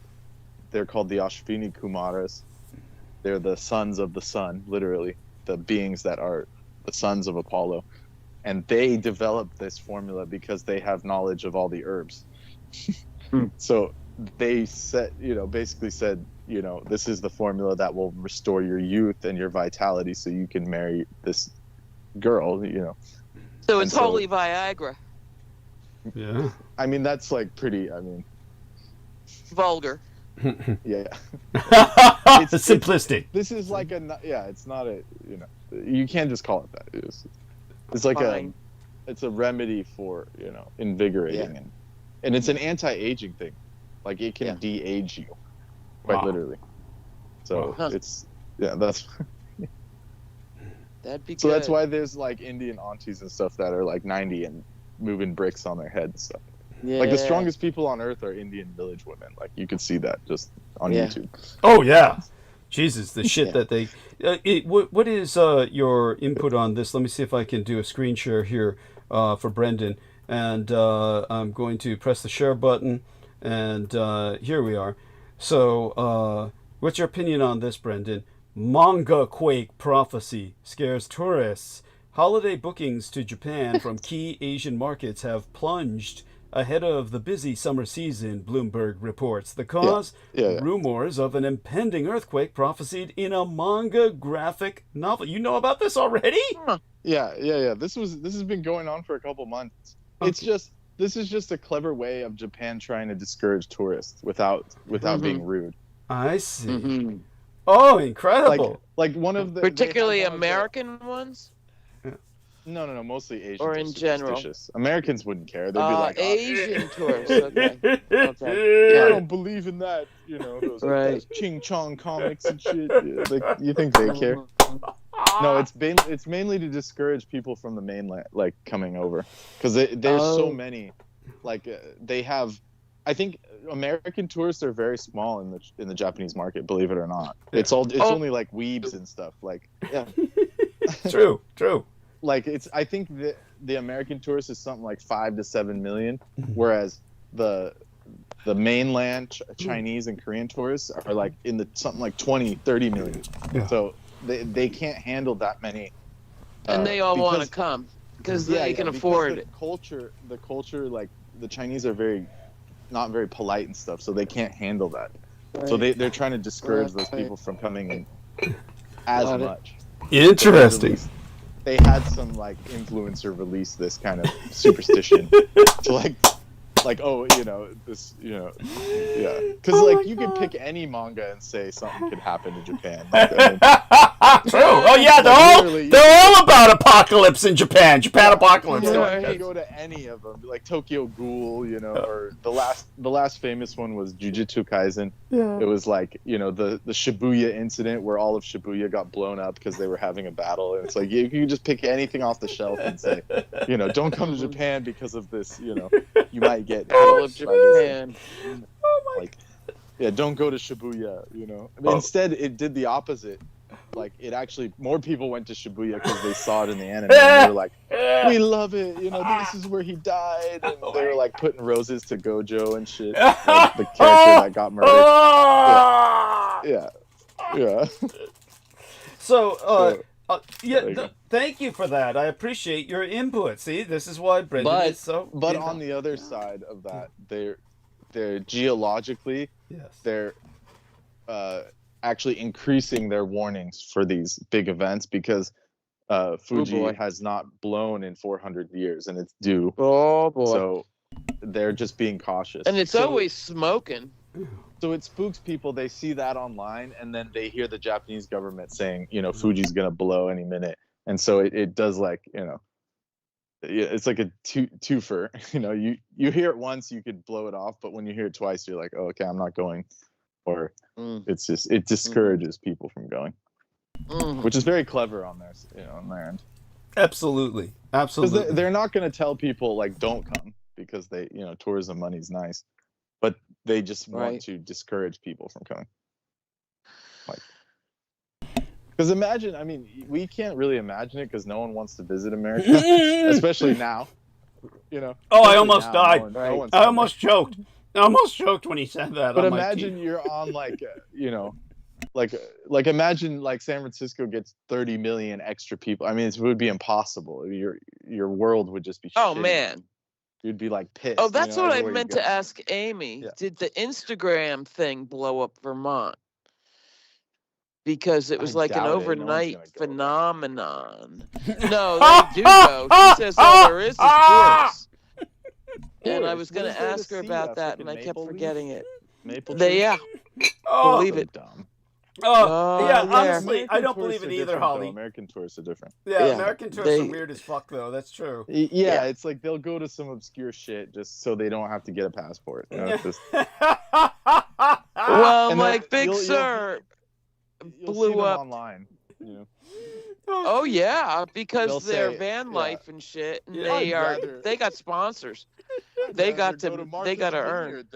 the Ashvini Kumaras. They're the sons of the sun, literally the beings that are the sons of Apollo. And they developed this formula because they have knowledge of all the herbs. So they basically said, this is the formula that will restore your youth and your vitality so you can marry this girl, So and it's so- holy Viagra. Yeah. I mean, that's like pretty, Vulgar. yeah. Simplistic. This is like it's not you can't just call it that. It's like Fine. it's a remedy for, invigorating and it's an anti-aging thing. Like it can de-age you quite Wow. literally. So Huh. that's That'd be good. so that's why there's like Indian aunties and stuff that are like 90 and moving bricks on their head and stuff. Yeah. Like the strongest people on earth are Indian village women. Like you could see that just on Yeah. YouTube. Oh yeah, Jesus, the shit Yeah. that they. What is your input on this? Let me see if I can do a screen share here for Brendan. and I'm going to press the share button, and here we are. So, what's your opinion on this, Brendan? Manga quake prophecy scares tourists. Holiday bookings to Japan from key Asian markets have plunged ahead of the busy summer season, Bloomberg reports. The cause? Rumors of an impending earthquake prophesied in a manga graphic novel. You know about this already? Yeah. This has been going on for a couple months. Okay. This is just a clever way of Japan trying to discourage tourists without being rude. I see. Oh, incredible! Like one of the particularly American ones. No, mostly Asians. Or in general. Americans wouldn't care. They'd be like, Asian tourists. Okay. I don't believe in that. You know, those Ching Chong comics and shit. Yeah, like, you think they care? No, it's mainly to discourage people from the mainland, like, coming over, because there's so many. Like, they have. I think American tourists are very small in the Japanese market. Believe it or not, it's only like weebs and stuff. Like, yeah. True. Like I think the American tourist is something like 5 to 7 million, whereas the mainland Chinese and Korean tourists are like in something like 20, 30 million. Yeah. So they can't handle that many. And they all want to come because they can afford it. The culture, like the Chinese are not very polite and stuff, so they can't handle that. Right. So they're trying to discourage those people from coming in as much. Interesting. They had some like influencer release this kind of superstition to like because like you could pick any manga and say something could happen to Japan. Like, true. Oh yeah, they're all about apocalypse in Japan. Japan apocalypse. You go to any of them, like Tokyo Ghoul, or the last famous one was Jujutsu Kaisen. Yeah. It was like the Shibuya incident where all of Shibuya got blown up because they were having a battle, and it's like you can just pick anything off the shelf and say, don't come to Japan because of this. You might get all of Japan. Don't go to Shibuya. Instead, it did the opposite. Like it actually, more people went to Shibuya because they saw it in the anime. And they were like, "We love it. This is where he died." And they were like putting roses to Gojo and shit. Like, the character that got murdered. Yeah. So, thank you for that. I appreciate your input. See, this is why Brendan is so. But on the other side of that, they're geologically, they're actually increasing their warnings for these big events because Fuji has not blown in 400 years and it's due. Oh boy! So they're just being cautious. And it's always smoking. So it spooks people. They see that online, and then they hear the Japanese government saying, Fuji's gonna blow any minute, and so it does like, it's like a twofer. You hear it once, you could blow it off, but when you hear it twice, you're like, oh, okay, I'm not going, or it's just it discourages people from going, which is very clever on their end. Absolutely. Because they're not gonna tell people like don't come because they tourism money's nice. But they just want to discourage people from coming. Because imagine, we can't really imagine it because no one wants to visit America, especially now. Oh, I almost died. I almost choked. I almost choked when he said that. But imagine you're on like imagine like San Francisco gets 30 million extra people. It would be impossible. Your world would just be. Oh shitty. Man. You'd be like pissed. Oh, that's what I meant to ask Amy. Yeah. Did the Instagram thing blow up Vermont? Because it was like an overnight phenomenon. No, they do go. She says all there is tourists. And I was going to ask her about that, and I kept forgetting it. Maple yeah. Believe it. Dumb. Honestly, I don't believe it either, Holly. American tourists are different. Yeah, American tourists are weird as fuck, though. That's true. Yeah, it's like they'll go to some obscure shit just so they don't have to get a passport. Well, like Big Sur blew up online. Oh yeah, because they're van life and shit, and they got sponsors. They got to earn.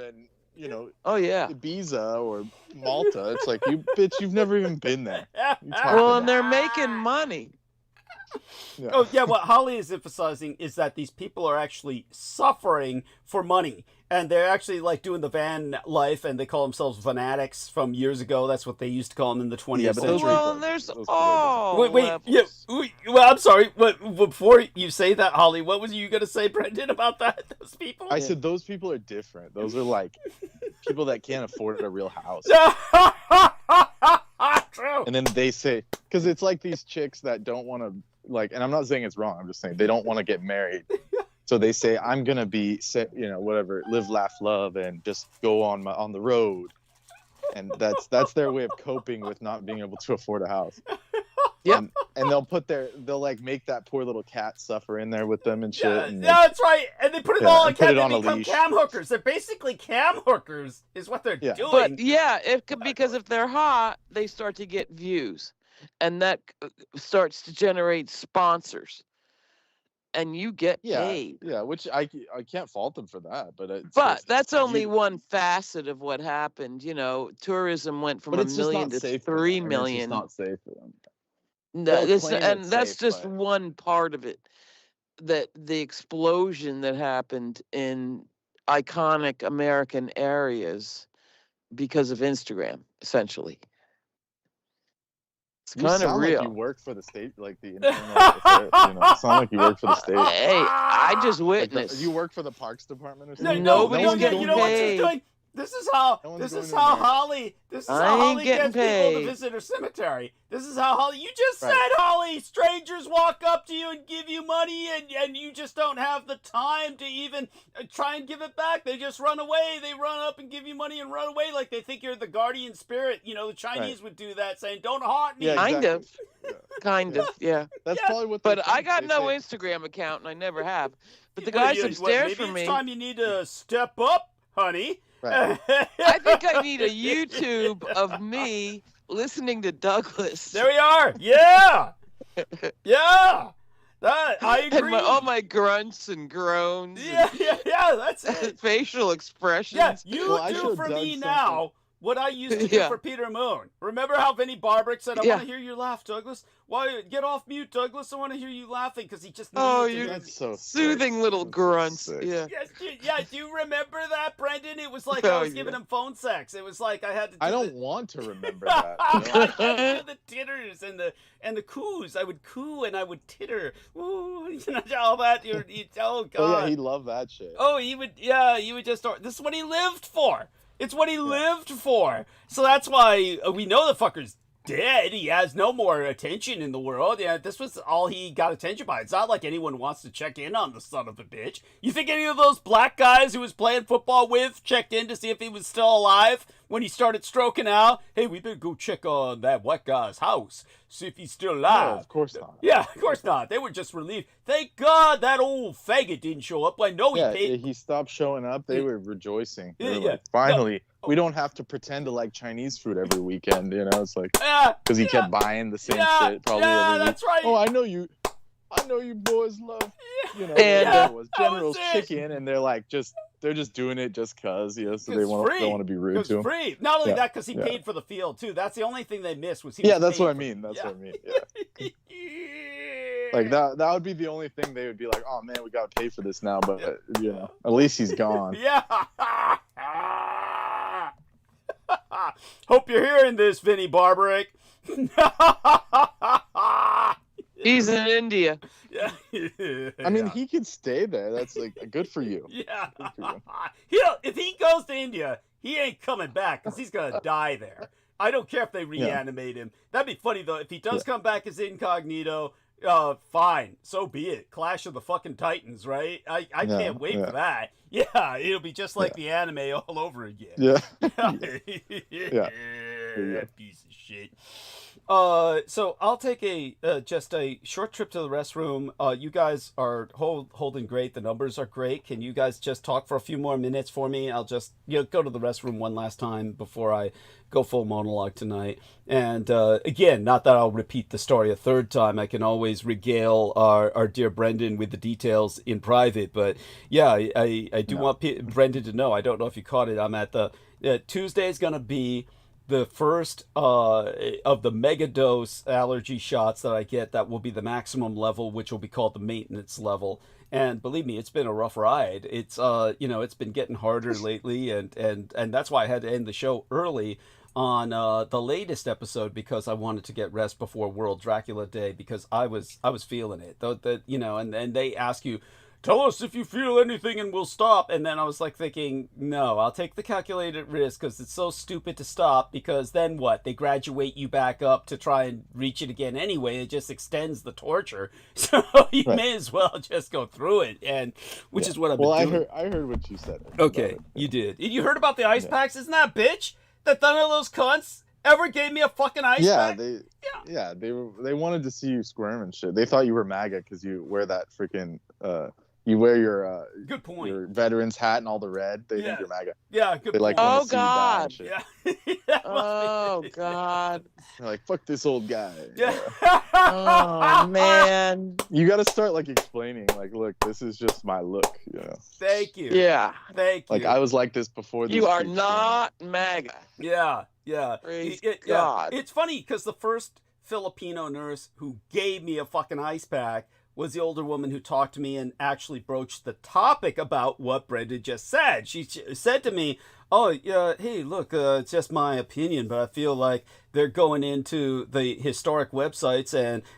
Oh yeah, Ibiza or Malta. It's like you've never even been there. Well, and they're making money. Yeah. Oh yeah, what Holly is emphasizing is that these people are actually suffering for money, and they're actually like doing the van life, and they call themselves fanatics from years ago. That's what they used to call them in the 20th Yeah, but those century. Well, people- there's those people are all Wait, yeah. levels. Well, I'm sorry. But before you say that, Holly, what was you gonna say, Brendan, about that? Those people? I said those people are different. Those are like people that can't afford a real house. True. And then they say, because it's like these chicks that don't want to, like, and I'm not saying it's wrong. I'm just saying they don't want to get married. So they say, I'm going to be, whatever, live, laugh, love, and just go on the road. And that's their way of coping with not being able to afford a house. Yep. And they'll like make that poor little cat suffer in there with them and shit. Yeah, and that's right. And they put it all on and put cam. it on They a become leash. cam hookers. They're basically cam hookers, is what they're Yeah. doing. But yeah, because if they're hot, they start to get views, and that starts to generate sponsors, and you get paid. Yeah, which I can't fault them for that, but That's only one facet of what happened. Tourism went from but a it's just million not to safe for them. 3 I mean, million. It's just not safe for them. No, They'll claim and it's that's safe, just but- one part of it. That the explosion that happened in iconic American areas because of Instagram, essentially. It's You kind of sound real. like you work for the state, like the internal affairs, you sound like you work for the state. Hey, I just Like witnessed. you work for the Parks Department or No, something? Nobody's one's getting you going know to what she's paid. doing? This is how No one's this is going to how America. Holly this is I how ain't Holly getting gets people to paid. visit her cemetery. This is how Holly you just Right. said, Holly, strangers walk up to you and give you money and you just don't have the time to even try and give it back. They just run away. They run up and give you money and run away like they think you're the guardian spirit. The Chinese would do that, saying, "Don't haunt me." Yeah, Kind exactly. of. Yeah. Kind of, yeah. That's Yeah. probably what they But I think. got They no say- Instagram account, and I never have. But the Well, guys you- upstairs maybe from me, it's time you need to step up, honey. Right. I think I need a YouTube of me listening to Douglas. There we are. Yeah. Yeah. That I and agree. all my grunts and groans Yeah, that's and it. facial expressions. Yeah, you Well, I do showed for Doug me something. now what I used to do Yeah. for Peter Moon. Remember how Vinnie Barbrick said, "I Yeah. want to hear you laugh, Douglas. Why get off mute, Douglas? I want to hear you laughing," because he just Oh, needed to you're hear That's so Soothing sick. little That's grunts. sick. Yeah. Yes, do you remember that, Brendan? It was like Oh, I was giving yeah. him phone sex. It was like I had to do I don't the... want to remember that. I you know? had to do the titters and the coos. I would coo and I would titter. Ooh, all that. Oh God. Oh yeah, he loved that shit. Oh, he would just start. This is what he lived for. It's what he lived for. So that's why we know the fucker's dead. He has no more attention in the world. Yeah, this was all he got attention by. It's not like anyone wants to check in on the son of a bitch. You think any of those black guys who was playing football with checked in to see if he was still alive when he started stroking out? Hey, we better go check on that white guy's house, see if he's still No, alive. of course not. Yeah, of course not. They were just relieved. Thank God that old faggot didn't show up. I know Yeah, he paid. he stopped showing up. They were rejoicing. They were Yeah. like, finally, we don't have to pretend to like Chinese food every weekend. It's like Yeah, because he kept buying the same yeah, shit probably yeah, every week. that's right. Oh, I know you boys love And, whatever it was that was General's it. chicken, and they're just doing it just cause, so they It's don't free. want to be It rude was to him. free. Not only Yeah, that, because he yeah. paid for the field too. That's the only thing they missed was he. Yeah, was that's paid what I for- mean. That's yeah. what I mean. Yeah. Like that would be the only thing they would be like, oh man, we gotta pay for this now, but at least he's gone. Yeah. Hope you're hearing this, Vinnie Barbrick. He's in India. Yeah. I mean, he could stay there. That's like good for you. Yeah. Good for If he goes to India, he ain't coming back because he's gonna die there. I don't care if they reanimate him. That'd be funny though. If he does come back as incognito, fine, so be it. Clash of the fucking Titans, right? I can't wait for that. Yeah, it'll be just like the anime all over again. Yeah. Yeah. Piece of shit. So I'll take just a short trip to the restroom. You guys are holding great. The numbers are great. Can you guys just talk for a few more minutes for me? I'll just go to the restroom one last time before I go full monologue tonight. And again, not that I'll repeat the story a third time. I can always regale our dear Brendan with the details in private. But yeah, I do want Brendan to know. I don't know if you caught it. I'm at the Tuesday is going to be the first of the mega dose allergy shots that I get, that will be the maximum level, which will be called the maintenance level. And believe me, it's been a rough ride. It's it's been getting harder lately, and that's why I had to end the show early on the latest episode, because I wanted to get rest before World Dracula Day, because I was feeling it. And they ask you, tell us if you feel anything and we'll stop. And then I was like thinking, no, I'll take the calculated risk, because it's so stupid to stop, because then what? They graduate you back up to try and reach it again anyway. It just extends the torture. So you may as well just go through it, and which is what I've been doing. I heard what you said. Okay, you did. You heard about the ice packs? Isn't that bitch? That none of those cunts ever gave me a fucking ice pack? They wanted to see you squirm and shit. They thought you were MAGA because you wear that freaking you wear your good point, your veterans hat and all the red. They think you're MAGA. Yeah, good they like point. Oh see you die and God. shit. Yeah. Oh God. They're like, fuck this old guy. Yeah. Oh man. You got to start like explaining, like, look, this is just my look. Thank you. Yeah. Thank you. Like I was like this before. You are not MAGA. Yeah. Praise God. It's funny because the first Filipino nurse who gave me a fucking ice pack was the older woman who talked to me and actually broached the topic about what Brenda just said. She said to me, oh, yeah, hey, look, it's just my opinion, but I feel like they're going into the historic websites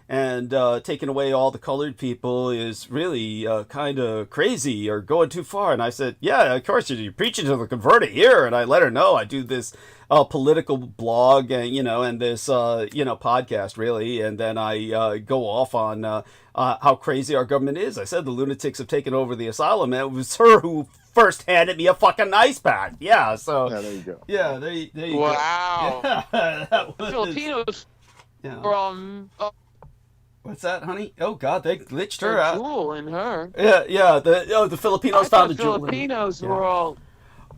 and taking away all the colored people is really kind of crazy or going too far. And I said, yeah, of course, you're preaching to the converted here. And I let her know I do this political blog and this podcast, really. And then I go off on how crazy our government is. I said the lunatics have taken over the asylum, and it was her who first handed me a fucking ice pack. Yeah, so there you go. Yeah, there you go. Wow. Yeah, that was, Filipinos from what's that, honey? Oh God, they glitched her out. Jewel in her. Yeah. The Filipinos found the jewel. Filipinos were all.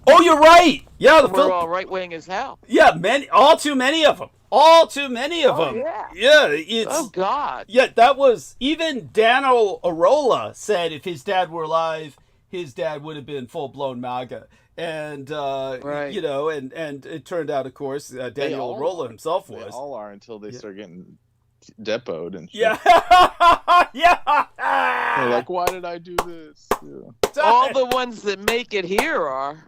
Oh, you're right. Yeah, we're all right wing as hell. Yeah, all too many of them. All too many of them. Yeah. It's. Oh God. Yeah, that was even Daniel Arola said if his dad were alive, his dad would have been full blown MAGA. And right. And it turned out, of course, Daniel Arola himself was. They all are until they start getting depoted and shit. Yeah. Yeah. They're like, why did I do this? Yeah. All the ones that make it here are.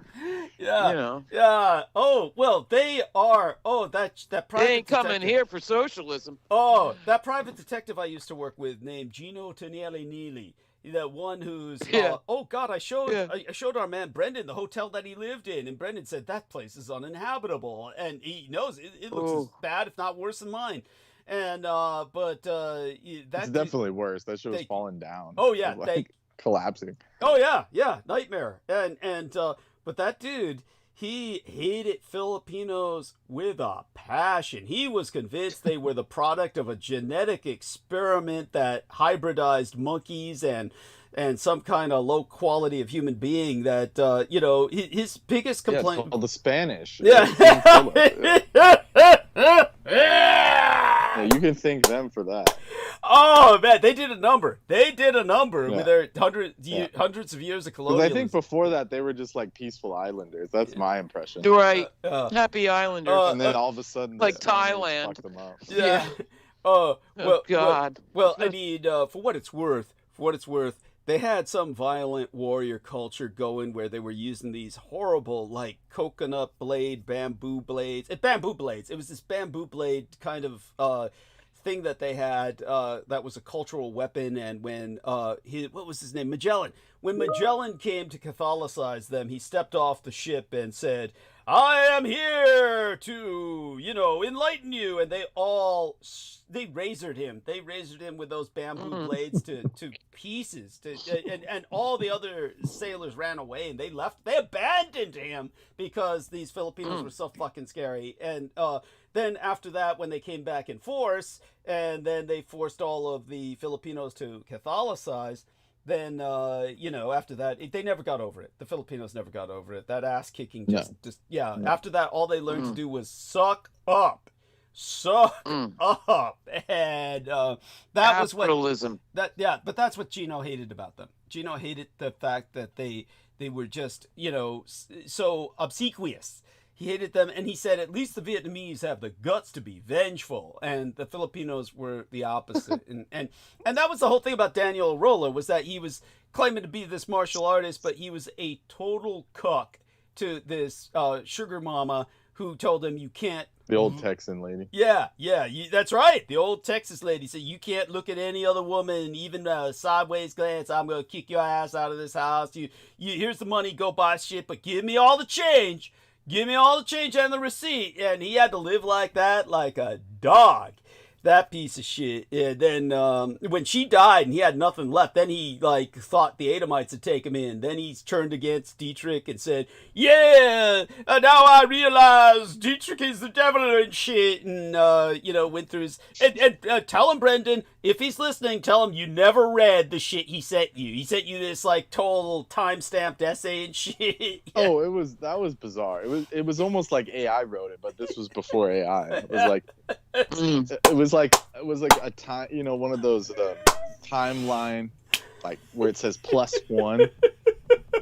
Yeah. Yeah. Oh, well, they are. Oh, that private They ain't coming here for socialism. Oh, that private detective I used to work with named Gino Tonielli Neely. The one who's oh God, I showed our man Brendan the hotel that he lived in, and Brendan said that place is uninhabitable, and he knows it looks as bad, if not worse, than mine. And that's definitely worse. That shit was falling down. Oh yeah, collapsing. Oh yeah, nightmare. And but that dude, he hated Filipinos with a passion. He was convinced they were the product of a genetic experiment that hybridized monkeys and some kind of low quality of human being that, his biggest complaint. Yeah, it's called the Spanish. Yeah, you can thank them for that. Oh man, they did a number. With their hundreds of years of colonialism. I think before that they were just like peaceful islanders. That's my impression. Right. Happy islanders. And then all of a sudden, like Thailand. Fucked them up. Yeah. Well, God. Well, I mean, for what it's worth, they had some violent warrior culture going where they were using these horrible, like, coconut blade, bamboo blades. It was this bamboo blade kind of thing that they had that was a cultural weapon. And when, what was his name? Magellan. When Magellan came to Catholicize them, he stepped off the ship and said, I am here to, enlighten you. And they razored him. They razored him with those bamboo blades to pieces. And all the other sailors ran away and they abandoned him because these Filipinos were so fucking scary. And then after that, when they came back in force, and then they forced all of the Filipinos to Catholicize, then, after that, they never got over it. The Filipinos never got over it. That ass kicking After that, all they learned to do was suck up. And that Capitalism. was what, but that's what Gino hated about them. Gino hated the fact that they were just, so obsequious. He hated them, and he said at least the Vietnamese have the guts to be vengeful, and the Filipinos were the opposite. and that was the whole thing about Daniel Arola, was that he was claiming to be this martial artist, but he was a total cuck to this sugar mama who told him you can't. The old Texan lady. Yeah, that's right. The old Texas lady said you can't look at any other woman, even sideways glance. I'm gonna kick your ass out of this house. You here's the money, go buy shit, but give me all the change. Give me all the change and the receipt. And he had to live like that, like a dog. That piece of shit. And then when she died and he had nothing left, then he thought the Edomites had taken him in. Then he turned against Dietrich and said, "Yeah, now I realize Dietrich is the devil and shit." And went through his and tell him, Brendan, if he's listening, tell him you never read the shit he sent you. He sent you this total time-stamped essay and shit. Yeah. Oh, that was bizarre. It was almost like AI wrote it, but this was before AI. It was like it was like a time, one of those timeline, where it says +1,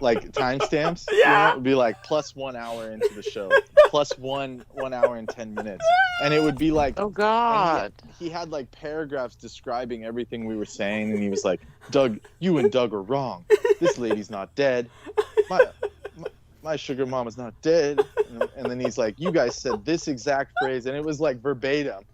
like timestamps. Yeah. It would be like +1 hour into the show, +1 hour and 10 minutes, and it would be like, oh God. He had paragraphs describing everything we were saying, and he was like, "Doug, you and Doug are wrong. This lady's not dead. My sugar mama's not dead." And then he's like, "You guys said this exact phrase," and it was verbatim.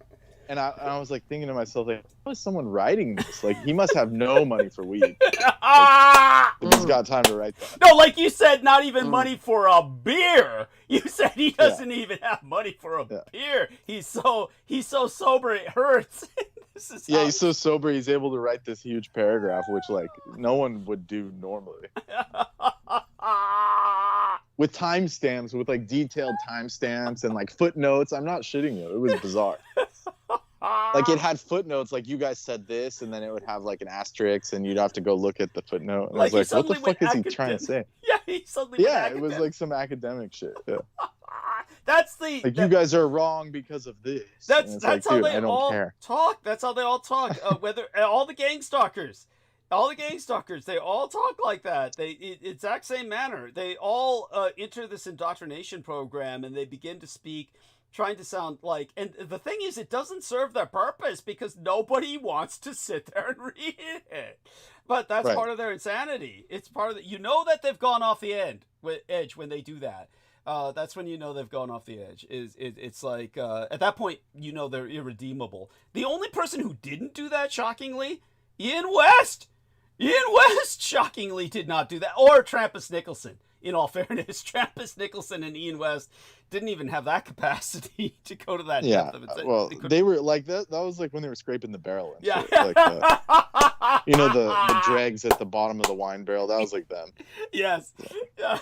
And I was thinking to myself, how is someone writing this? He must have no money for weed. He's got time to write that. No, like you said, not even money for a beer. You said he doesn't even have money for a beer. He's so sober it hurts. He's so sober he's able to write this huge paragraph, which no one would do normally. With timestamps, with detailed timestamps and footnotes. I'm not shitting you. It was bizarre. It had footnotes, you guys said this, and then it would have an asterisk, and you'd have to go look at the footnote. And I was what the fuck is he trying to say? Yeah, he suddenly went academic. It was some academic shit. Yeah. That's the you guys are wrong because of this. That's how they all talk. That's how they all talk. Whether all the gang stalkers. All the gang stalkers, they all talk like that. Exact same manner. They all enter this indoctrination program and they begin to speak, trying to sound and the thing is, it doesn't serve their purpose because nobody wants to sit there and read it. But that's part of their insanity. It's part of that they've gone off the edge when they do that. That's when they've gone off the edge. It's at that point, they're irredeemable. The only person who didn't do that, shockingly, Ian West, shockingly, did not do that. Or Trampus Nicholson. In all fairness, Trampus Nicholson and Ian West didn't even have that capacity to go to that depth of it. Well, they were that was when they were scraping the barrel. And yeah. Shit. The dregs at the bottom of the wine barrel. That was them. Yes. Yeah.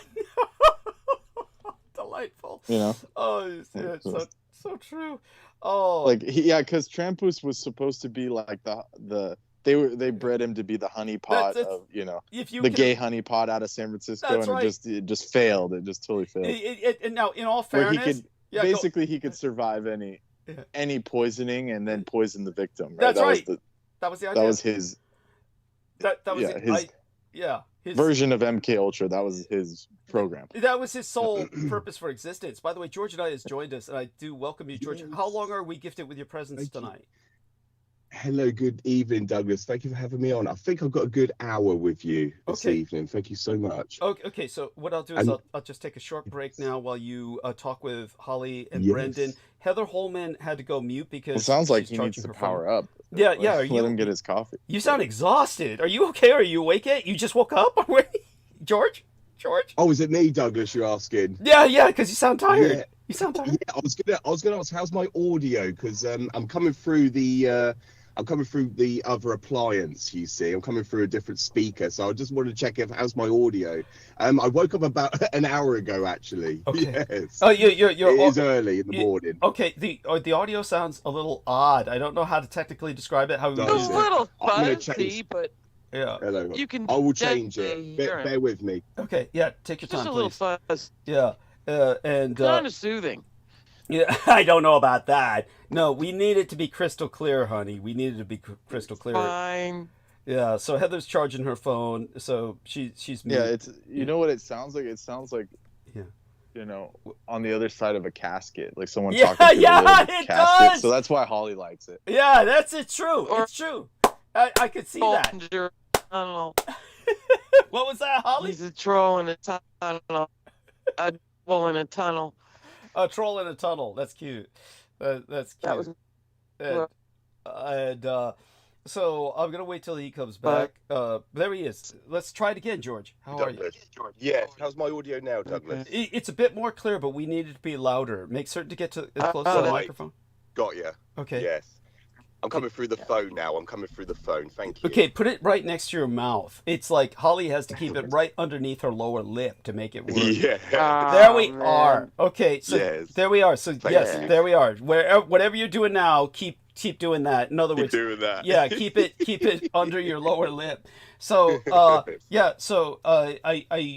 Delightful. Oh, yeah, so true. Oh. Because Trampus was supposed to be they bred him to be the honeypot of the gay honeypot out of San Francisco, and it just failed. It just totally failed. And now, in all fairness, he could survive any poisoning and then poison the victim. Right? That's right. That was the idea. That was his. That was his version of MK Ultra. That was his program. That was his sole purpose for existence. By the way, George and I has joined us, and I do welcome you, George. Yes. How long are we gifted with your presence tonight? Hello, good evening, Douglas. Thank you for having me on. I think I've got a good hour with you this evening. Thank you so much. Okay, so what I'll do is I'll just take a short break now while you talk with Holly and Brendan. Heather Holman had to go mute because it sounds like he needs to power up. Yeah. Let him get his coffee. You sound exhausted. Are you okay? Are you awake yet? You just woke up? George? Oh, is it me, Douglas, you're asking? Yeah, because you sound tired. Yeah. You sound tired. Yeah, I was gonna ask, how's my audio? Because I'm coming through the other appliance, you see. I'm coming through a different speaker, so I just wanted to check how's my audio. I woke up about an hour ago, actually. Okay. Yes. Oh, it is early in the morning. Okay, the audio sounds a little odd. I don't know how to technically describe it. It's a little fuzzy, but yeah. Hello. I will change it. Bear with me. Okay, yeah, take your time, just a little fuzz. Yeah, and kind of soothing. Yeah, I don't know about that. No, we need it to be crystal clear, honey. We need it to be crystal clear. Fine. Yeah, so Heather's charging her phone, so she's Yeah, it's what it sounds like. It sounds like you know, on the other side of a casket, like someone Yeah, talking to yeah, the it casket. does. So that's why Holly likes it. Yeah, it's true. Or- It's true. I could see that. Under a tunnel. What was that, Holly? He's a troll in a tunnel. A troll in a tunnel. A troll in a tunnel. That's cute. That's cute. That was so I'm gonna wait till he comes back. There he is. Let's try it again, George. How are you? Douglas. Yeah, how's my audio now, Douglas? It's a bit more clear, but we need it to be louder. Make certain to get to close to the right. microphone. Got ya. Okay. Yes. I'm coming through the phone now. I'm coming through the phone. Thank you. Okay, put it right next to your mouth. It's like Holly has to keep it right underneath her lower lip to make it work. Yeah. There we man. are. Okay, so Yes. there we are. So yes, you. there we are. Whatever you're doing now, keep doing that. In other Keep words, doing that. yeah, keep it under your lower lip. So I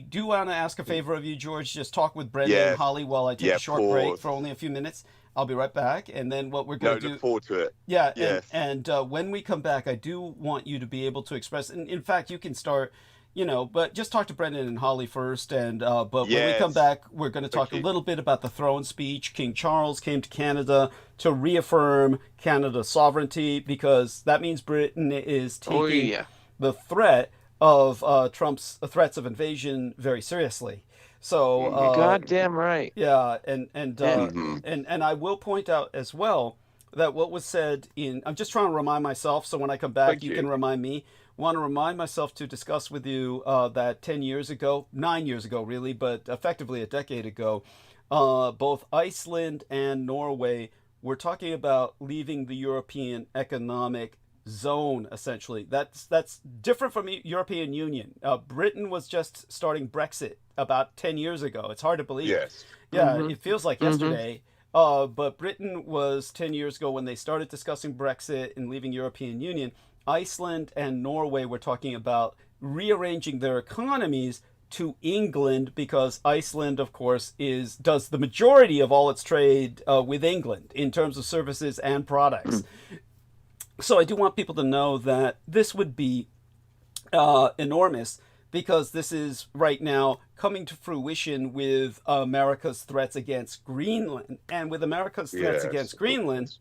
do want to ask a favor of you, George. Just talk with Brenda and Yes. Holly while I take Yeah, a short of break course. for only a few minutes. I'll be right back, and then what we're No, going to do. look forward to it. Yeah, Yes. and when we come back, I do want you to be able to express. And in fact, you can start, but just talk to Brendan and Holly first. And but when we come Yes. back, we're going to talk a you. little bit about the throne speech. King Charles came to Canada to reaffirm Canada's sovereignty because that means Britain is taking Oh, yeah. the threat of Trump's threats of invasion very seriously. So Goddamn right. yeah, and Mhm. and I will point out as well that what was said in I'm just trying to remind myself, so when I come back, Thank you you. can remind me. Want to remind myself to discuss with you that 10 years ago, 9 years ago really, but effectively a decade ago, both Iceland and Norway were talking about leaving the European Economic Zone, essentially. That's different from European Union. Britain was just starting Brexit about 10 years ago. It's hard to believe. Yes. Yeah, Mhm. it feels like Mhm. yesterday. But Britain was 10 years ago when they started discussing Brexit and leaving European Union. Iceland and Norway were talking about rearranging their economies to England because Iceland, of course, does the majority of all its trade with England in terms of services and products. So I do want people to know that this would be enormous because this is right now coming to fruition with America's threats against Greenland. And with America's threats Yes. against Greenland,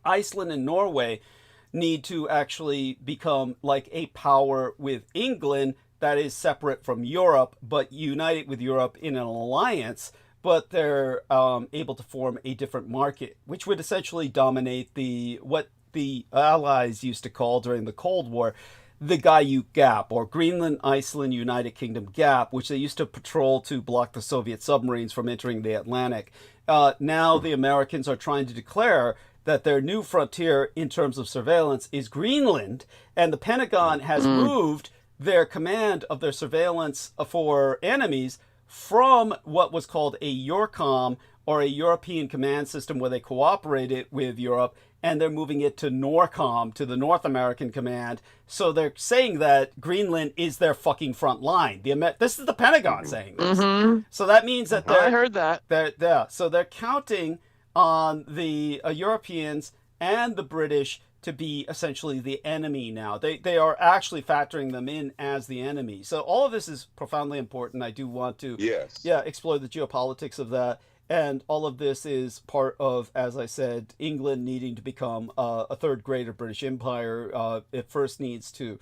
Iceland and Norway need to actually become like a power with England that is separate from Europe, but united with Europe in an alliance. But they're able to form a different market, which would essentially dominate what the Allies used to call during the Cold War the Gaiuk Gap, or Greenland, Iceland, United Kingdom Gap, which they used to patrol to block the Soviet submarines from entering the Atlantic. Now the Americans are trying to declare that their new frontier in terms of surveillance is Greenland, and the Pentagon has moved their command of their surveillance for enemies from what was called a EURCOM, or a European command system where they cooperated with Europe, and they're moving it to NORCOM, to the North American Command. So they're saying that Greenland is their fucking front line. This is the Pentagon saying this. Mhm. So that means that I heard that. so they're counting on the Europeans and the British to be essentially the enemy now. They are actually factoring them in as the enemy. So all of this is profoundly important. I do want to Yes. explore the geopolitics of that. And all of this is part of, as I said, England needing to become a third greater British Empire. It first needs to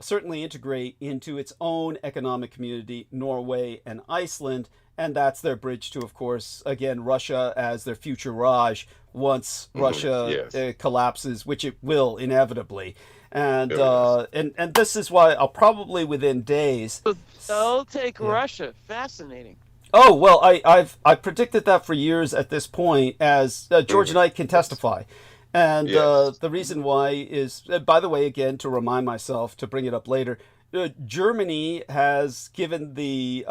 certainly integrate into its own economic community, Norway and Iceland. And that's their bridge to, of course, again, Russia as their future Raj once Russia yes. collapses, which it will inevitably. And Yes. and this is why I'll probably within days. They'll take Russia. Fascinating. Oh well, I've predicted that for years at this point, as George and I can testify, and Yes. the reason why is, by the way, again to remind myself to bring it up later, Germany has given the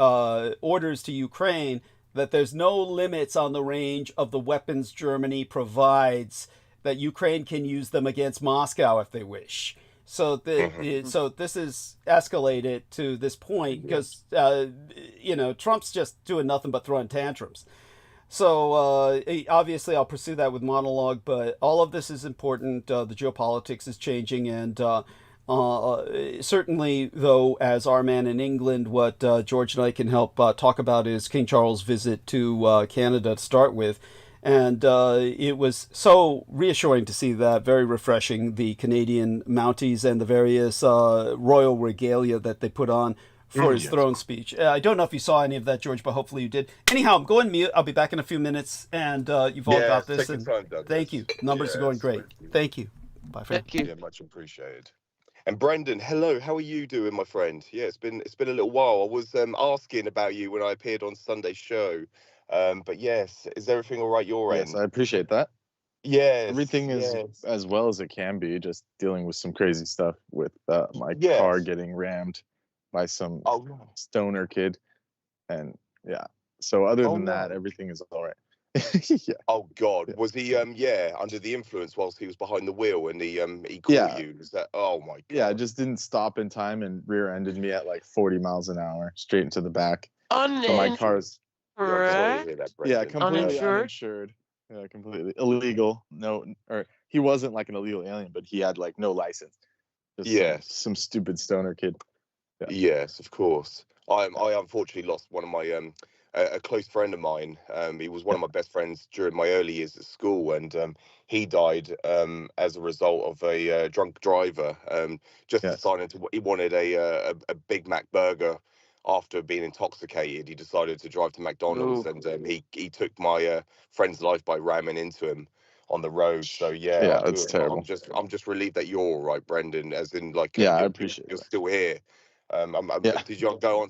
orders to Ukraine that there's no limits on the range of the weapons Germany provides, that Ukraine can use them against Moscow if they wish. So so this is escalated to this point because Trump's just doing nothing but throwing tantrums. So obviously I'll pursue that with monologue, but all of this is important. The geopolitics is changing, and Certainly, though, as our man in England, what George and I can help talk about is King Charles' visit to Canada to start with. And it was so reassuring to see that, very refreshing, the Canadian Mounties and the various royal regalia that they put on for his throne speech. I don't know if you saw any of that, George, but hopefully you did. Anyhow, I'm going mute. I'll be back in a few minutes, and you've all got this. Take your time, Douglas. Thank you. Numbers are going great. Thank you. Bye, friend. Thank you. Yeah, much appreciated. And Brendan, hello. How are you doing, my friend? Yeah, it's been a little while. I was asking about you when I appeared on Sunday's show. But yes, is everything all right your end? Yes, I appreciate that. Yes. Everything is as well as it can be, just dealing with some crazy stuff with my car getting rammed by some stoner kid. And yeah, so other than that, everything is all right. Yeah. Oh God, was he under the influence whilst he was behind the wheel and he caught you? Is that, oh my God. Yeah, I just didn't stop in time and rear-ended me at like 40 miles an hour straight into the back. So my car's completely uninsured. Yeah, completely illegal. No, or he wasn't like an illegal alien, but he had like no license. Just some stupid stoner kid. Yeah. Yes, of course. I unfortunately lost one of my a close friend of mine. He was one of my best friends during my early years at school, and he died as a result of a drunk driver. Deciding he wanted a Big Mac burger. After being intoxicated, he decided to drive to McDonald's, and he took my friend's life by ramming into him on the road. So that's terrible. I'm just relieved that you're all right, Brendan. As in, like, I appreciate you're still here. Did you go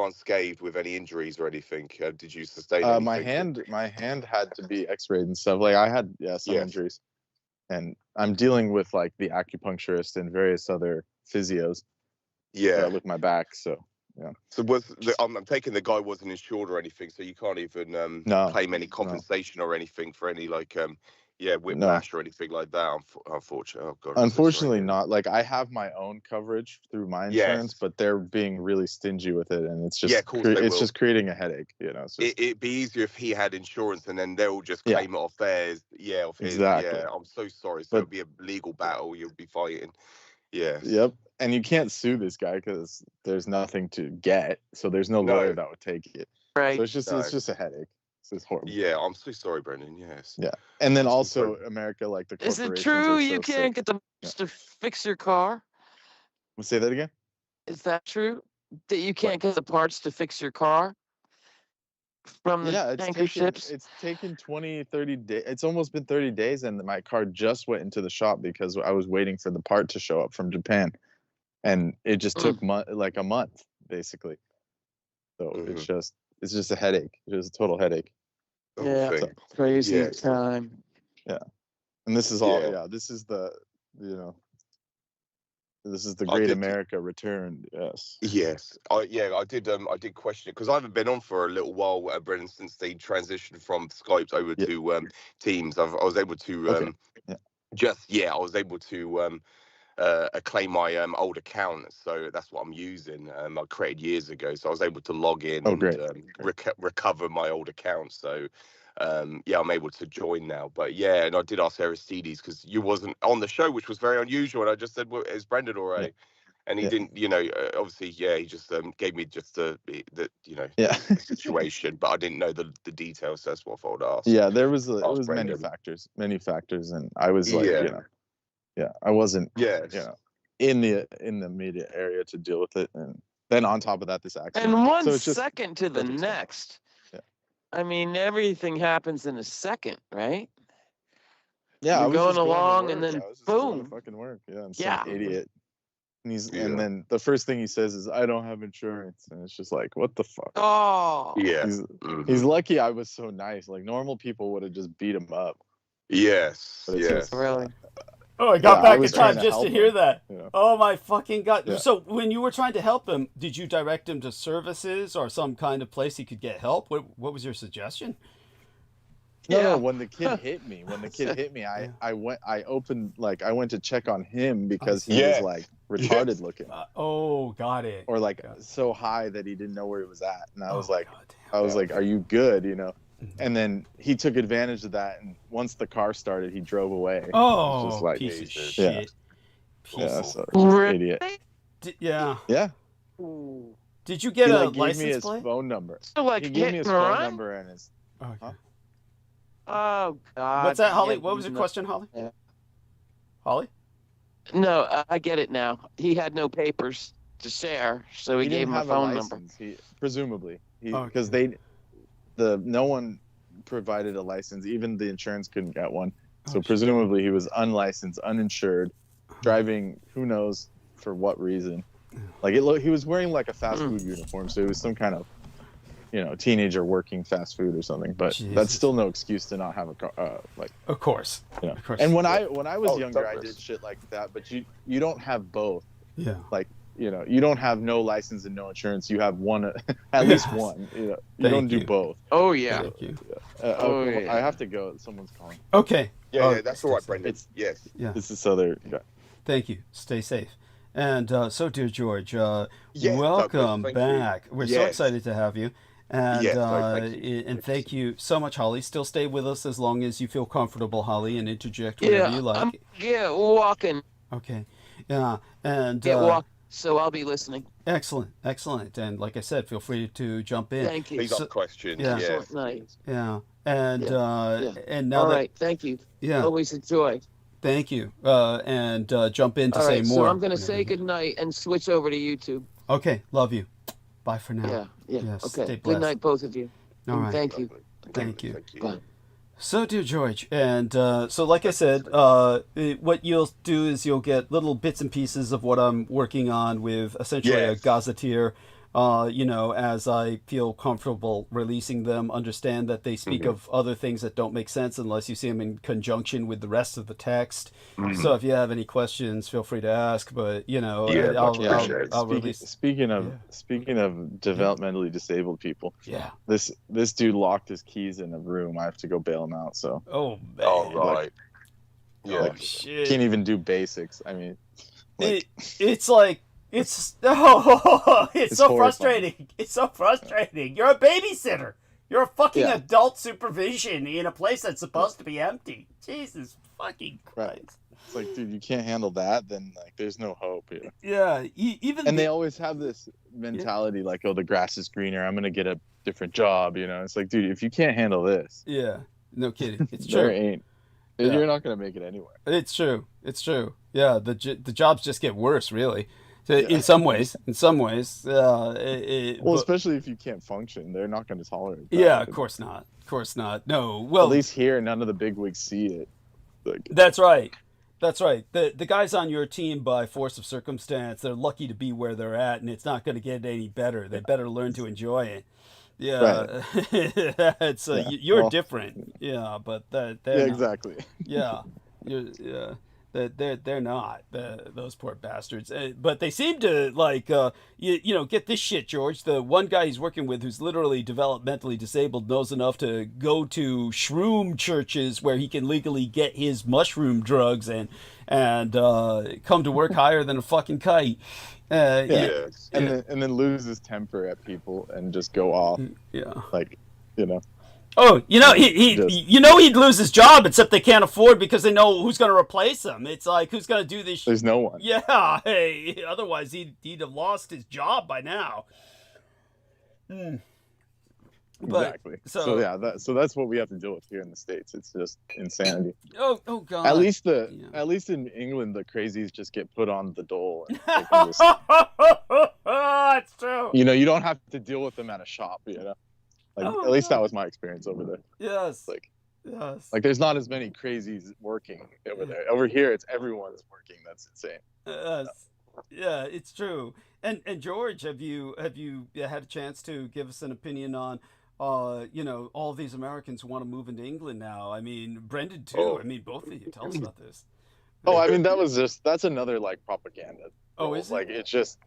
unscathed with any injuries or anything? Did you sustain anything? My hand had to be x-rayed and stuff. Like I had some injuries, and I'm dealing with like the acupuncturist and various other physios. With my back. So So I'm taking the guy wasn't insured or anything, so you can't even claim any compensation or anything for any like whiplash or anything like that. Unfortunately, oh God, unfortunately not. Like I have my own coverage through my insurance, but they're being really stingy with it, and it's just it's just creating a headache. You know, it'd be easier if he had insurance, and then they'll just claim it off theirs. Yeah, off his. Exactly. Yeah, I'm so sorry. So it'll be a legal battle you'll be fighting. Yeah. Yep. And you can't sue this guy because there's nothing to get. So there's no lawyer that would take it. Right. So it's just a headache. It's horrible. Yeah, I'm so sorry, Brendan. Yes. Yeah. And then also America, like the Is corporations. it true you so can't get the parts to fix your car? Say that again? Is that true? That you can't get the parts to fix your car? From the tanker ships? It's taken 20, 30 days. It's almost been 30 days, and my car just went into the shop because I was waiting for the part to show up from Japan. And it just took like a month, basically. So it's just a headache. It's just a total headache. Crazy time. Yeah. And this is all, this is the, this is the great America return. Yes. Yes. I did question it because I haven't been on for a little while, Brendan, since they transitioned from Skype over to Teams. I was able to I was able to claim my old account, so that's what I'm using. I created years ago, so I was able to log in and recover my old account. So I'm able to join now. But and I did ask Aristides because you wasn't on the show, which was very unusual, and I just said, well, is Brendan all right? And he didn't, obviously, he just gave me just the situation, but I didn't know the details. So that's what I thought I'd ask. Yeah, there was many factors, and I was like, I wasn't, in the immediate area to deal with it, and then on top of that, this accident. And one second to the next. Yeah. I mean, everything happens in a second, right? Yeah, you're going along, and then boom, fucking work. Yeah, and some idiot. And then the first thing he says is, "I don't have insurance," and it's just like, what the fuck? Oh, yeah. He's lucky I was so nice. Like normal people would have just beat him up. Yes. Really. Oh, I got back in time just to hear that. Yeah. Oh my fucking God. Yeah. So when you were trying to help him, did you direct him to services or some kind of place he could get help? What was your suggestion? No, when the kid hit me, I went to check on him because he was like retarded looking. Got it. Or like so high that he didn't know where he was at. And I was like, are you good? And then he took advantage of that, and once the car started, he drove away. Oh, just like, piece of shit. Yeah, so Really? idiot. Yeah. Yeah. Did you get He a like gave me license his plate? phone number. So like He gave me his hitting phone run? number and his. Okay. Huh? Oh God. What's that, Holly? Yeah, What was your no- question, Holly? Yeah. Holly? No, I get it now. He had no papers to share, so he gave didn't him a have phone license. number. He presumably Okay. because no one provided a license. Even the insurance couldn't get one. So shit. presumably he was unlicensed, uninsured, driving who knows for what reason. Like he was wearing like a fast food uniform, so he was some kind of, teenager working fast food or something. But Jesus. that's still no excuse to not have a car. Of course. You know. Of course. And when I was younger, I doubtless. did shit like that. But you don't have both. Yeah. Like you don't have no license and no insurance. You have one, at least one. You don't do you. both. Oh yeah. Thank you. Oh, yeah. I have to go. Someone's calling. Okay. Yeah, that's all right, Brendan. It's- Yes. Yeah. This is other. Yeah. Thank you. Stay safe. And so, dear George, Yes, welcome Douglas, thank back. We're so Yes. excited to have you. And Yes, thank you. and thank you so much, Holly. Still stay with us as long as you feel comfortable, Holly, and interject whenever Yeah, you like. walking. Okay. Yeah. And Walk. So I'll be listening. excellent. And like I said, feel free to jump in. Thank you. Please ask questions. Yeah. Yeah. Excellent night. Yeah. And Yeah. and now All that right. Thank you. yeah, Always a joy. thank you. And jump in to All say right. more. So I'm going to whenever say you- good night and switch over to YouTube. Okay. Love you. Bye for now. Yeah. Yeah. Yes, Okay. stay Good blessed. night, both of you. All And right. Thank you. Thank you. Bye. So, dear George, and so like I said, what you'll do is you'll get little bits and pieces of what I'm working on with essentially Yes. a gazetteer, as I feel comfortable releasing them. Understand that they speak of other things that don't make sense unless you see them in conjunction with the rest of the text. So if you have any questions, feel free to ask, but, I'll release. Speaking of developmentally disabled people, Yeah. this dude locked his keys in a room. I have to go bail him out. So Oh, man. Oh, right. Yeah. like, Shit. can't even do basics. I mean, like, It's like it's it's so horrifying. frustrating. It's so frustrating. You're a babysitter. You're a fucking Yeah. adult supervision in a place that's supposed to be empty. Jesus fucking Christ. Right. It's like, dude, you can't handle that. Then like, there's no hope. You know? Yeah. Even And they always have this mentality like, oh, the grass is greener. I'm gonna get a different job. It's like, dude, if you can't handle this, yeah. No kidding. It's there true. ain't. Yeah. You're not gonna make it anywhere. It's true. It's true. Yeah. The jobs just get worse, really. So, in some ways. Well, but- especially if you can't function, they're not going to tolerate that. yeah. Of course not. Of course not. No. Well, At least here, none of the big wigs see it. Like, That's right. That's right. The guys on your team, by force of circumstance, they're lucky to be where they're at, and it's not going to get any better. They better learn to enjoy it. Yeah, it's Yeah. you're Well- different. Yeah, but they're yeah, not. exactly. Yeah, they're not those poor bastards. But they seem to like get this shit, George. The one guy he's working with, who's literally developmentally disabled, knows enough to go to shroom churches where he can legally get his mushroom drugs and come to work higher than a fucking kite. Yeah. And then lose his temper at people and just go off. Yeah. Like, Oh, he Just- he'd lose his job, except they can't afford because they know who's going to replace him. It's like, who's going to do this? there's no one. Yeah, hey, otherwise he'd have lost his job by now. But, Exactly. So yeah, that's what we have to deal with here in the States. It's just insanity. Oh God. At least Yeah. at least in England, the crazies just get put on the dole. And they can just, It's true. you don't have to deal with them at a shop. Like Oh, at least yeah. that was my experience over there. Yes. Like there's not as many crazies working over there. Over here, it's everyone's working. That's insane. Yes. Yeah, it's true. And George, have you had a chance to give us an opinion on all these Americans who want to move into England now? I mean, Brendan too. Oh. I mean, both of you. Tell us about this. Oh, I mean that's another like propaganda. Oh, is it? Like it's just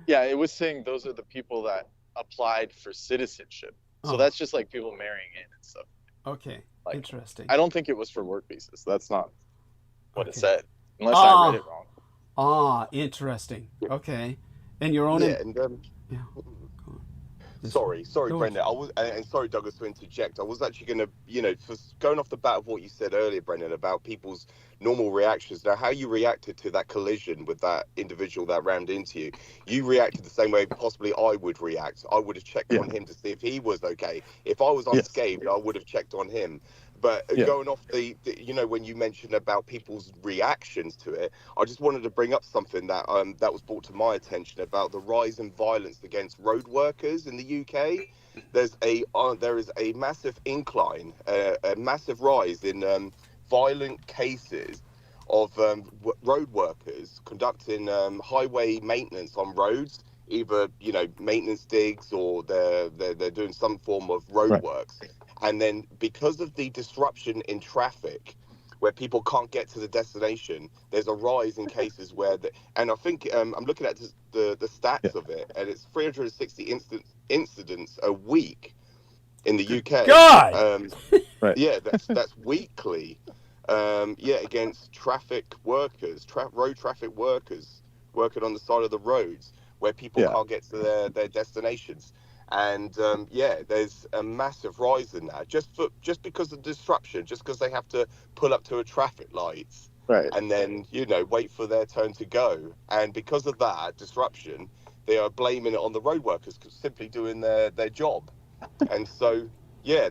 it was saying those are the people that applied for citizenship. So Oh. that's just like people marrying in and stuff. Okay. Like, Interesting. I don't think it was for work visas. That's not what it Okay. said, unless I read it wrong. Ah, interesting. Okay. And your own. Yeah, and Yeah. Sorry, No. Brendan. I was, and sorry, Douglas, to interject. I was actually going to, going off the bat of what you said earlier, Brendan, about people's normal reactions. Now, how you reacted to that collision with that individual that rammed into you, you reacted the same way possibly I would react. I would have checked on him to see if he was okay. If I was unscathed, I would have checked on him. But going off the, when you mentioned about people's reactions to it, I just wanted to bring up something that that was brought to my attention about the rise in violence against road workers in the UK. There is a massive incline, a massive rise in violent cases of road workers conducting highway maintenance on roads, either maintenance digs or they're doing some form of road works. And then because of the disruption in traffic, where people can't get to the destination, there's a rise in cases where, and I think I'm looking at the stats of it, and it's 360 incidents a week in the UK. God! Yeah, that's weekly. Against traffic workers, road traffic workers working on the side of the roads where people can't get to their destinations. And there's a massive rise in that just because of disruption, just because they have to pull up to a traffic lights, and then wait for their turn to go. And because of that disruption, they are blaming it on the road workers simply doing their job. And so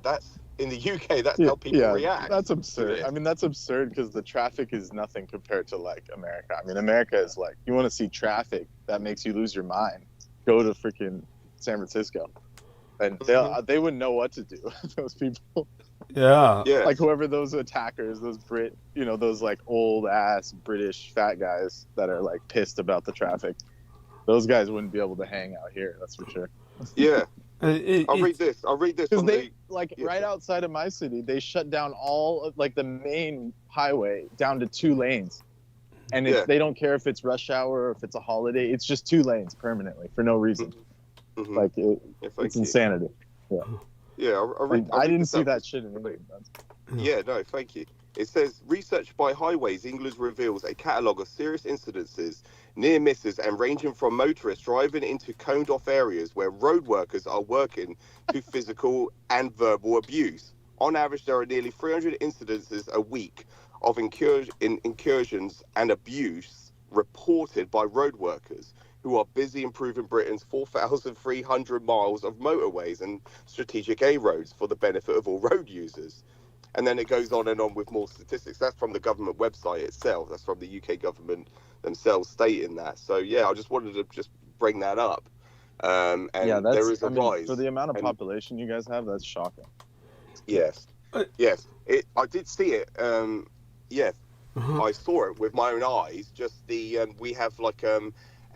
that's in the UK. That's how people react. That's absurd. I mean, that's absurd because the traffic is nothing compared to like America. I mean, America is like, you want to see traffic that makes you lose your mind, go to freaking San Francisco, and they wouldn't know what to do. Those people, like whoever those attackers, those those like old ass British fat guys that are like pissed about the traffic, those guys wouldn't be able to hang out here, that's for sure. I'll read this because they right outside of my city, they shut down all of like the main highway down to 2 lanes, and they don't care if it's rush hour or if it's a holiday, it's just 2 lanes permanently for no reason. Like it's insanity. I didn't see that shit in England. No, thank you. It says research by Highways England reveals a catalogue of serious incidences, near misses, and ranging from motorists driving into coned off areas where road workers are working to physical and verbal abuse. On average, there are nearly 300 incidences a week of incursions and abuse reported by road workers who are busy improving Britain's 4,300 miles of motorways and strategic A roads for the benefit of all road users. And then it goes on and on with more statistics. That's from the government website itself. That's from the UK government themselves stating that. So, I just wanted to just bring that up. And there is a rise. For the amount of population you guys have, that's shocking. Yes. I did see it. I saw it with my own eyes. Just we have like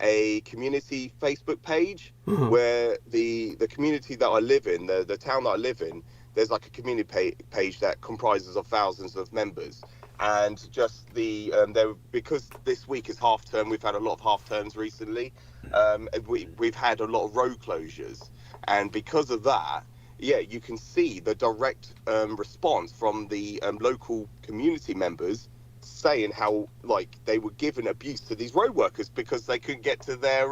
a community Facebook page where the community that I live in, the town that I live in, there's like a community page that comprises of thousands of members. And just because this week is half term, we've had a lot of half terms recently. We've had a lot of road closures, and because of that, you can see the direct response from the local community members saying how like they were giving abuse to these road workers because they couldn't get to their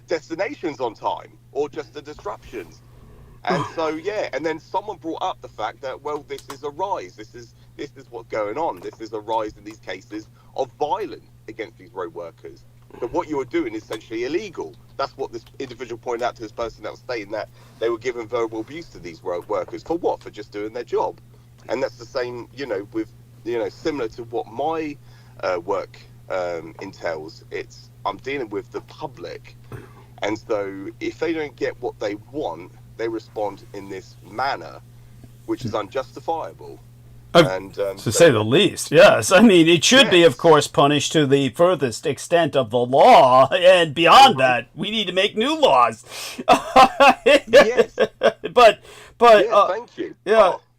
destinations on time, or just the disruptions. And so and then someone brought up the fact that this is a rise, this is what's going on, this is a rise in these cases of violence against these road workers. But what you were doing is essentially illegal. That's what this individual pointed out to this person that was stating that they were giving verbal abuse to these road workers for what? For just doing their job. And that's the same with similar to what my work entails. I'm dealing with the public, and so if they don't get what they want, they respond in this manner, which is unjustifiable. To say the least, yes. I mean, it should be, of course, punished to the furthest extent of the law, and beyond that, we need to make new laws. Yes. But thank you.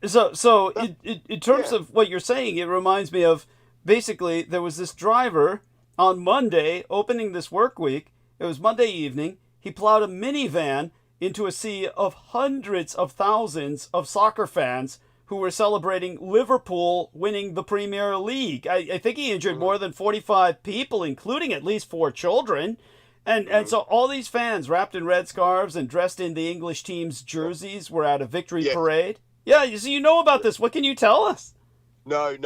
So in terms of what you're saying, it reminds me of basically there was this driver on Monday opening this work week. It was Monday evening. He plowed a minivan into a sea of hundreds of thousands of soccer fans who were celebrating Liverpool winning the Premier League. I think he injured more than 45 people, including at least 4 children. And so all these fans wrapped in red scarves and dressed in the English team's jerseys were at a victory parade. Yeah, so you know about this. What can you tell us? No,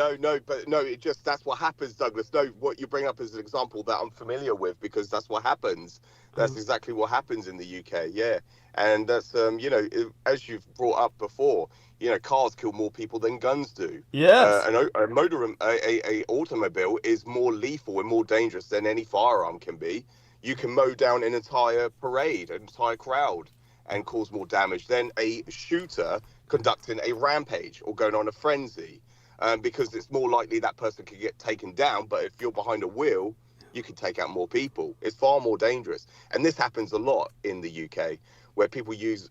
but no, that's what happens, Douglas. No, what you bring up is an example that I'm familiar with, because that's what happens. That's exactly what happens in the UK, yeah. And that's, as you've brought up before, cars kill more people than guns do. Yes. A automobile is more lethal and more dangerous than any firearm can be. You can mow down an entire parade, an entire crowd, and cause more damage than a shooter conducting a rampage or going on a frenzy. Because it's more likely that person could get taken down, but if you're behind a wheel, you can take out more people. It's far more dangerous. And this happens a lot in the UK, where people use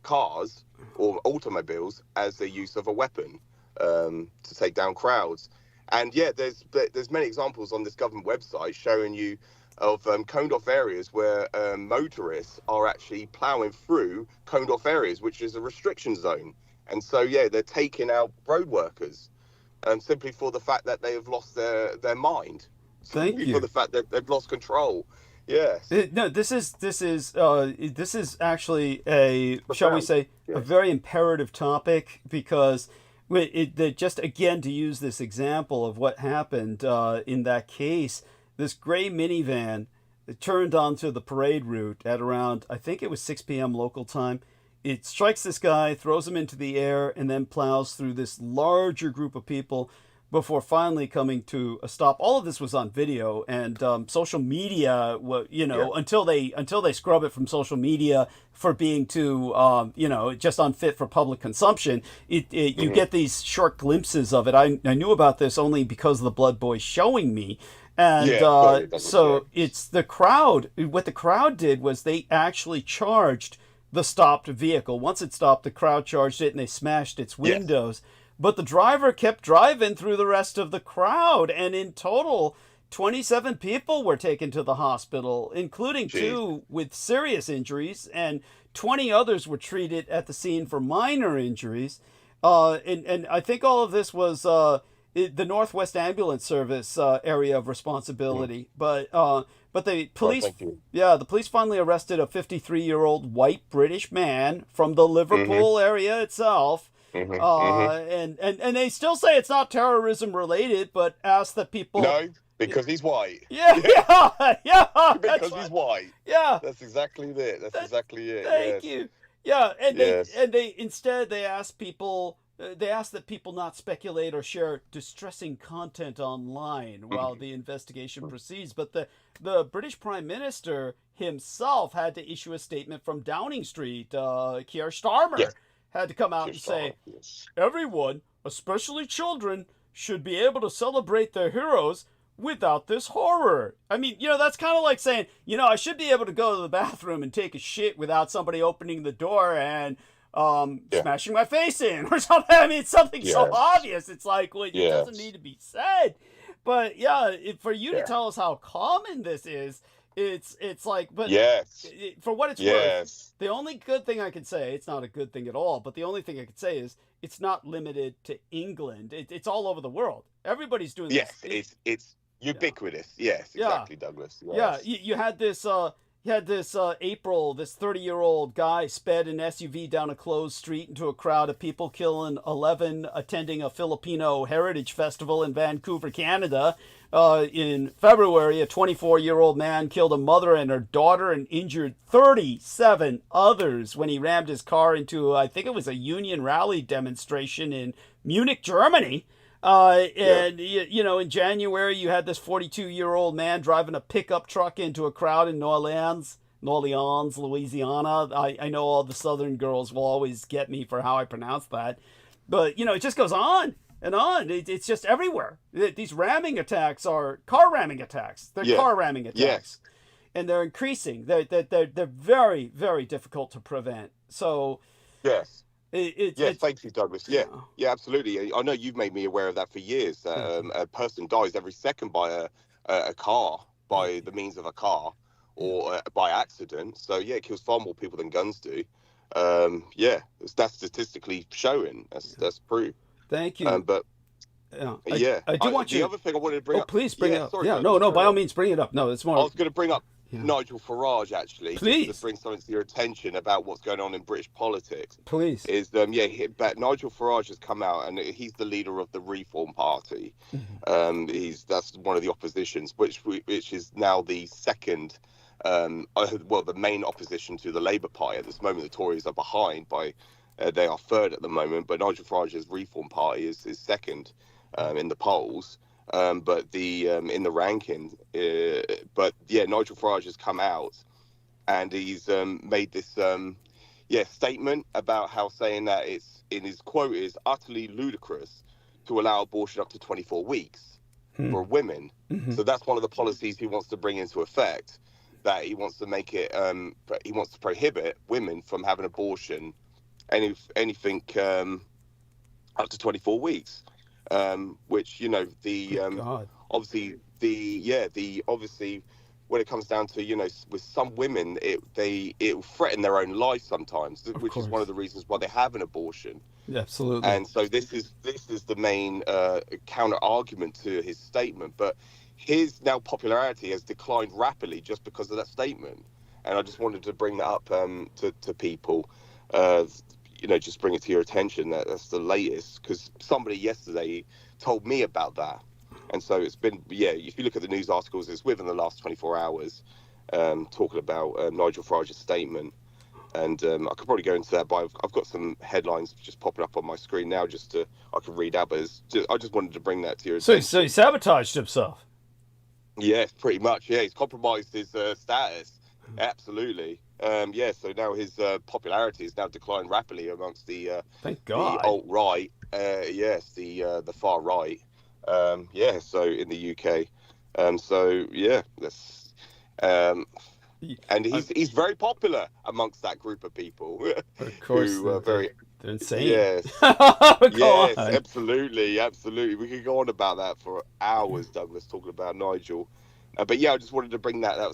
cars or automobiles as their use of a weapon to take down crowds. And yeah, there's many examples on this government website showing you of coned off areas where motorists are actually ploughing through coned off areas, which is a restriction zone. And so, yeah, they're taking out road workers. Simply for the fact that they have lost their mind. Thank you. For the fact that they've lost control. Yes. No, this is actually a, shall we say, a very imperative topic, because just again, to use this example of what happened in that case, this gray minivan turned onto the parade route at around, I think it was 6 p.m. local time. It strikes this guy, throws him into the air, and then plows through this larger group of people before finally coming to a stop. All of this was on video, and social media, until they scrub it from social media for being too, just unfit for public consumption, you get these short glimpses of it. I knew about this only because of the Blood Boys showing me. And it's the crowd. What the crowd did was they actually charged the stopped vehicle. Once it stopped, the crowd charged it and they smashed its windows. Yes. But the driver kept driving through the rest of the crowd, and in total, 27 people were taken to the hospital, including 2 with serious injuries, and 20 others were treated at the scene for minor injuries. And I think all of this was the Northwest Ambulance Service area of responsibility. But the police, the police finally arrested a 53-year-old white British man from the Liverpool area itself. And they still say it's not terrorism related, but ask that people. No, because he's white. Yeah. Because he's white. Yeah. That's exactly it. That's exactly it. Thank you. Yeah, and they instead ask people. They ask that people not speculate or share distressing content online while the investigation proceeds. But the British Prime Minister himself had to issue a statement from Downing Street. Keir Starmer had to come out and say, everyone, especially children, should be able to celebrate their heroes without this horror. I mean, that's kind of like saying, I should be able to go to the bathroom and take a shit without somebody opening the door and smashing my face in or something. I mean, it's something so obvious. It's like, well, it doesn't need to be said. But for you to tell us how common this is, it's like, but for what it's worth, the only good thing I can say, it's not a good thing at all, but the only thing I could say is it's not limited to England. It's all over the world. Everybody's doing this. Yes, it's ubiquitous. Yes, exactly, Douglas. Yes. Yeah, you had this April, this 30-year-old guy sped an SUV down a closed street into a crowd of people, killing 11 attending a Filipino heritage festival in Vancouver, Canada. In February, a 24-year-old man killed a mother and her daughter and injured 37 others when he rammed his car into, I think it was a union rally demonstration in Munich, Germany. In January, you had this 42-year-old man driving a pickup truck into a crowd in New Orleans, Louisiana. I know all the Southern girls will always get me for how I pronounce that. But, it just goes on and on. It's just everywhere. These ramming attacks are car ramming attacks. They're car ramming attacks. Yes. And they're increasing. They're very, very difficult to prevent. So... Yes. Thank you, Douglas. Yeah, absolutely. I know you've made me aware of that for years. A person dies every second by a car, by the means of a car, or by accident. So it kills far more people than guns do. That's statistically shown. That's proof. Thank you. I do want you. The other thing I wanted to bring up. Please bring it up. Sorry, no, by all means, bring it up. No, it's more. I was going to bring up. Nigel Farage, actually, Please. just to bring something to your attention about what's going on in British politics. Please. Is but Nigel Farage has come out, and he's the leader of the Reform Party. That's one of the oppositions, which is now the second, the main opposition to the Labour Party. At this moment, the Tories are behind by, they are third at the moment, but Nigel Farage's Reform Party is second in the polls. But in the ranking, Nigel Farage has come out, and he's made this statement about how, saying that it's, in his quote, is utterly ludicrous to allow abortion up to 24 weeks for women. So that's one of the policies he wants to bring into effect, that he wants to make it, he wants to prohibit women from having abortion, anything up to 24 weeks. Which, you know, obviously when it comes down to, you know, with some women, it will threaten their own life sometimes, which is one of the reasons why they have an abortion. Yeah, absolutely. And so this is the main counter argument to his statement. But his now popularity has declined rapidly just because of that statement. And I just wanted to bring that up to people. You know, just bring it to your attention that that's the latest, because somebody yesterday told me about that. And so it's been, if you look at the news articles, it's within the last 24 hours, talking about Nigel Farage's statement. And I could probably go into that, but I've got some headlines just popping up on my screen now, I can read out, but I just wanted to bring that to your attention. So he sabotaged himself. Yes, pretty much. Yeah, he's compromised his status. Absolutely. So now his popularity has now declined rapidly amongst the thank God, the alt-right, the far right. So in the UK, that's and he's very popular amongst that group of people. Of course, who are very. They're insane. Yes, yes, absolutely. We could go on about that for hours, Douglas, talking about Nigel. But I just wanted to bring that. That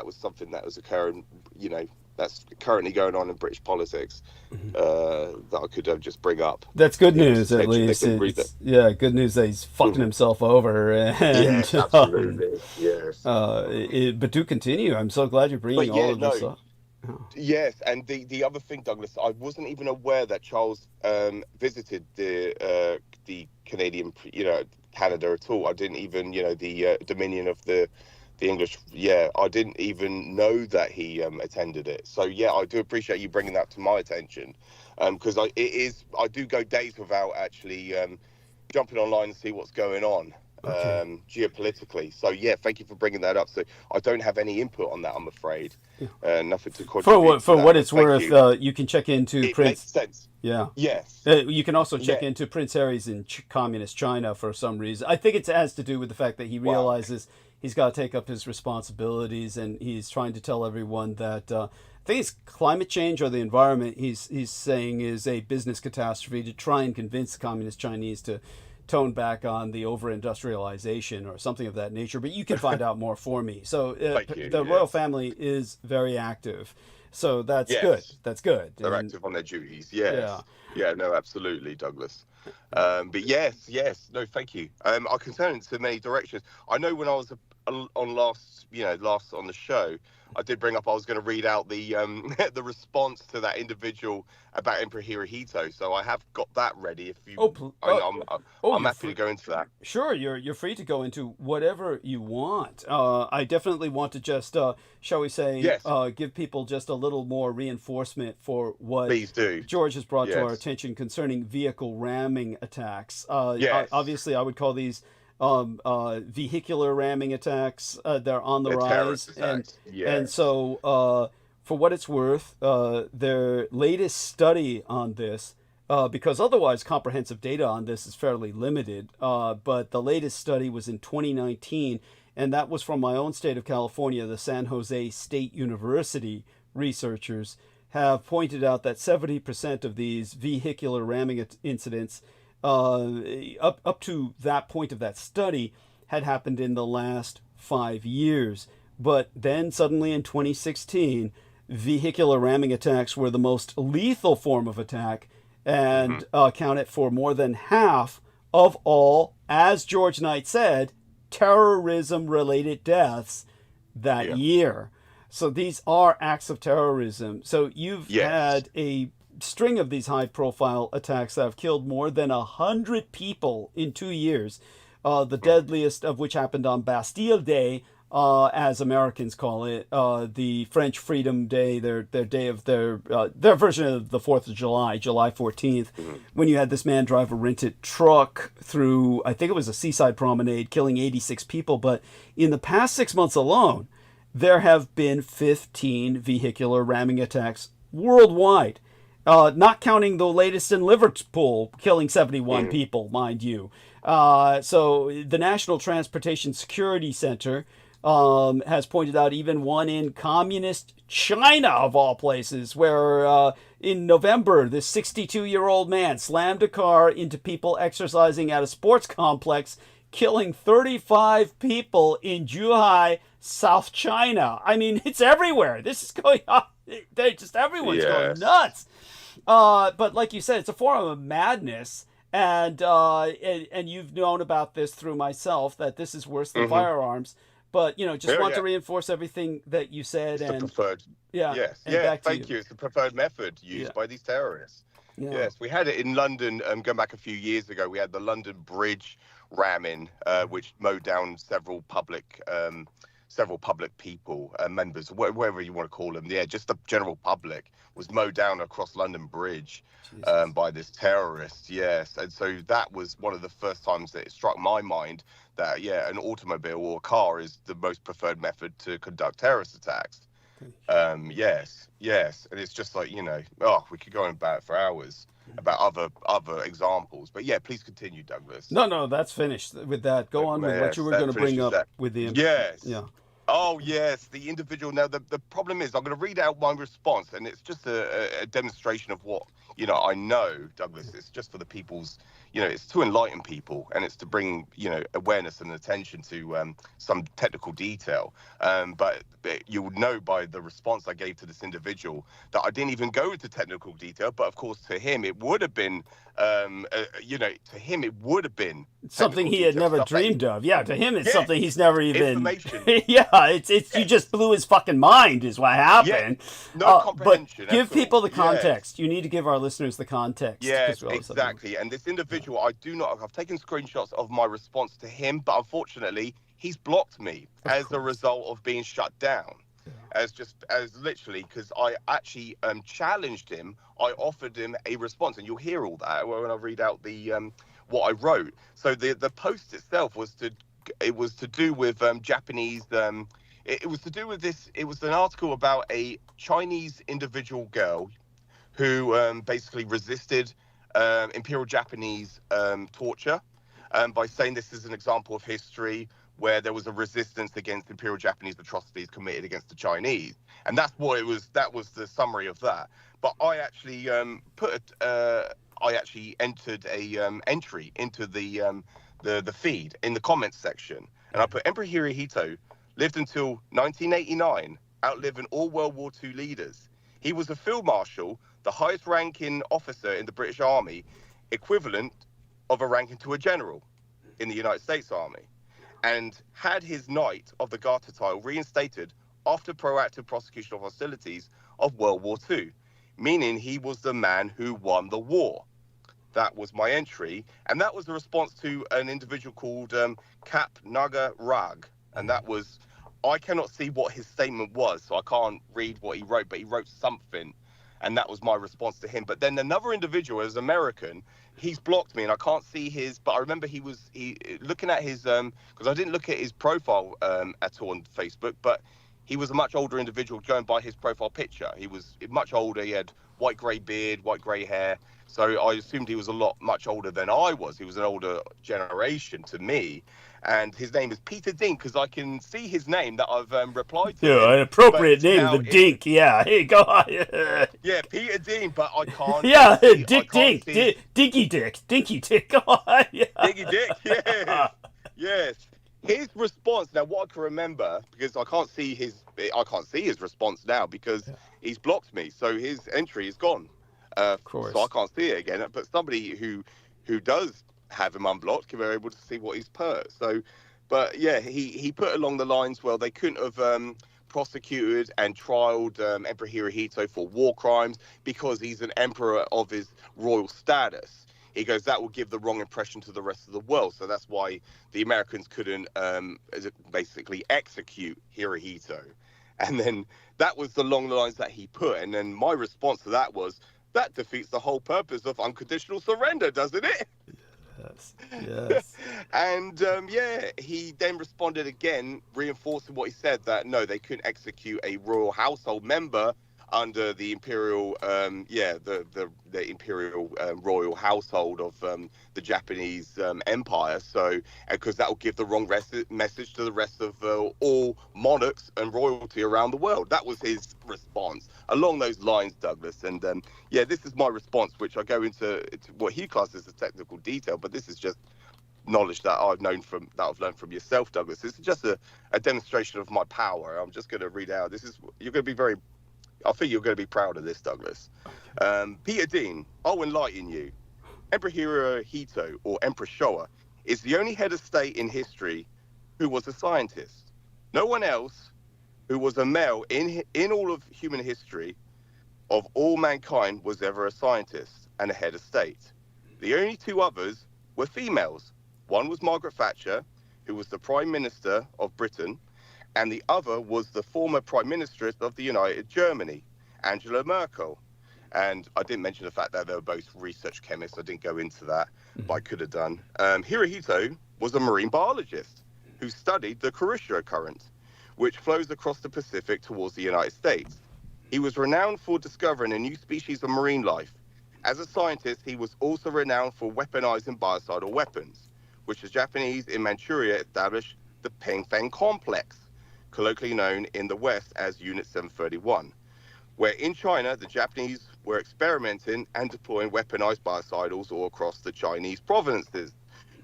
was something that was occurring. You know, that's currently going on in British politics. That I could just bring up. That's good news, at least. Good news that he's fucking himself over. And, yes, absolutely. Yes. But do continue. I'm so glad you're bringing all of this up. Oh. Yes, and the other thing, Douglas, I wasn't even aware that Charles visited the Canadian, Canada at all. I didn't even, the Dominion of the English. I didn't even know that he attended it. So I do appreciate you bringing that to my attention, because I do go days without actually jumping online and see what's going on. Geopolitically. So thank you for bringing that up. So I don't have any input on that, I'm afraid. Nothing to contribute. For what it's worth, you can check into it Prince. Makes sense. Yeah. Yes. You can also check into Prince Harry's in communist China for some reason. I think it has to do with the fact that he realizes he's got to take up his responsibilities, and he's trying to tell everyone that I think it's climate change or the environment he's saying is a business catastrophe, to try and convince the communist Chinese to tone back on the over-industrialization or something of that nature. But you can find out more for me. So the royal family is very active. So that's good. That's good. They're active on their duties. Yes. Yeah, no, absolutely, Douglas. But yes. No, thank you. I can turn into many directions. I know when I was last on the show, I did bring up I was going to read out the the response to that individual about Emperor Hirohito. So I have got that ready. If you, I'm happy to go into that. Sure, you're free to go into whatever you want. I definitely want to just, shall we say, give people just a little more reinforcement for what Please do. George has brought to our attention concerning vehicle ramming attacks. Obviously, I would call these vehicular ramming attacks. They're on the rise, and so for what it's worth, their latest study on this, because otherwise comprehensive data on this is fairly limited, but the latest study was in 2019, and that was from my own state of California. The San Jose State University researchers have pointed out that 70% of these vehicular ramming incidents up to that point of that study had happened in the last 5 years. But then suddenly in 2016, vehicular ramming attacks were the most lethal form of attack and accounted for more than half of all, as George Knight said, terrorism-related deaths that year. So these are acts of terrorism. So you've had a string of these high-profile attacks that have killed more than 100 people in 2 years. The deadliest of which happened on Bastille Day, as Americans call it, the French Freedom Day, their day of their version of the 4th of July, July 14th, when you had this man drive a rented truck through, I think it was a seaside promenade, killing 86 people. But in the past 6 months alone, there have been 15 vehicular ramming attacks worldwide. Not counting the latest in Liverpool, killing 71 people, mind you. So the National Transportation Security Center has pointed out even one in communist China, of all places, where in November, this 62-year-old man slammed a car into people exercising at a sports complex, killing 35 people in Zhuhai, South China. I mean, it's everywhere. This is going on. Everyone's going nuts. But like you said, it's a form of madness. And you've known about this through myself, that this is worse than firearms. But, just want to reinforce everything that you said. It's the preferred. Thank you. It's the preferred method used by these terrorists. Yes, we had it in London, going back a few years ago. We had the London Bridge ramming, which mowed down several public people, members, whatever you want to call them. Yeah, just the general public was mowed down across London Bridge by this terrorist. Yes, and so that was one of the first times that it struck my mind that an automobile or a car is the most preferred method to conduct terrorist attacks. Yes, and it's just like we could go on about it for hours about other examples, but please continue, Douglas. No, that's finished with that. Go on with what you were going to bring up with the Oh yes, the individual. Now the problem is I'm going to read out my response, and it's just a demonstration of what I know, Douglas. It's just for the people's, it's to enlighten people, and it's to bring awareness and attention to some technical detail. But you would know by the response I gave to this individual that I didn't even go into technical detail. But of course, to him it would have been, something he had never dreamed of. Yeah, to him it's something he's never even. It's you just blew his fucking mind, is what happened. No comprehension. But give people the context. You need to give our listeners the context. Yes, exactly. And this individual, I've taken screenshots of my response to him, but unfortunately, he's blocked me as a result of being shut down. As literally, because I actually challenged him. I offered him a response, and you'll hear all that when I read out the what I wrote. So the post itself was to do with Japanese. It was to do with this. It was an article about a Chinese individual girl who basically resisted Imperial Japanese torture by saying this is an example of history where there was a resistance against Imperial Japanese atrocities committed against the Chinese. And that's what it was. That was the summary of that. But I actually entered a entry into the feed in the comments section. And I put Emperor Hirohito lived until 1989, outliving all World War II leaders. He was a field marshal, the highest ranking officer in the British Army, equivalent of a ranking to a general in the United States Army, and had his Knight of the Garter title reinstated after proactive prosecution of hostilities of World War II, meaning he was the man who won the war. That was my entry, and that was the response to an individual called Cap Naga Rag, and that was, I cannot see what his statement was, so I can't read what he wrote, but he wrote something, and that was my response to him. But then another individual, as American, he's blocked me, and I can't see his, but I remember he looking at his, because I didn't look at his profile at all on Facebook, but he was a much older individual going by his profile picture. He was much older, he had white grey beard, white grey hair, so I assumed he was much older than I was. He was an older generation to me. And his name is Peter Dink, because I can see his name that I've replied to. Yeah, an appropriate name, the Dink. Yeah, hey, go on. Yeah, Peter Dink, but I can't. Yeah, Dick Dink, Dinky Dick. Go on. Yeah. Dinky Dick. Yeah. Yes. His response now, what I can remember, because I can't see his response now because he's blocked me, so his entry is gone. Of course. So I can't see it again. But somebody who does have him unblocked, can be able to see what he's put. So But yeah, he put along the lines, well, they couldn't have prosecuted and trialed Emperor Hirohito for war crimes because he's an emperor of his royal status. He goes, that will give the wrong impression to the rest of the world. So that's why the Americans couldn't basically execute Hirohito. And then that was along the lines that he put. And then my response to that was, that defeats the whole purpose of unconditional surrender, doesn't it? Yes. And yeah, he then responded again, reinforcing what he said, that no, they couldn't execute a royal household member under the imperial, the imperial royal household of the Japanese empire. So, because that will give the wrong message to the rest of all monarchs and royalty around the world. That was his response along those lines, Douglas. And yeah, this is my response, which I go into what he classes as technical detail, but this is just knowledge that I've learned from yourself, Douglas. This is just a demonstration of my power. I'm just going to read out. You're going to be I think you're going to be proud of this, Douglas. Peter Dean, I'll enlighten you. Emperor Hirohito, or Emperor Showa, is the only head of state in history who was a scientist. No one else who was a male in all of human history of all mankind was ever a scientist and a head of state. The only two others were females. One was Margaret Thatcher, who was the Prime Minister of Britain, and the other was the former Prime Minister of the United Germany, Angela Merkel. And I didn't mention the fact that they were both research chemists. I didn't go into that, but I could have done. Hirohito was a marine biologist who studied the Kuroshio Current, which flows across the Pacific towards the United States. He was renowned for discovering a new species of marine life. As a scientist, he was also renowned for weaponizing biocidal weapons, which the Japanese in Manchuria established the Pingfeng Complex, colloquially known in the West as Unit 731, where in China, the Japanese were experimenting and deploying weaponized biocidals all across the Chinese provinces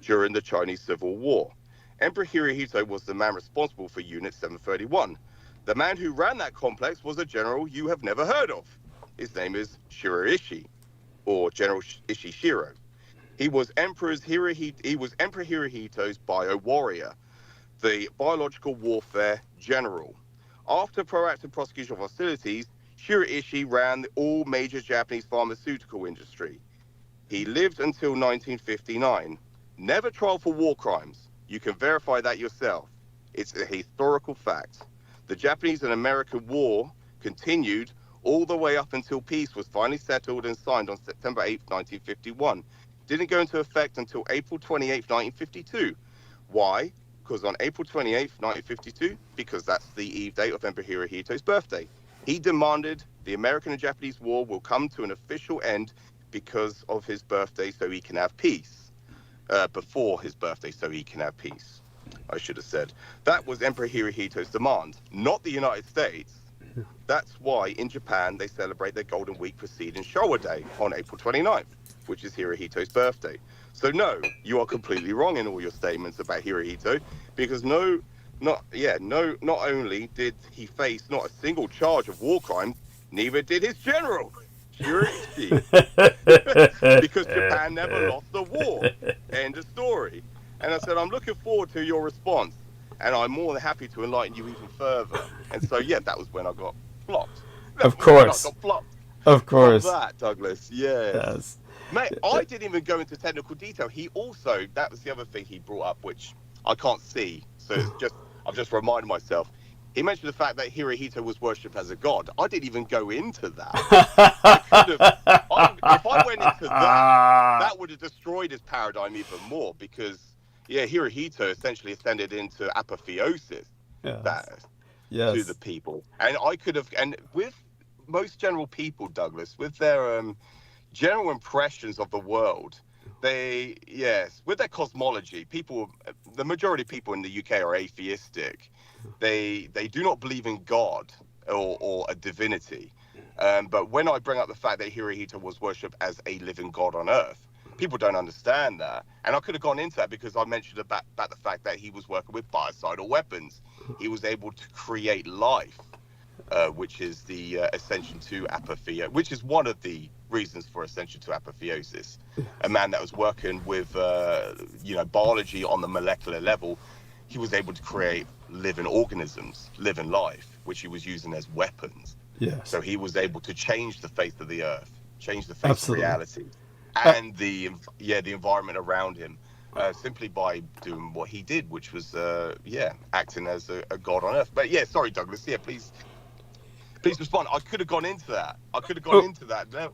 during the Chinese Civil War. Emperor Hirohito was the man responsible for Unit 731. The man who ran that complex was a general you have never heard of. His name is Shiroishi, or General Ishishiro. He was Emperor Hirohito's bio-warrior, the biological warfare general. After proactive prosecution of hostilities, Shiroishi ran all major Japanese pharmaceutical industry. He lived until 1959. Never trial for war crimes. You can verify that yourself. It's a historical fact. The Japanese and American war continued all the way up until peace was finally settled and signed on September 8, 1951. Didn't go into effect until April 28, 1952. Why? Because on April 28, 1952, because that's the eve date of Emperor Hirohito's birthday, he demanded the American and Japanese war will come to an official end because of his birthday so he can have peace. Before his birthday so he can have peace, I should have said. That was Emperor Hirohito's demand, not the United States. That's why in Japan they celebrate their Golden Week preceding Showa Day on April 29th, which is Hirohito's birthday. So no, you are completely wrong in all your statements about Hirohito, because not only did he face not a single charge of war crimes, neither did his general, Shiroishi, because Japan never lost the war. End of story. And I said, I'm looking forward to your response, and I'm more than happy to enlighten you even further. And so, yeah, that was when I got flopped. Of course. Of course. Love that, Douglas. Yes. Mate, I didn't even go into technical detail. He also, that was the other thing he brought up, which I can't see. So I've just reminded myself. He mentioned the fact that Hirohito was worshipped as a god. I didn't even go into that. If I went into that would have destroyed his paradigm even more, because, yeah, Hirohito essentially ascended into apotheosis status to the people. And I could have, and with most general people, Douglas, with their general impressions of the world, with their cosmology, the majority of people in the UK are atheistic. They do not believe in God or a divinity. But when I bring up the fact that Hirohito was worshipped as a living god on Earth, people don't understand that. And I could have gone into that because I mentioned about the fact that he was working with biocidal weapons. He was able to create life, which is the ascension to apotheosis, which is one of the reasons for ascension to apotheosis. A man that was working with, biology on the molecular level, he was able to create living organisms, living life, which he was using as weapons. Yes. So he was able to change the face of the earth, change the face Absolutely. of reality, and the environment around him, simply by doing what he did, which was acting as a god on earth. But yeah, sorry, Douglas. Yeah, please respond. I could have gone into that. That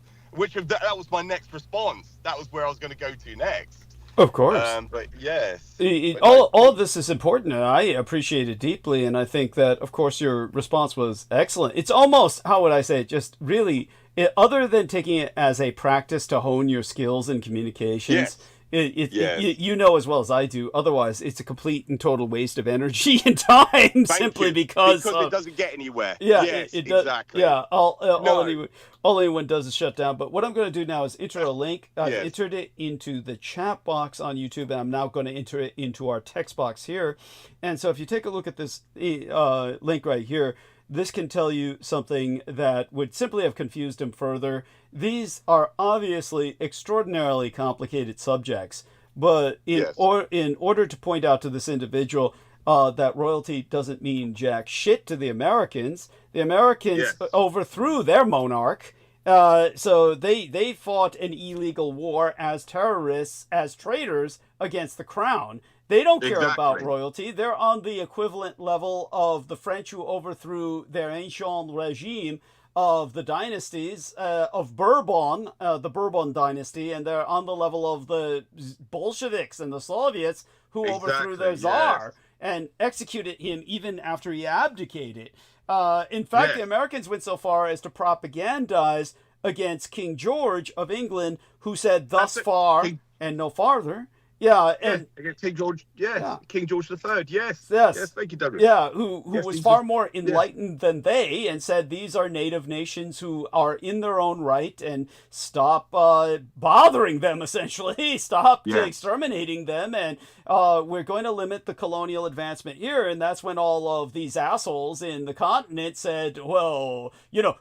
was my next response. That was where I was going to go to next. Of course. But yes. All of this is important, and I appreciate it deeply. And I think that, of course, your response was excellent. It's almost, how would I say it, just really, other than taking it as a practice to hone your skills in communications, you know as well as I do, otherwise it's a complete and total waste of energy and time because it doesn't get anywhere. Exactly. Yeah, all anyone does is shut down. But what I'm going to do now is enter a link. I've entered it into the chat box on YouTube, and I'm now going to enter it into our text box here. And so if you take a look at this link right here, this can tell you something that would simply have confused him further. These are obviously extraordinarily complicated subjects, but in order to point out to this individual that royalty doesn't mean jack shit to the Americans overthrew their monarch. So they fought an illegal war as terrorists, as traitors against the crown. They don't care about royalty. They're on the equivalent level of the French who overthrew their ancient regime of the dynasties of Bourbon, the Bourbon dynasty, and they're on the level of the Bolsheviks and the Soviets who overthrew their czar and executed him even after he abdicated. In fact, the Americans went so far as to propagandize against King George of England, who said thus far and no farther. Against King George, King George III, yes, thank you, Douglas. Who was far more enlightened than they, and said these are native nations who are in their own right, and stop bothering them, essentially, stop exterminating them, and we're going to limit the colonial advancement here. And that's when all of these assholes in the continent said, well,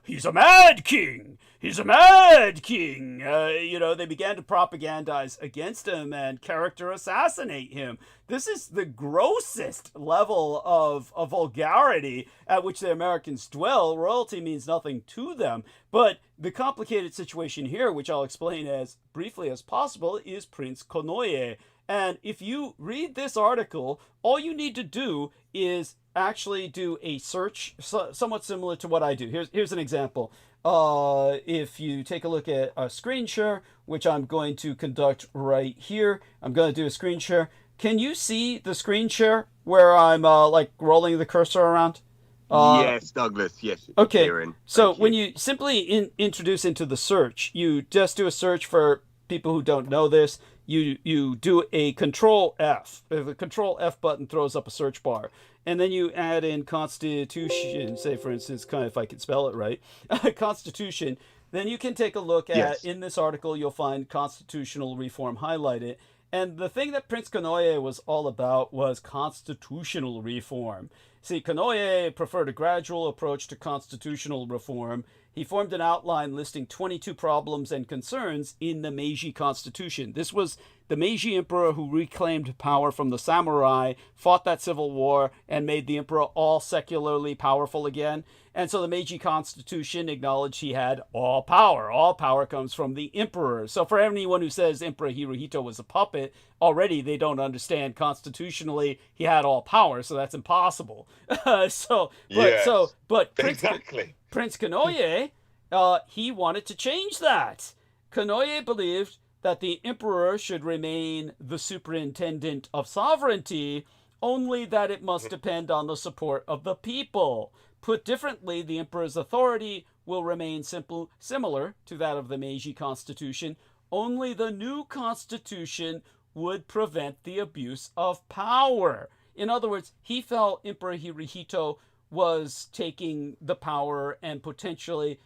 he's a mad king. He's a mad king. They began to propagandize against him and character assassinate him. This is the grossest level of vulgarity at which the Americans dwell. Royalty means nothing to them. But the complicated situation here, which I'll explain as briefly as possible, is Prince Konoye. And if you read this article, all you need to do is actually do a search somewhat similar to what I do. Here's an example. If you take a look at a screen share, which I'm going to conduct right here, I'm going to do a screen share. Can you see the screen share where I'm rolling the cursor around? Yes, Douglas. Yes. Okay. So when you simply introduce into the search, you just do a search for people who don't know this. You do a Control F. The Control F button throws up a search bar. And then you add in Constitution, say, for instance, if I can spell it right, Constitution. Then you can take a look at, in this article, you'll find constitutional reform highlighted. And the thing that Prince Konoye was all about was constitutional reform. See, Konoye preferred a gradual approach to constitutional reform. He formed an outline listing 22 problems and concerns in the Meiji Constitution. This was the Meiji emperor who reclaimed power from the samurai, fought that civil war, and made the emperor all secularly powerful again. And so the Meiji Constitution acknowledged he had all power. All power comes from the emperor. So for anyone who says Emperor Hirohito was a puppet, already they don't understand constitutionally he had all power, so that's impossible. Prince Konoye, he wanted to change that. Konoye believed that the emperor should remain the superintendent of sovereignty, only that it must depend on the support of the people. Put differently, the emperor's authority will remain similar to that of the Meiji Constitution, only the new constitution would prevent the abuse of power. In other words, he felt Emperor Hirohito was taking the power and potentially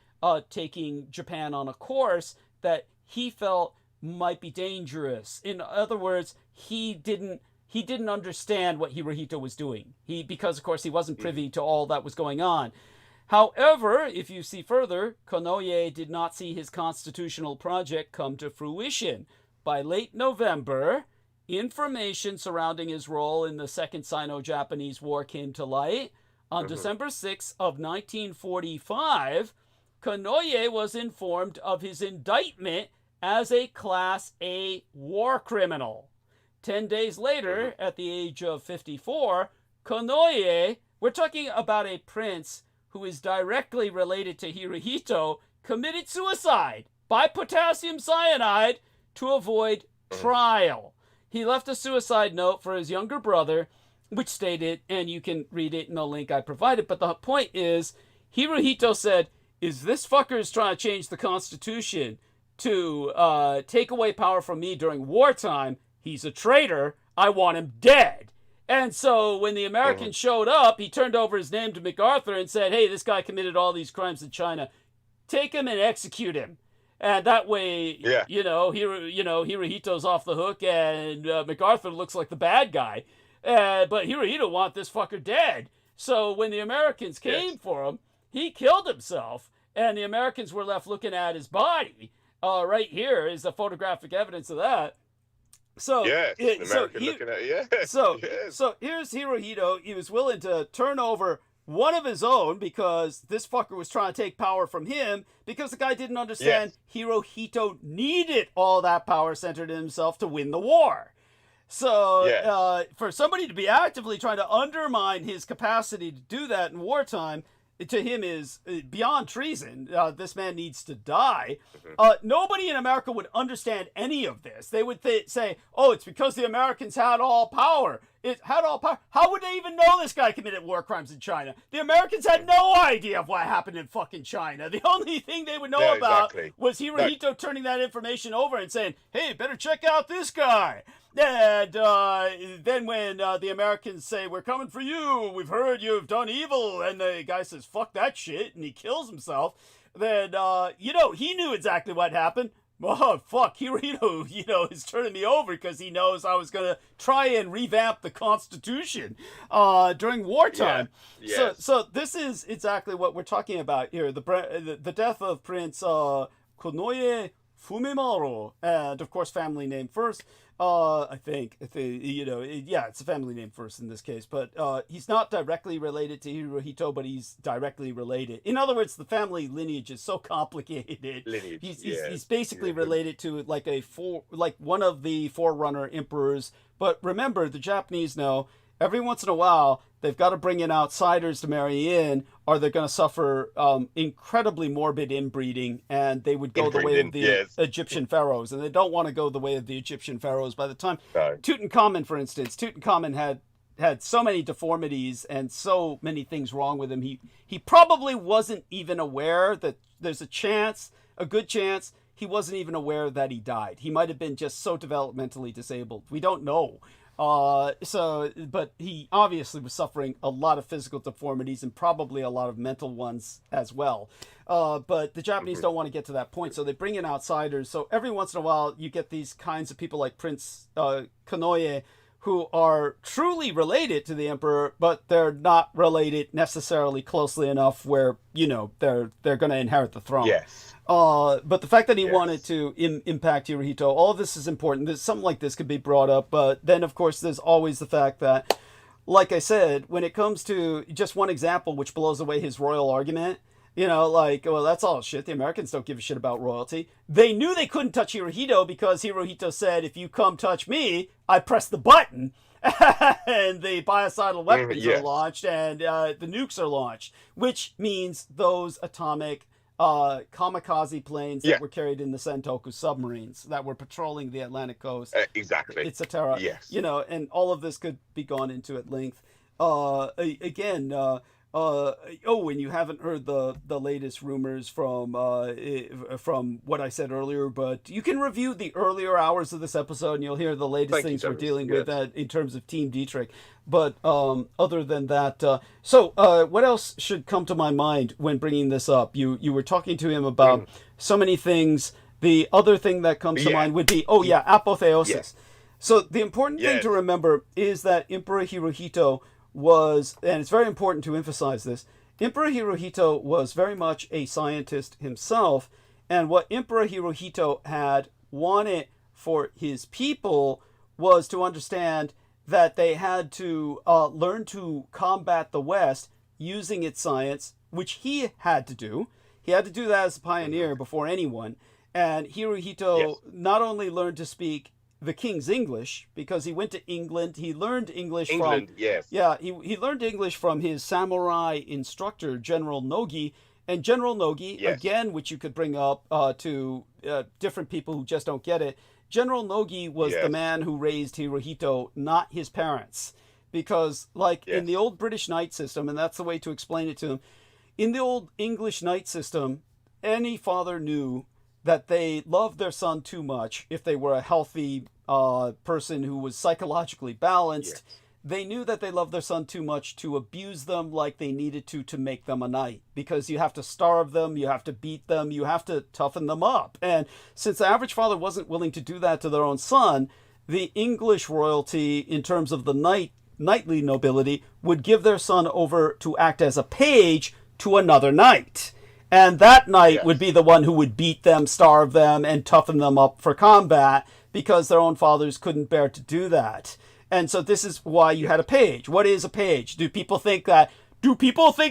taking Japan on a course that he felt might be dangerous. In other words, he didn't understand what Hirohito was doing. Because of course he wasn't privy to all that was going on. However, if you see further, Konoye did not see his constitutional project come to fruition. By late November, information surrounding his role in the Second Sino-Japanese War came to light. On December 6th of 1945, Konoye was informed of his indictment as a Class A war criminal. 10 days later, at the age of 54, Konoye, we're talking about a prince who is directly related to Hirohito, committed suicide by potassium cyanide to avoid trial. He left a suicide note for his younger brother, which stated, and you can read it in the link I provided, but the point is, Hirohito said, is this fucker's trying to change the Constitution to take away power from me during wartime? He's a traitor. I want him dead. And so when the Americans showed up, he turned over his name to MacArthur and said, hey, this guy committed all these crimes in China. Take him and execute him. And that way, Hirohito's off the hook and MacArthur looks like the bad guy. But Hirohito wants this fucker dead. So when the Americans came for him, he killed himself. And the Americans were left looking at his body. Right here is the photographic evidence of that. So so here's Hirohito. He was willing to turn over one of his own because this fucker was trying to take power from him because the guy didn't understand Hirohito needed all that power centered in himself to win the war. So for somebody to be actively trying to undermine his capacity to do that in wartime, to him is beyond treason. This man needs to die. Nobody in America would understand any of this. They would say, oh, it's because the Americans had all power. It had all power. How would they even know this guy committed war crimes in China? The Americans had no idea of what happened in fucking China. The only thing they would know about was Hirohito turning that information over and saying, hey, better check out this guy. And then when the Americans say, we're coming for you, we've heard you've done evil, and the guy says, fuck that shit, and he kills himself, then, he knew exactly what happened. Oh, fuck, Hirohito, is turning me over because he knows I was going to try and revamp the Constitution during wartime. So this is exactly what we're talking about here. The death of Prince Konoye Fumimaro, and of course family name first. I think, it's a family name first in this case, but he's not directly related to Hirohito, but he's directly related. In other words, the family lineage is so complicated. He's basically related to one of the forerunner emperors. But remember, the Japanese know every once in a while they've got to bring in outsiders to marry in, or they're going to suffer incredibly morbid inbreeding, and they would go the way of the Egyptian pharaohs, and they don't want to go the way of the Egyptian pharaohs. By the time Tutankhamun, for instance, had so many deformities and so many things wrong with him, he probably wasn't even aware that there's a good chance he wasn't even aware that he died. He might have been just so developmentally disabled. We don't know. But he obviously was suffering a lot of physical deformities and probably a lot of mental ones as well. But the Japanese don't want to get to that point, so they bring in outsiders. So every once in a while, you get these kinds of people like Prince Konoye, who are truly related to the emperor, but they're not related necessarily closely enough where, they're going to inherit the throne. But the fact that he wanted to impact Hirohito, all of this is important. Something like this could be brought up, but then, of course, there's always the fact that, like I said, when it comes to just one example which blows away his royal argument, well, that's all shit. The Americans don't give a shit about royalty. They knew they couldn't touch Hirohito because Hirohito said, if you come touch me, I press the button. And the biocidal weapons are launched and the nukes are launched, which means those atomic kamikaze planes that were carried in the Sentoku submarines that were patrolling the Atlantic coast. Exactly. It's a terror. Yes. And all of this could be gone into at length. And you haven't heard the latest rumors from what I said earlier, but you can review the earlier hours of this episode and you'll hear the latest things we're dealing with in terms of Team Dietrich. But other than that, what else should come to my mind when bringing this up? You were talking to him about so many things. The other thing that comes to mind would be, apotheosis. Yes. So the important thing to remember is that Emperor Hirohito was, and it's very important to emphasize this, Emperor Hirohito was very much a scientist himself, and what Emperor Hirohito had wanted for his people was to understand that they had to learn to combat the West using its science, which he had to do. He had to do that as a pioneer before anyone. And Hirohito not only learned to speak the king's English, because he went to England, he learned English he learned English from his samurai instructor, General Nogi. And General Nogi, again, which you could bring up to different people who just don't get it, General Nogi was the man who raised Hirohito, not his parents. Because, like, in the old British knight system, and that's the way to explain it to them, in the old English knight system, any father knew that they loved their son too much if they were a healthy person who was psychologically balanced. They knew that they loved their son too much to abuse them like they needed to make them a knight, because you have to starve them, you have to beat them, you have to toughen them up. And since the average father wasn't willing to do that to their own son, the English royalty, in terms of the knightly nobility, would give their son over to act as a page to another knight. And that knight would be the one who would beat them, starve them, and toughen them up for combat, because their own fathers couldn't bear to do that. And so this is why you had a page. What is a page? Do people think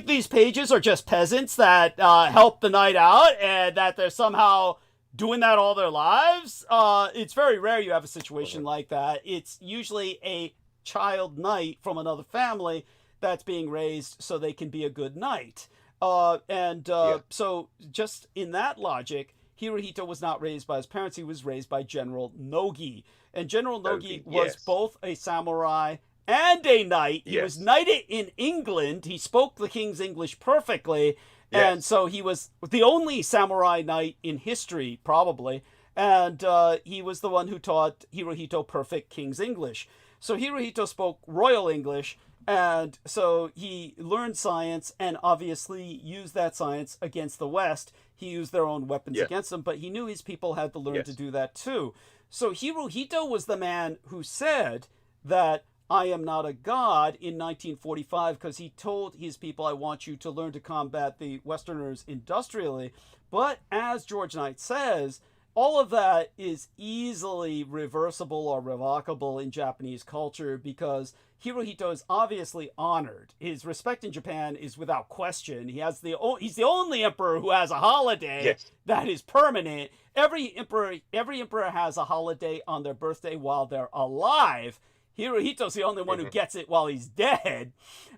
these pages are just peasants that help the knight out and that they're somehow doing that all their lives? It's very rare you have a situation like that. It's usually a child knight from another family that's being raised so they can be a good knight. So just in that logic, Hirohito was not raised by his parents. He was raised by General Nogi. And General Nogi was both a samurai and a knight. He was knighted in England. He spoke the king's English perfectly. And so he was the only samurai knight in history, probably. And he was the one who taught Hirohito perfect king's English. So Hirohito spoke royal English. And so he learned science and obviously used that science against the West. He used their own weapons against them, but he knew his people had to learn to do that too. So Hirohito was the man who said that I am not a god in 1945, because he told his people, I want you to learn to combat the Westerners industrially. But as George Knight says, all of that is easily reversible or revocable in Japanese culture, because Hirohito is obviously honored. His respect in Japan is without question. He's the only emperor who has a holiday that is permanent. Every emperor has a holiday on their birthday while they're alive. Hirohito's the only one who gets it while he's dead.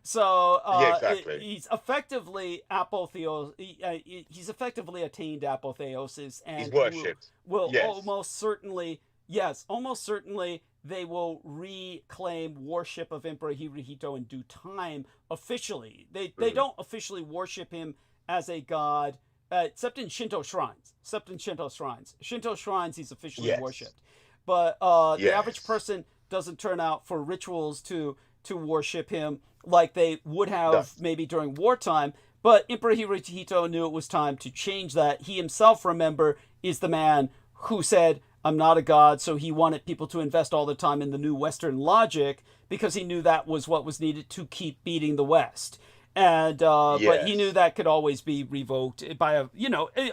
So he's effectively he's effectively attained apotheosis, and he's worshipped. Will almost certainly they will reclaim worship of Emperor Hirohito in due time officially. They don't officially worship him as a god, except in Shinto shrines. Shinto shrines he's officially worshipped. But the average person doesn't turn out for rituals to worship him like they would have maybe during wartime. But Emperor Hirohito knew it was time to change that. He himself, remember, is the man who said, I'm not a god, so he wanted people to invest all their time in the new Western logic, because he knew that was what was needed to keep beating the West. And but he knew that could always be revoked by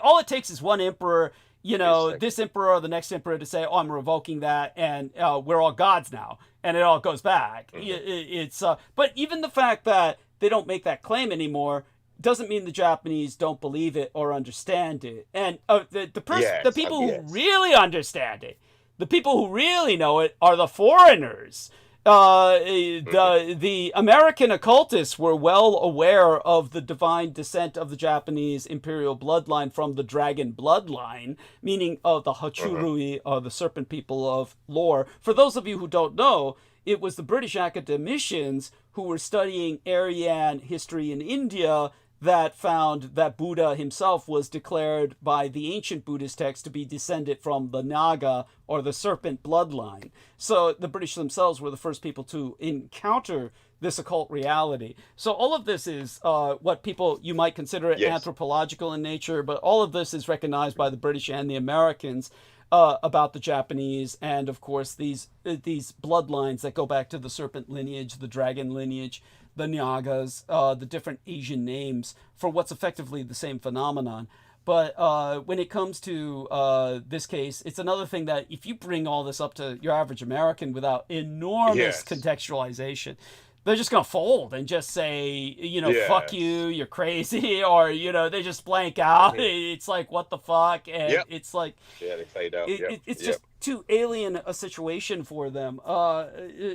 all it takes is one emperor, this emperor or the next emperor to say, oh, I'm revoking that, and we're all gods now, and it all goes back. But even the fact that they don't make that claim anymore doesn't mean the Japanese don't believe it or understand it. And the people who really understand it, the people who really know it, are the foreigners. The American occultists were well aware of the divine descent of the Japanese imperial bloodline from the dragon bloodline, meaning of the Hachurui, the serpent people of lore. For those of you who don't know, it was the British academicians who were studying Aryan history in India that found that Buddha himself was declared by the ancient Buddhist text to be descended from the Naga, or the serpent bloodline. So the British themselves were the first people to encounter this occult reality. So all of this is what you might consider it anthropological in nature, but all of this is recognized by the British and the Americans about the Japanese, and of course these bloodlines that go back to the serpent lineage, the dragon lineage, the Nyagas, the different Asian names for what's effectively the same phenomenon. But when it comes to this case, it's another thing that if you bring all this up to your average American without enormous contextualization, they're just going to fold and just say, you know, fuck you, you're crazy, or, you know, they just blank out. It's like, what the fuck? And it's like, they fade out. It's just too alien a situation for them.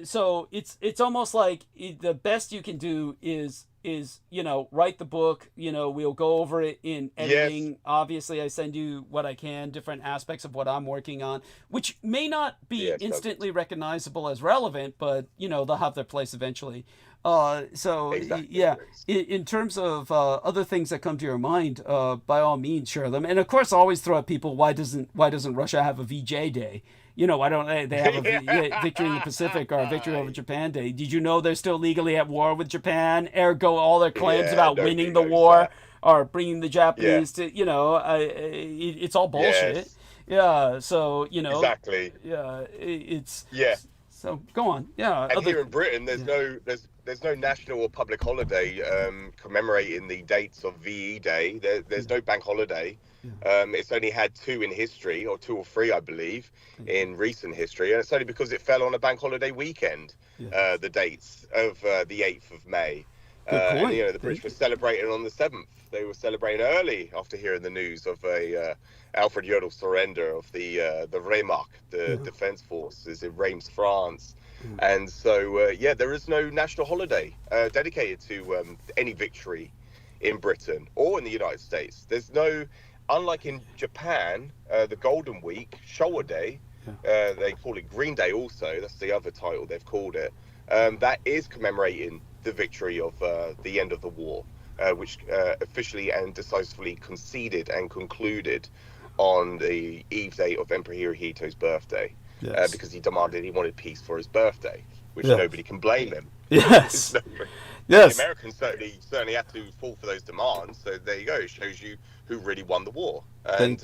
So it's almost like the best you can do is, you know, write the book, you know, we'll go over it in editing. Obviously I send you what I can, different aspects of what I'm working on, which may not be instantly recognizable as relevant, but you know, they'll have their place eventually. In terms of other things that come to your mind, by all means share them. And of course always throw at people, why doesn't Russia have a VJ day? You know, why don't they have a Victory in the Pacific or a Victory over Japan Day? Did you know they're still legally at war with Japan? Ergo, all their claims about winning the war or bringing the Japanese to, you know, it's all bullshit. So, you know. Exactly. So go on. And here in Britain, there's no national or public holiday commemorating the dates of VE Day. There's no bank holiday. It's only had 2 in history, or 2 or 3, I believe, in recent history, and it's only because it fell on a bank holiday weekend. The dates of the 8th of May. And, you know, the British were celebrating on the 7th. They were celebrating early after hearing the news of Alfred Jodel's surrender of the Wehrmacht, the defense forces in Reims, France. And so, there is no national holiday dedicated to any victory in Britain or in the United States. There's no, unlike in Japan, the Golden Week, Showa Day, they call it Green Day also, that's the other title they've called it, that is commemorating the victory of the end of the war, which officially and decisively conceded and concluded on the eve day of Emperor Hirohito's birthday, because he wanted peace for his birthday, which nobody can blame him. The Americans certainly had to fall for those demands. So there you go. It shows you who really won the war. And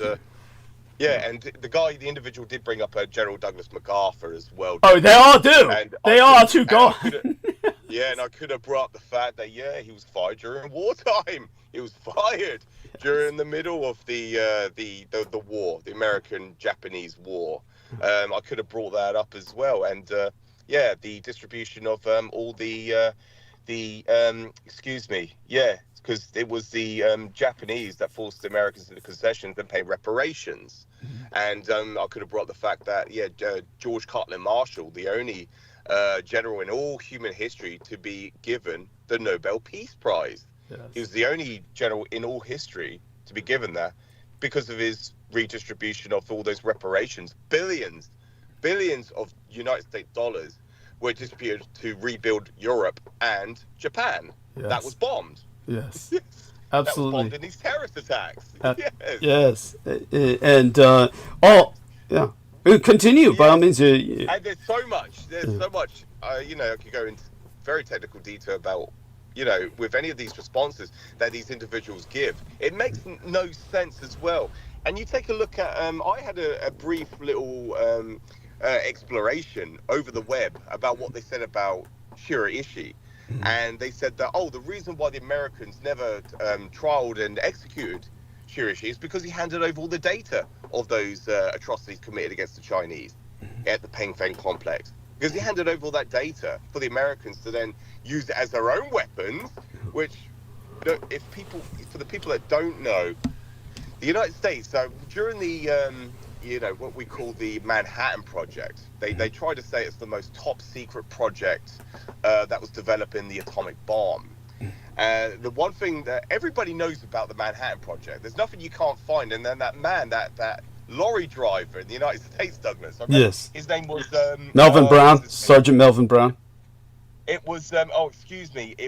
and the individual did bring up General Douglas MacArthur as well. Oh, they all do. They all do. Go on. And I could have brought up the fact that he was fired during wartime. He was fired during the middle of the war, the American-Japanese War. I could have brought that up as well. And the distribution of all because it was the Japanese that forced the Americans into concessions and pay reparations. And I could have brought the fact that George Cutler Marshall, the only general in all human history to be given the Nobel Peace Prize. He was the only general in all history to be given that because of his redistribution of all those reparations. Billions of United States dollars were distributed to rebuild Europe and Japan. That was bombed. Absolutely. That was bombed in these terrorist attacks. Continue, by all means. And there's so much. I could go into very technical detail about, with any of these responses that these individuals give. It makes no sense as well. And you take a look at, I had a brief little exploration over the web about what they said about Shiraishi. And they said that, the reason why the Americans never trialed and executed Shiraishi is because he handed over all the data of those atrocities committed against the Chinese at the Pengfen complex. Because he handed over all that data for the Americans to then use it as their own weapons, which, for the people that don't know, the United States, during the, what we call the Manhattan Project, they try to say it's the most top secret project that was developing the atomic bomb. The one thing that everybody knows about the Manhattan Project, there's nothing you can't find. And then that man, that lorry driver in the United States, Douglas. His name was Melvin Brown, Sergeant Melvin Brown. It was he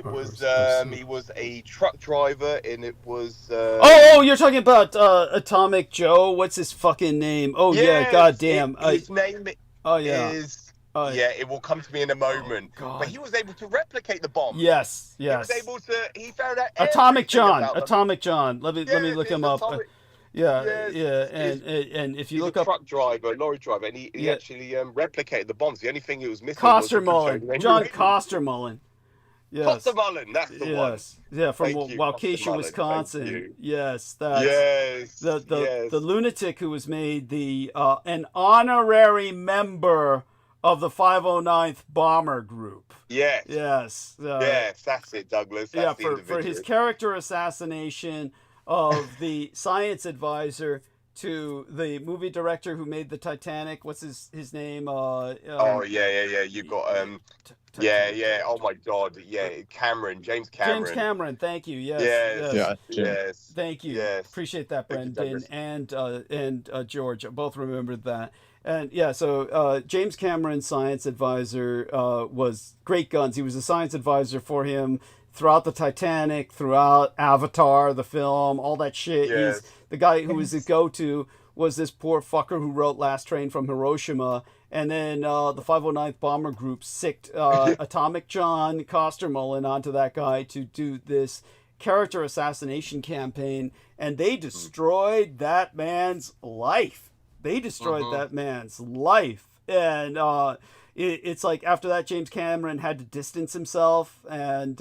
was a truck driver, and it was you're talking about Atomic Joe. What's his fucking name? Goddamn. His name is it will come to me in a moment. But he was able to replicate the bomb. Yes. He was able to. He found out Atomic John. Let me look him up. And if you look up lorry driver, and he actually replicated the bombs. The only thing he was missing Costermullen, John Costermullen. Yes. Costa-Mullen, that's the one. Yes. Yeah, from Thank you, Waukesha, Costa-Mullen. Wisconsin. Thank you. Yes. That's Yes. the lunatic who was made an honorary member of the 509th Bomber Group. Yes. Yes. Yes, that's it, Douglas. That's the for individual. his character assassination of the science advisor to the movie director who made the Titanic. What's his name? Oh yeah. You got yeah. Oh my God. Yeah, James Cameron. James Cameron. Thank you. Yes. Yes. Thank you. Yes. Appreciate that, Thank you, Brendan Douglas. and George. Both remembered that. And yeah, so James Cameron's science advisor was great guns. He was a science advisor for him throughout the Titanic, throughout Avatar, the film, all that shit. Yes. He's the guy who was his go-to was this poor fucker who wrote Last Train from Hiroshima. And then the 509th Bomber Group sicked Atomic John Coster-Mullen onto that guy to do this character assassination campaign. And they destroyed that man's life. They destroyed that man's life. And it's like after that, James Cameron had to distance himself. And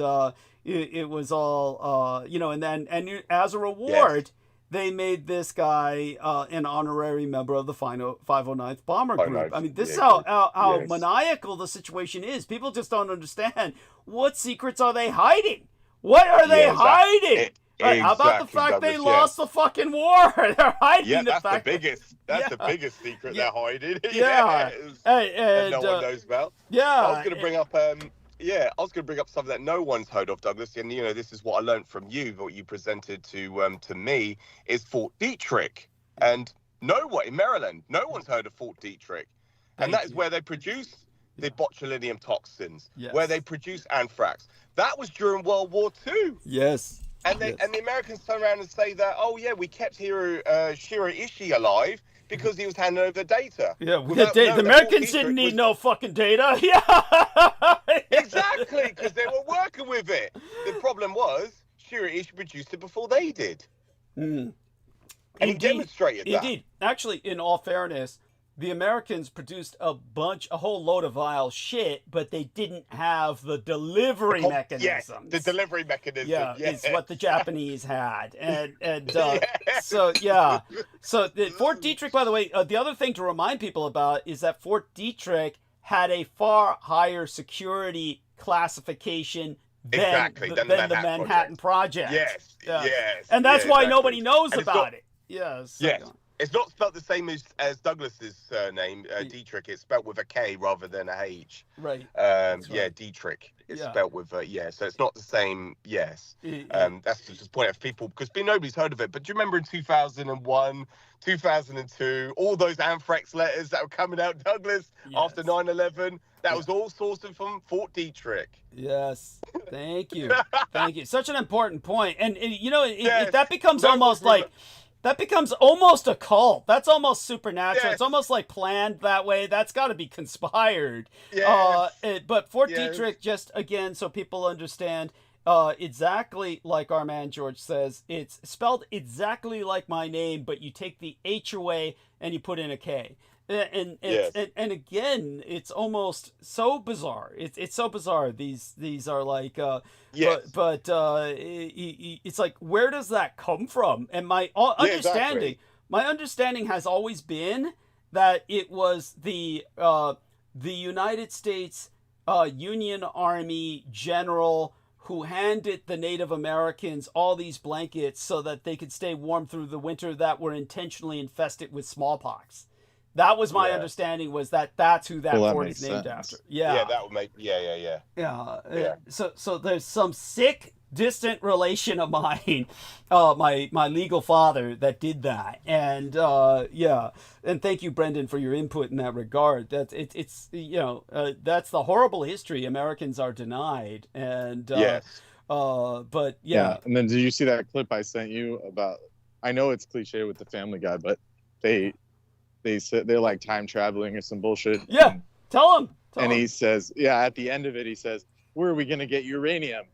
it was all, and as a reward, they made this guy an honorary member of the 509th Bomber Group. I mean, this is how maniacal the situation is. People just don't understand. What secrets are they hiding? What are they hiding? Right, how about the fact they lost the fucking war? They're hiding the fact that's the biggest secret they're hiding. And no one knows about. I was going to bring up something that no one's heard of, Douglas, and this is what I learned from you, what you presented to me, is Fort Detrick, and in Maryland, no one's heard of Fort Detrick, and that is where they produce the botulinum toxins, where they produce anthrax. That was during World War II. Yes. And the Americans turn around and say that, we kept Shiro Ishii alive because he was handing over the data. Yeah, the Americans didn't need no fucking data. Yeah. Exactly, because they were working with it. The problem was Shiro Ishii produced it before they did. And he demonstrated that. Indeed. Actually, in all fairness, the Americans produced a whole load of vile shit, but they didn't have the delivery mechanism. Yes, the delivery mechanism. Yeah, is what the Japanese had. So Fort Detrick, by the way, the other thing to remind people about is that Fort Detrick had a far higher security classification than the Manhattan Project. Yes. And that's why nobody knows about it. Yes. It's not spelled the same as Douglas's surname, Dietrich. It's spelled with a K rather than a H. Right. Dietrich. It's spelled with so it's not the same. Yes. That's just the point of people, because nobody's heard of it. But do you remember in 2001, 2002, all those anthrax letters that were coming out, Douglas, after 9/11? That was all sourced from Fort Detrick. Yes. Thank you. Thank you. Such an important point. And that becomes almost like. That becomes almost a cult. That's almost supernatural. Yes. It's almost like planned that way. That's got to be conspired. Yes. But Fort Detrick, just again, so people understand, exactly like our man George says, it's spelled exactly like my name, but you take the H away and you put in a K. And again, it's almost so bizarre. It's so bizarre. These are like, but it's like, where does that come from? And my understanding has always been that it was the United States Union Army general who handed the Native Americans all these blankets so that they could stay warm through the winter that were intentionally infested with smallpox. That was my understanding, was that's who that fort is named after. Yeah, that would make yeah. So there's some sick, distant relation of mine, my legal father, that did that, and and thank you, Brendan, for your input in that regard. That's that's the horrible history Americans are denied, and but and then did you see that clip I sent you about? I know it's cliche with the Family Guy, but they said they're like time traveling or some bullshit. Yeah, tell him. He says, at the end of it, he says, "Where are we gonna get uranium?"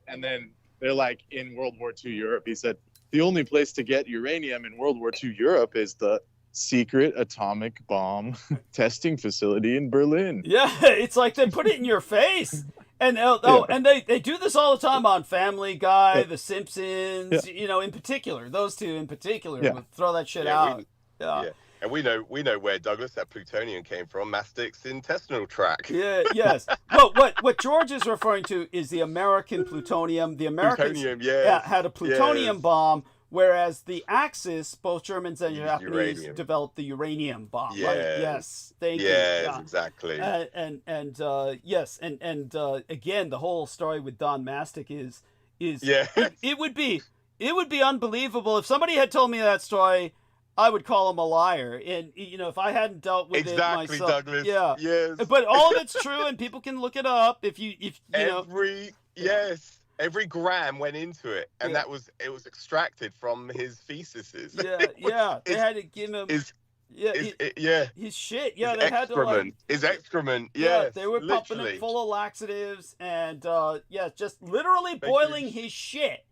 And then they're like, in World War II Europe. He said, "The only place to get uranium in World War II Europe is the secret atomic bomb testing facility in Berlin." Yeah, it's like they put it in your face. And and they do this all the time on Family Guy, The Simpsons, in particular. Those two in particular would throw that shit out. And we know where Douglas, that plutonium came from, Mastic's intestinal tract. Yes. Well, what George is referring to is the American plutonium. The Americans had a plutonium bomb, whereas the Axis, both Germans and Japanese, developed the uranium bomb. Yes. Right? Yes. Thank you. Yes, exactly. And again, the whole story with Don Mastic is it would be unbelievable if somebody had told me that story. I would call him a liar, and if I hadn't dealt with it myself. Douglas. Yes. But all of it's true, and people can look it up if you know. Every gram went into it, and it was extracted from his theses. They had to give him his shit. Yeah, they had to his excrement. They were pumping it full of laxatives, and just literally boiling his shit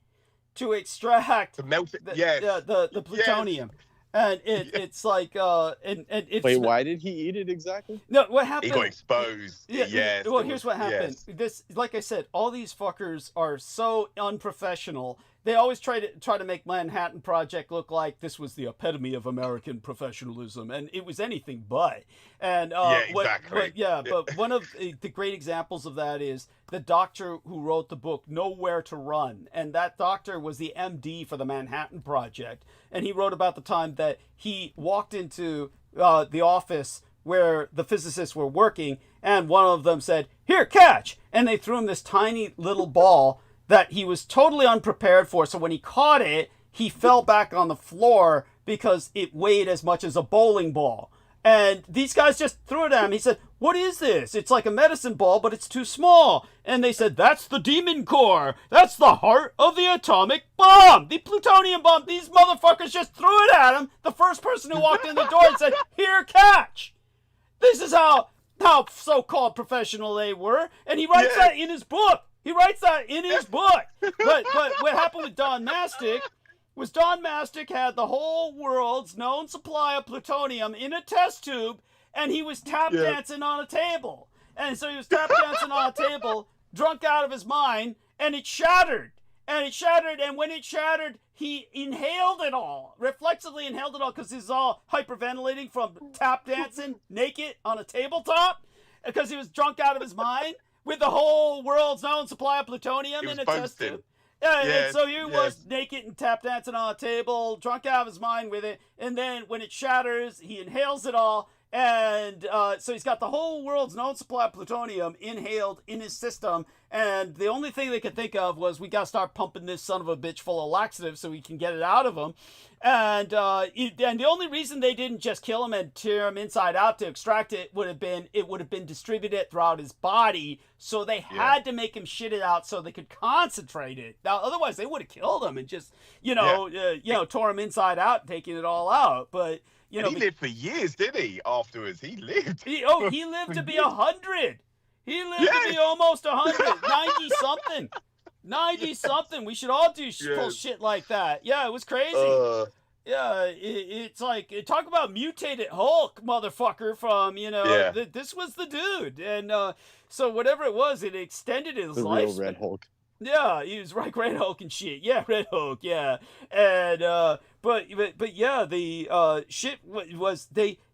to extract to melt it. The plutonium. And it's like it's wait, why did he eat it exactly? No, what happened? He got exposed. Well, here's what happened. This, like I said, all these fuckers are so unprofessional. They always try to make Manhattan Project look like this was the epitome of American professionalism, and it was anything but. And exactly. But one of the great examples of that is the doctor who wrote the book Nowhere to Run, and that doctor was the MD for the Manhattan Project, and he wrote about the time that he walked into the office where the physicists were working, and one of them said, "Here, catch!" and they threw him this tiny little ball that he was totally unprepared for. So when he caught it, he fell back on the floor because it weighed as much as a bowling ball. And these guys just threw it at him. He said, "What is this? It's like a medicine ball, but it's too small." And they said, "That's the demon core. That's the heart of the atomic bomb, the plutonium bomb." These motherfuckers just threw it at him. The first person who walked in the door and said, "Here, catch." This is how so-called professional they were. And he writes that in his book. But what happened with Don Mastic was Don Mastic had the whole world's known supply of plutonium in a test tube, and he was tap dancing on a table. And so he was tap dancing on a table, drunk out of his mind, and it shattered. And when it shattered, he inhaled it all, reflexively inhaled it all, because he's all hyperventilating from tap dancing naked on a tabletop, because he was drunk out of his mind. With the whole world's known supply of plutonium in a test tube. And so he was naked and tap dancing on a table, drunk out of his mind with it. And then when it shatters, he inhales it all. And so he's got the whole world's known supply of plutonium inhaled in his system. And the only thing they could think of was, we got to start pumping this son of a bitch full of laxatives so we can get it out of him. And the only reason they didn't just kill him and tear him inside out to extract it would have been distributed throughout his body. So they had to make him shit it out so they could concentrate it. Now, otherwise they would have killed him and just, tore him inside out, taking it all out. But he lived for years, didn't he? Afterwards, he lived. He lived to be 100. He lived to be almost 100, 90-something. 90-something. We should all do full shit like that. Yeah, it was crazy. It's like, talk about mutated Hulk, motherfucker, from, this was the dude. And so whatever it was, it extended his life. The real Red Hulk. Yeah, he was like Red Hulk and shit. Yeah, Red Hulk, yeah. And, but yeah, the shit was,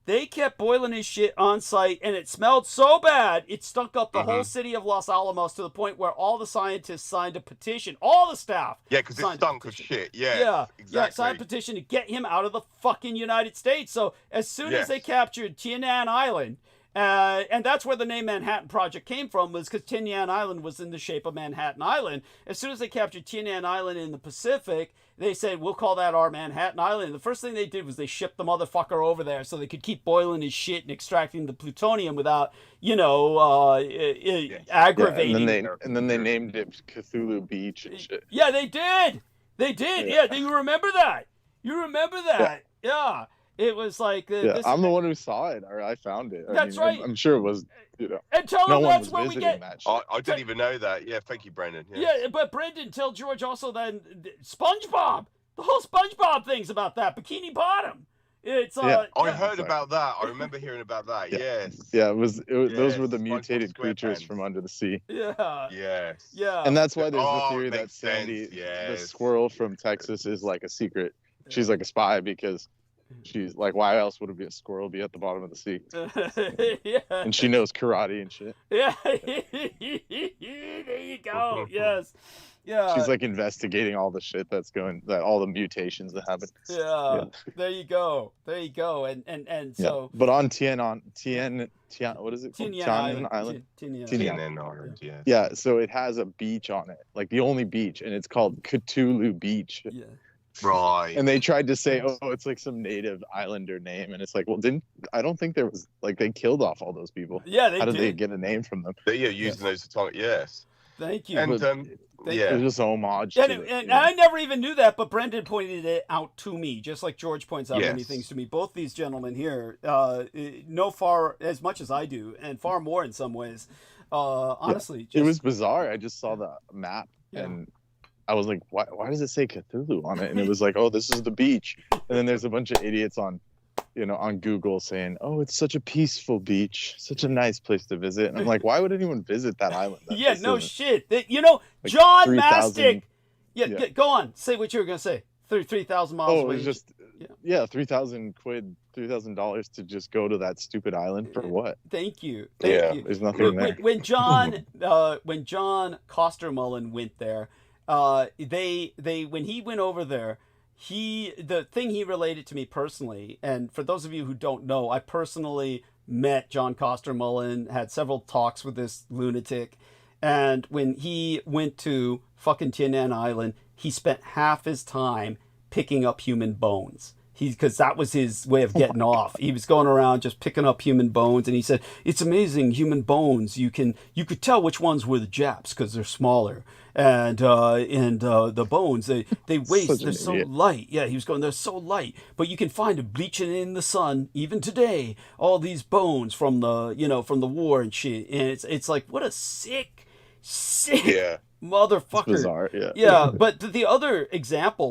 they kept boiling his shit on site, and it smelled so bad, it stunk up the whole city of Los Alamos, to the point where all the scientists signed a petition. All the staff. Yeah, because it stunk of shit. Yeah, exactly. Yeah, signed a petition to get him out of the fucking United States. So as soon as they captured Tinian Island, and that's where the name Manhattan Project came from, was because Tinian Island was in the shape of Manhattan Island. As soon as they captured Tinian Island in the Pacific, they said, "We'll call that our Manhattan Island." And the first thing they did was they shipped the motherfucker over there so they could keep boiling his shit and extracting the plutonium without, aggravating. And then they named it Cthulhu Beach and shit. Yeah, they did. Yeah, do you remember that? Yeah. It was like... I'm the one who saw it, or I found it. That's right. I'm sure it was, And tell them that's where we get... I didn't even know that. Yeah, thank you, Brendan. Yeah, but Brendan, tell George also then SpongeBob. The whole SpongeBob thing's about that. Bikini Bottom. It's Yeah. I heard about that. I remember hearing about that. Yeah. Yes. Yeah, it was those were the Yes, SpongeBob mutated creatures SquarePants. from under the sea. Yeah. Yes. Yeah. And that's why there's the Oh, theory that makes sense, Sandy, the yes. squirrel from Texas, is like a secret. She's like a spy because she's like, why else would it be a squirrel be at the bottom of the sea? Yeah. And she knows karate and shit. Yeah. There you go. Yes. Yeah. She's like investigating all the shit all the mutations that happen. Yeah. There you go. There you go. And so. But on Tien, what is it called? Tinian Island. TNN Island, yeah. Yeah, so it has a beach on it, like the only beach, and it's called Cthulhu Beach. Yeah. Right. And they tried to say, oh, it's like some native islander name, and it's like, well, I don't think there was, like, they killed off all those people. Yeah, they How did. did they get a name from them? But yeah, using those atomic, yes. Thank you. And It was just a homage. And I never even knew that, but Brendan pointed it out to me, just like George points out many Yes. things to me. Both these gentlemen here know far as much as I do, and far more in some ways. Honestly, it was bizarre. I just saw the map Yeah. and I was like, why does it say Cthulhu on it? And it was like, oh, this is the beach. And then there's a bunch of idiots on Google saying, oh, it's such a peaceful beach, such a nice place to visit. And I'm like, why would anyone visit that island? Yeah, no shit. John 3,000 Mastic. Yeah, yeah. go on. Say what you were gonna say. 3,000 miles Oh, it away. was just, 3,000 quid, $3,000 to just go to that stupid island for what? Thank you. Yeah. Thank you. There's nothing there. When John Costermullen went there, when he went over there, the thing he related to me personally, and for those of you who don't know, I personally met John Costermullen, had several talks with this lunatic, and when he went to fucking Tinian Island, he spent half his time picking up human bones. Because that was his way of getting off. He was going around just picking up human bones, and he said, "It's amazing, human bones. You could tell which ones were the Japs because they're smaller, and the bones they waste. They're so light. Yeah, he was going. They're so light, but you can find them bleaching in the sun even today. All these bones from the from the war and shit. And it's like, what a sick Yeah. It's motherfucker." bizarre, Yeah, but the other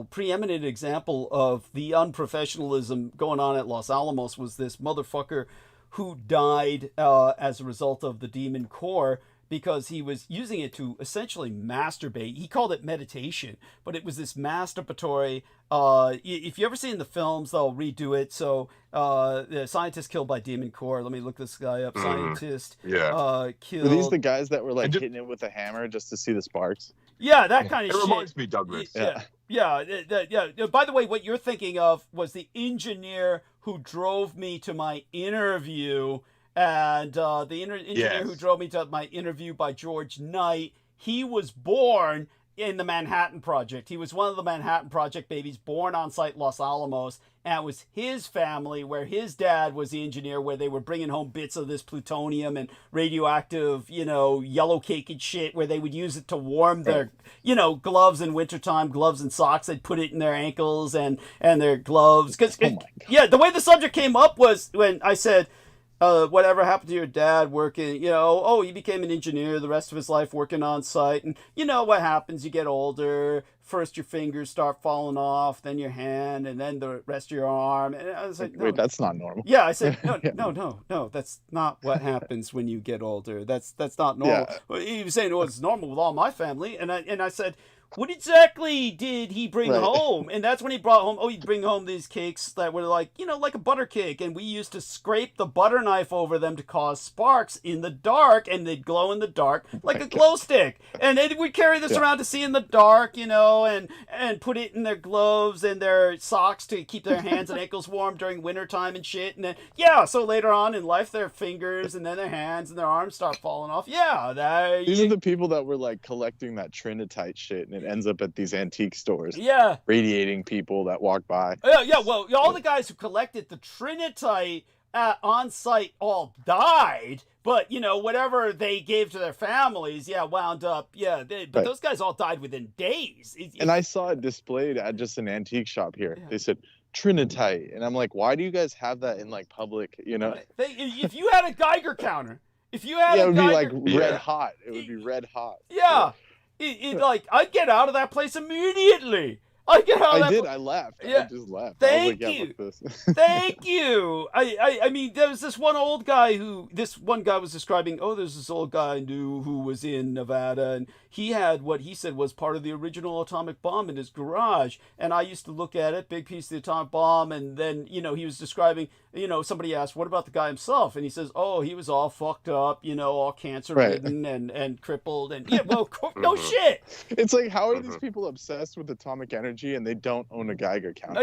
preeminent example of the unprofessionalism going on at Los Alamos was this motherfucker who died as a result of the demon core because he was using it to essentially masturbate. He called it meditation, but it was this masturbatory. If you ever seen the films, they'll redo it. So the scientist killed by demon core. Let me look this guy up. Scientist killed. Were these the guys that were like hitting it with a hammer just to see the sparks? Yeah, that kind of shit. It reminds me, Douglas. Yeah. By the way, what you're thinking of was the engineer who drove me to my interview, and the engineer who drove me to my interview by George Knight. He was born in the Manhattan Project. He was one of the Manhattan Project babies born on site Los Alamos, and it was his family where his dad was the engineer, where they were bringing home bits of this plutonium and radioactive, yellow cake and shit, where they would use it to warm their, gloves in wintertime, gloves and socks. They'd put it in their ankles and their gloves. Because, the way the subject came up was when I said, whatever happened to your dad working, he became an engineer the rest of his life working on site. And you know what happens, you get older, first your fingers start falling off, then your hand, and then the rest of your arm. And I was like, no. Wait, that's not normal. Yeah, I said, no, that's not what happens when you get older. That's not normal. Yeah. He was saying, it's normal with all my family. And I said, what exactly did he bring home? And that's when he brought home, he'd bring home these cakes that were like, like a butter cake. And we used to scrape the butter knife over them to cause sparks in the dark, and they'd glow in the dark like a glow stick. And we'd carry this around to see in the dark, and put it in their gloves and their socks to keep their hands and ankles warm during wintertime and shit. And then, so later on in life, their fingers and then their hands and their arms start falling off. Yeah. These are the people that were like collecting that Trinitite shit, and it ends up at these antique stores. Yeah. Radiating people that walk by. Yeah. Well, all the guys who collected the Trinitite on site all died, but whatever they gave to their families, wound up. But those guys all died within days. And I saw it displayed at just an antique shop here. Yeah. They said Trinitite, and I'm like, why do you guys have that in like public? If you had a Geiger counter, it would be like red hot. It would be red hot. Yeah. Like, I'd get out of that place immediately. I get how I that. did. I laughed. Yeah. I just laughed. Thank I was like, you. yeah, fuck this. Thank you. I mean, there was this one guy was describing, there's this old guy I knew who was in Nevada, and he had what he said was part of the original atomic bomb in his garage. And I used to look at it, big piece of the atomic bomb, and then, he was describing, somebody asked, what about the guy himself? And he says, he was all fucked up, all cancer-ridden and crippled, and, no shit. It's like, how are these people obsessed with atomic energy and they don't own a Geiger counter?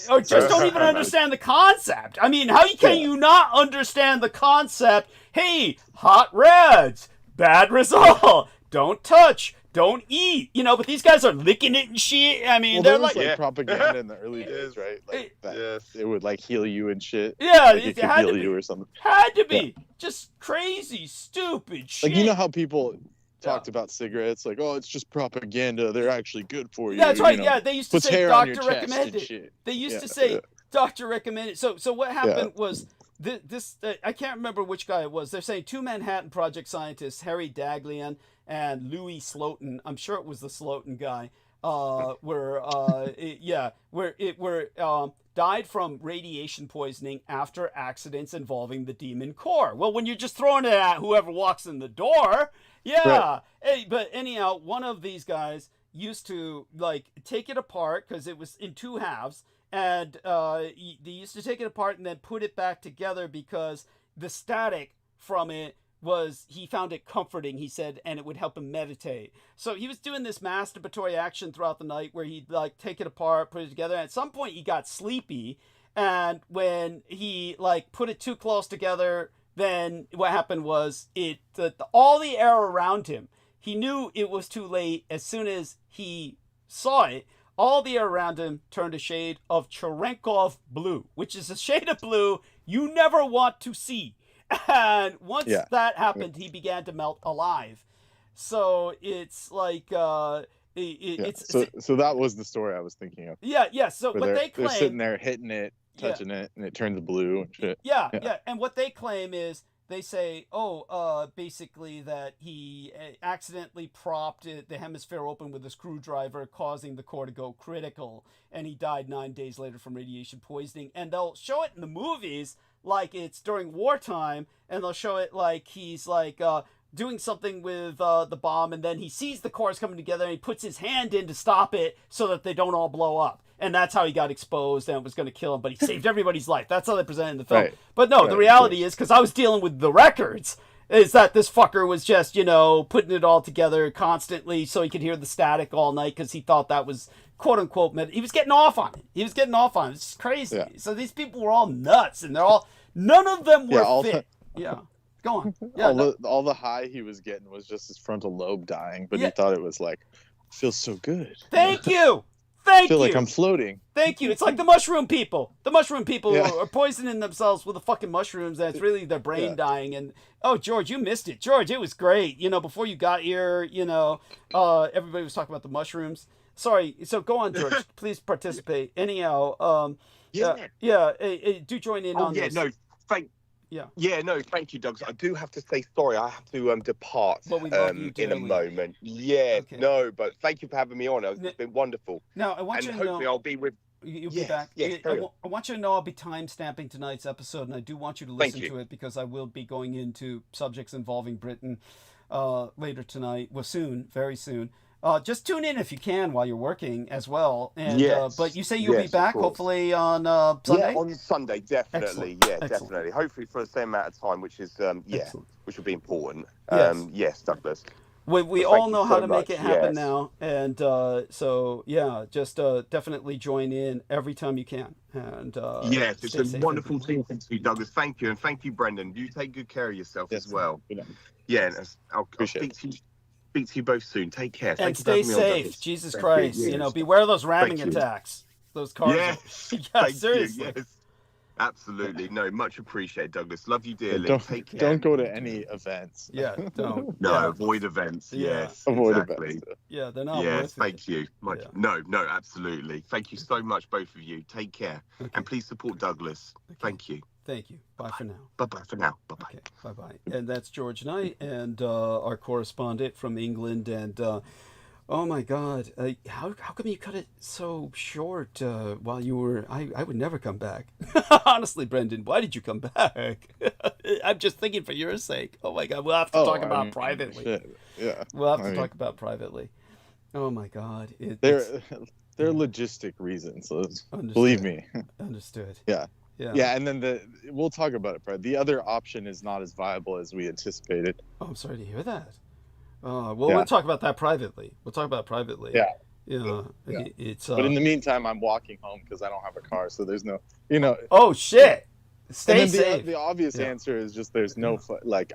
Or just don't even understand the concept. I mean, how can you not understand the concept? Hey, hot reds, bad result. Don't touch. Don't eat. But these guys are licking it and shit. I mean, they're like propaganda in the early days, right? Like that it would like heal you and shit. Yeah, like, it could heal you or something. Had to be. Just crazy, stupid shit. Like how people talked about cigarettes, like, it's just propaganda. They're actually good for you. That's right. Yeah, they used to say doctor recommended. Shit. They used to say doctor recommended. So what happened was this. I can't remember which guy it was. They're saying two Manhattan Project scientists, Harry Daghlian and Louis Slotin. I'm sure it was the Slotin guy. Died from radiation poisoning after accidents involving the demon core. Well, when you're just throwing it at whoever walks in the door, Right. Hey, but anyhow, one of these guys used to take it apart because it was in two halves, and they used to take it apart and then put it back together because the static from it he found it comforting, he said, and it would help him meditate. So he was doing this masturbatory action throughout the night where he'd take it apart, put it together, and at some point he got sleepy, and when he put it too close together, then what happened was all the air around him, he knew it was too late. As soon as he saw it, all the air around him turned a shade of Cherenkov blue, which is a shade of blue you never want to see. And once that happened, he began to melt alive. So it's so that was the story I was thinking of. Yeah. So what they claim, they're sitting there hitting it, touching it, and it turns blue and shit. Yeah. And what they claim is they say, basically that he accidentally propped the hemisphere open with a screwdriver, causing the core to go critical, and he died 9 days later from radiation poisoning. And they'll show it in the movies like it's during wartime, and they'll show it like he's doing something with the bomb, and then he sees the cores coming together, and he puts his hand in to stop it so that they don't all blow up. And that's how he got exposed, and it was going to kill him, but he saved everybody's life. That's how they present it in the film. Right. But no, the reality is, because I was dealing with the records, is that this fucker was just, putting it all together constantly so he could hear the static all night because he thought that was quote-unquote he was getting off on it. It's crazy. Yeah. So these people were all nuts, and none of them were fit. Go on. Yeah, all the high he was getting was just his frontal lobe dying, but he thought it was feels so good. Thank you. I feel like I'm floating. Thank you. It's like the mushroom people. The mushroom people are poisoning themselves with the fucking mushrooms, and it's really their brain dying. And George, you missed it. George, it was great. Before you got here, everybody was talking about the mushrooms. Sorry. So go on, George. Please participate. Anyhow, do join in on this. Thank you, Doug. I do have to say sorry. I have to depart in a moment. But thank you for having me on. It's been wonderful. Now, I want you to know. Hopefully I'll be with... You'll be back. I want you to know I'll be time-stamping tonight's episode, and I do want you to listen to it because I will be going into subjects involving Britain later tonight. Well, soon, very soon. Just tune in if you can while you're working as well. And but you say you'll be back hopefully on Sunday? Yeah, on Sunday, definitely. Excellent. Yeah, Excellent. definitely. Hopefully for the same amount of time, which is which will be important. Yes, Douglas. We all know how to make it happen now, and just definitely join in every time you can. And it's a wonderful team to you, Douglas. Thank you, and thank you, Brendan. You take good care of yourself as well. Yeah, I'll speak to you both soon. Take care. And stay safe. Jesus Christ. Beware those ramming attacks. Those cars. Seriously. Yes. Absolutely. No, much appreciated, Douglas. Love you dearly. Take care. Don't go to any events. Yeah, don't. No, avoid events. Yes. Avoid exactly. events. Yeah, they're not worth it. Thank you. No, absolutely. Thank you so much, both of you. Take care. Okay. And please support Douglas. Okay. Thank you. Thank you. Bye for now. Bye-bye for now. Bye-bye. Okay, bye-bye. And that's George Knight, and our correspondent from England. And Oh my God! How come you cut it so short while you were? I would never come back. Honestly, Brendan, why did you come back? I'm just thinking for your sake. Oh my God, we'll have to talk about privately. Shit. Yeah, We'll have to talk about privately. Oh my God, they're logistic reasons. So Understood. believe me. Understood. Yeah. Yeah. Yeah, and then we'll talk about it. The other option is not as viable as we anticipated. Oh, I'm sorry to hear that. We'll talk about that privately. Yeah. Yeah. It's. But in the meantime, I'm walking home because I don't have a car, so there's no, Oh shit! Stay and then safe. The obvious answer is just there's no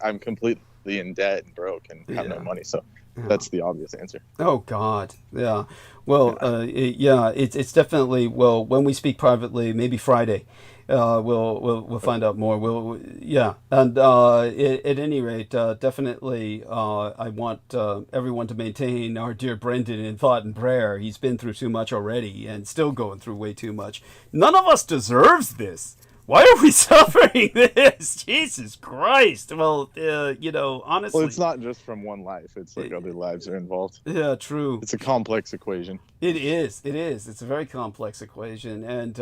I'm completely in debt and broke and have no money, so that's the obvious answer. Oh God, yeah. Well, it's definitely when we speak privately, maybe Friday. We'll find out more. And at any rate, definitely, I want everyone to maintain our dear Brendan in thought and prayer. He's been through too much already, and still going through way too much. None of us deserves this. Why are we suffering this? Jesus Christ. Well, honestly. Well, it's not just from one life. It's like other lives are involved. Yeah, true. It's a complex equation. It is. It's a very complex equation. And,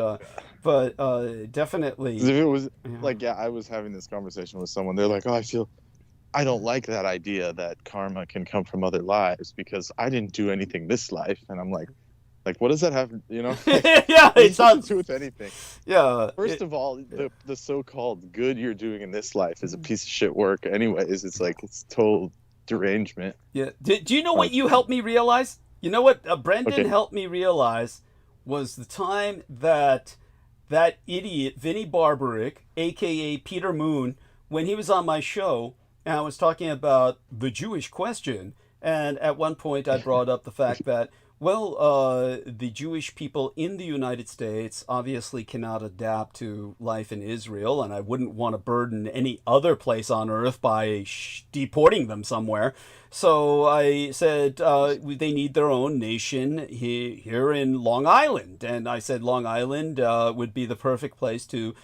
but definitely. If it was I was having this conversation with someone. They're like, oh, I don't like that idea that karma can come from other lives because I didn't do anything this life. And I'm like, what does that have, Yeah, it's nothing to do with anything. Yeah. First of all, the so-called good you're doing in this life is a piece of shit work anyways. It's total derangement. Yeah. Do you know what you helped me realize? You know what Brendan helped me realize was the time that idiot, Vinnie Barbaric, a.k.a. Peter Moon, when he was on my show, and I was talking about the Jewish question, and at one point I brought up the fact that the Jewish people in the United States obviously cannot adapt to life in Israel, and I wouldn't want to burden any other place on earth by deporting them somewhere. So I said they need their own nation here in Long Island, and I said Long Island would be the perfect place to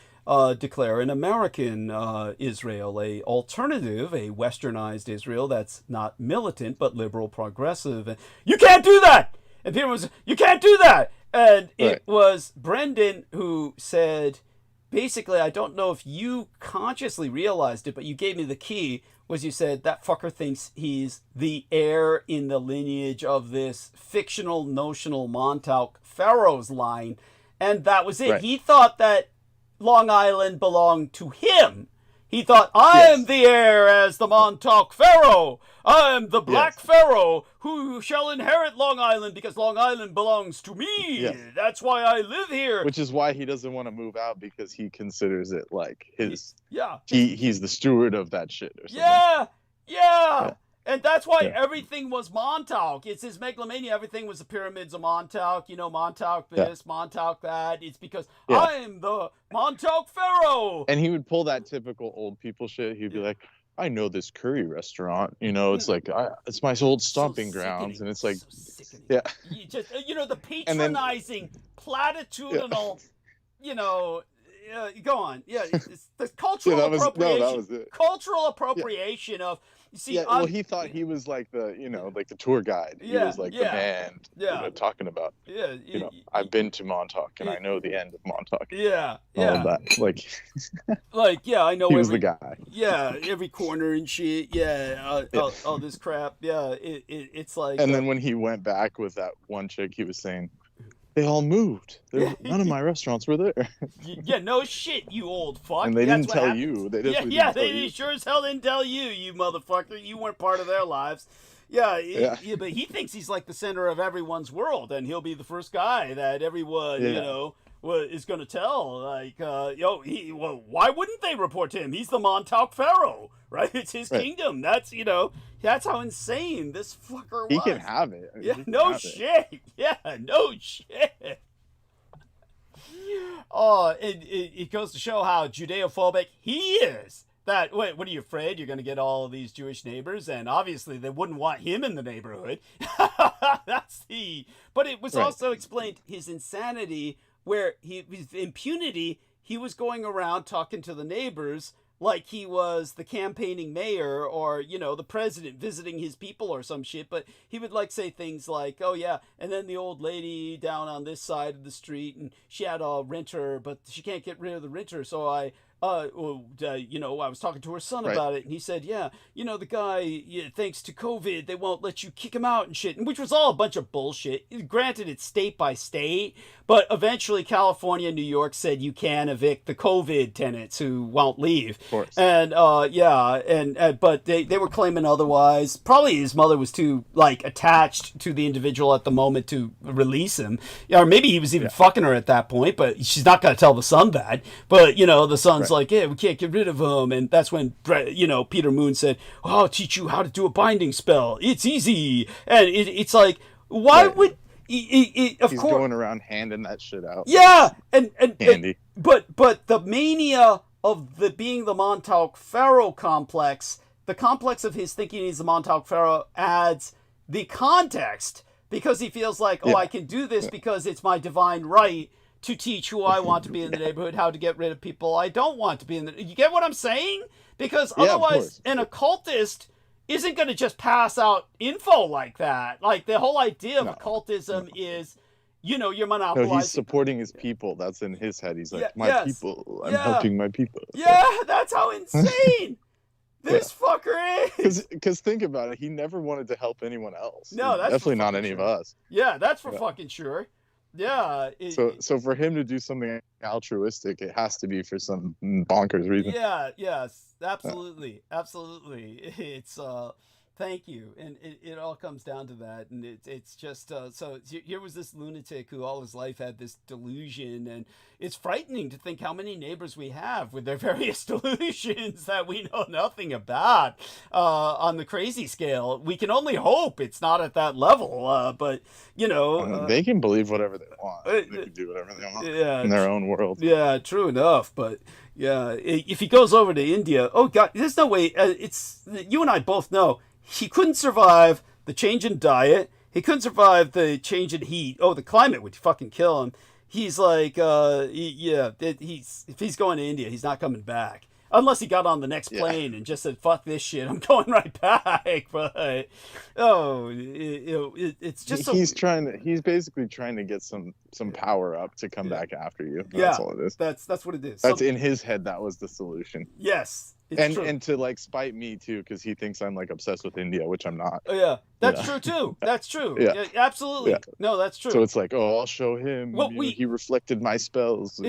declare an American Israel, a alternative, a westernized Israel that's not militant but liberal, progressive. And you can't do that! And Peter was, you can't do that! And it was Brendan who said, basically, I don't know if you consciously realized it, but you gave me the key, was you said, that fucker thinks he's the heir in the lineage of this fictional, notional Montauk Pharaoh's line. And that was it. Right. He thought that Long Island belonged to him. He thought, I am the heir as the Montauk Pharaoh. I am the Black Pharaoh who shall inherit Long Island because Long Island belongs to me. Yes. That's why I live here. Which is why he doesn't want to move out because he considers it like his. Yeah. He's the steward of that shit or something. Yeah. And that's why everything was Montauk. It's his megalomania. Everything was the pyramids of Montauk. Montauk this, Montauk that. It's because I'm the Montauk Pharaoh. And he would pull that typical old people shit. He'd be like, I know this curry restaurant. It's like, it's my old stomping grounds. And it's like, You just, the patronizing, platitudinal, go on. Yeah, it's the cultural appropriation. that was it. Cultural appropriation of. You see, he thought he was like the, like the tour guide. He was like the man, talking about. I've been to Montauk and I know the end of Montauk. All of that, I know. He was the guy. Yeah, every corner and shit. All this crap. Yeah, it's like. And then when he went back with that one chick, he was saying, they all moved. None of my restaurants were there. No shit, you old fuck. And they didn't tell you. They definitely didn't tell you. Sure as hell didn't tell you, you motherfucker. You weren't part of their lives. But he thinks he's like the center of everyone's world, and he'll be the first guy that everyone, is going to tell. Like, why wouldn't they report to him? He's the Montauk Pharaoh, right? It's his kingdom. That's, that's how insane this fucker was. He can have it. No shit. Oh, it goes to show how Judeo-phobic he is. What are you afraid? You're going to get all of these Jewish neighbors? And obviously they wouldn't want him in the neighborhood. But it was also explained his insanity where his impunity, he was going around talking to the neighbors like he was the campaigning mayor or, you know, the president visiting his people or some shit. But he would like say things like, oh yeah, and then the old lady down on this side of the street, and she had a renter, but she can't get rid of the renter. So I was talking to her son about it, and he said, yeah, you know, the guy, thanks to COVID, they won't let you kick him out and shit, and which was all a bunch of bullshit. Granted, it's state by state, but eventually California and New York said you can evict the COVID tenants who won't leave. Of course. And, but they were claiming otherwise. Probably his mother was too, like, attached to the individual at the moment to release him. Or maybe he was even fucking her at that point, but she's not going to tell the son that. But, you know, the son's like, yeah, we can't get rid of him. And that's when, you know, Peter Moon said, oh, I'll teach you how to do a binding spell. It's easy. And it's like, why would... He's going around handing that shit out. Yeah, and handy. But the mania of being the Montauk Pharaoh complex, the complex of his thinking he's the Montauk Pharaoh adds the context, because he feels like, I can do this because it's my divine right to teach who I want to be in the neighborhood, how to get rid of people I don't want to be in the... You get what I'm saying? Because otherwise, an occultist isn't going to just pass out info like that. Like, the whole idea of occultism is, you know, you're monopolizing... No, he's supporting his people. That's in his head. He's like, people. I'm helping my people. Yeah, that's how insane this fucker is. Because think about it. He never wanted to help anyone else. No, that's definitely not any of us. Yeah, that's for fucking sure. Yeah. So for him to do something altruistic, it has to be for some bonkers reason. Yeah. Yes. Absolutely. Absolutely. It's thank you, and it all comes down to that, and it's just so here was this lunatic who all his life had this delusion, and it's frightening to think how many neighbors we have with their various delusions that we know nothing about on the crazy scale. We can only hope it's not at that level, but you know, they can believe whatever they want. They can do whatever they want in their own world. Yeah, true enough, but. Yeah, if he goes over to India, oh God, there's no way. It's you and I both know he couldn't survive the change in diet. He couldn't survive the change in heat. Oh, the climate would fucking kill him. He's like, if he's going to India, he's not coming back. Unless he got on the next plane and just said, fuck this shit, I'm going right back. But, it's just he's basically trying to get some power up to come back after you. That's all it is. That's what it is. That's in his head. That was the solution. Yes. And to like spite me too, because he thinks I'm like obsessed with India, which I'm not. Oh yeah, that's true too. That's true. Yeah, absolutely. Yeah. No, that's true. So it's like, I'll show him. Well, he reflected my spells.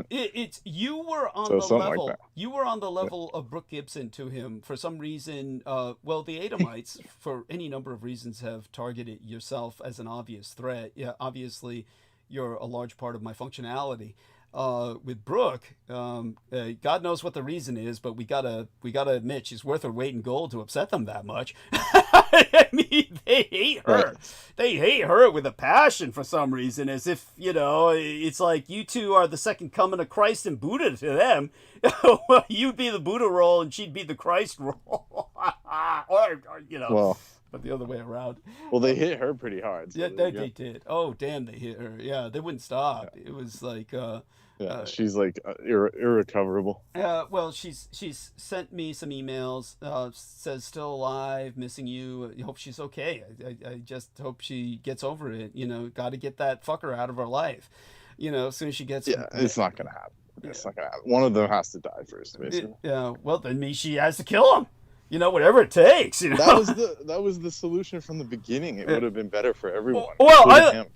It's you were on the level. Like you were on the level of Brooke Gibson to him for some reason. The Adamites, for any number of reasons, have targeted yourself as an obvious threat. Yeah, obviously, you're a large part of my functionality. With Brooke, God knows what the reason is, but we gotta admit she's worth her weight in gold to upset them that much. I mean, they hate her. Right. They hate her with a passion for some reason, as if, you know, it's like you two are the second coming of Christ and Buddha to them. Well, you'd be the Buddha role and she'd be the Christ role. or you know. Well. But the other way around. Well, they hit her pretty hard. So yeah, they did. Oh, damn, they hit her. Yeah, they wouldn't stop. Yeah. It was like... she's like irrecoverable. Well, she's sent me some emails. Says still alive, missing you. I hope she's okay. I just hope she gets over it. You know, got to get that fucker out of her life. You know, as soon as she gets. Yeah, it's not gonna happen. It's not gonna happen. One of them has to die first, basically. Well, then she has to kill him. You know, whatever it takes. You know, that was the solution from the beginning. It would have been better for everyone. Well,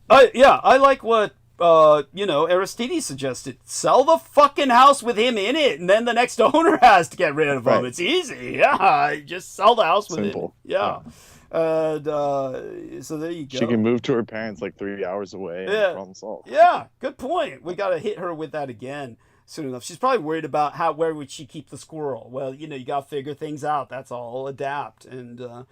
I like what Aristides suggested. Sell the fucking house with him in it, and then the next owner has to get rid of him. It's easy. Yeah, just sell the house with him. Yeah. So there you go. She can move to her parents like 3 hours away. And problem solved. Yeah, good point. We got to hit her with that again soon enough. She's probably worried about where would she keep the squirrel. Well, you know, you got to figure things out. That's all. Adapt. And the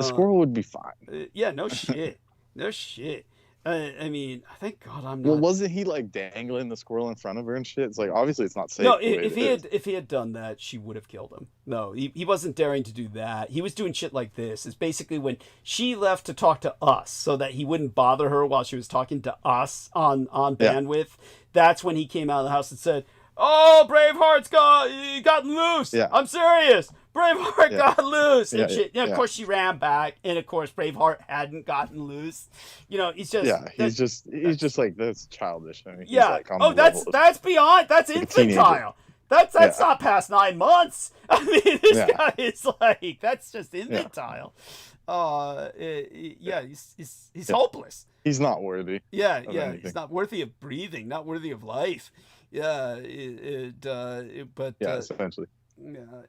squirrel would be fine. Yeah, no shit. No shit. I mean, thank God I'm not. Well, wasn't he like dangling the squirrel in front of her and shit? It's like, obviously it's not safe. No, if he had done that, she would have killed him. No, he wasn't daring to do that. He was doing shit like this. It's basically when she left to talk to us so that he wouldn't bother her while she was talking to us on bandwidth. That's when he came out of the house and said, oh, Braveheart's gotten loose. Yeah. I'm serious. Braveheart got loose and Yeah, shit. yeah, Of course, she ran back, and of course, Braveheart hadn't gotten loose. You know, he's just he's just like, that's childish. I mean, yeah. Like Oh, that's beyond. That's like infantile. That's not past 9 months. I mean, this guy is like, that's just infantile. He's hopeless. He's not worthy. Yeah, anything. he's not worthy of breathing, not worthy of life. Yeah, essentially. Yeah,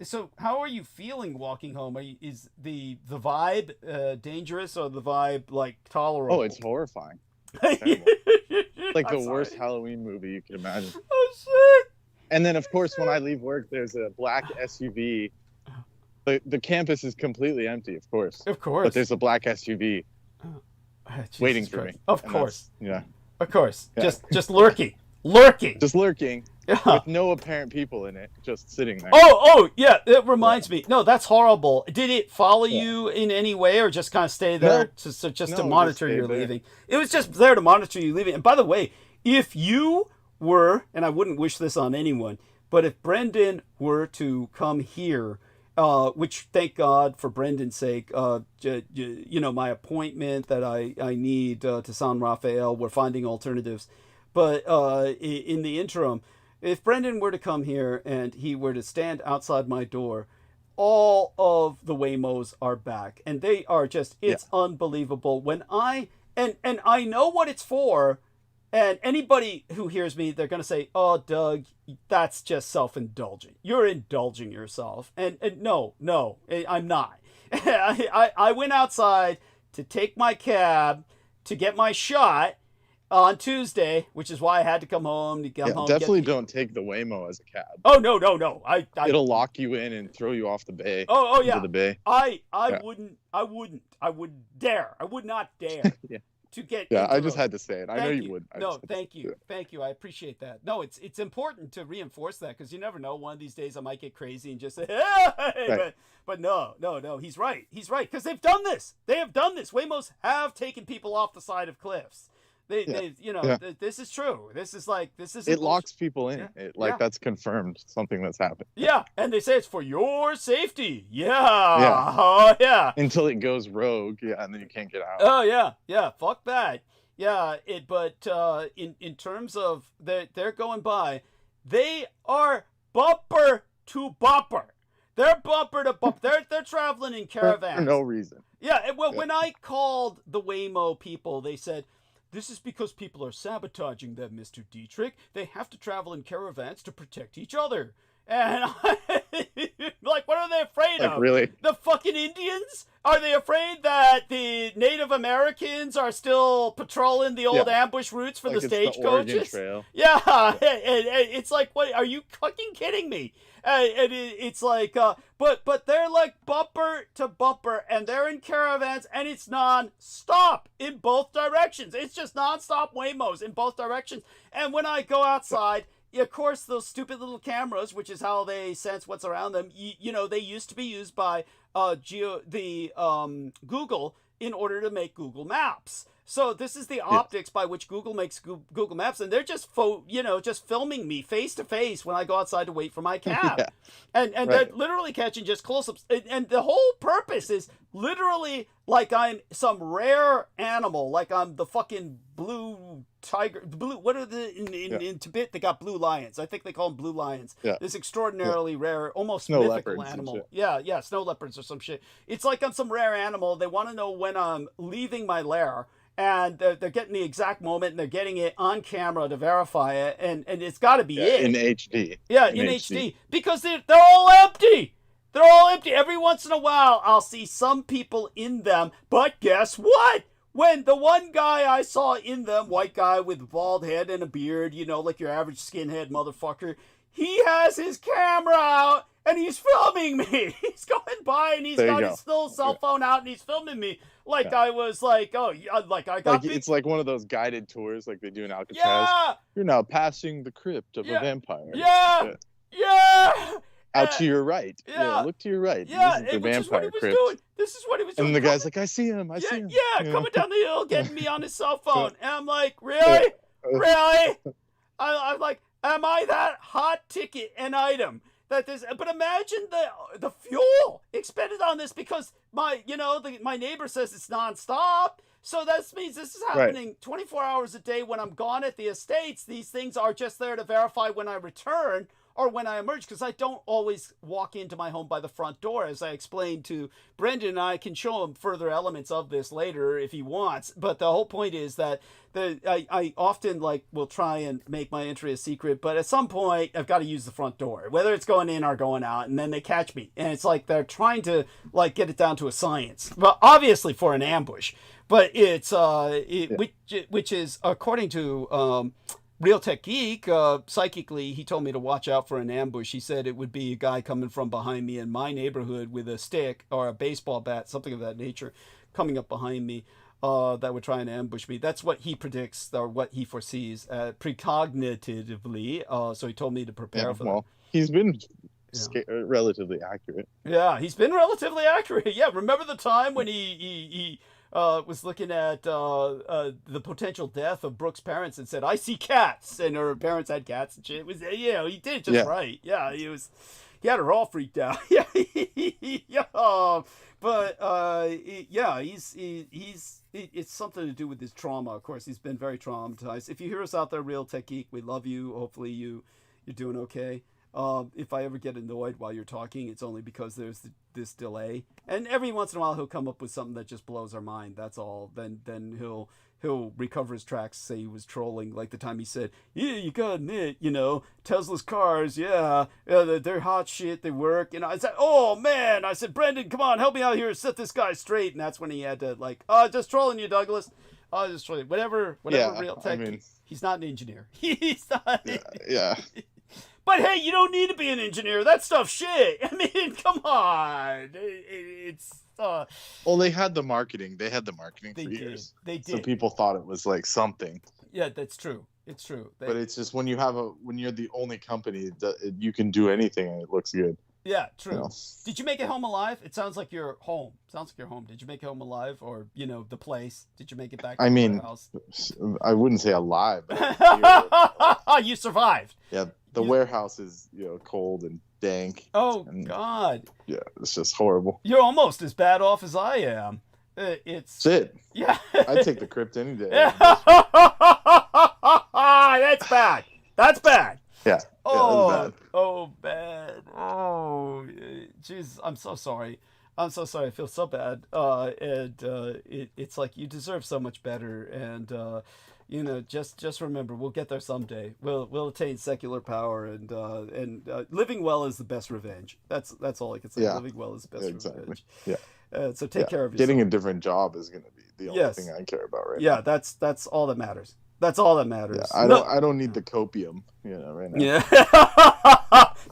so. How are you feeling walking home? Is the vibe dangerous, or the vibe like tolerable? Oh, it's horrifying. Like the worst Halloween movie you can imagine. Oh shit! And then, of course, when I leave work, there's a black SUV. The campus is completely empty, of course. Of course. But there's a black SUV waiting for me. Of course. Yeah. Of course. Yeah. Just lurking. Lurking. Just lurking. Yeah. With no apparent people in it, just sitting there. Oh, yeah. It reminds me. No, that's horrible. Did it follow you in any way, or just kind of stay there to monitor your leaving? It was just there to monitor you leaving. And by the way, if you were, and I wouldn't wish this on anyone, but if Brendan were to come here, which thank God for Brendan's sake, you know, my appointment that I need to San Rafael, we're finding alternatives. But in the interim, if Brendan were to come here and he were to stand outside my door, all of the Waymos are back, and they are just, it's unbelievable. When and I know what it's for, and anybody who hears me, they're going to say, oh, Doug, that's just self-indulgent. You're indulging yourself. And no, I'm not. I went outside to take my cab to get my shot on Tuesday, which is why I had to come home. Definitely don't take the Waymo as a cab. Oh, no. It'll lock you in and throw you off the bay. Oh yeah. Into the bay. I wouldn't dare. I would not dare. To get I just had to say it. I know you would. Thank you. I appreciate that. No, it's important to reinforce that, because you never know. One of these days I might get crazy and just say, hey, Right. but no. He's right, because they've done this. They have done this. Waymos have taken people off the side of cliffs. This is true. It locks people in. That's confirmed, something that's happened. Yeah, and they say it's for your safety. Oh yeah. Until it goes rogue, and then you can't get out. Oh yeah. Fuck that. Yeah, but in terms of they're going by, they are bumper to bumper. They're bumper to bumper. They're traveling in caravans. For no reason. Yeah. Well, when I called the Waymo people, they said, this is because people are sabotaging them, Mr. Dietrich. They have to travel in caravans to protect each other. And like, what are they afraid of? Really? The fucking Indians? Are they afraid that the Native Americans are still patrolling the old ambush routes for the stagecoaches? Yeah, it's like, what? Are you fucking kidding me? And it's like, but they're like bumper to bumper, and they're in caravans, and it's non-stop in both directions. It's just non-stop Waymos in both directions. And when I go outside, of course, those stupid little cameras, which is how they sense what's around them, you know, they used to be used by Google in order to make Google Maps. So this is the optics by which Google makes Google Maps, and they're just just filming me face to face when I go outside to wait for my cab, and they're literally catching just close-ups, and the whole purpose is literally like I'm some rare animal, like I'm the fucking blue tiger, what are in Tibet they got blue lions, I think they call them blue lions, this extraordinarily rare, almost snow mythical animal, snow leopards or some shit. It's like I'm some rare animal. They want to know when I'm leaving my lair, and they're getting the exact moment, and they're getting it on camera to verify it, and it's got to be it in HD. Yeah, in HD, because they're all empty. They're all empty. Every once in a while, I'll see some people in them, but guess what? When the one guy I saw in them, white guy with bald head and a beard, like your average skinhead motherfucker, he has his camera out and he's filming me. He's going by and he's got his little cell phone out and he's filming me. Like I was like, I got it's like one of those guided tours like they do in Alcatraz. Yeah. You're now passing the crypt of a vampire. Yeah. Out to your right. Yeah, look to your right. Yeah, this is the vampire crypt. This is what he was doing. And the guy's like, I see him. I see him. Yeah, coming down the hill, getting me on his cell phone. And I'm like, really? Really? I'm like, Am I that hot ticket an item that this? But imagine the fuel expended on this, because my neighbor says it's nonstop. So that means this is happening 24 hours a day when I'm gone at the estates. These things are just there to verify when I return or when I emerge, because I don't always walk into my home by the front door. As I explained to Brendan, and I can show him further elements of this later if he wants. But the whole point is that I often will try and make my entry a secret, but at some point I've got to use the front door, whether it's going in or going out, and then they catch me. And it's like they're trying to get it down to a science, but obviously for an ambush. But it's which is according to Real Tech Geek, psychically, he told me to watch out for an ambush. He said it would be a guy coming from behind me in my neighborhood with a stick or a baseball bat, something of that nature, coming up behind me that would try and ambush me. That's what he predicts, or what he foresees precognitively. So he told me to prepare for that. He's been relatively accurate. Yeah, he's been relatively accurate. Yeah, remember the time when he was looking at the potential death of Brooke's parents and said, "I see cats," and her parents had cats and shit. It was, he did it just right. Yeah, he had her all freaked out. Yeah, but it's something to do with his trauma. Of course, he's been very traumatized. If you hear us out there, Real Tech Geek, we love you. Hopefully you're doing okay. If I ever get annoyed while you're talking, it's only because there's this delay. And every once in a while, he'll come up with something that just blows our mind. That's all. Then he'll recover his tracks, say he was trolling, like the time he said, "Yeah, you gotta admit, Tesla's cars, they're hot shit, they work." And I said, "Oh man," I said, "Brendan, come on, help me out here, set this guy straight." And that's when he had to just trolling you, Douglas. Just trolling. Whatever. Real Tech. He's not an engineer. He's not. Yeah. But hey, you don't need to be an engineer. That stuff's shit. I mean, come on. It's well, they had the marketing. They had the marketing for years. They did. So people thought it was like something. Yeah, that's true. It's true. But it's just when you're the only company that you can do anything and it looks good. Yeah, true. Did you make it home alive? It sounds like you're home. Did you make it home alive, or the place? Did you make it back to the house? I wouldn't say alive. You survived. Yeah. The warehouse is, cold and dank. Oh, God. Yeah, it's just horrible. You're almost as bad off as I am. It's it. Yeah. I'd take the crypt any day. That's bad. That's bad. Yeah. Oh, bad. Oh, jeez. I'm so sorry. I feel so bad. It's like you deserve so much better. And, just remember, we'll get there someday. We'll attain secular power, and living well is the best revenge. That's all I can say. Yeah. Living well is the best revenge. Yeah. So take care of yourself. Getting a different job is going to be the only thing I care about right now. Yeah, that's all that matters. That's all that matters. Yeah, I don't need the copium, right now. Yeah.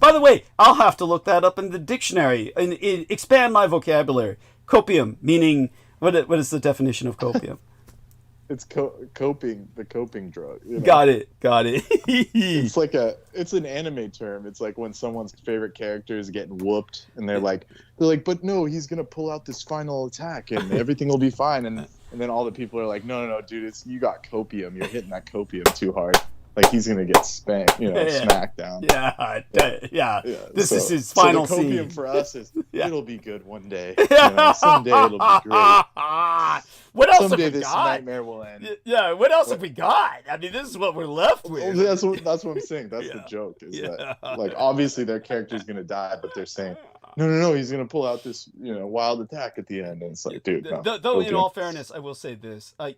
By the way, I'll have to look that up in the dictionary and expand my vocabulary. Copium, meaning what is the definition of copium? It's coping, the coping drug. Got it. It's an anime term. It's like when someone's favorite character is getting whooped, and they're like, but no, he's gonna pull out this final attack, and everything will be fine. And then all the people are like, no, dude, you got copium. You're hitting that copium too hard. Like he's gonna get spanked, smacked down. Yeah. This is his final scene. So the copium for us is it'll be good one day. Someday it'll be great. What else Someday have we this got? nightmare will end. Yeah. What else have we got? I mean, this is what we're left with. That's what I'm saying. That's the joke. Is that obviously their character's gonna die, but they're saying, no, he's gonna pull out this wild attack at the end, and it's like, dude. No, though, in all fairness, I will say this. I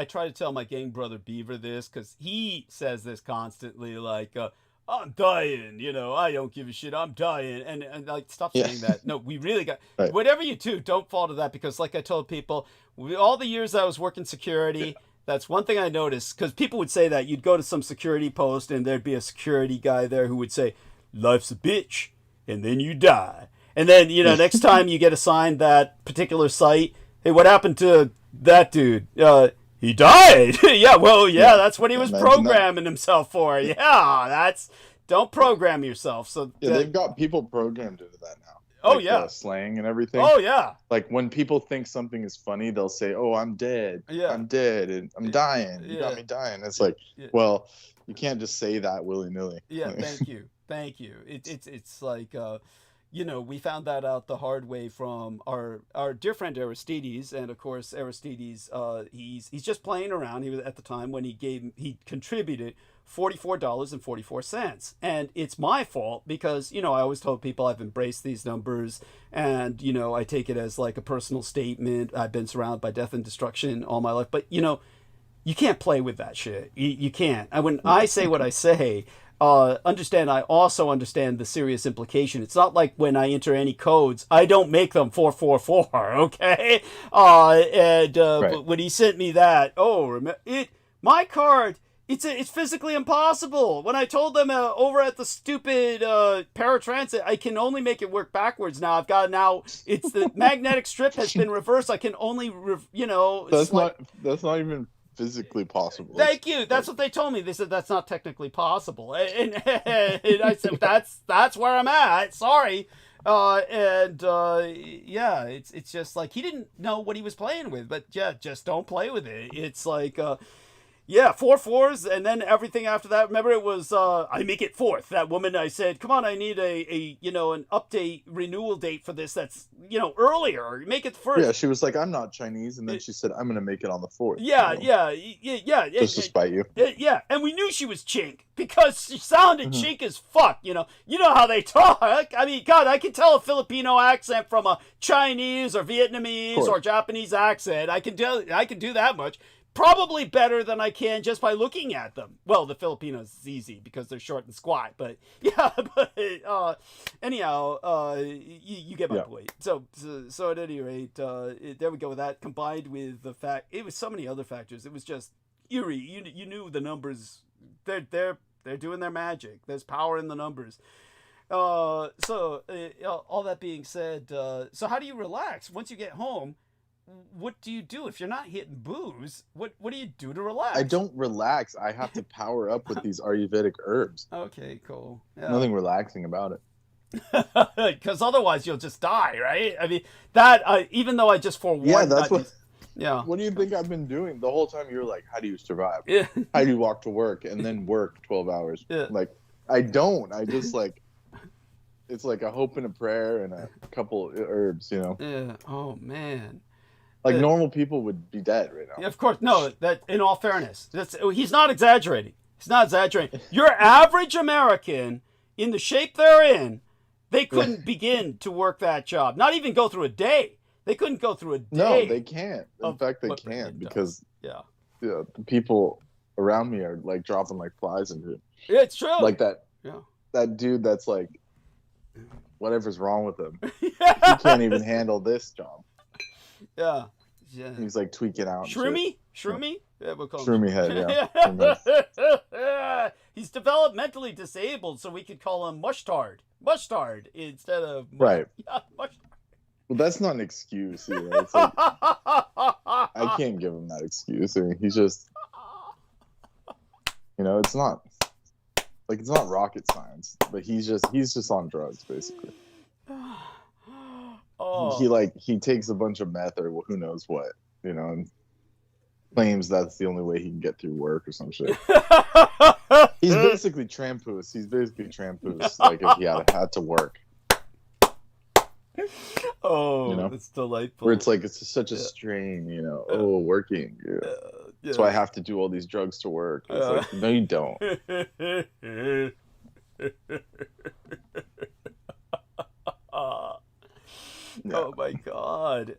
try to tell my gang brother Beaver this, because he says this constantly, like, "I'm dying," I don't give a shit, I'm dying, and stop saying that. No, we really got whatever you do, don't fall to that, because like I told people, all the years I was working security. That's one thing I noticed, because people would say that. You'd go to some security post and there'd be a security guy there who would say, "Life's a bitch," and then you die. And then, next time you get assigned that particular site, hey, what happened to that dude? He died. That's what he was programming himself for. Yeah, don't program yourself. So they've got people programmed into that now. Oh, slang and everything. Oh, yeah. Like when people think something is funny, they'll say, "Oh, I'm dead. Yeah. I'm dead and I'm dying. You got me dying." It's like, well, You can't just say that willy-nilly. Yeah, thank you. Thank you. It's like, you know, we found that out the hard way from our dear friend Aristides, and of course Aristides, he's just playing around. He was at the time when he contributed $44.44, and it's my fault because, you know, I always told people I've embraced these numbers, and, you know, I take it as like a personal statement. I've been surrounded by death and destruction all my life, but, you know, you can't play with that shit. You can't. And when I say what I say, understand, I also understand the serious implication. It's not like when I enter any codes, I don't make them 444, okay? Right. But when he sent me that, my card, it's physically impossible. When I told them over at the stupid paratransit, I can only make it work backwards now. It's the magnetic strip has been reversed. I can only, That's not even physically possible. Thank you. That's what they told me. They said that's not technically possible, and I said that's where I'm at. Sorry, yeah, it's just like he didn't know what he was playing with, but yeah, just don't play with it. It's like 4 4s, and then everything after that. Remember, it was I make it fourth. That woman, I said, come on, I need a an update renewal date for this. That's earlier. Make it first. Yeah, she was like, I'm not Chinese, and then she said, I'm gonna make it on the 4th. Yeah. Just to spite you. Yeah, and we knew she was chink because she sounded chink as fuck. You know how they talk. I mean, God, I can tell a Filipino accent from a Chinese or Vietnamese or Japanese accent. I can do that much. Probably better than I can just by looking at them. Well, the Filipinos is easy because they're short and squat, but yeah. But anyhow, you get my point. So at any rate, there we go with that. Combined with the fact it was so many other factors. It was just eerie. You knew the numbers. They're doing their magic. There's power in the numbers. So all that being said, so how do you relax once you get home? What do you do if you're not hitting booze? What do you do to relax? I don't relax. I have to power up with these Ayurvedic herbs. Okay, cool. Yeah. Nothing relaxing about it. Because otherwise you'll just die, right? I mean, that even though I just forewarned. Yeah, that's what. Yeah. What do you think I've been doing the whole time? You're like, how do you survive? Yeah. How do you walk to work and then work 12 hours? Yeah. Like, I don't. I just like. It's like a hope and a prayer and a couple herbs, Yeah. Oh man. Like normal people would be dead right now. Yeah, of course. No, that in all fairness, he's not exaggerating. He's not exaggerating. Your average American, in the shape they're in, they couldn't begin to work that job. Not even go through a day. They couldn't go through a day. No, they can't. In fact, they can't because the people around me are like dropping like flies into it. Yeah, it's true. Like that. Yeah. That dude that's like, whatever's wrong with him. He can't even handle this job. Yeah. He's like tweaking out. Shroomy? Yeah, we'll call him. Shroomy head, yeah. He's developmentally disabled, so we could call him Mushtard. Mushtard instead of... Right. Yeah, Mushtard. Well, that's not an excuse either. It's like, I can't give him that excuse. I mean, he's just... it's not... Like, it's not rocket science, but he's just on drugs, basically. Oh. He takes a bunch of meth or who knows what, and claims that's the only way he can get through work or some shit. He's basically Trampoos. Like if he had to work. Oh, that's delightful. Where it's like it's such a strain, working. Yeah. That's why I have to do all these drugs to work. It's like, no, you don't. Oh my God!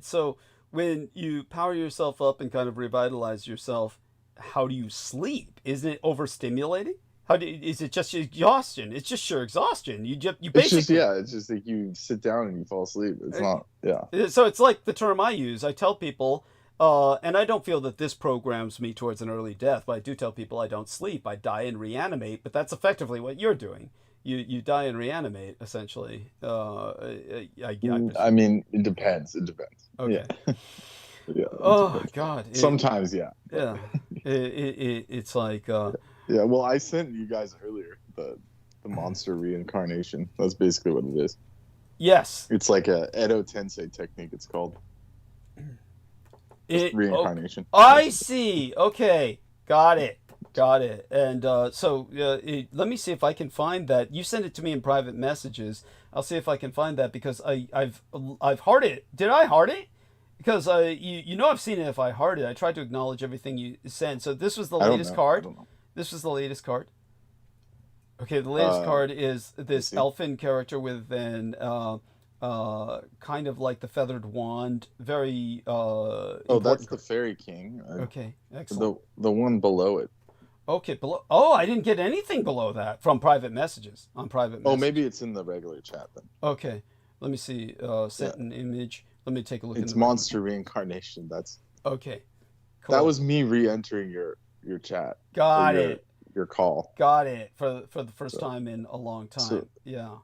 So when you power yourself up and kind of revitalize yourself, how do you sleep? Isn't it overstimulating? Is it just exhaustion? It's just sheer exhaustion. You basically it's just like you sit down and you fall asleep. It's not So it's like the term I use. I tell people, and I don't feel that this programs me towards an early death, but I do tell people I don't sleep. I die and reanimate. But that's effectively what you're doing. You die and reanimate, essentially. I mean, it depends. Okay. Yeah. Oh God. Sometimes, yeah. Yeah. It's like. Yeah. Well, I sent you guys earlier the monster reincarnation. That's basically what it is. Yes. It's like a Edo Tensei technique. It's called reincarnation. I see. Okay. Got it. Got it. And let me see if I can find that. You sent it to me in private messages. I'll see if I can find that because I've heart it. Did I heart it? Because you know I've seen it if I heart it. I tried to acknowledge everything you sent. So this was the latest card. This was the latest card. Okay, the latest card is this elfin character with an kind of like the feathered wand. Very that's the Fairy King. Okay, excellent. The one below it. Okay, below. Oh, I didn't get anything below that from private messages on private messages. Oh, maybe it's in the regular chat then. Okay, let me see. Sent an image. Let me take a look. It's monster reincarnation. That's okay. Cool. That was me re-entering your chat. Got it. Your call. Got it for the first time in a long time. Yeah.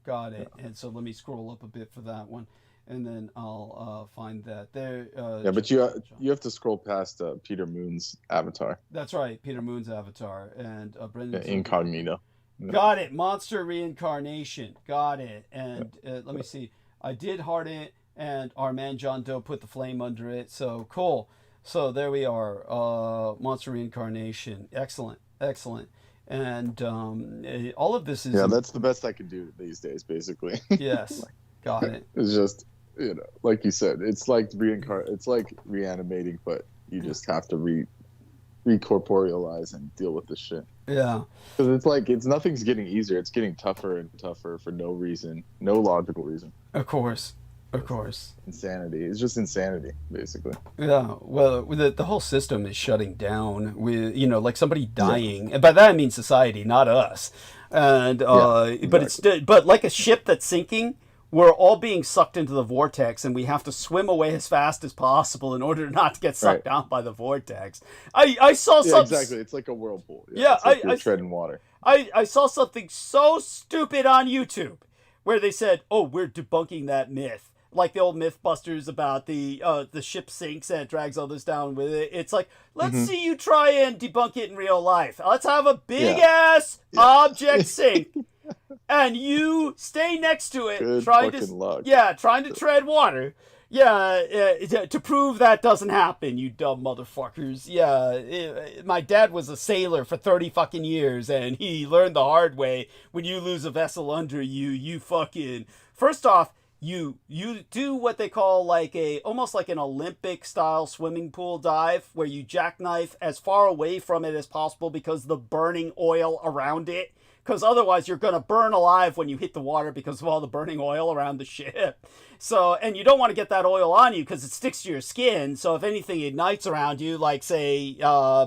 Got it. And so let me scroll up a bit for that one, and then I'll find that there. But you have to scroll past Peter Moon's avatar. That's right, Peter Moon's avatar and Brendan's incognito. Got it. Monster reincarnation. Got it. And let me see. I did heart it, and our man John Doe put the flame under it. So cool. So there we are. Monster reincarnation. Excellent. Excellent. And all of this is that's the best I can do these days, basically. Yes. Got it. It's just, like you said, it's like reanimating, but you just have to recorporealize and deal with this shit. Yeah. Because nothing's getting easier. It's getting tougher and tougher for no reason, no logical reason. Of course. Insanity. It's just insanity, basically. Yeah. Well, the whole system is shutting down with, like somebody dying. And by that I mean society, not us. And exactly. But like a ship that's sinking, we're all being sucked into the vortex, and we have to swim away as fast as possible in order not to get sucked down by the vortex. I saw something. Exactly. It's like a whirlpool. It's like you're treading water. I saw something so stupid on YouTube where they said, "Oh, we're debunking that myth." Like the old Mythbusters about the ship sinks and it drags others down with it. It's like, let's see you try and debunk it in real life. Let's have a big ass object sink, and you stay next to it, trying to tread water. To prove that doesn't happen, you dumb motherfuckers. My dad was a sailor for 30 fucking years, and he learned the hard way. When you lose a vessel under you, you fucking first off. You do what they call almost like an Olympic style swimming pool dive where you jackknife as far away from it as possible because of the burning oil around it. Because otherwise you're going to burn alive when you hit the water because of all the burning oil around the ship. So, and you don't want to get that oil on you because it sticks to your skin. So if anything ignites around you, like say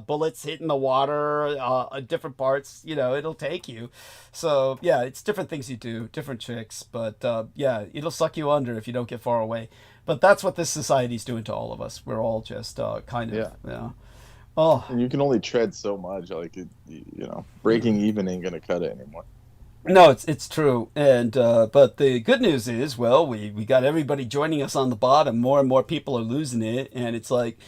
bullets hitting the water, different parts, it'll take you. So yeah, it's different things you do, different tricks. But it'll suck you under if you don't get far away. But that's what this society's doing to all of us. We're all just Oh. And you can only tread so much. Breaking even ain't gonna cut it anymore. No, it's true. And but the good news is, we got everybody joining us on the bottom. More and more people are losing it, and it's like,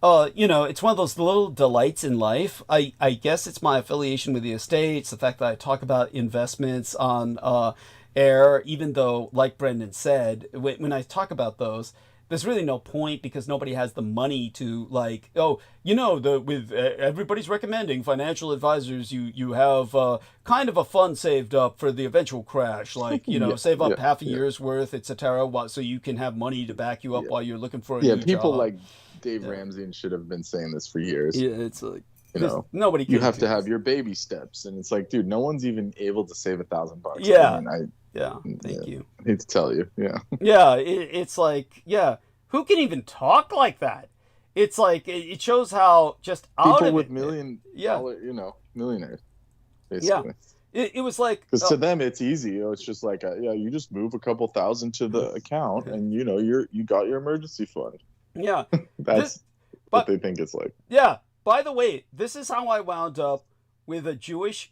it's one of those little delights in life. I guess it's my affiliation with the estates, the fact that I talk about investments on air, even though, like Brendan said, when I talk about those. There's really no point because nobody has the money to with everybody's recommending financial advisors, you have kind of a fund saved up for the eventual crash, save up half a year's worth, etc. So you can have money to back you up while you're looking for a new people job. Like Dave Ramsey and should have been saying this for years. Yeah, it's like nobody. You have to have your baby steps, and it's like, dude, no one's even able to save $1,000. Yeah. Thank you. I hate to tell you. Yeah. Yeah, it's like, who can even talk like that? It's like, it shows how just out people of with it. Millionaires, basically. Yeah. It was like, because to them it's easy. It's just like, you just move a couple thousand to the account, and you got your emergency fund. Yeah. That's what they think it's like. Yeah. By the way, this is how I wound up with a Jewish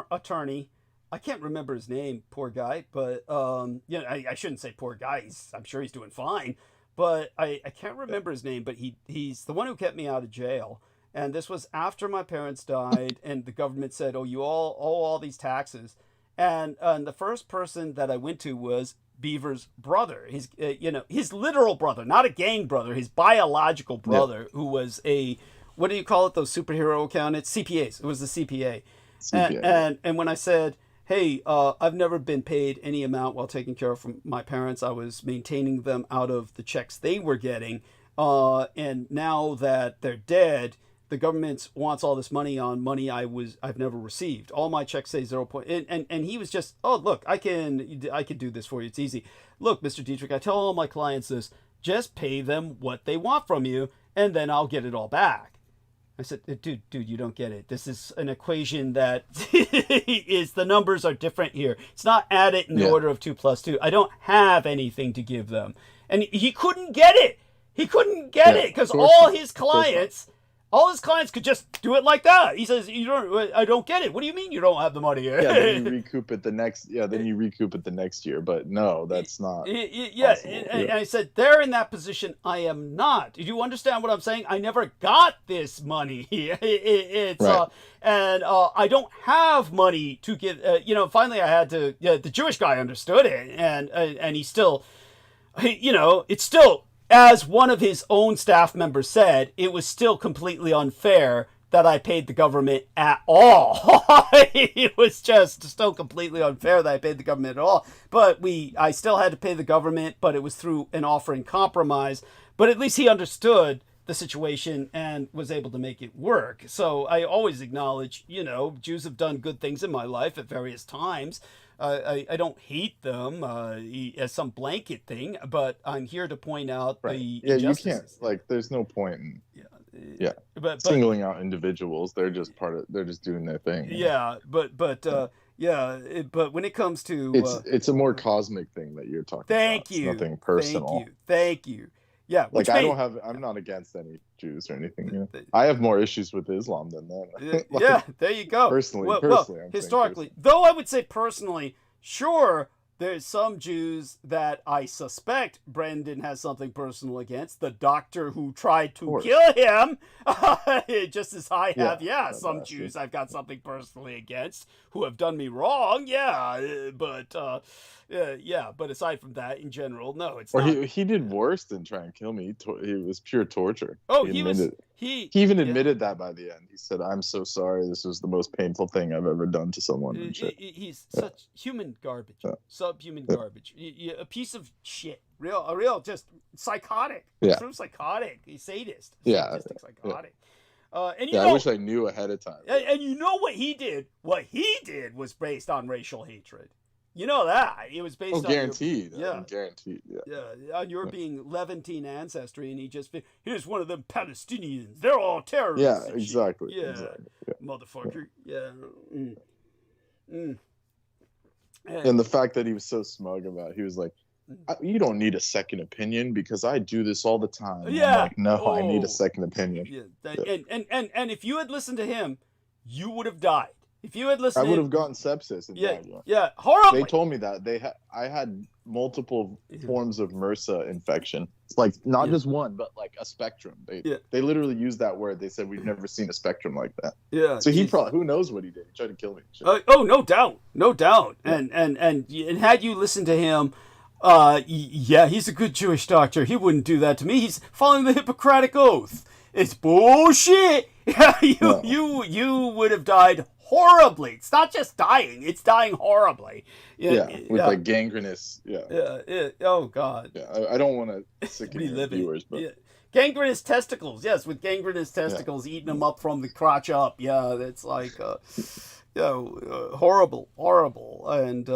attorney. I can't remember his name, poor guy, but I shouldn't say poor guy. I'm sure he's doing fine, but I can't remember his name. But he's the one who kept me out of jail, and this was after my parents died, and the government said, "Oh, you all owe all these taxes," and the first person that I went to was Beaver's brother, his literal brother, not a gang brother, his biological brother, who was a what do you call it? Those superhero accountants, CPAs. It was the CPA. CPA. And when I said, hey, I've never been paid any amount while taking care of my parents. I was maintaining them out of the checks they were getting. And now that they're dead, the government wants all this money on money I've never received. All my checks say 0. And he was just, oh, look, I can do this for you. It's easy. Look, Mr. Dietrich, I tell all my clients this, just pay them what they want from you, and then I'll get it all back. I said, dude, you don't get it. This is an equation that the numbers are different here. It's not added in the order of 2 plus 2. I don't have anything to give them. And he couldn't get it. He couldn't get it because all his clients could just do it like that. He says, I don't get it. What do you mean you don't have the money? Then you recoup it the next year. But no, that's not. And I said, they're in that position. I am not. Do you understand what I'm saying? I never got this money. I don't have money to give. Finally I had to, the Jewish guy understood it. And he still, it's still, as one of his own staff members said, it was still completely unfair that I paid the government at all. It was just still completely unfair that I paid the government at all. But I still had to pay the government, but it was through an offering compromise. But at least he understood the situation and was able to make it work. So I always acknowledge, Jews have done good things in my life at various times. I don't hate them as some blanket thing, but I'm here to point out the injustices. You can't, there's no point in but singling out individuals. They're just they're just doing their thing. But when it comes to it's a more cosmic thing that you're talking about. It's nothing personal. Thank you. Yeah, I'm not against any Jews or anything. I have more issues with Islam than them. There you go. Personally, historically, though I would say personally, sure, there's some Jews that I suspect Brendan has something personal against. The doctor who tried to kill him, just as I have. Some Jews I've got something personally against who have done me wrong. But aside from that, in general, no, it's not. He did worse than try and kill me. It was pure torture. Oh, he even admitted that by the end. He said, "I'm so sorry. This was the most painful thing I've ever done to someone." He's such human garbage, subhuman garbage. A piece of shit. A real, just psychotic. True psychotic. He's sadist. Sadistic, psychotic. And I wish I knew ahead of time. And you know what he did? What he did was based on racial hatred. You know that. It was based on guaranteed. Guaranteed. On your being Levantine ancestry, and here's one of them Palestinians. They're all terrorists. Yeah, exactly. Motherfucker. And the fact that he was so smug about it, he was like, you don't need a second opinion because I do this all the time. Yeah. I'm like, no, I need a second opinion. And if you had listened to him, you would have died. If you had listened, I would have gotten sepsis. And died. Horrible. They told me that I had multiple forms of MRSA infection. It's like not just one, but like a spectrum. They literally used that word. They said we've never seen a spectrum like that. Yeah. So he probably, who knows what he did? He tried to kill me. No doubt. And had you listened to him, he's a good Jewish doctor. He wouldn't do that to me. He's following the Hippocratic Oath. It's bullshit. You would have died horribly. It's not just dying; it's dying horribly. With like gangrenous. Oh God. I don't want to sicken your viewers, but gangrenous testicles. Yes, with gangrenous testicles, eating them up from the crotch up. Yeah, that's like horrible, and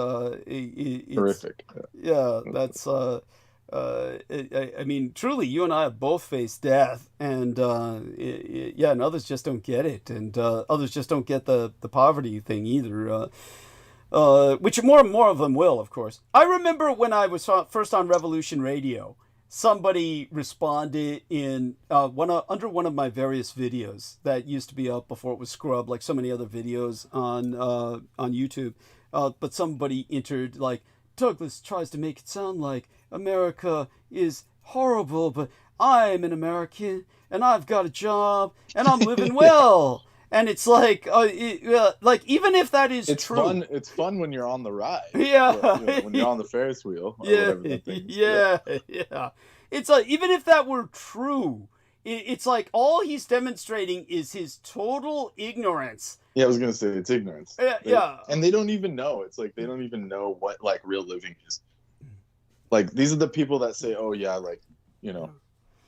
it's horrific. That's. I mean, truly, you and I have both faced death, and and others just don't get it, and others just don't get the poverty thing either. Which more and more of them will, of course. I remember when I was first on Revolution Radio, somebody responded in under one of my various videos that used to be up before it was scrubbed, like so many other videos on YouTube. But somebody entered like, Douglas tries to make it sound like America is horrible, but I'm an American and I've got a job and I'm living well. And it's like, like even if that is true, it's fun when you're on the ride. When you're on the Ferris wheel. Or whatever that thing is. It's like even if that were true, It's like all he's demonstrating is his total ignorance. Yeah, I was gonna say it's ignorance. Yeah. And they don't even know. It's like they don't even know what like real living is. Like these are the people that say, "Oh yeah, like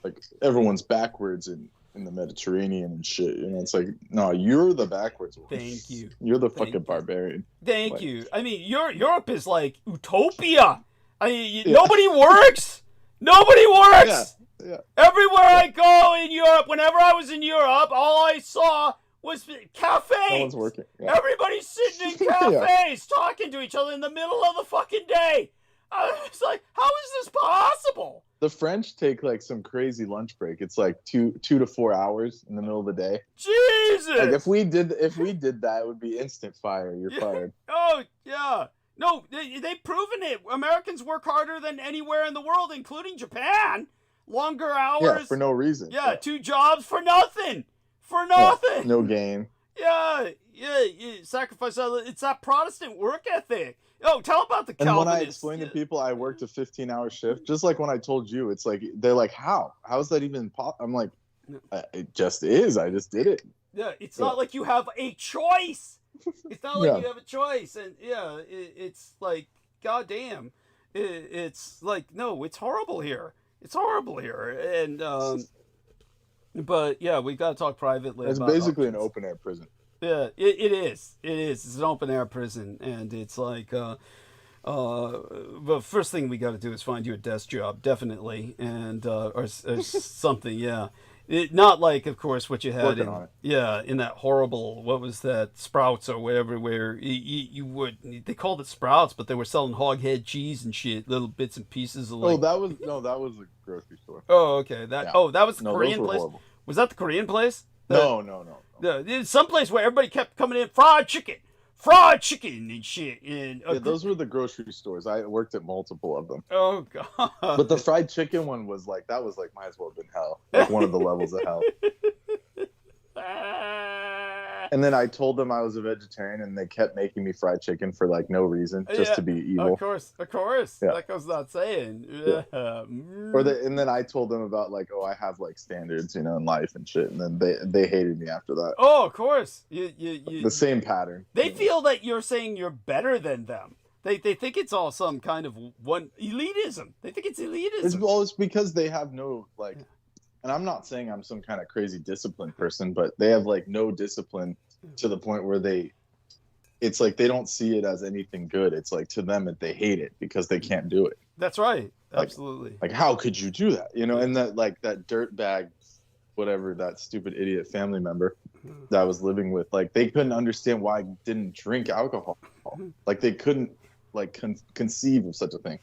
like everyone's backwards in the Mediterranean and shit." It's like, no, you're the backwards one. Thank you. You're the fucking barbarian. Thank you. I mean, Europe is like utopia. I mean, nobody works. Nobody works. Yeah. Everywhere I go in Europe, whenever I was in Europe, all I saw was cafes. No one's working. Yeah. Everybody's sitting in cafes talking to each other in the middle of the fucking day. I was like, how is this possible? The French take like some crazy lunch break. It's like 2 to 4 hours in the middle of the day. Jesus! Like if we did that, it would be instant fire. You're fired. Oh yeah. No, they've proven it. Americans work harder than anywhere in the world, including Japan. Longer hours. Yeah, for no reason. Yeah, 2 jobs for nothing. For nothing. Yeah, no gain. Yeah, sacrifice. It's that Protestant work ethic. Oh, tell about the Calvinists. And when I explain to people I worked a 15-hour shift, just like when I told you, it's like they're like, "How? How is that even possible?" I'm like, "It just is. I just did it." Yeah, it's not like you have a choice. It's not like you have a choice, and it's like, goddamn, it's like, no, it's horrible here. It's horrible here, and but yeah, we got to talk privately. It's basically an open air prison. Yeah, it is. It is. It's an open air prison, and it's like, the first thing we got to do is find you a desk job, definitely, and or something. Yeah, not like, of course, what you had in that horrible, what was that, Sprouts or whatever, where they called it Sprouts, but they were selling hog head cheese and shit, little bits and pieces of like. That was a grocery store. Oh, okay. That was the Korean place. Horrible. Was that the Korean place? No. There's some place where everybody kept coming in, fried chicken and shit. And those were the grocery stores. I worked at multiple of them. Oh god! But the fried chicken one was like might as well have been hell, like one of the levels of hell. And then I told them I was a vegetarian, and they kept making me fried chicken for like no reason, just to be evil. Of course. Yeah. That goes without saying. Yeah. And then I told them about like, I have like standards, in life and shit, and then they hated me after that. Oh, of course. The same pattern. They feel that you're saying you're better than them. They think it's all some kind of elitism. They think it's elitism. It's because they have no like. And I'm not saying I'm some kind of crazy disciplined person, but they have like no discipline to the point where it's like they don't see it as anything good. It's like to them they hate it because they can't do it. That's right. Absolutely. Like how could you do that? And that dirt bag, whatever, that stupid idiot family member that I was living with, like they couldn't understand why I didn't drink alcohol. Like they couldn't like conceive of such a thing.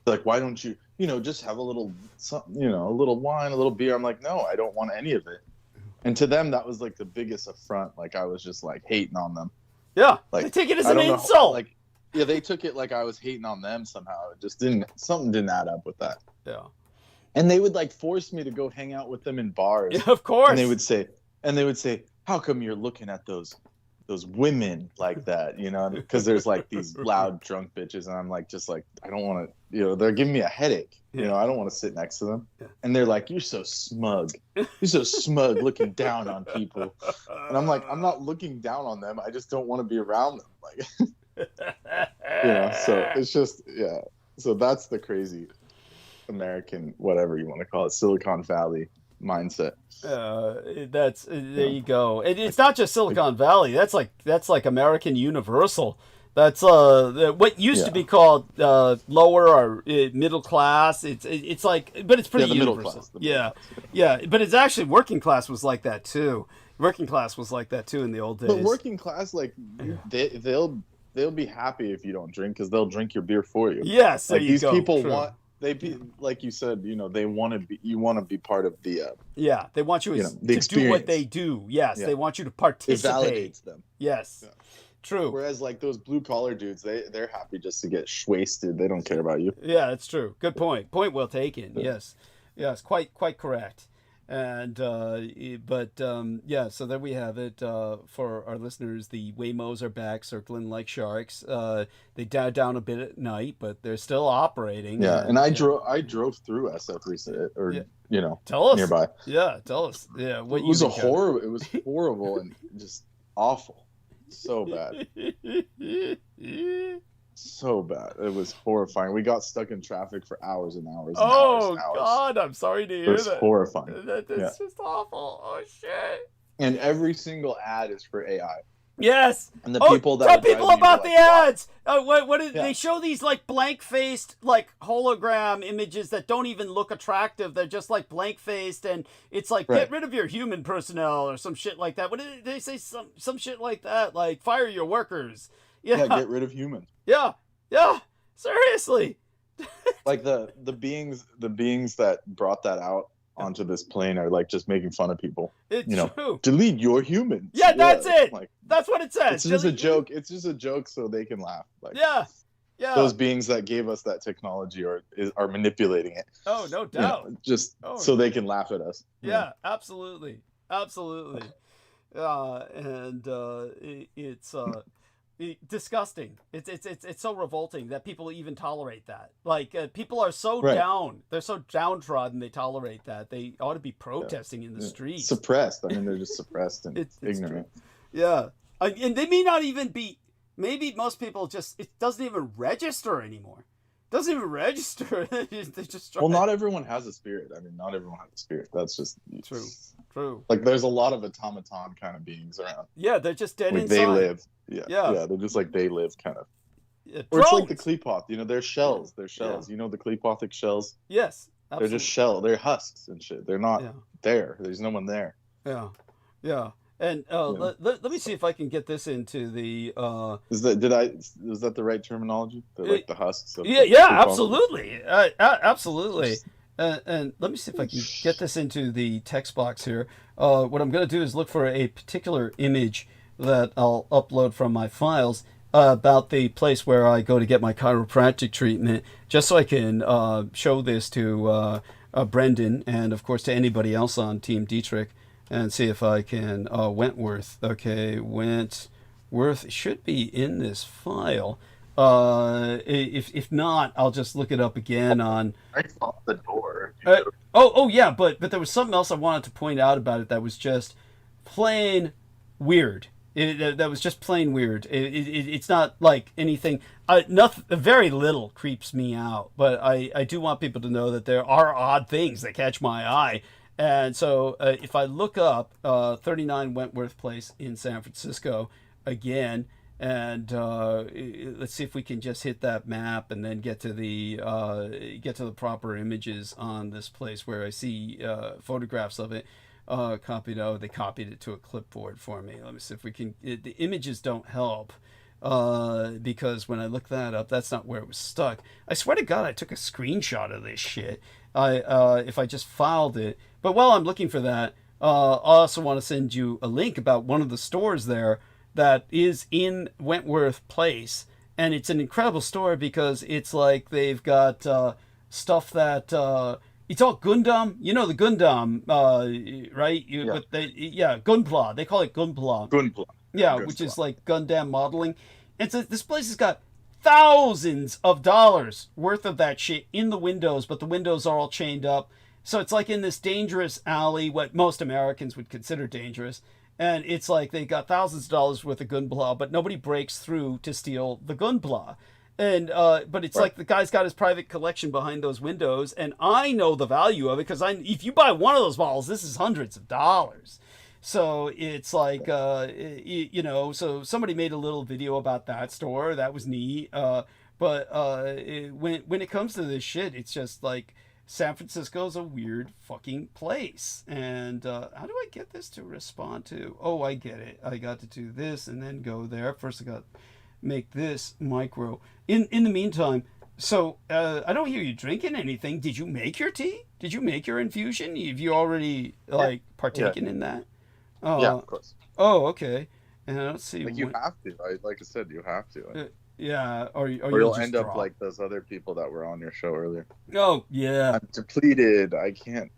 Like, why don't you, just have a little, a little wine, a little beer. I'm like, no, I don't want any of it. And to them, that was like the biggest affront. Like I was just like hating on them. Yeah, like they take it as an insult. They took it like I was hating on them somehow. It just something didn't add up with that. Yeah. And they would like force me to go hang out with them in bars. Yeah, of course. And they would say, how come you're looking at those women like that, because there's like these loud drunk bitches, and I'm like, just like, I don't want to, they're giving me a headache. I don't want to sit next to them. Yeah. And they're like, you're so smug looking down on people. And I'm like, I'm not looking down on them, I just don't want to be around them, like so it's just so that's the crazy American, whatever you want to call it, Silicon Valley mindset. There you go. It's not just Silicon Valley. That's like American Universal. That's what used to be called lower or middle class. It's like, but it's pretty universal. Yeah. But it's actually working class was like that too. Working class was like that too in the old days. But working class, like they'll be happy if you don't drink because they'll drink your beer for you. Yes, like these people True. want. Like you said, they want to be. You want to be part of the. They want you, to do what they do. Yes, they want you to participate. It validates them. Yes, true. Whereas like those blue collar dudes, they're happy just to get wasted. They don't care about you. Yeah, that's true. Good point. Point well taken. Yes, quite correct. And yeah, so there we have it. For our listeners, the Waymos are back, circling like sharks. They died down a bit at night, but they're still operating. Yeah, and I drove through SF recently, or tell us nearby. Yeah, tell us. Yeah, what it was a horror. It was horrible and just awful. So bad. So bad. It was horrifying. We got stuck in traffic for hours and hours and hours and hours. God, I'm sorry to hear that. It was horrifying. That's just awful. Oh shit. And every single ad is for AI. Yes. And the people that tell people about the ads. What did they show? These like blank-faced, like hologram images that don't even look attractive. They're just like blank-faced, and it's like get rid of your human personnel or some shit like that. What did they say? Some shit like that, like fire your workers. Yeah, get rid of humans. Yeah, seriously. Like the beings that brought that out onto this plane are like just making fun of people. It's true. Delete your humans. Yeah, that's it. Like, that's what it says. It's just a joke. It's just a joke so they can laugh. Like, yeah. Those beings that gave us that technology are manipulating it. Oh, no doubt. So they can laugh at us. Yeah, absolutely. It's disgusting. It's so revolting that people even tolerate that. Like people are so down. They're so downtrodden. They tolerate that. They ought to be protesting in the streets. Suppressed. I mean, they're just suppressed and ignorant. Yeah, and they may not even be. Maybe most people it doesn't even register anymore. Doesn't even register. They just try. Well, not everyone has a spirit. I mean, not everyone has a spirit. That's just true. Like, there's a lot of automaton kind of beings around. Yeah, they're just dead inside. They live. Yeah, they're just like they live kind of. Or it's like the Klepoth. They're shells. They're shells. You know the Klepothic shells? Yes, absolutely. They're just shell. They're husks and shit. They're not there. There's no one there. Yeah. And let me see if I can get this into the. Was that the right terminology? They're like the husks. Of absolutely, absolutely. And let me see if I can get this into the text box here. What I'm going to do is look for a particular image that I'll upload from my files about the place where I go to get my chiropractic treatment, just so I can show this to Brendan and, of course, to anybody else on Team Dietrich. And see if I can, Wentworth. Okay, Wentworth should be in this file. If not, I'll just look it up again on... I saw the door. Yeah, but there was something else I wanted to point out about it that was just plain weird. That was just plain weird. It's not like anything... very little creeps me out, but I do want people to know that there are odd things that catch my eye. And so if I look up 39 Wentworth Place in San Francisco again, and let's see if we can just hit that map and then get to the proper images on this place where I see photographs of it copied. Oh, they copied it to a clipboard for me. Let me see if we can. The images don't help because when I look that up, that's not where it was stuck. I swear to God, I took a screenshot of this shit. If I just filed it. But while I'm looking for that, I also want to send you a link about one of the stores there that is in Wentworth Place. And it's an incredible store because it's like they've got stuff that... it's all Gundam. You know the Gundam, right? Gunpla. They call it Gunpla. Gunpla. Yeah, which is like Gundam modeling. And so this place has got thousands of dollars worth of that shit in the windows, but the windows are all chained up. So it's like in this dangerous alley, what most Americans would consider dangerous. And it's like they got thousands of dollars worth of Gunpla, but nobody breaks through to steal the Gunpla. And but it's like the guy's got his private collection behind those windows, and I know the value of it because if you buy one of those bottles, this is hundreds of dollars. So it's like so somebody made a little video about that store. That was neat. But when it comes to this shit, it's just like San Francisco's a weird fucking place. And how do I get this to respond to? Oh, I get it. I got to do this and then go there. First I got to make this micro. In the meantime, so I don't hear you drinking anything. Did you make your tea? Did you make your infusion? Have you already partaken in that? Oh, yeah, of course. Oh, okay. And let's see. Like you have to. Like I said, you have to. Yeah, or you'll end up like those other people that were on your show earlier. Oh, yeah. I'm depleted. I can't.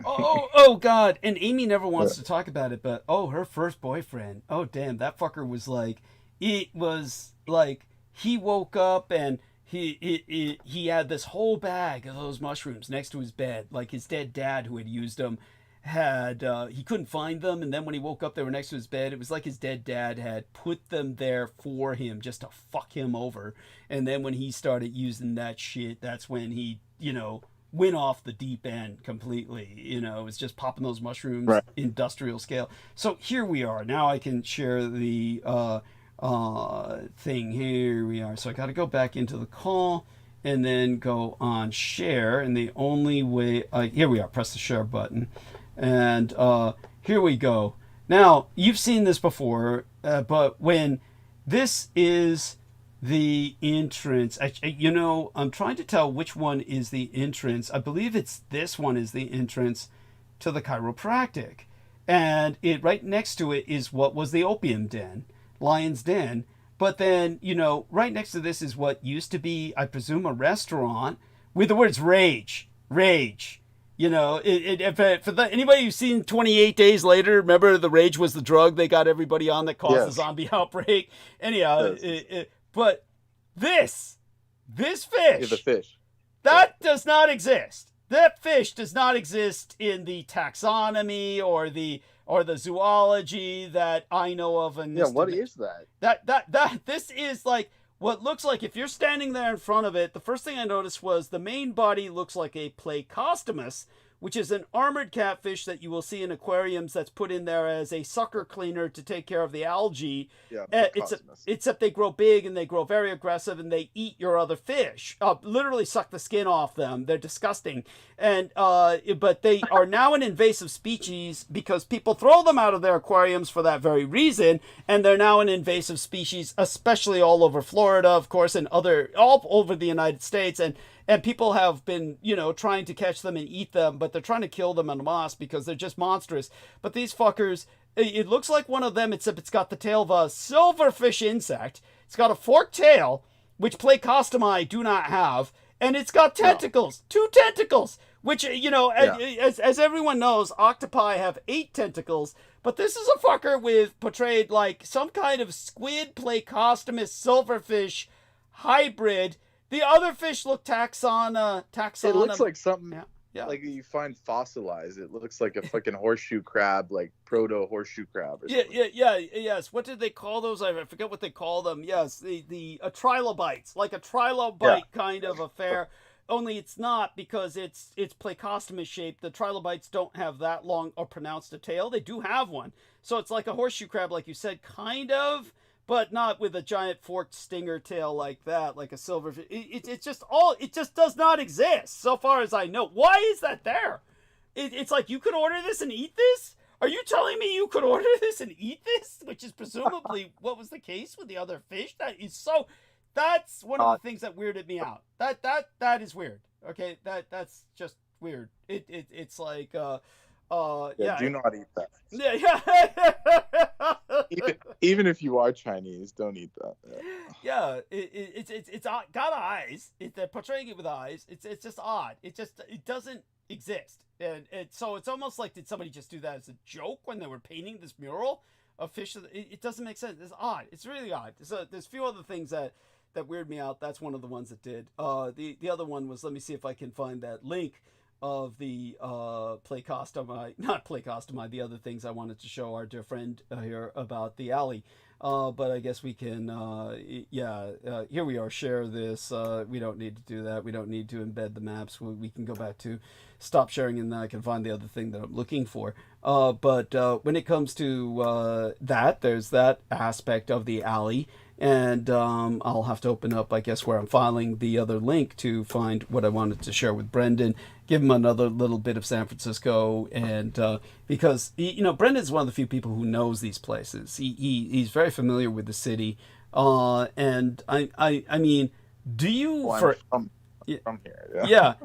Oh God! And Amy never wants to talk about it, but her first boyfriend. Oh damn, that fucker was like, it was like he woke up and he had this whole bag of those mushrooms next to his bed, like his dead dad who had used them had he couldn't find them, and then when he woke up they were next to his bed. It was like his dead dad had put them there for him just to fuck him over, and then when he started using that shit, that's when he went off the deep end completely. It was just popping those mushrooms, right. Industrial scale. So here we are. Now I can share the thing. Here we are. So I got to go back into the call and then go on share. And the only way, here we are, press the share button. And here we go. Now, you've seen this before, but when this is the entrance, I'm trying to tell which one is the entrance. I believe it's this one is the entrance to the chiropractic. And it right next to it is what was the opium den, Lion's Den. But then, right next to this is what used to be, I presume, a restaurant with the words rage. Anybody who's seen 28 Days Later, remember the rage was the drug they got everybody on that caused the zombie outbreak? Anyhow, but this fish, the fish, that does not exist. That fish does not exist in the taxonomy or the zoology that I know of. And what is that? This is like what looks like, if you're standing there in front of it, the first thing I noticed was the main body looks like a Plecostomus, which is an armored catfish that you will see in aquariums that's put in there as a sucker cleaner to take care of the algae. Yeah, except they grow big and they grow very aggressive and they eat your other fish. Literally suck the skin off them. They're disgusting. And but they are now an invasive species because people throw them out of their aquariums for that very reason. And they're now an invasive species, especially all over Florida, of course, and all over the United States. And people have been, trying to catch them and eat them, but they're trying to kill them en masse because they're just monstrous. But these fuckers, it looks like one of them, except it's got the tail of a silverfish insect. It's got a forked tail, which Plecostomi do not have, and it's got tentacles, 2 tentacles, which, as everyone knows, octopi have 8 tentacles, but this is a fucker portrayed like some kind of squid Plecostomus silverfish hybrid. The other fish look taxon. It looks like something yeah. like you find fossilized. It looks like a fucking horseshoe crab, like proto horseshoe crab. Or yes. What did they call those? I forget what they call them. Yes, the trilobites, like a trilobite kind of affair. Only it's not, because it's Plecostomus shaped. The trilobites don't have that long or pronounced a tail. They do have one, so it's like a horseshoe crab, like you said, kind of. But not with a giant forked stinger tail like that, like a silverfish. It just does not exist, so far as I know. Why is that there? It's like you could order this and eat this? Are you telling me you could order this and eat this? Which is presumably what was the case with the other fish? That's one of the things that weirded me out. That is weird. Okay, that's just weird. It's like do not eat that. Yeah. even if you are Chinese, don't eat that. It's got eyes. They're portraying it with eyes. It's just odd. It doesn't exist. And so it's almost like, did somebody just do that as a joke when they were painting this mural of fish? It doesn't make sense. It's odd. It's really odd. So there's a few other things that weird me out. That's one of the ones that did. The other one was, let me see if I can find that link of the not Plecostomi, the other things I wanted to show our dear friend here about the alley. But I guess we can, here we are, share this. We don't need to do that. We don't need to embed the maps. We can go back to stop sharing, and then I can find the other thing that I'm looking for. But when it comes to that, there's that aspect of the alley. And I'll have to open up, I guess, where I'm filing the other link to find what I wanted to share with Brendan, give him another little bit of San Francisco. And because, Brendan's one of the few people who knows these places. He's very familiar with the city. And I mean, do you... from here.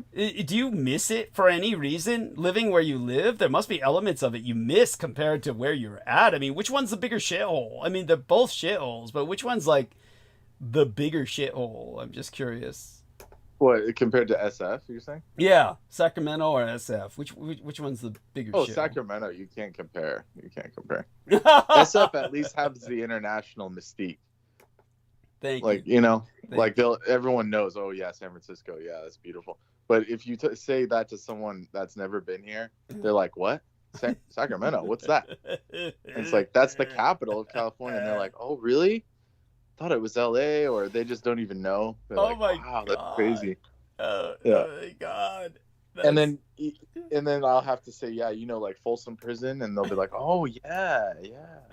Do you miss it for any reason, living where you live? There must be elements of it you miss compared to where you're at. I mean, which one's the bigger shithole? I mean, they're both shitholes, but which one's like the bigger shithole? I'm just curious. What compared to SF? You're saying? Yeah, Sacramento or SF. Which one's the bigger? Oh, show? Sacramento. You can't compare. SF at least has the international mystique. Thank like you. Everyone knows. Oh yeah, San Francisco. Yeah, that's beautiful. But if you say that to someone that's never been here, they're like, "What? Sacramento? What's that?" And it's like, that's the capital of California. And they're like, "Oh, really? Thought it was LA," or they just don't even know. They're like, my wow, God. that's crazy. Oh my God. And then I'll have to say, yeah, like Folsom Prison, and they'll be like, "Oh yeah."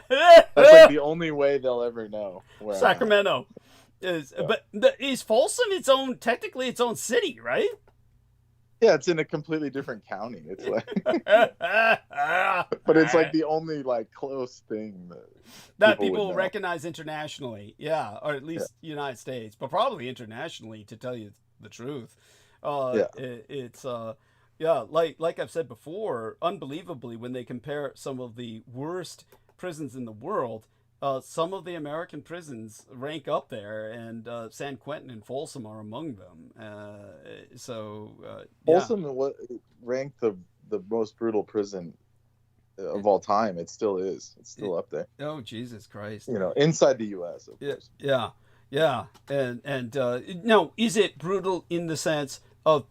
That's like the only way they'll ever know where Sacramento is Folsom technically its own city, right? Yeah, it's in a completely different county. It's like, but it's like the only like close thing that people recognize internationally. Yeah, or at least United States, but probably internationally, to tell you the truth. It's like I've said before, unbelievably, when they compare some of the worst prisons in the world, some of the American prisons rank up there, and San Quentin and Folsom are among them. Folsom ranked the most brutal prison of all time. It still is. It's still up there. Oh, Jesus Christ! Inside the U.S. of course. Yeah, and now, is it brutal in the sense of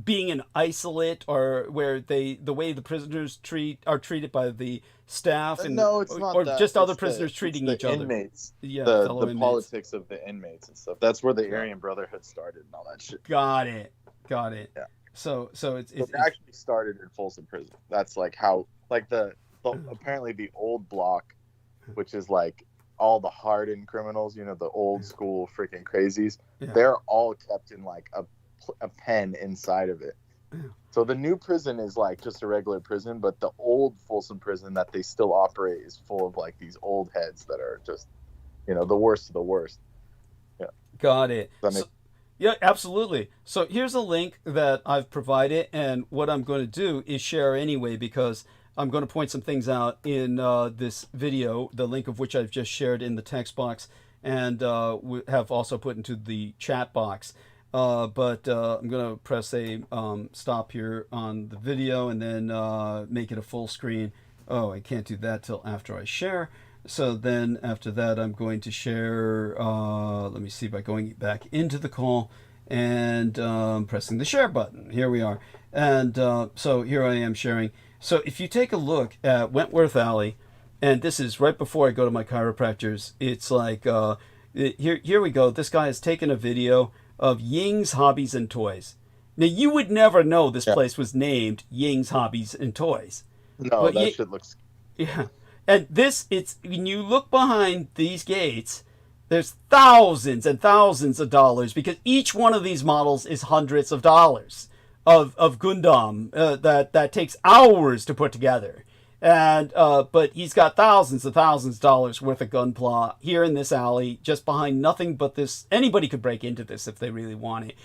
being an isolate, or where the way the prisoners are treated by the staff, and no, it's not, or that. just it's other prisoners treating each other? Inmates, yeah, the inmates. Politics of the inmates and stuff. That's where the Aryan Brotherhood started and all that shit. Got it. Yeah. So it actually started in Folsom Prison. That's like how, like the apparently the old block, which is like all the hardened criminals, the old school freaking crazies. Yeah. They're all kept in like a pen inside of it. So the new prison is like just a regular prison, but the old Folsom Prison that they still operate is full of like these old heads that are just, the worst of the worst. Yeah. Got it. Yeah, absolutely. So here's a link that I've provided, and what I'm going to do is share anyway, because I'm going to point some things out in this video, the link of which I've just shared in the text box, and we have also put into the chat box. But I'm going to press a stop here on the video, and then make it a full screen. Oh, I can't do that till after I share. So then after that, I'm going to share, let me see, by going back into the call and pressing the share button. Here we are. And so here I am sharing. So if you take a look at Wentworth Alley, and this is right before I go to my chiropractor's, it's like, here we go. This guy has taken a video of Ying's Hobbies and Toys. Now, you would never know this place was named Ying's Hobbies and Toys. No, but that shit looks... Yeah. And when you look behind these gates, there's thousands and thousands of dollars, because each one of these models is hundreds of dollars of Gundam that takes hours to put together. And but he's got thousands of dollars worth of gunpla here in this alley, just behind nothing but this. Anybody could break into this if they really want it.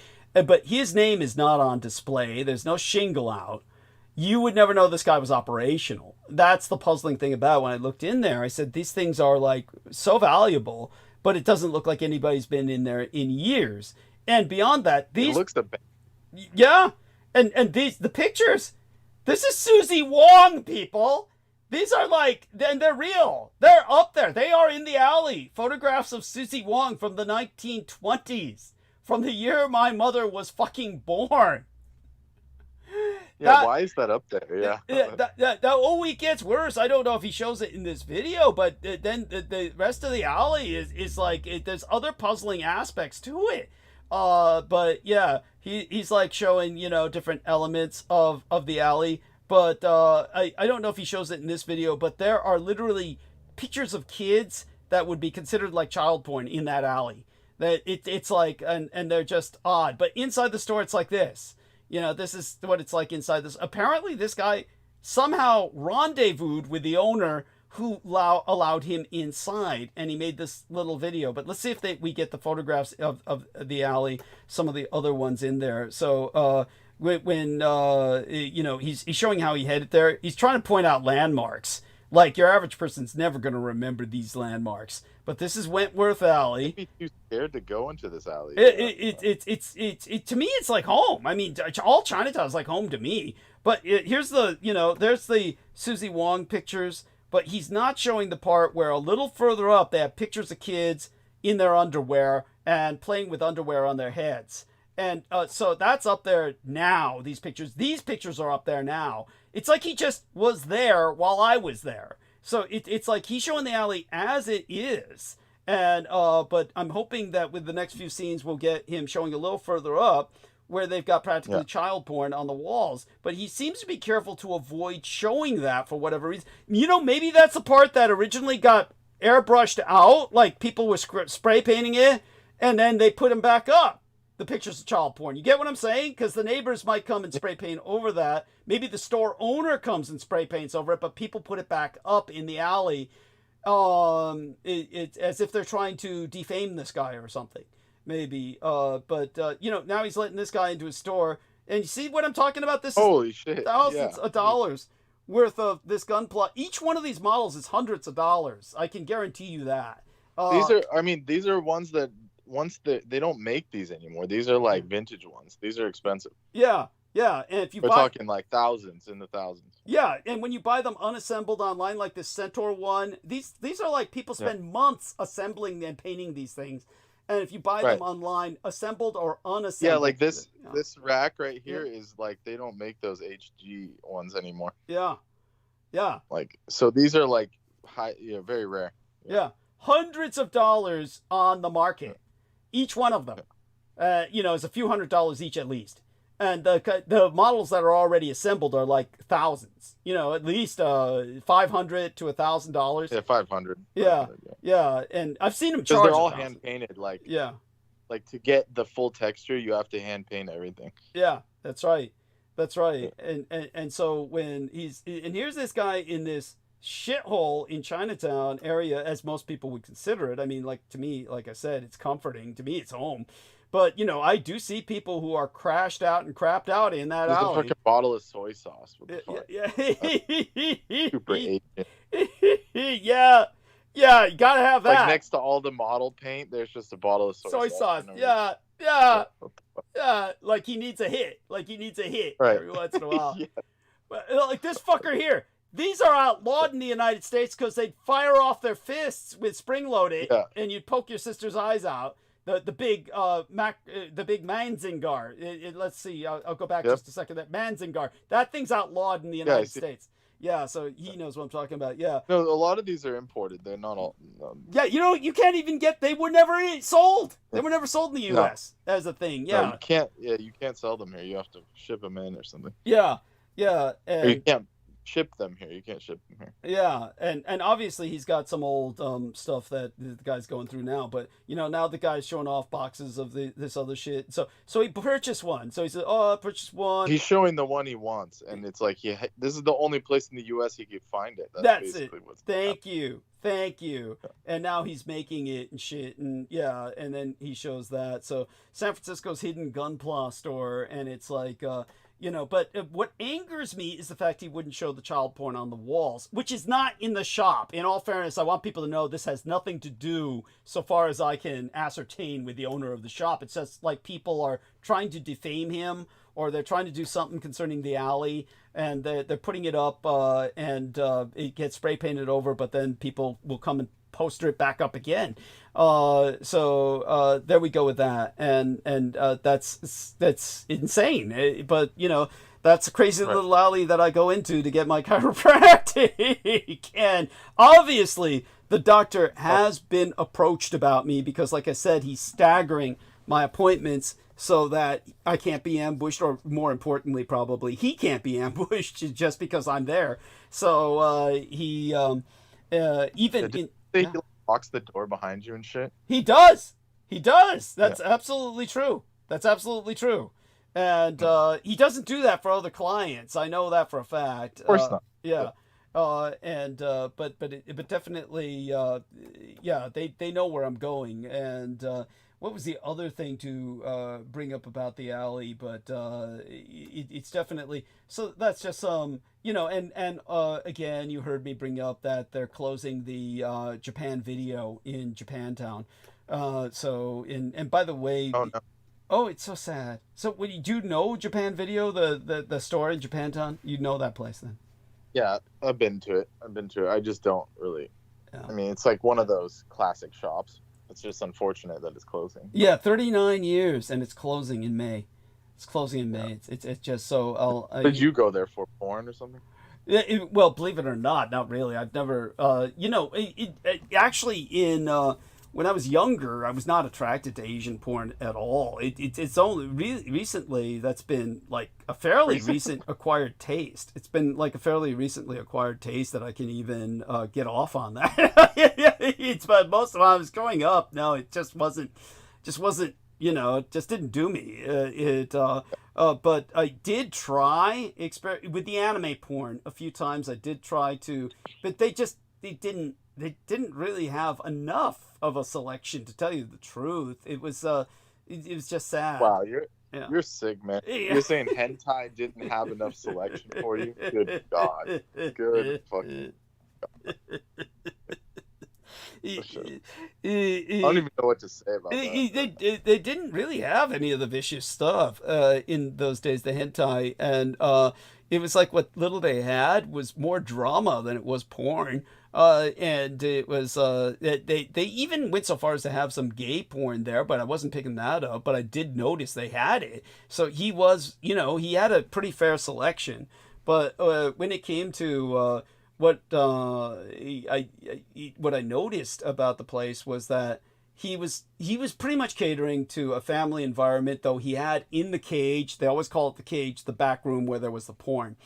But his name is not on display. There's no shingle out. You would never know this guy was operational. That's the puzzling thing about it. When I looked in there, I said, these things are like so valuable, but it doesn't look like anybody's been in there in years. And beyond that, these... It looks the best. Yeah. And the pictures, this is Susie Wong, people. These are like, and they're real. They're up there. They are in the alley. Photographs of Susie Wong from the 1920s. From the year my mother was fucking born. Yeah, why is that up there? Yeah. It gets worse. I don't know if he shows it in this video, but then the rest of the alley is like, there's other puzzling aspects to it. But yeah, he's like showing, different elements of the alley. But I don't know if he shows it in this video, but there are literally pictures of kids that would be considered like child porn in that alley. That it's like, and they're just odd. But inside the store, it's like this. This is what it's like inside this. Apparently, this guy somehow rendezvoused with the owner who allowed him inside, and he made this little video. But let's see if we get the photographs of the alley, some of the other ones in there. So when he's showing how he headed there, he's trying to point out landmarks. Like, your average person's never going to remember these landmarks. But this is Wentworth Alley. I'd be too scared to go into this alley. It's to me, it's like home. I mean, all Chinatown is like home to me. But here's the, there's the Susie Wong pictures, but he's not showing the part where a little further up they have pictures of kids in their underwear and playing with underwear on their heads. And so that's up there now, these pictures are up there now. It's like he just was there while I was there. So it's like he's showing the alley as it is. And but I'm hoping that with the next few scenes, we'll get him showing a little further up where they've got practically child porn on the walls. But he seems to be careful to avoid showing that for whatever reason. Maybe that's the part that originally got airbrushed out, like people were spray painting it, and then they put them back up, the pictures of child porn. You get what I'm saying? Because the neighbors might come and spray paint over that. Maybe the store owner comes and spray paints over it, but people put it back up in the alley, as if they're trying to defame this guy or something. Maybe. But now he's letting this guy into his store. And you see what I'm talking about? This Holy is shit. thousands of dollars worth of this gun plot. Each one of these models is hundreds of dollars. I can guarantee you that. These are ones that they don't make these anymore. These are like vintage ones. These are expensive. Yeah. And if you We're talking like thousands in the thousands. Yeah, and when you buy them unassembled online, like this Centaur one, these are like people spend months assembling and painting these things. And if you buy them online, assembled or unassembled. Yeah, like this rack right here is like they don't make those HG ones anymore. Yeah. Like, so these are like very rare. Yeah. Hundreds of dollars on the market. Each one of them. Is a few $100s each at least. And the models that are already assembled are like thousands. At least $500 to $1,000. Yeah, 500. Yeah. And I've seen them because charge. they're all hand painted. Like to get the full texture, you have to hand paint everything. Yeah, that's right. And so when here's this guy in this shithole in Chinatown area, as most people would consider it. I mean, like, to me, like I said, it's comforting. To me, it's home. But, I do see people who are crashed out and crapped out in that There's alley. a fucking bottle of soy sauce. What the fuck? Yeah. Super Asian. Yeah, you gotta have that. Like, next to all the model paint, there's just a bottle of soy sauce. Yeah. Like he needs a hit. Every once in a while. But, like this fucker here. These are outlawed in the United States because they'd fire off their fists with spring-loaded, and you'd poke your sister's eyes out. The big Manzingar. Let's see. I'll go back just a second. That Manzingar. That thing's outlawed in the United States. Yeah, so he knows what I'm talking about. Yeah. No, a lot of these are imported. They're not all. Yeah, you can't even get. They were never sold. They were never sold in the U.S. as a thing. Yeah. No, you can't. Yeah, you can't sell them here. You have to ship them in or something. Yeah. Or you can't ship them here. You can't ship them here. Yeah, and obviously he's got some old stuff that the guy's going through now. But now the guy's showing off boxes of this other shit. So he purchased one. So he said, "Oh, I purchased one." He's showing the one he wants, and it's like this is the only place in the U.S. he could find it. That's basically it. Thank you. And now he's making it and shit, and and then he shows that. So San Francisco's hidden gunpla store, and it's like. But what angers me is the fact he wouldn't show the child porn on the walls, which is not in the shop. In all fairness, I want people to know this has nothing to do, so far as I can ascertain, with the owner of the shop. It's just like people are trying to defame him, or they're trying to do something concerning the alley, and they're putting it up, and it gets spray painted over, but then people will come and poster it back up again. So there we go with that, and that's insane. But that's a crazy little alley that I go into to get my chiropractic. And obviously the doctor has been approached about me because, like I said, he's staggering my appointments so that I can't be ambushed, or more importantly, probably he can't be ambushed just because I'm there. So he he locks the door behind you and shit. He does. That's absolutely true. And he doesn't do that for other clients. I know that for a fact. Of course not. Yeah. But definitely, they know where I'm going. And what was the other thing to bring up about the alley? But it's definitely, so that's just you know, and again, you heard me bring up that they're closing the Japan video in Japantown. So and by the way, Oh no. oh, it's so sad. So when you do know Japan Video, the store in Japantown, you know that place then? Yeah, I've been to it. I just don't really. Yeah. I mean, it's like one of those classic shops. It's just unfortunate that it's closing. Yeah, 39 years, and it's closing in May. It's closing in May. Yeah. It's just so. Did you go there for porn or something? Well, believe it or not, not really. I've never. You know, actually in. When I was younger, I was not attracted to Asian porn at all. It's only recently that's been like a fairly recent acquired taste. It's been like a fairly recently acquired taste that I can even get off on that. But most of when I was growing up, no, it just wasn't, you know, it just didn't do me. But I did try with the anime porn a few times. I did try to, but they didn't really have enough of a selection, to tell you the truth. It was just sad. Wow, you're sick, man. Yeah. You're saying hentai didn't have enough selection for you? Good God. Good fucking I don't even know what to say about that. They didn't really have any of the vicious stuff in those days, the hentai, and it was like what little they had was more drama than it was porn. And it was they even went so far as to have some gay porn there, but I wasn't picking that up. But I did notice they had it, so he was, you know, he had a pretty fair selection. But when it came to what I noticed about the place was that he was pretty much catering to a family environment, though he had in the cage, they always call it the cage, the back room where there was the porn.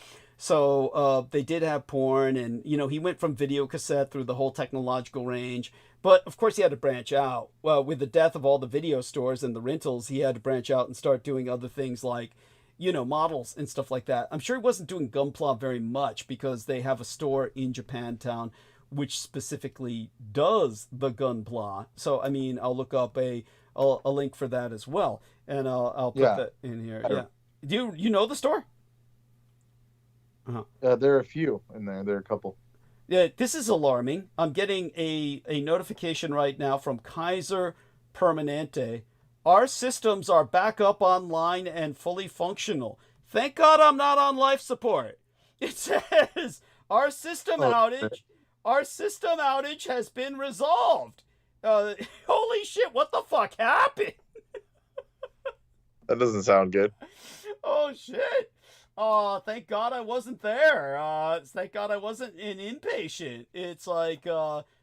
So they did have porn, and, you know, he went from video cassette through the whole technological range. But, of course, he had to branch out. Well, with the death of all the video stores and the rentals, he had to branch out and start doing other things like, you know, models and stuff like that. I'm sure he wasn't doing Gunpla very much because they have a store in Japantown which specifically does the Gunpla. So, I mean, I'll look up a link for that as well. And I'll put that in here. Yeah. Do you know the store? Uh-huh. There are a few in there. There are a couple. Yeah, this is alarming. I'm getting a notification right now from Kaiser Permanente. Our systems are back up online and fully functional. Thank God I'm not on life support. It says our system outage has been resolved. Holy shit! What the fuck happened? That doesn't sound good. Oh shit! Oh, thank God I wasn't there. Thank God I wasn't an inpatient. It's like,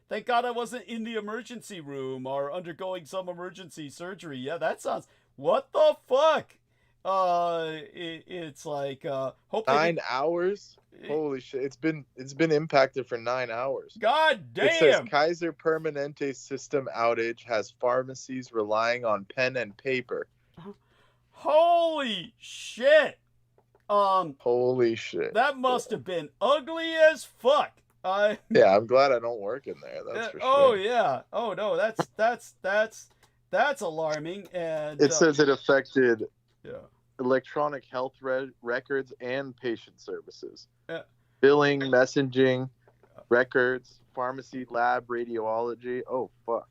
thank God I wasn't in the emergency room or undergoing some emergency surgery. Yeah, that sounds, what the fuck? It's like, hope 9 hours? Holy shit. It's been impacted for 9 hours. God damn. It says Kaiser Permanente system outage has pharmacies relying on pen and paper. Holy shit. Holy shit. That must have been ugly as fuck. Yeah, I'm glad I don't work in there. That's for sure. Oh yeah. Oh no, that's alarming. And it says it affected electronic health records and patient services. Billing, messaging, records, pharmacy, lab, radiology. Oh fuck.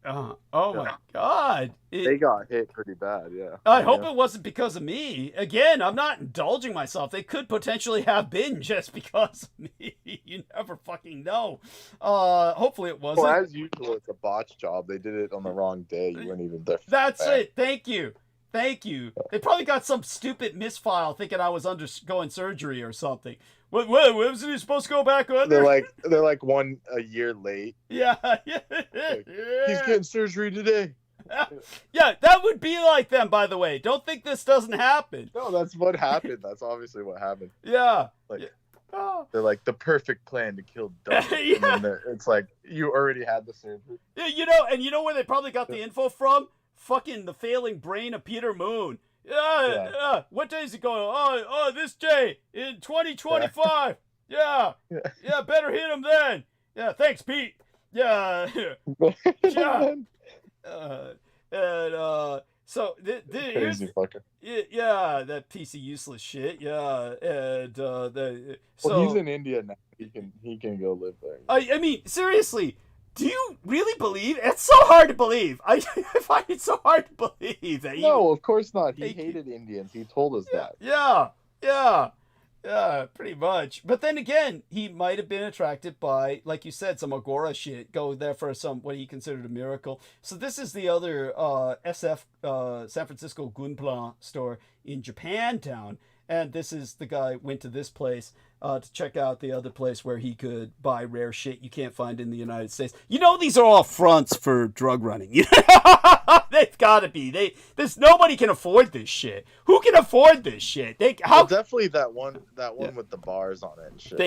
Oh my God. They got hit pretty bad, yeah. I hope it wasn't because of me. Again, I'm not indulging myself. They could potentially have been just because of me. You never fucking know. Hopefully it wasn't. Well, as usual, it's a botch job. They did it on the wrong day. You weren't even there. That's it. Thank you. They probably got some stupid misfile thinking I was undergoing surgery or something. What wasn't he supposed to go back under? They're like a year late. Yeah. He's getting surgery today. Yeah, that would be like them, by the way. Don't think this doesn't happen. No, that's what happened. That's obviously what happened. Yeah. They're like the perfect plan to kill Doug. Yeah. And then it's like you already had the surgery. Yeah, you know where they probably got the info from? Fucking the failing brain of Peter Moon. Yeah. What day is it going? Oh, this day in 2025. Yeah. Better hit him then. Yeah, thanks, Pete. Yeah. Yeah. And so here's Crazy fucker. yeah, that piece of useless shit. Yeah, and Well, he's in India now. He can go live there. I mean, seriously, do you really believe? It's so hard to believe. I find it so hard to believe that. No, of course not. He hated Indians. He told us that. Yeah, pretty much. But then again, he might have been attracted by, like you said, some agora shit. Go there for some what he considered a miracle. So this is the other SF San Francisco Gunpla store in Japantown, and this is the guy went to this place to check out the other place where he could buy rare shit you can't find in the United States. You know, these are all fronts for drug running. They've got to be. There's nobody can afford this shit. Who can afford this shit? Well, definitely that one with the bars on it and shit.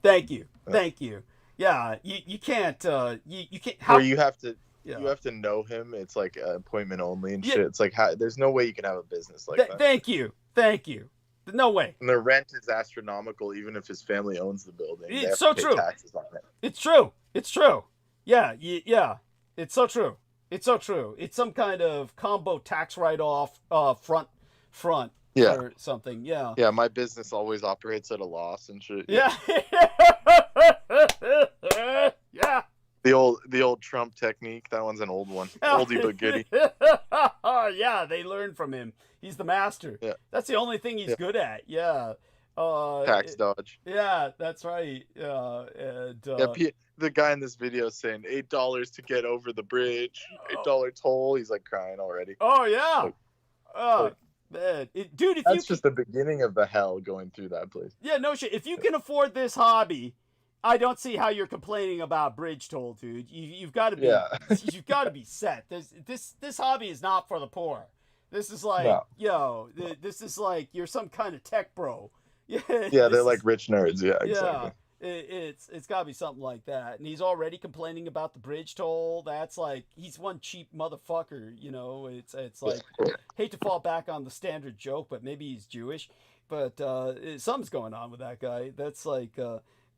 Thank you. Yeah, you can't. You can't. Or you have to. Yeah. You have to know him. It's like appointment only and shit. It's like there's no way you can have a business like that. Thank you. No way. And the rent is astronomical, even if his family owns the building. It's so true. Taxes on it. It's true. Yeah. It's so true. It's some kind of combo tax write-off front or something. Yeah. Yeah, my business always operates at a loss and shit. Yeah. Yeah. The old Trump technique. That one's an old one. Oldie but goodie. Yeah, they learned from him. He's the master. Yeah. That's the only thing he's good at. Yeah. Tax dodge. Yeah, that's right. And the guy in this video is saying $8 to get over the bridge, $8 toll. He's like crying already. Oh yeah. Man, dude, that's just the beginning of the hell going through that place. Yeah, no shit. If you can afford this hobby, I don't see how you're complaining about bridge toll, dude. You've got to be. Yeah. You've got to be set. This hobby is not for the poor. This is like, this is like you're some kind of tech bro. Yeah, they're like rich nerds. Yeah, exactly. It's got to be something like that. And he's already complaining about the bridge toll. That's like he's one cheap motherfucker. You know, it's like hate to fall back on the standard joke, but maybe he's Jewish. But something's going on with that guy. That's like.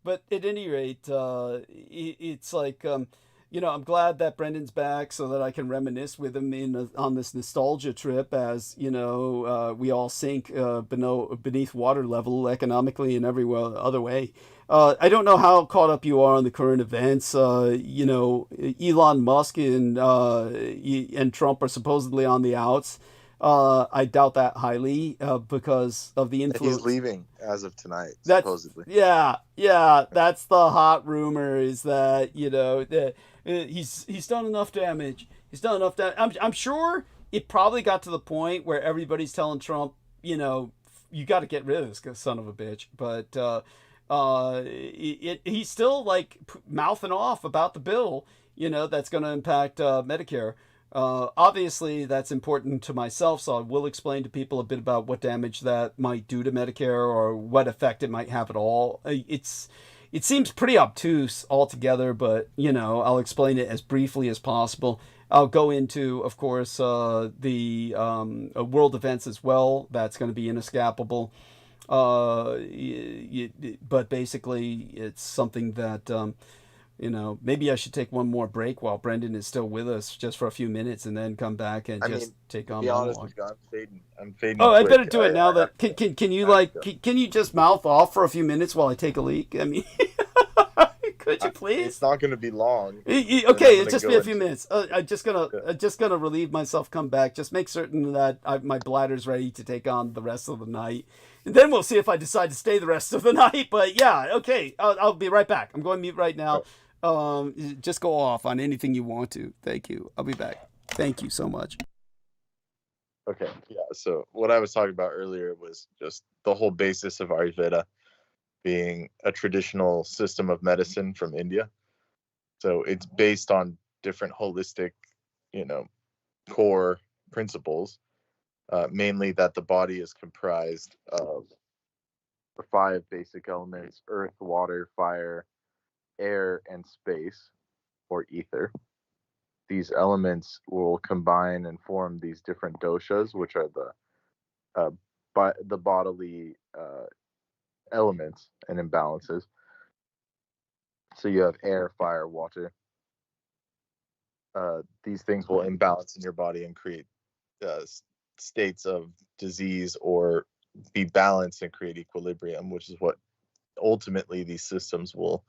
But at any rate, it's like, I'm glad that Brendan's back so that I can reminisce with him on this nostalgia trip as, we all sink beneath water level economically and every other way. I don't know how caught up you are on the current events. Elon Musk and Trump are supposedly on the outs. I doubt that highly because of the influence. He's leaving as of tonight, supposedly. Yeah. That's the hot rumor is that he's done enough damage. I'm sure it probably got to the point where everybody's telling Trump, you got to get rid of this son of a bitch. But he's still like mouthing off about the bill, that's going to impact Medicare. Obviously, that's important to myself, so I will explain to people a bit about what damage that might do to Medicare or what effect it might have at all. It seems pretty obtuse altogether, but, I'll explain it as briefly as possible. I'll go into, of course, the world events as well. That's going to be inescapable. But basically, it's something that... maybe I should take one more break while Brendan is still with us just for a few minutes and then come back and take on monologue. I'm fading. Oh, I better do it now that can you just mouth off for a few minutes while I take a leak? I mean, could you please? It's not going to be long. Okay, it's just be a few minutes. I'm just gonna relieve myself, come back, just make certain that my bladder's ready to take on the rest of the night. And then we'll see if I decide to stay the rest of the night. But yeah, okay, I'll be right back. I'm going to mute right now. Just go off on anything you want to. Thank you. I'll be back. Thank you so much. Okay, yeah. So what I was talking about earlier was just the whole basis of Ayurveda being a traditional system of medicine from India. So it's based on different holistic, core principles. Mainly that the body is comprised of the 5 basic elements: earth, water, fire, air, and space, or ether. These elements will combine and form these different doshas, which are the bodily elements and imbalances. So you have air, fire, water. these things will imbalance in your body and create states of disease, or be balanced and create equilibrium, which is what ultimately these systems will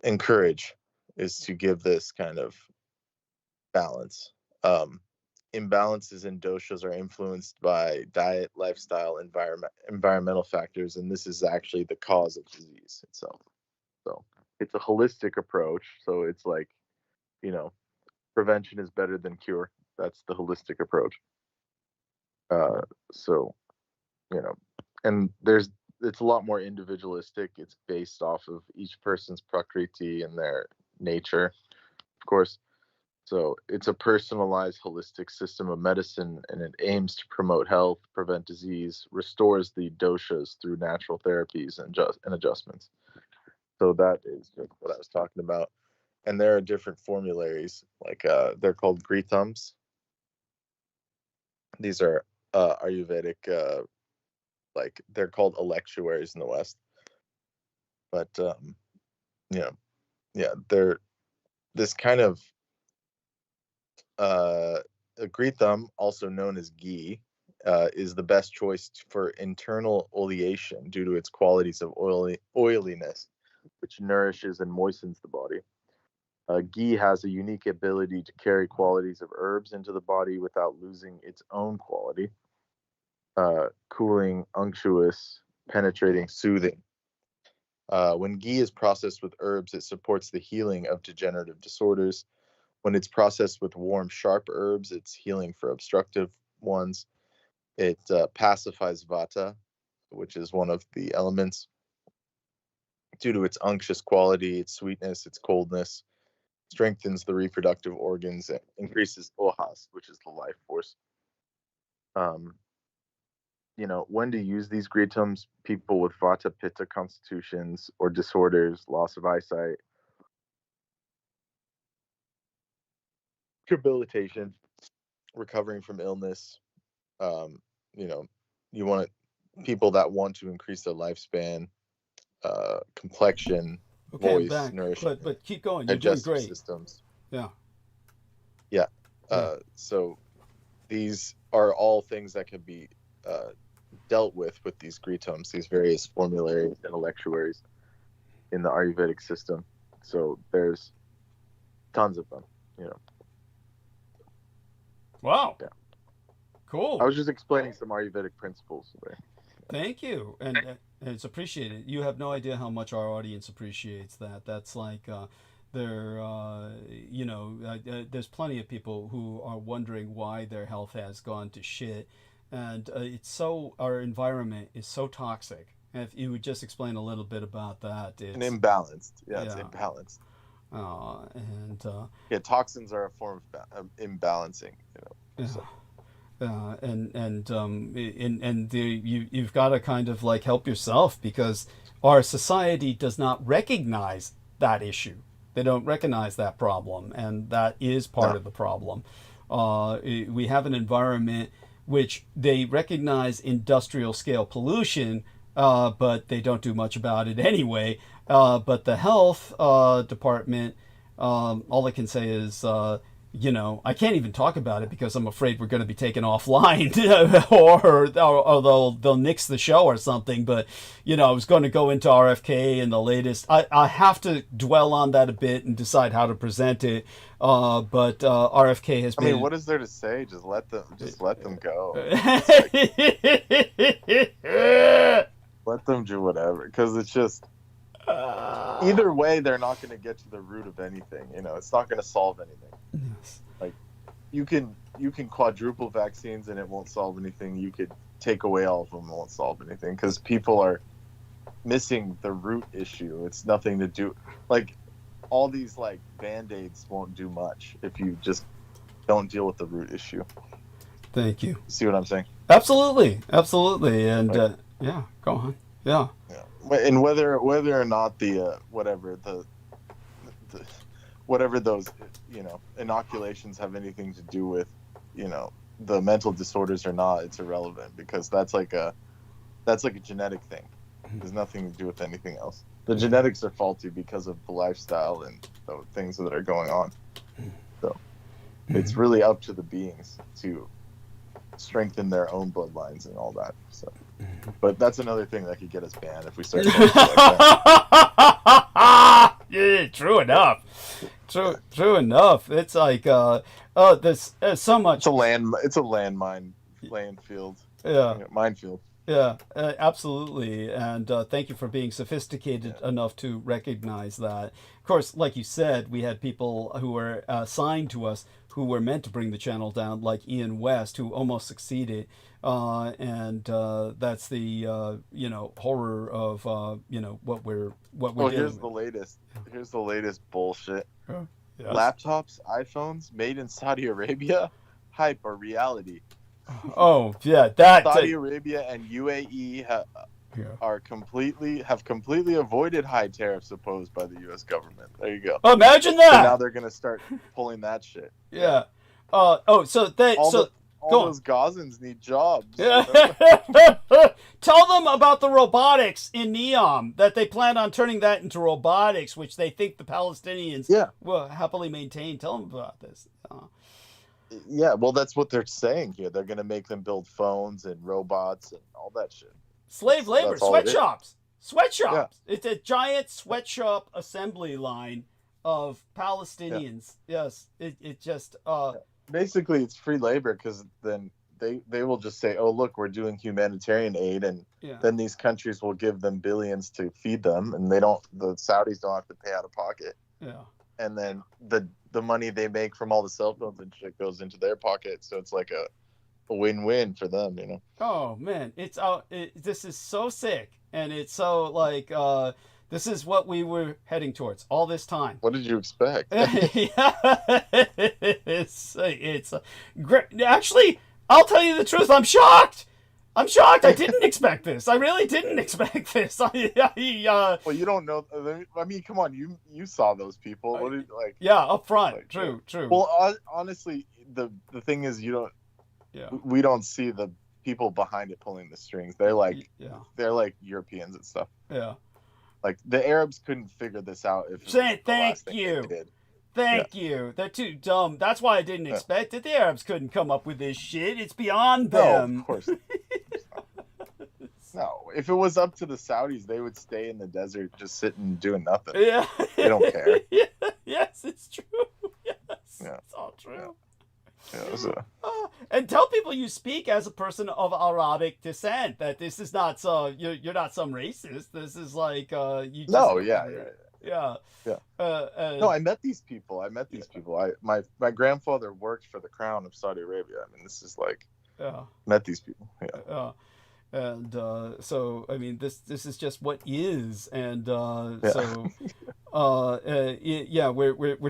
encourage, is to give this kind of balance. Imbalances in doshas are influenced by diet, lifestyle, environmental factors, and this is actually the cause of disease itself. So it's a holistic approach. So it's like, prevention is better than cure. That's the holistic approach. And it's a lot more individualistic. It's based off of each person's prakriti and their nature, of course. So it's a personalized, holistic system of medicine, and it aims to promote health, prevent disease, restores the doshas through natural therapies and adjustments. So that is just what I was talking about. And there are different formularies, like they're called grithams. These are Ayurvedic, like they're called electuaries in the West. But they're this kind of a gritham, also known as ghee, is the best choice for internal oleation due to its qualities of oiliness, which nourishes and moistens the body. Ghee has a unique ability to carry qualities of herbs into the body without losing its own quality. Cooling, unctuous, penetrating, soothing. When ghee is processed with herbs, it supports the healing of degenerative disorders. When it's processed with warm, sharp herbs, it's healing for obstructive ones. It pacifies vata, which is one of the elements, due to its unctuous quality, its sweetness, its coldness. Strengthens the reproductive organs, and increases ohas, which is the life force. When to use these grithams: people with vata pitta constitutions or disorders, loss of eyesight, rehabilitation, recovering from illness. You want people that want to increase their lifespan, complexion, voice, nourishment, but keep going. You're doing great. Systems. Yeah. So these are all things that can be dealt with these grithams, these various formularies and electuaries in the Ayurvedic system. So there's tons of them. Wow. Yeah. Cool. I was just explaining some Ayurvedic principles there. Thank you, and it's appreciated. You have no idea how much our audience appreciates that. That's like there's plenty of people who are wondering why their health has gone to shit, and our environment is so toxic. And if you would just explain a little bit about that. It's imbalanced. It's imbalanced. Toxins are a form of imbalancing. You've got to kind of like help yourself, because our society does not recognize that issue. They don't recognize that problem, and that is part of the problem. We have an environment which they recognize industrial scale pollution, but they don't do much about it anyway. But the health department, all I can say is, I can't even talk about it because I'm afraid we're going to be taken offline, or they'll nix the show or something. But, I was going to go into RFK and the latest. I have to dwell on that a bit and decide how to present it. But RFK has been... I mean, what is there to say? Just let them go. Let them do whatever, because it's just... either way, they're not going to get to the root of anything. It's not going to solve anything. Yes. Like, you can quadruple vaccines and it won't solve anything. You could take away all of them and it won't solve anything, because people are missing the root issue. It's nothing to do, like, all these like band-aids won't do much if you just don't deal with the root issue. Thank you. See what I'm saying? Absolutely, and go on. Yeah. And whether or not the whatever those inoculations have anything to do with the mental disorders or not, it's irrelevant, because that's like a genetic thing. There's nothing to do with anything else. The genetics are faulty because of the lifestyle and the things that are going on. So it's really up to the beings to strengthen their own bloodlines and all that. So, but that's another thing that could get us banned if we start. Like that. Yeah, true enough. True enough. It's like there's so much. It's a landmine field. Yeah, minefield. Yeah, absolutely. And thank you for being sophisticated enough to recognize that. Of course, like you said, we had people who were assigned to us who were meant to bring the channel down, like Ian West, who almost succeeded. And that's the horror of what we're doing. Here's the latest bullshit. Yes. Laptops, iPhones made in Saudi Arabia, hype or reality? Oh yeah, that Saudi Arabia and UAE have completely avoided high tariffs imposed by the U.S. government. There you go. Imagine that. So now they're gonna start pulling that shit. Yeah. All those Gazans need jobs. Yeah. Tell them about the robotics in Neom, that they plan on turning that into robotics, which they think the Palestinians will happily maintain. Tell them about this. Yeah, well, that's what they're saying here. They're going to make them build phones and robots and all that shit. Slave labor, sweatshops. Yeah. It's a giant sweatshop assembly line of Palestinians. Yeah. Yes, it just... Basically, it's free labor because then they will just say, oh, look, we're doing humanitarian aid, and then these countries will give them billions to feed them, and the Saudis don't have to pay out of pocket. Yeah. And then the money they make from all the cell phones and shit goes into their pocket, so it's like a win-win for them, you know. Oh man, this is so sick, and it's so like this is what we were heading towards all this time. What did you expect? It's great. Actually, I'll tell you the truth. I'm shocked. I didn't expect this. I really didn't expect this. Well, you don't know. I mean, come on. You saw those people. What did like? Yeah, up front. Like, true. Well, honestly, the thing is, you don't. Yeah. We don't see the people behind it pulling the strings. They're like, they're like Europeans and stuff. Yeah. Like the Arabs couldn't figure this out. Thank you. They're too dumb. That's why I didn't expect it. The Arabs couldn't come up with this shit. It's beyond them. No, of course. No, if it was up to the Saudis, they would stay in the desert just sitting doing nothing. Yeah. They don't care. Yes, it's true. Yes. Yeah. It's all true. Yeah, and tell people you speak as a person of Arabic descent, that this is not you're not some racist. This is like you just, no, no, I met these people. My grandfather worked for the crown of Saudi Arabia. I mean, this is like met these people. And so I mean this is just what is, and we're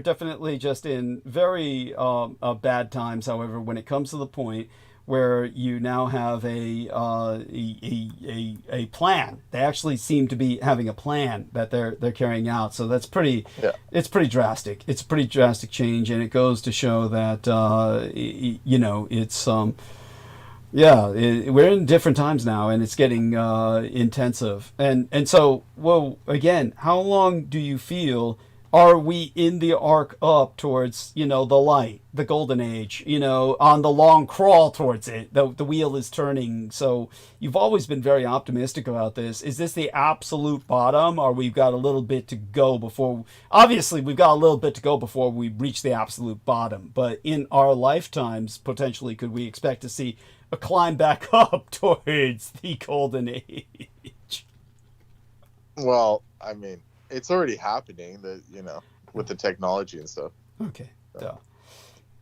definitely just in very bad times. However, when it comes to the point where you now have a plan, they actually seem to be having a plan that they're carrying out. So that's pretty. Yeah. It's pretty drastic. It's a pretty drastic change, and it goes to show that it's we're in different times now, and it's getting intensive. And so, again, how long do you feel are we in the arc up towards, the light, the golden age, on the long crawl towards it? The wheel is turning. So you've always been very optimistic about this. Is this the absolute bottom, or we've got a little bit to go before? Obviously, we've got a little bit to go before we reach the absolute bottom. But in our lifetimes, potentially, could we expect to see a climb back up towards the golden age? Well, I mean, it's already happening, with the technology and stuff. Okay. So.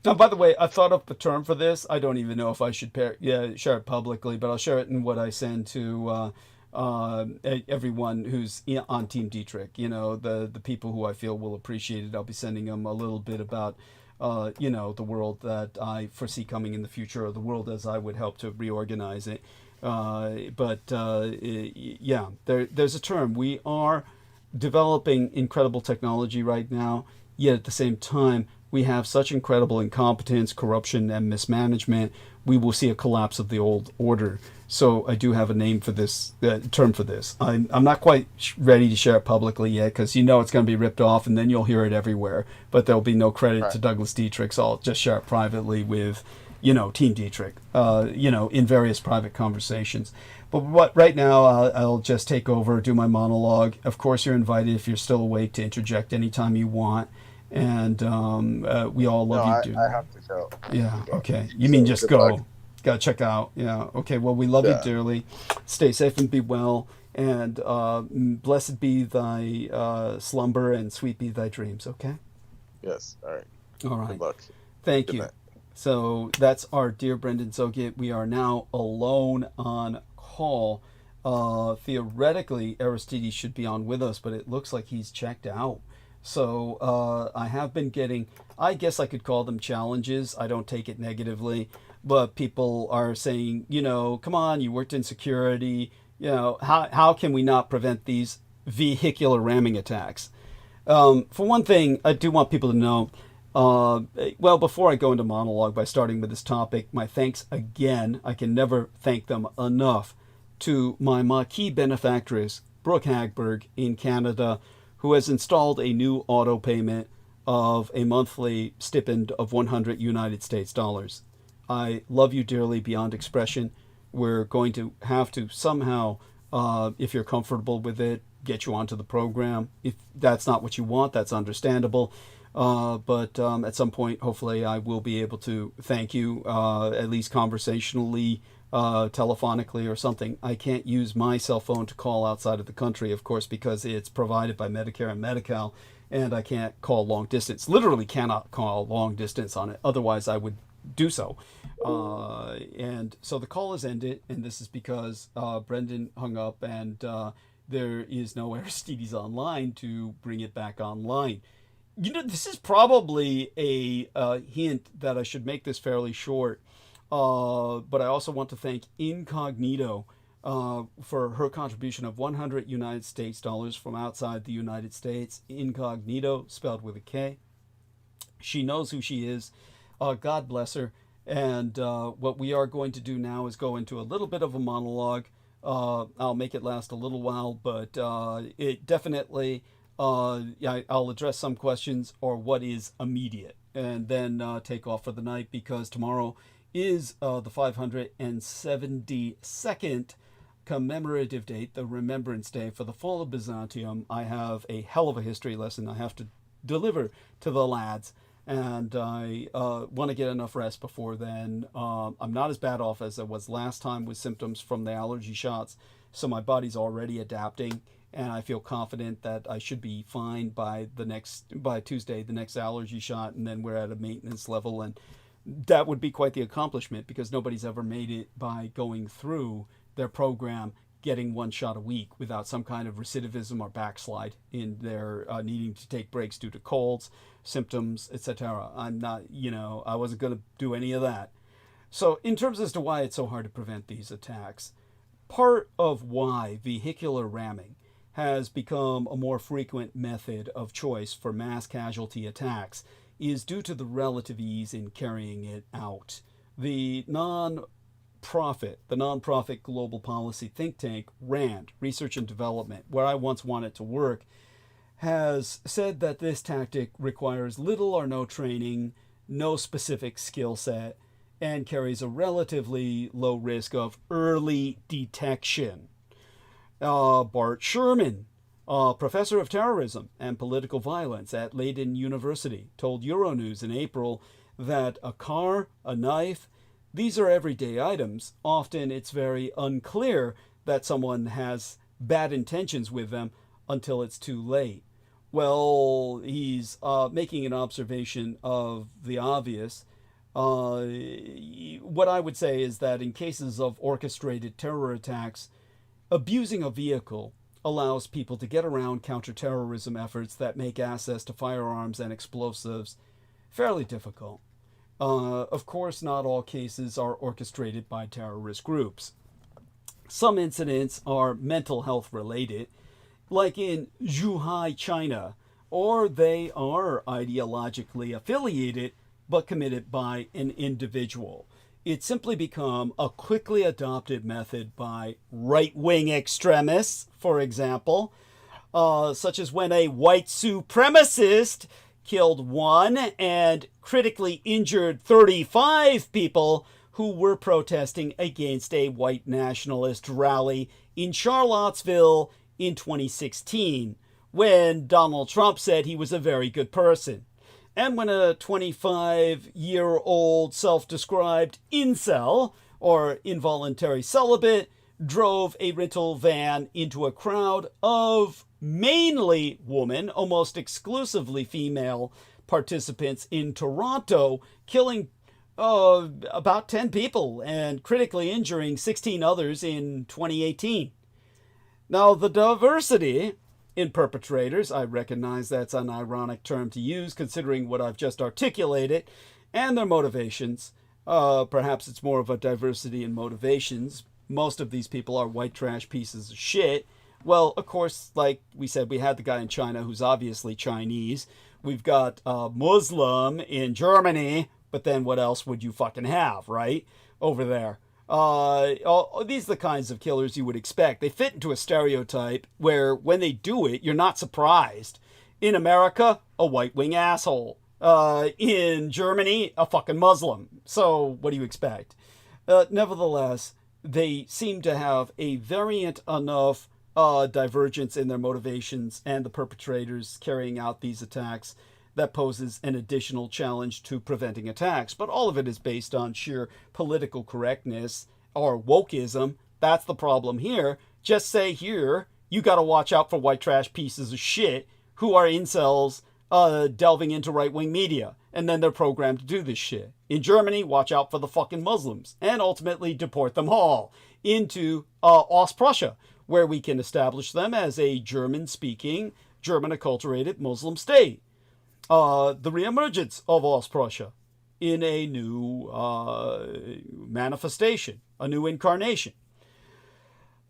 Now, by the way, I thought up the term for this. I don't even know if I should share it publicly, but I'll share it in what I send to everyone who's on Team Dietrich. The people who I feel will appreciate it. I'll be sending them a little bit about the world that I foresee coming in the future, or the world as I would help to reorganize it. There's a term. We are developing incredible technology right now, yet at the same time, we have such incredible incompetence, corruption, and mismanagement. we will see a collapse of the old order. So I do have a name for this, term for this. I'm not quite ready to share it publicly yet, because it's going to be ripped off, and then you'll hear it everywhere. But there'll be no credit to Douglas Dietrich, so I'll just share it privately with, Team Dietrich, in various private conversations. But right now, I'll just take over, do my monologue. Of course, you're invited, if you're still awake, to interject anytime you want. And we all love you. I have to go. Yeah, okay. You mean just go. Luck. Gotta check out. Yeah, okay. Well, we love you dearly. Stay safe and be well. And blessed be thy slumber, and sweet be thy dreams, okay? Yes, all right. All right. Good luck. Thank Good you. night. So that's our dear Brendan Zogit. We are now alone on call. Theoretically, Aristides should be on with us, but it looks like he's checked out. So I have been getting, I guess I could call them challenges. I don't take it negatively, but people are saying, come on, you worked in security. How can we not prevent these vehicular ramming attacks? For one thing, I do want people to know, before I go into monologue by starting with this topic, my thanks again, I can never thank them enough, to my marquee benefactress, Brooke Hagberg in Canada, who has installed a new auto payment of a monthly stipend of 100 United States dollars. I love you dearly beyond expression. We're going to have to somehow, if you're comfortable with it, get you onto the program. If that's not what you want, that's understandable. But at some point, hopefully, I will be able to thank you, at least conversationally, telephonically or something. I can't use my cell phone to call outside of the country, of course, because it's provided by Medicare and Medi-Cal, and I can't call long distance. Literally cannot call long distance on it. Otherwise, I would do so. And so the call is ended, and this is because Brendan hung up, and there is no Aristides online to bring it back online. This is probably a hint that I should make this fairly short. But I also want to thank Incognito for her contribution of 100 United States dollars from outside the United States. Incognito, spelled with a K. She knows who she is. God bless her. And what we are going to do now is go into a little bit of a monologue. I'll make it last a little while, but it definitely, I'll address some questions or what is immediate, and then take off for the night, because tomorrow is the 572nd commemorative date, the Remembrance Day for the fall of Byzantium. I have a hell of a history lesson I have to deliver to the lads, and I want to get enough rest before then. I'm not as bad off as I was last time with symptoms from the allergy shots, so my body's already adapting, and I feel confident that I should be fine by Tuesday, the next allergy shot, and then we're at a maintenance level, and that would be quite the accomplishment, because nobody's ever made it by going through their program, getting one shot a week without some kind of recidivism or backslide in their needing to take breaks due to colds, symptoms, etc. I'm not, I wasn't going to do any of that. So in terms as to why it's so hard to prevent these attacks, part of why vehicular ramming has become a more frequent method of choice for mass casualty attacks is due to the relative ease in carrying it out. The nonprofit global policy think tank, RAND, Research and Development, where I once wanted to work, has said that this tactic requires little or no training, no specific skill set, and carries a relatively low risk of early detection. Bart Sherman, professor of terrorism and political violence at Leiden University, told Euronews in April that a car, a knife, these are everyday items. Often it's very unclear that someone has bad intentions with them until it's too late. Well, he's making an observation of the obvious. What I would say is that in cases of orchestrated terror attacks, abusing a vehicle allows people to get around counterterrorism efforts that make access to firearms and explosives fairly difficult. Of course, not all cases are orchestrated by terrorist groups. Some incidents are mental health related, like in Zhuhai, China, or they are ideologically affiliated but committed by an individual. it's simply become a quickly adopted method by right-wing extremists, for example, such as when a white supremacist killed 1 and critically injured 35 people who were protesting against a white nationalist rally in Charlottesville in 2016, when Donald Trump said he was a very good person. And when a 25-year-old self-described incel, or involuntary celibate, drove a rental van into a crowd of mainly women, almost exclusively female participants in Toronto, killing about 10 people and critically injuring 16 others in 2018. Now, the diversity in perpetrators, I recognize that's an ironic term to use considering what I've just articulated, and their motivations. Perhaps it's more of a diversity in motivations. Most of these people are white trash pieces of shit. Well, of course, like we said, we had the guy in China who's obviously Chinese. We've got a Muslim in Germany, but then what else would you fucking have, right? Over there. These are the kinds of killers you would expect. They fit into a stereotype where when they do it, you're not surprised. In America, a white wing asshole. In Germany, a fucking Muslim. So what do you expect? Nevertheless, they seem to have a variant enough divergence in their motivations and the perpetrators carrying out these attacks that poses an additional challenge to preventing attacks. But all of it is based on sheer political correctness or wokeism. That's the problem here. Just say here, you got to watch out for white trash pieces of shit who are incels delving into right-wing media. And then they're programmed to do this shit. In Germany, watch out for the fucking Muslims. And ultimately deport them all into Ostprussia, where we can establish them as a German-speaking, German-acculturated Muslim state. The reemergence of Ostprussia in a new manifestation, a new incarnation.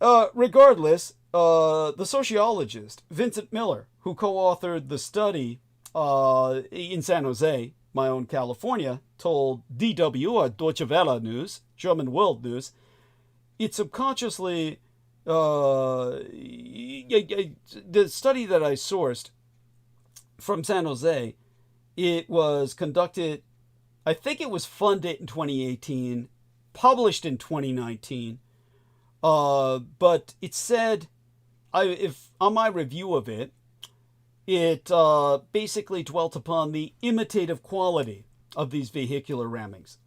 Regardless, the sociologist Vincent Miller, who co-authored the study in San Jose, my own California, told DW, or Deutsche Welle News, German World News, it subconsciously, the study that I sourced from San Jose, it was conducted, I think it was funded in 2018, published in 2019, but it said, if on my review of it, it basically dwelt upon the imitative quality of these vehicular rammings.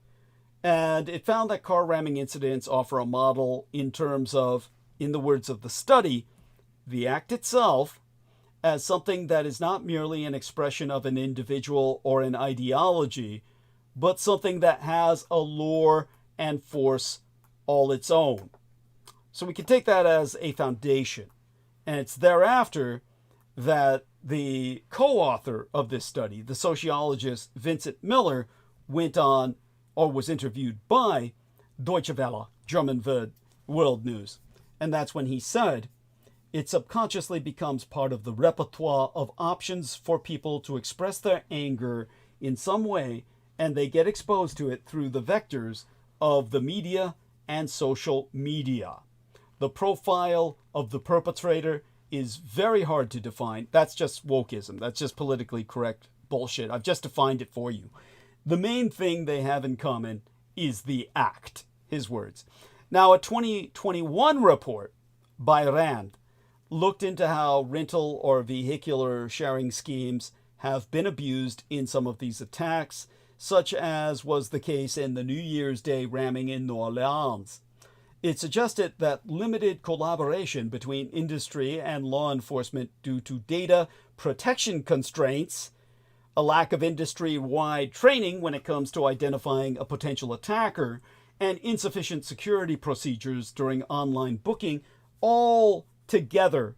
And it found that car ramming incidents offer a model in terms of, in the words of the study, the act itself as something that is not merely an expression of an individual or an ideology, but something that has a lore and force all its own. So we can take that as a foundation. And it's thereafter that the co-author of this study, the sociologist Vincent Miller, went on or was interviewed by Deutsche Welle, German World News. And that's when he said, it subconsciously becomes part of the repertoire of options for people to express their anger in some way, and they get exposed to it through the vectors of the media and social media. The profile of the perpetrator is very hard to define. That's just wokeism. That's just politically correct bullshit. I've just defined it for you. The main thing they have in common is the act, his words. Now, a 2021 report by RAND looked into how rental or vehicular sharing schemes have been abused in some of these attacks, such as was the case in the New Year's Day ramming in New Orleans. It suggested that limited collaboration between industry and law enforcement due to data protection constraints, a lack of industry-wide training when it comes to identifying a potential attacker, and insufficient security procedures during online booking all together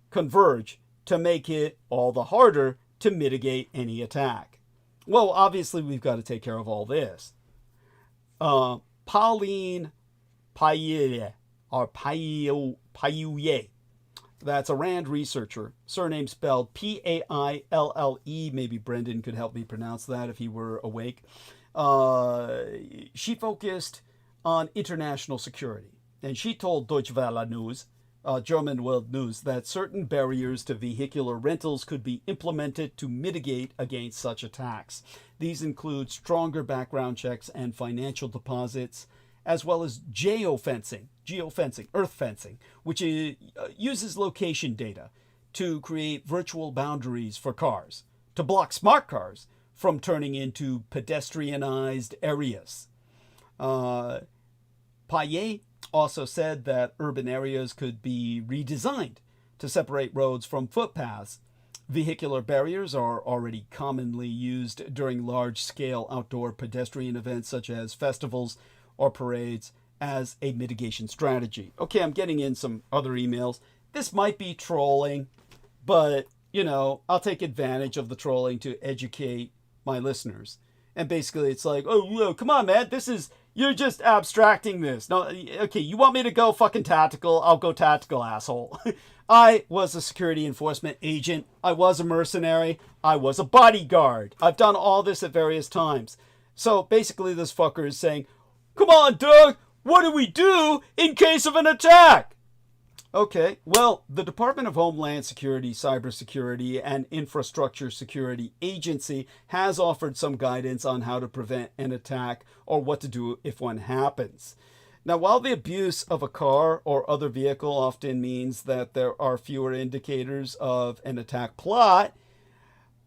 converge to make it all the harder to mitigate any attack. Well, obviously, we've got to take care of all this. Pauline Payouye, or Payouye, that's a RAND researcher, surname spelled Paille. Maybe Brendan could help me pronounce that if he were awake. she focused on international security. And she told Deutsche Welle News, German World News, that certain barriers to vehicular rentals could be implemented to mitigate against such attacks. These include stronger background checks and financial deposits, as well as geofencing, earth fencing, which uses location data to create virtual boundaries for cars, to block smart cars from turning into pedestrianized areas. Payet also said that urban areas could be redesigned to separate roads from footpaths. Vehicular barriers are already commonly used during large-scale outdoor pedestrian events such as festivals or parades as a mitigation strategy. Okay, I'm getting in some other emails. This might be trolling, but, I'll take advantage of the trolling to educate my listeners. And basically it's like, oh, come on, man, you're just abstracting this. No, okay, you want me to go fucking tactical? I'll go tactical, asshole. I was a security enforcement agent. I was a mercenary. I was a bodyguard. I've done all this at various times. So basically this fucker is saying, come on, Doug, what do we do in case of an attack? Okay, well, the Department of Homeland Security, Cybersecurity, and Infrastructure Security Agency has offered some guidance on how to prevent an attack or what to do if one happens. Now, while the abuse of a car or other vehicle often means that there are fewer indicators of an attack plot,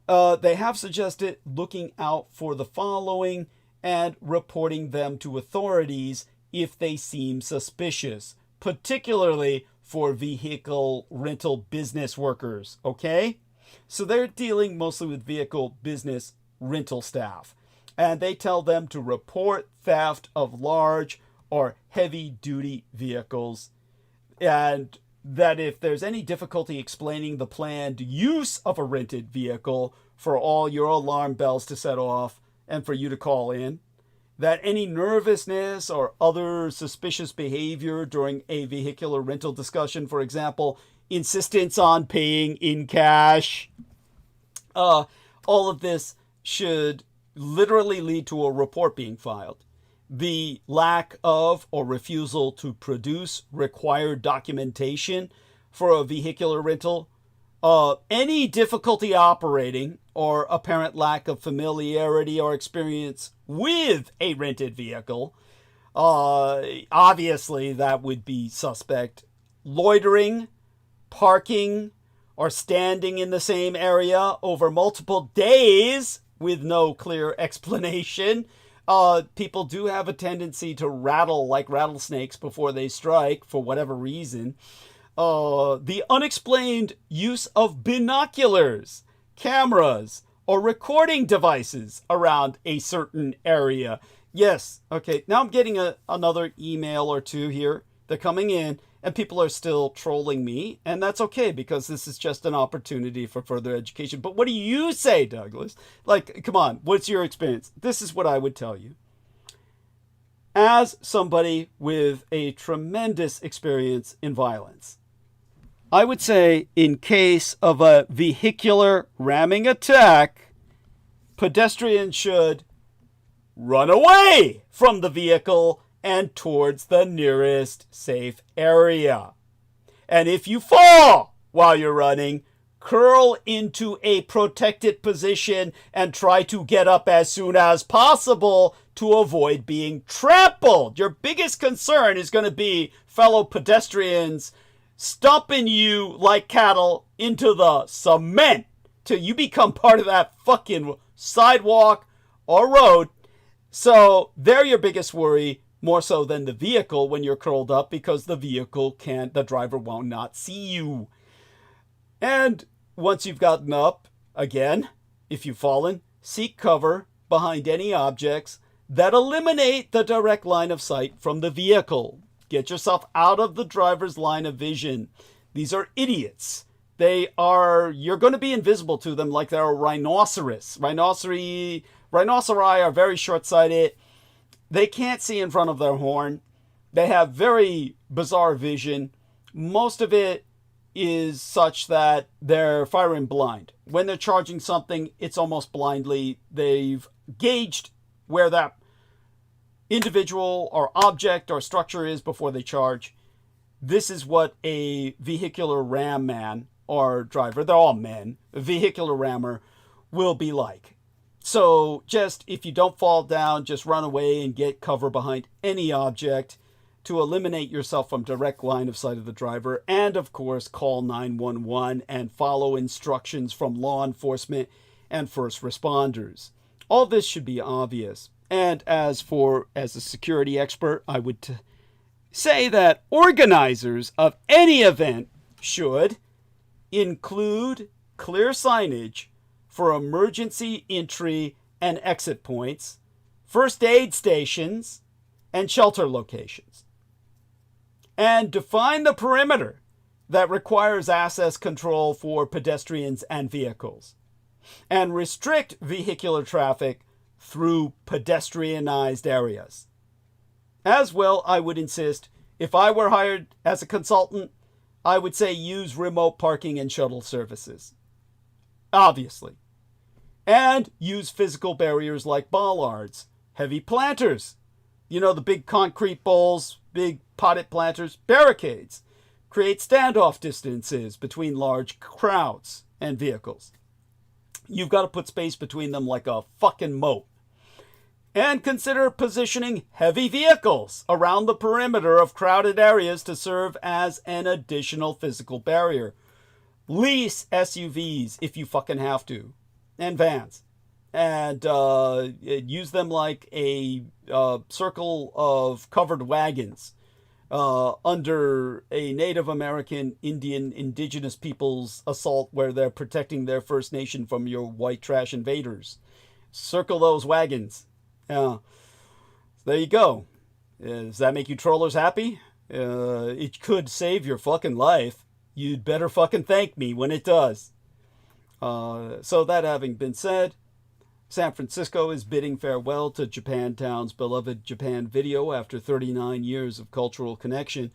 they have suggested looking out for the following and reporting them to authorities if they seem suspicious, particularly for vehicle rental business workers, okay? So they're dealing mostly with vehicle business rental staff. And they tell them to report theft of large or heavy-duty vehicles. And that if there's any difficulty explaining the planned use of a rented vehicle for all your alarm bells to set off and for you to call in, that any nervousness or other suspicious behavior during a vehicular rental discussion, for example, insistence on paying in cash, all of this should literally lead to a report being filed. The lack of or refusal to produce required documentation for a vehicular rental, any difficulty operating or apparent lack of familiarity or experience with a rented vehicle, obviously that would be suspect. Loitering, parking, or standing in the same area over multiple days with no clear explanation. People do have a tendency to rattle like rattlesnakes before they strike for whatever reason. The unexplained use of binoculars, cameras, or recording devices around a certain area. Yes, okay, now I'm getting another email or two here. They're coming in, and people are still trolling me, and that's okay, because this is just an opportunity for further education. But what do you say, Douglas? Like, come on, what's your experience? This is what I would tell you. As somebody with a tremendous experience in violence, I would say in case of a vehicular ramming attack, pedestrians should run away from the vehicle and towards the nearest safe area. And if you fall while you're running, curl into a protected position and try to get up as soon as possible to avoid being trampled. Your biggest concern is going to be fellow pedestrians stomping you like cattle into the cement till you become part of that fucking sidewalk or road. So they're your biggest worry, more so than the vehicle when you're curled up, because the driver will not see you. And once you've gotten up, again, if you've fallen, seek cover behind any objects that eliminate the direct line of sight from the vehicle. Get yourself out of the driver's line of vision. These are idiots. You're going to be invisible to them like they're a rhinoceros. Rhinoceri are very short-sighted. They can't see in front of their horn. They have very bizarre vision. Most of it is such that they're firing blind. When they're charging something, it's almost blindly. They've gauged where that individual or object or structure is before they charge. This is what a vehicular ram man or driver, they're all men, a vehicular rammer will be like. So just, if you don't fall down, just run away and get cover behind any object to eliminate yourself from direct line of sight of the driver. And of course, call 911 and follow instructions from law enforcement and first responders. All this should be obvious. And as a security expert, I would say that organizers of any event should include clear signage for emergency entry and exit points, first aid stations, and shelter locations. And define the perimeter that requires access control for pedestrians and vehicles. And restrict vehicular traffic through pedestrianized areas. As well, I would insist, if I were hired as a consultant, I would say use remote parking and shuttle services. Obviously. And use physical barriers like bollards, heavy planters, the big concrete bowls, big potted planters, barricades. Create standoff distances between large crowds and vehicles. You've got to put space between them like a fucking moat. And consider positioning heavy vehicles around the perimeter of crowded areas to serve as an additional physical barrier. Lease SUVs if you fucking have to, and vans. And use them like a circle of covered wagons under a Native American, Indian, indigenous people's assault where they're protecting their First Nation from your white trash invaders. Circle those wagons. There you go. Does that make you trollers happy? It could save your fucking life. You'd better fucking thank me when it does. So that having been said, San Francisco is bidding farewell to Japantown's beloved Japan Video after 39 years of cultural connection.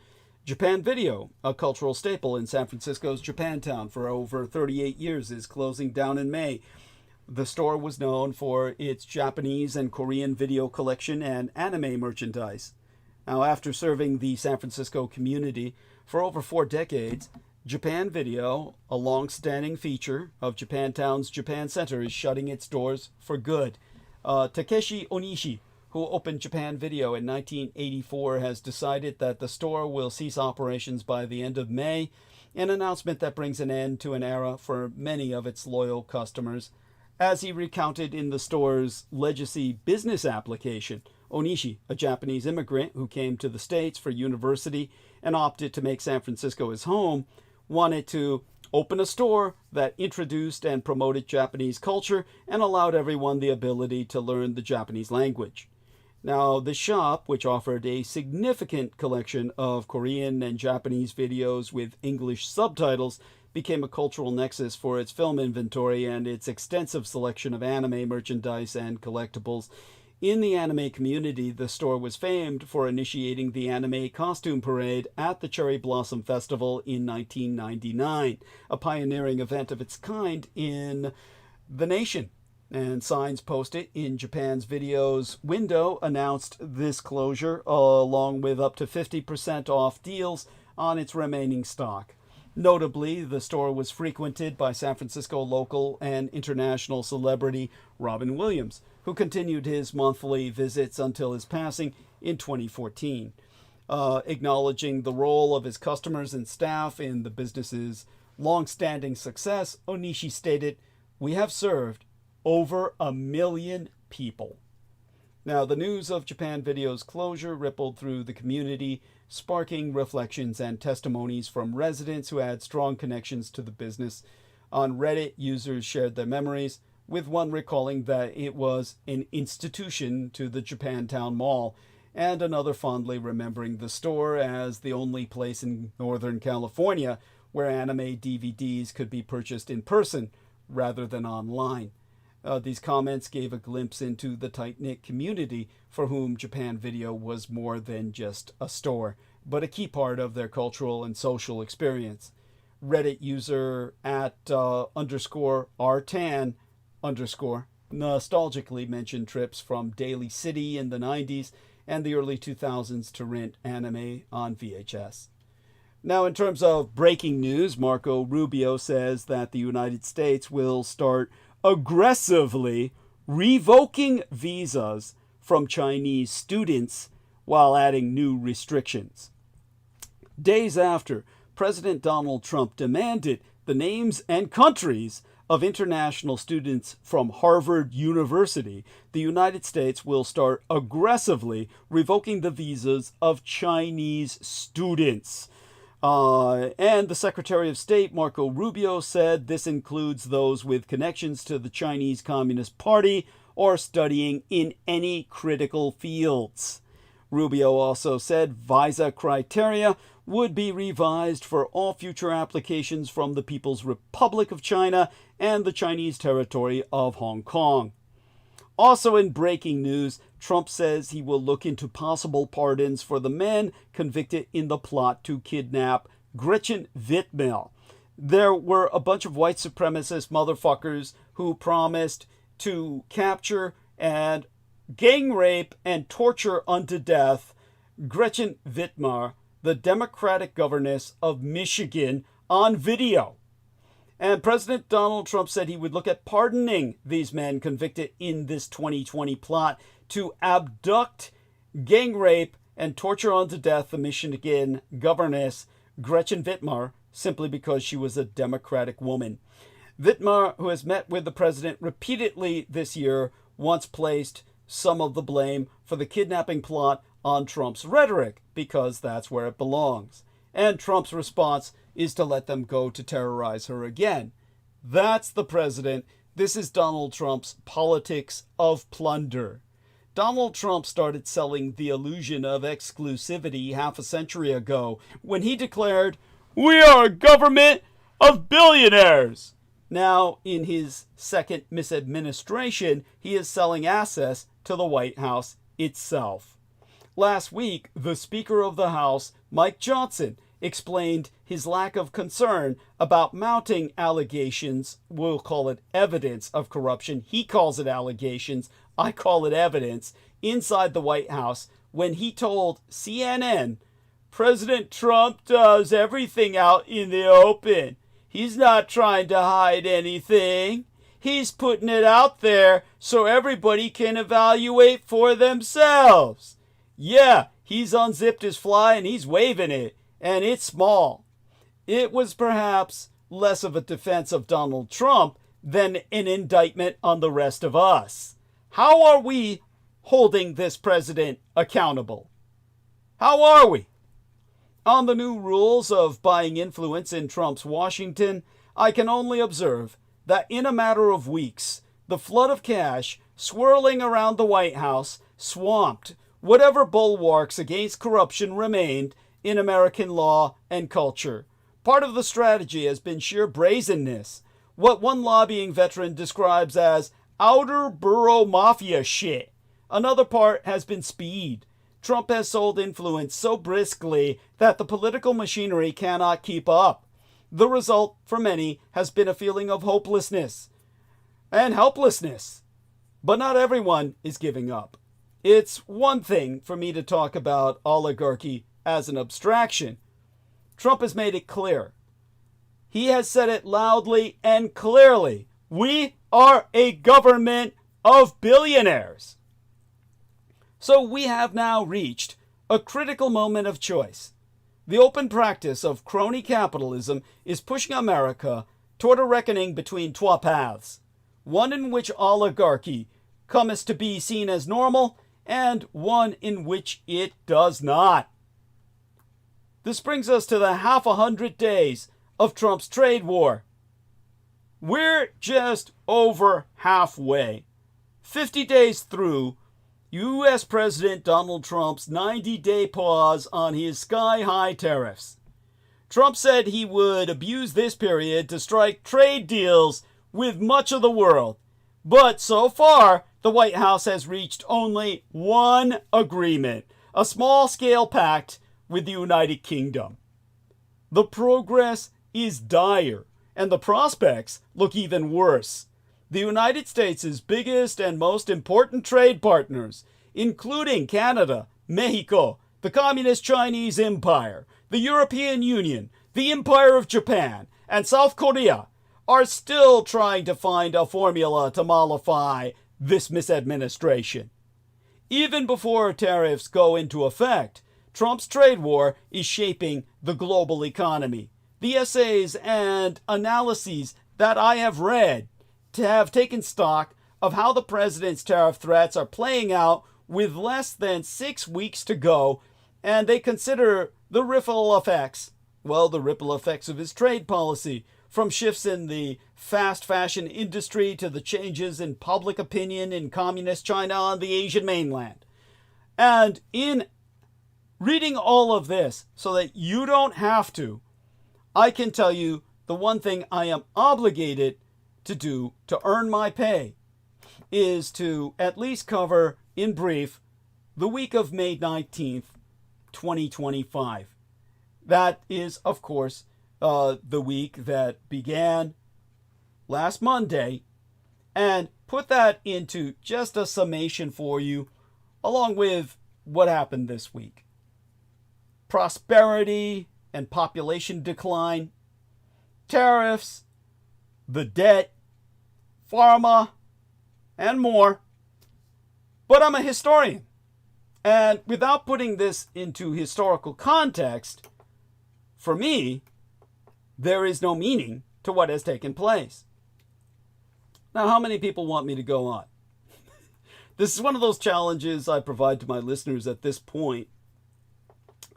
Japan Video, a cultural staple in San Francisco's Japantown for over 38 years, is closing down in May. The store was known for its Japanese and Korean video collection and anime merchandise. Now, after serving the San Francisco community for over 4 decades, Japan Video, a long-standing feature of Japantown's Japan Center, is shutting its doors for good. Takeshi Onishi, who opened Japan Video in 1984, has decided that the store will cease operations by the end of May, an announcement that brings an end to an era for many of its loyal customers. As he recounted in the store's legacy business application, Onishi, a Japanese immigrant who came to the States for university and opted to make San Francisco his home, wanted to open a store that introduced and promoted Japanese culture and allowed everyone the ability to learn the Japanese language. Now, the shop, which offered a significant collection of Korean and Japanese videos with English subtitles, became a cultural nexus for its film inventory and its extensive selection of anime merchandise and collectibles. In the anime community, the store was famed for initiating the anime costume parade at the Cherry Blossom Festival in 1999, a pioneering event of its kind in the nation. And signs posted in Japan's Video's window announced this closure, along with up to 50% off deals on its remaining stock. Notably, the store was frequented by San Francisco local and international celebrity Robin Williams, who continued his monthly visits until his passing in 2014. Acknowledging the role of his customers and staff in the business's long-standing success, Onishi stated, "We have served over 1 million people." Now, the news of Japan Video's closure rippled through the community, sparking reflections and testimonies from residents who had strong connections to the business. On Reddit, users shared their memories, with one recalling that it was an institution to the Japantown Mall, and another fondly remembering the store as the only place in Northern California where anime DVDs could be purchased in person rather than online. These comments gave a glimpse into the tight-knit community for whom Japan Video was more than just a store, but a key part of their cultural and social experience. Reddit user at _rtan_ nostalgically mentioned trips from Daly City in the 90s and the early 2000s to rent anime on VHS. Now, in terms of breaking news, Marco Rubio says that the United States will start aggressively revoking visas from Chinese students while adding new restrictions. Days after President Donald Trump demanded the names and countries of international students from Harvard University, the United States will start aggressively revoking the visas of Chinese students. And the Secretary of State, Marco Rubio, said this includes those with connections to the Chinese Communist Party or studying in any critical fields. Rubio also said visa criteria would be revised for all future applications from the People's Republic of China and the Chinese territory of Hong Kong. Also in breaking news, Trump says he will look into possible pardons for the men convicted in the plot to kidnap Gretchen Whitmer. There were a bunch of white supremacist motherfuckers who promised to capture and gang rape and torture unto death Gretchen Whitmer, the Democratic governess of Michigan, on video. And President Donald Trump said he would look at pardoning these men convicted in this 2020 plot to abduct, gang rape, and torture unto death the Michigan governess Gretchen Whitmer simply because she was a Democratic woman. Whitmer, who has met with the president repeatedly this year, once placed some of the blame for the kidnapping plot on Trump's rhetoric because that's where it belongs. And Trump's response is to let them go to terrorize her again. That's the president. This is Donald Trump's politics of plunder. Donald Trump started selling the illusion of exclusivity half a century ago when he declared, "We are a government of billionaires." Now, in his second misadministration, he is selling access to the White House itself. Last week, the Speaker of the House, Mike Johnson, explained his lack of concern about mounting allegations, we'll call it evidence of corruption. He calls it allegations, I call it evidence, inside the White House when he told CNN, President Trump does everything out in the open. He's not trying to hide anything. He's putting it out there so everybody can evaluate for themselves. Yeah, he's unzipped his fly and he's waving it, and it's small. It was perhaps less of a defense of Donald Trump than an indictment on the rest of us. How are we holding this president accountable? How are we? On the new rules of buying influence in Trump's Washington, I can only observe that in a matter of weeks, the flood of cash swirling around the White House swamped whatever bulwarks against corruption remained in American law and culture. Part of the strategy has been sheer brazenness, what one lobbying veteran describes as outer borough mafia shit. Another part has been speed. Trump has sold influence so briskly that the political machinery cannot keep up. The result, for many, has been a feeling of hopelessness and helplessness. But not everyone is giving up. It's one thing for me to talk about oligarchy as an abstraction. Trump has made it clear. He has said it loudly and clearly. We are a government of billionaires. So we have now reached a critical moment of choice. The open practice of crony capitalism is pushing America toward a reckoning between twa paths, one in which oligarchy comes to be seen as normal, and one in which it does not. This brings us to the 100 days of Trump's trade war. We're just over halfway, 50 days through U.S. President Donald Trump's 90-day pause on his sky-high tariffs. Trump said he would abuse this period to strike trade deals with much of the world. But so far, the White House has reached only one agreement, a small-scale pact with the United Kingdom. The progress is dire, and the prospects look even worse. the United States' biggest and most important trade partners, including Canada, Mexico, the Communist Chinese Empire, the European Union, the Empire of Japan, and South Korea, are still trying to find a formula to mollify this misadministration. Even before tariffs go into effect, Trump's trade war is shaping the global economy. The essays and analyses that I have read to have taken stock of how the president's tariff threats are playing out with less than 6 weeks to go, and they consider the ripple effects of his trade policy, from shifts in the fast fashion industry to the changes in public opinion in communist China on the Asian mainland. And in reading all of this, so that you don't have to, I can tell you the one thing I am obligated to do to earn my pay is to at least cover, in brief, the week of May 19th, 2025. That is, of course, the week that began last Monday, and put that into just a summation for you, along with what happened this week. Prosperity and population decline, tariffs, the debt, pharma, and more. But I'm a historian, and without putting this into historical context, for me, there is no meaning to what has taken place. Now, how many people want me to go on? This is one of those challenges I provide to my listeners at this point.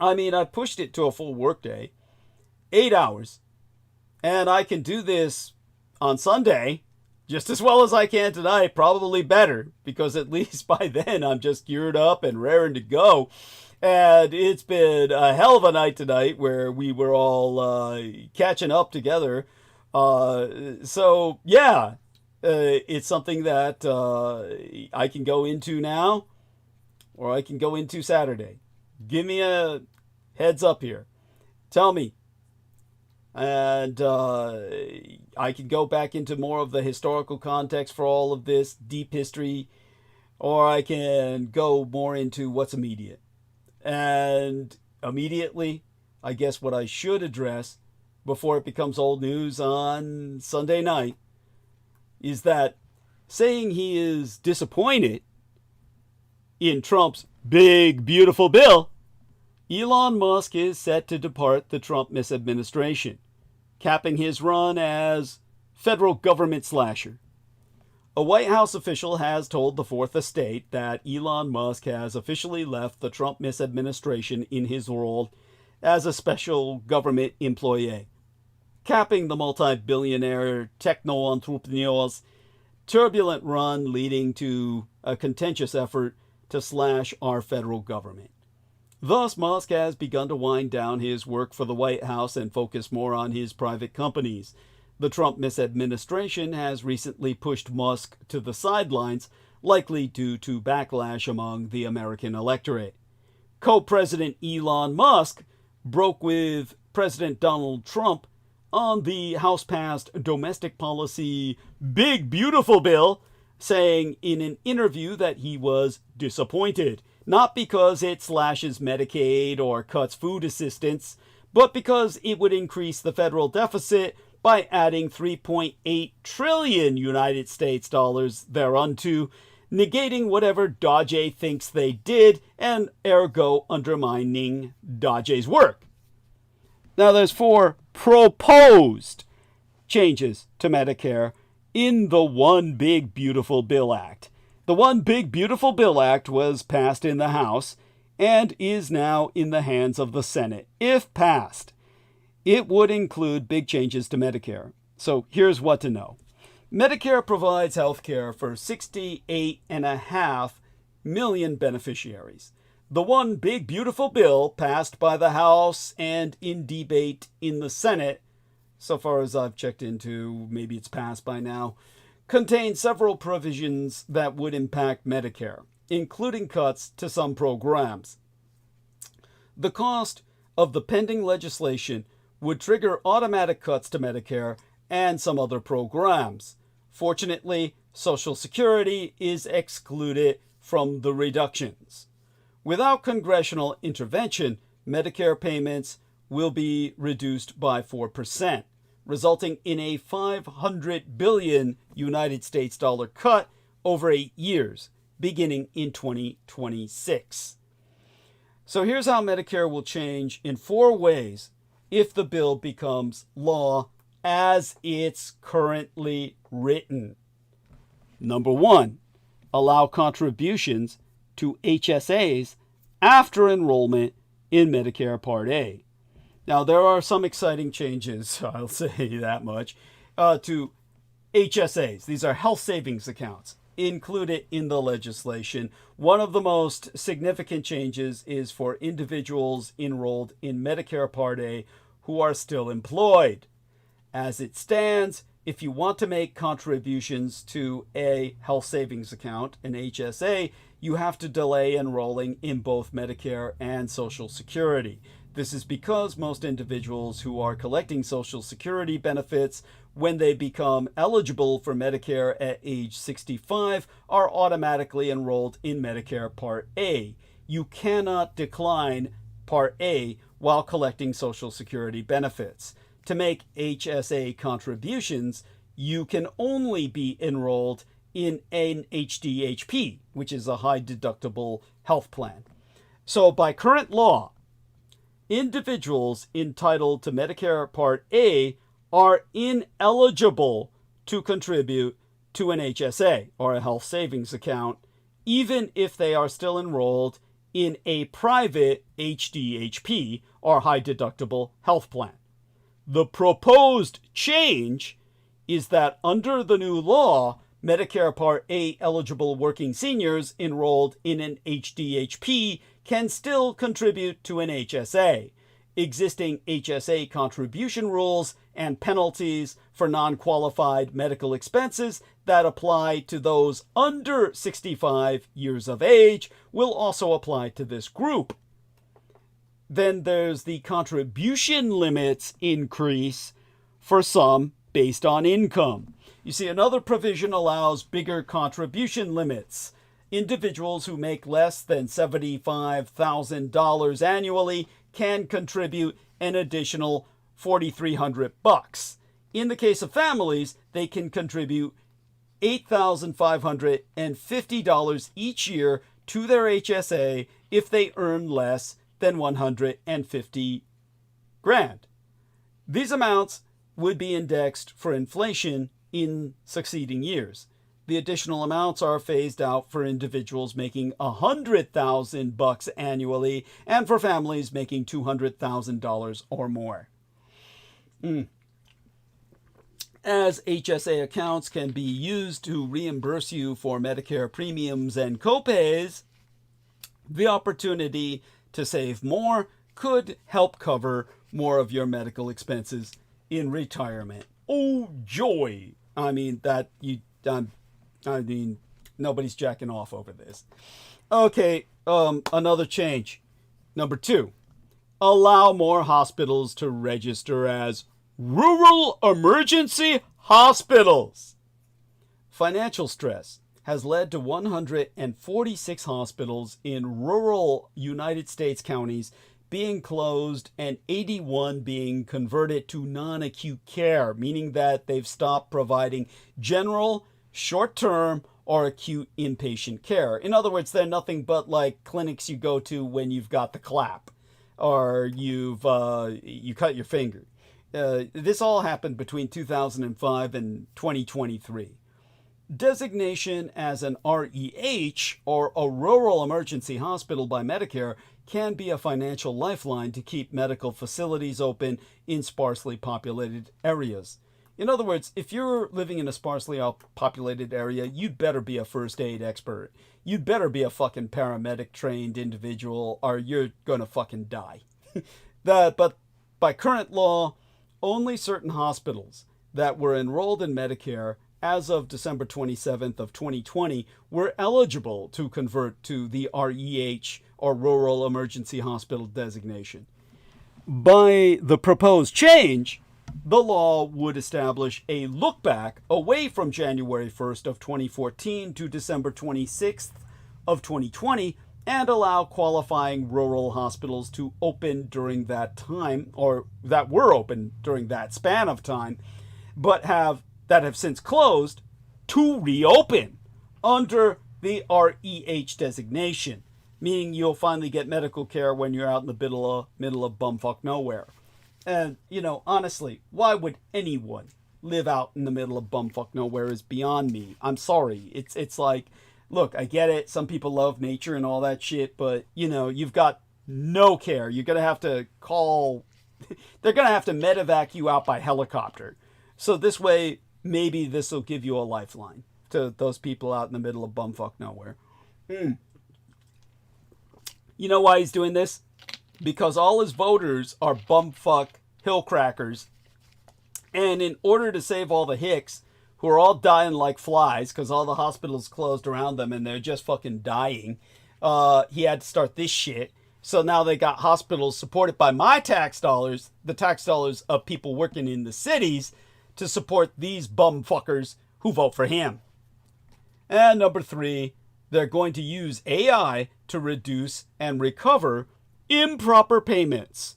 I mean, I pushed it to a full workday, 8 hours, and I can do this on Sunday just as well as I can tonight, probably better, because at least by then I'm just geared up and raring to go. And it's been a hell of a night tonight where we were all catching up together. So, yeah, it's something that I can go into now, or I can go into Saturday. Give me a heads up here. Tell me. And I can go back into more of the historical context for all of this, deep history, or I can go more into what's immediate. And immediately, I guess what I should address before it becomes old news on Sunday night is that saying he is disappointed in Trump's big, beautiful bill, Elon Musk is set to depart the Trump misadministration, capping his run as federal government slasher. A White House official has told the Fourth Estate that Elon Musk has officially left the Trump misadministration in his role as a special government employee, capping the multi-billionaire techno-entrepreneur's turbulent run, leading to a contentious effort to slash our federal government. Thus, Musk has begun to wind down his work for the White House and focus more on his private companies. The Trump misadministration has recently pushed Musk to the sidelines, likely due to backlash among the American electorate. Co-President Elon Musk broke with President Donald Trump on the House-passed domestic policy Big Beautiful Bill, saying in an interview that he was disappointed, not because it slashes Medicaid or cuts food assistance, but because it would increase the federal deficit by adding 3.8 trillion United States dollars thereunto, negating whatever Dodge thinks they did, and ergo undermining Dodge's work. Now, there's 4 proposed changes to Medicare in the One Big Beautiful Bill Act. The One Big Beautiful Bill Act was passed in the House and is now in the hands of the Senate. If passed, it would include big changes to Medicare. So here's what to know. Medicare provides health care for 68.5 million beneficiaries. The One Big Beautiful Bill passed by the House and in debate in the Senate, so far as I've checked into, maybe it's passed by now, contains several provisions that would impact Medicare, including cuts to some programs. The cost of the pending legislation would trigger automatic cuts to Medicare and some other programs. Fortunately, Social Security is excluded from the reductions. Without congressional intervention, Medicare payments will be reduced by 4%, resulting in a $500 billion United States dollar cut over 8 years, beginning in 2026. So here's how Medicare will change in 4 ways if the bill becomes law as it's currently written. Number 1, allow contributions to HSAs after enrollment in Medicare Part A. Now, there are some exciting changes, I'll say that much, to HSAs. These are health savings accounts included in the legislation. One of the most significant changes is for individuals enrolled in Medicare Part A who are still employed. As it stands, if you want to make contributions to a health savings account, an HSA, you have to delay enrolling in both Medicare and Social Security. This is because most individuals who are collecting Social Security benefits when they become eligible for Medicare at age 65 are automatically enrolled in Medicare Part A. You cannot decline Part A while collecting Social Security benefits. To make HSA contributions, you can only be enrolled in an HDHP, which is a high deductible health plan. So by current law, individuals entitled to Medicare Part A are ineligible to contribute to an HSA or a health savings account, even if they are still enrolled in a private HDHP or high deductible health plan. The proposed change is that under the new law, Medicare Part A eligible working seniors enrolled in an HDHP can still contribute to an HSA. Existing HSA contribution rules and penalties for non-qualified medical expenses that apply to those under 65 years of age will also apply to this group. Then there's the contribution limits increase for some based on income. You see, another provision allows bigger contribution limits. Individuals who make less than $75,000 annually can contribute an additional $4,300. In the case of families, they can contribute $8,550 each year to their HSA if they earn less than 150 grand. These amounts would be indexed for inflation in succeeding years. The additional amounts are phased out for individuals making $100,000 annually and for families making $200,000 or more. As HSA accounts can be used to reimburse you for Medicare premiums and copays, the opportunity to save more could help cover more of your medical expenses in retirement. Oh, joy! I mean, nobody's jacking off over this. Okay, another change. Number 2, allow more hospitals to register as rural emergency hospitals. Financial stress has led to 146 hospitals in rural United States counties being closed and 81 being converted to non-acute care, meaning that they've stopped providing general, short-term, or acute inpatient care. In other words, they're nothing but like clinics you go to when you've got the clap or you cut your finger. This all happened between 2005 and 2023. Designation as an REH, or a rural emergency hospital by Medicare, can be a financial lifeline to keep medical facilities open in sparsely populated areas. In other words, if you're living in a sparsely populated area, you'd better be a first aid expert. You'd better be a fucking paramedic trained individual or you're gonna fucking die. But by current law, only certain hospitals that were enrolled in Medicare as of December 27th of 2020 were eligible to convert to the REH, or Rural Emergency Hospital designation. By the proposed change, the law would establish a look back away from January 1st of 2014 to December 26th of 2020 and allow qualifying rural hospitals to open during that time, or that were open during that span of time, but have since closed, to reopen under the REH designation, meaning you'll finally get medical care when you're out in the middle of bumfuck nowhere. And, you know, honestly, why would anyone live out in the middle of bumfuck nowhere is beyond me. I'm sorry. It's like, look, I get it. Some people love nature and all that shit, but, you know, you've got no care. You're going to have to they're going to have to medevac you out by helicopter. So this way, maybe this will give you a lifeline to those people out in the middle of bumfuck nowhere. You know why he's doing this? Because all his voters are bumfuck hillcrackers. And in order to save all the hicks who are all dying like flies because all the hospitals closed around them and they're just fucking dying, he had to start this shit. So now they got hospitals supported by my tax dollars, the tax dollars of people working in the cities, to support these bumfuckers who vote for him. And number 3, they're going to use AI to reduce and recover improper payments.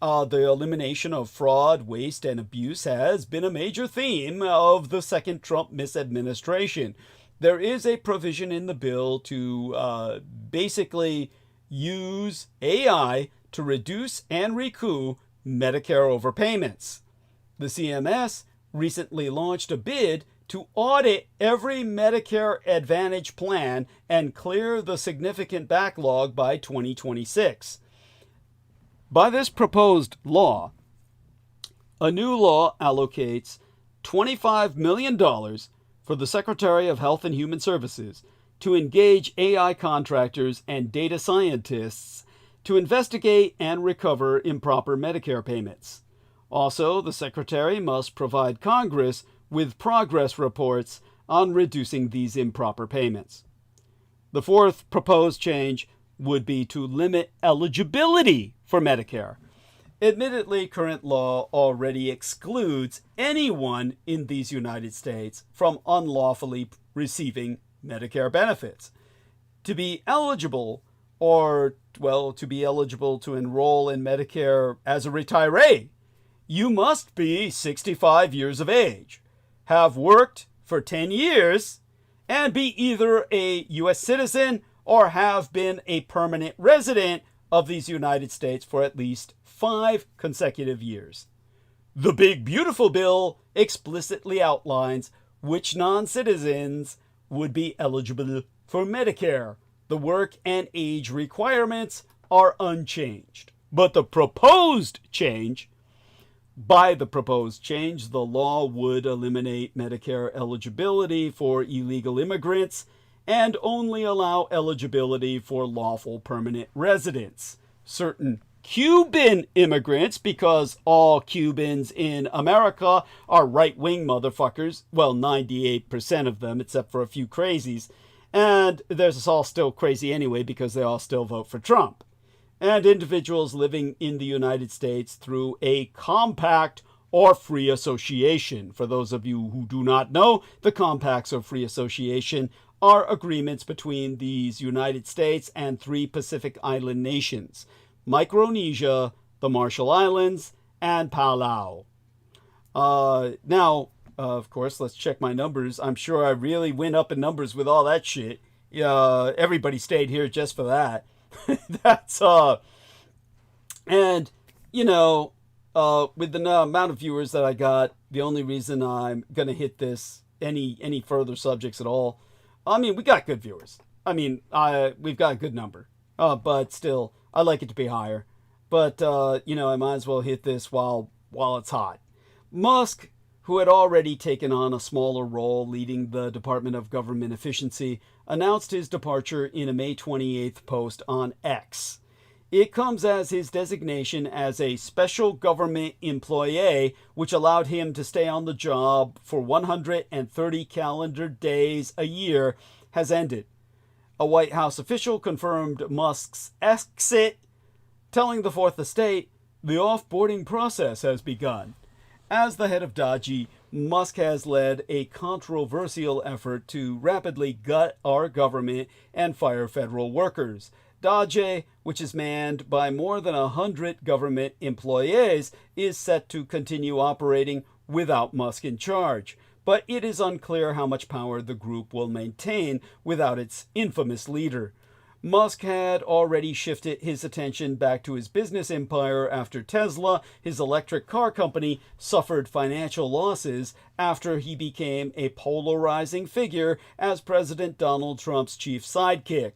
The elimination of fraud, waste, and abuse has been a major theme of the second Trump misadministration. There is a provision in the bill to basically use AI to reduce and recoup Medicare overpayments. The CMS recently launched a bid to audit every Medicare Advantage plan and clear the significant backlog by 2026. By this proposed law, a new law allocates $25 million for the Secretary of Health and Human Services to engage AI contractors and data scientists to investigate and recover improper Medicare payments. Also, the Secretary must provide Congress with progress reports on reducing these improper payments. The 4th proposed change would be to limit eligibility for Medicare. Admittedly, current law already excludes anyone in these United States from unlawfully receiving Medicare benefits. To be eligible, to be eligible to enroll in Medicare as a retiree, you must be 65 years of age, have worked for 10 years, and be either a U.S. citizen or have been a permanent resident of these United States for at least 5 consecutive years. The Big Beautiful Bill explicitly outlines which non-citizens would be eligible for Medicare. The work and age requirements are unchanged. By the proposed change, the law would eliminate Medicare eligibility for illegal immigrants and only allow eligibility for lawful permanent residents. Certain Cuban immigrants, because all Cubans in America are right-wing motherfuckers, well, 98% of them, except for a few crazies, and there's all still crazy anyway because they all still vote for Trump. And individuals living in the United States through a compact or free association. For those of you who do not know, the compacts or free association are agreements between these United States and 3 Pacific Island nations: Micronesia, the Marshall Islands, and Palau. Now, of course, let's check my numbers. I'm sure I really went up in numbers with all that shit. Everybody stayed here just for that. And, you know, with the amount of viewers that I got, the only reason I'm going to hit this, any further subjects at all, I mean, we got good viewers. I mean, we've got a good number. But still, I like it to be higher. But, you know, I might as well hit this while it's hot. Musk, who had already taken on a smaller role leading the Department of Government Efficiency, announced his departure in a May 28th post on X. It comes as his designation as a special government employee, which allowed him to stay on the job for 130 calendar days a year, has ended. A White House official confirmed Musk's exit, telling the Fourth Estate the offboarding process has begun. As the head of Dodgy, Musk has led a controversial effort to rapidly gut our government and fire federal workers. Dodgy, which is manned by more than 100 government employees, is set to continue operating without Musk in charge. But it is unclear how much power the group will maintain without its infamous leader. Musk had already shifted his attention back to his business empire after Tesla, his electric car company, suffered financial losses after he became a polarizing figure as President Donald Trump's chief sidekick.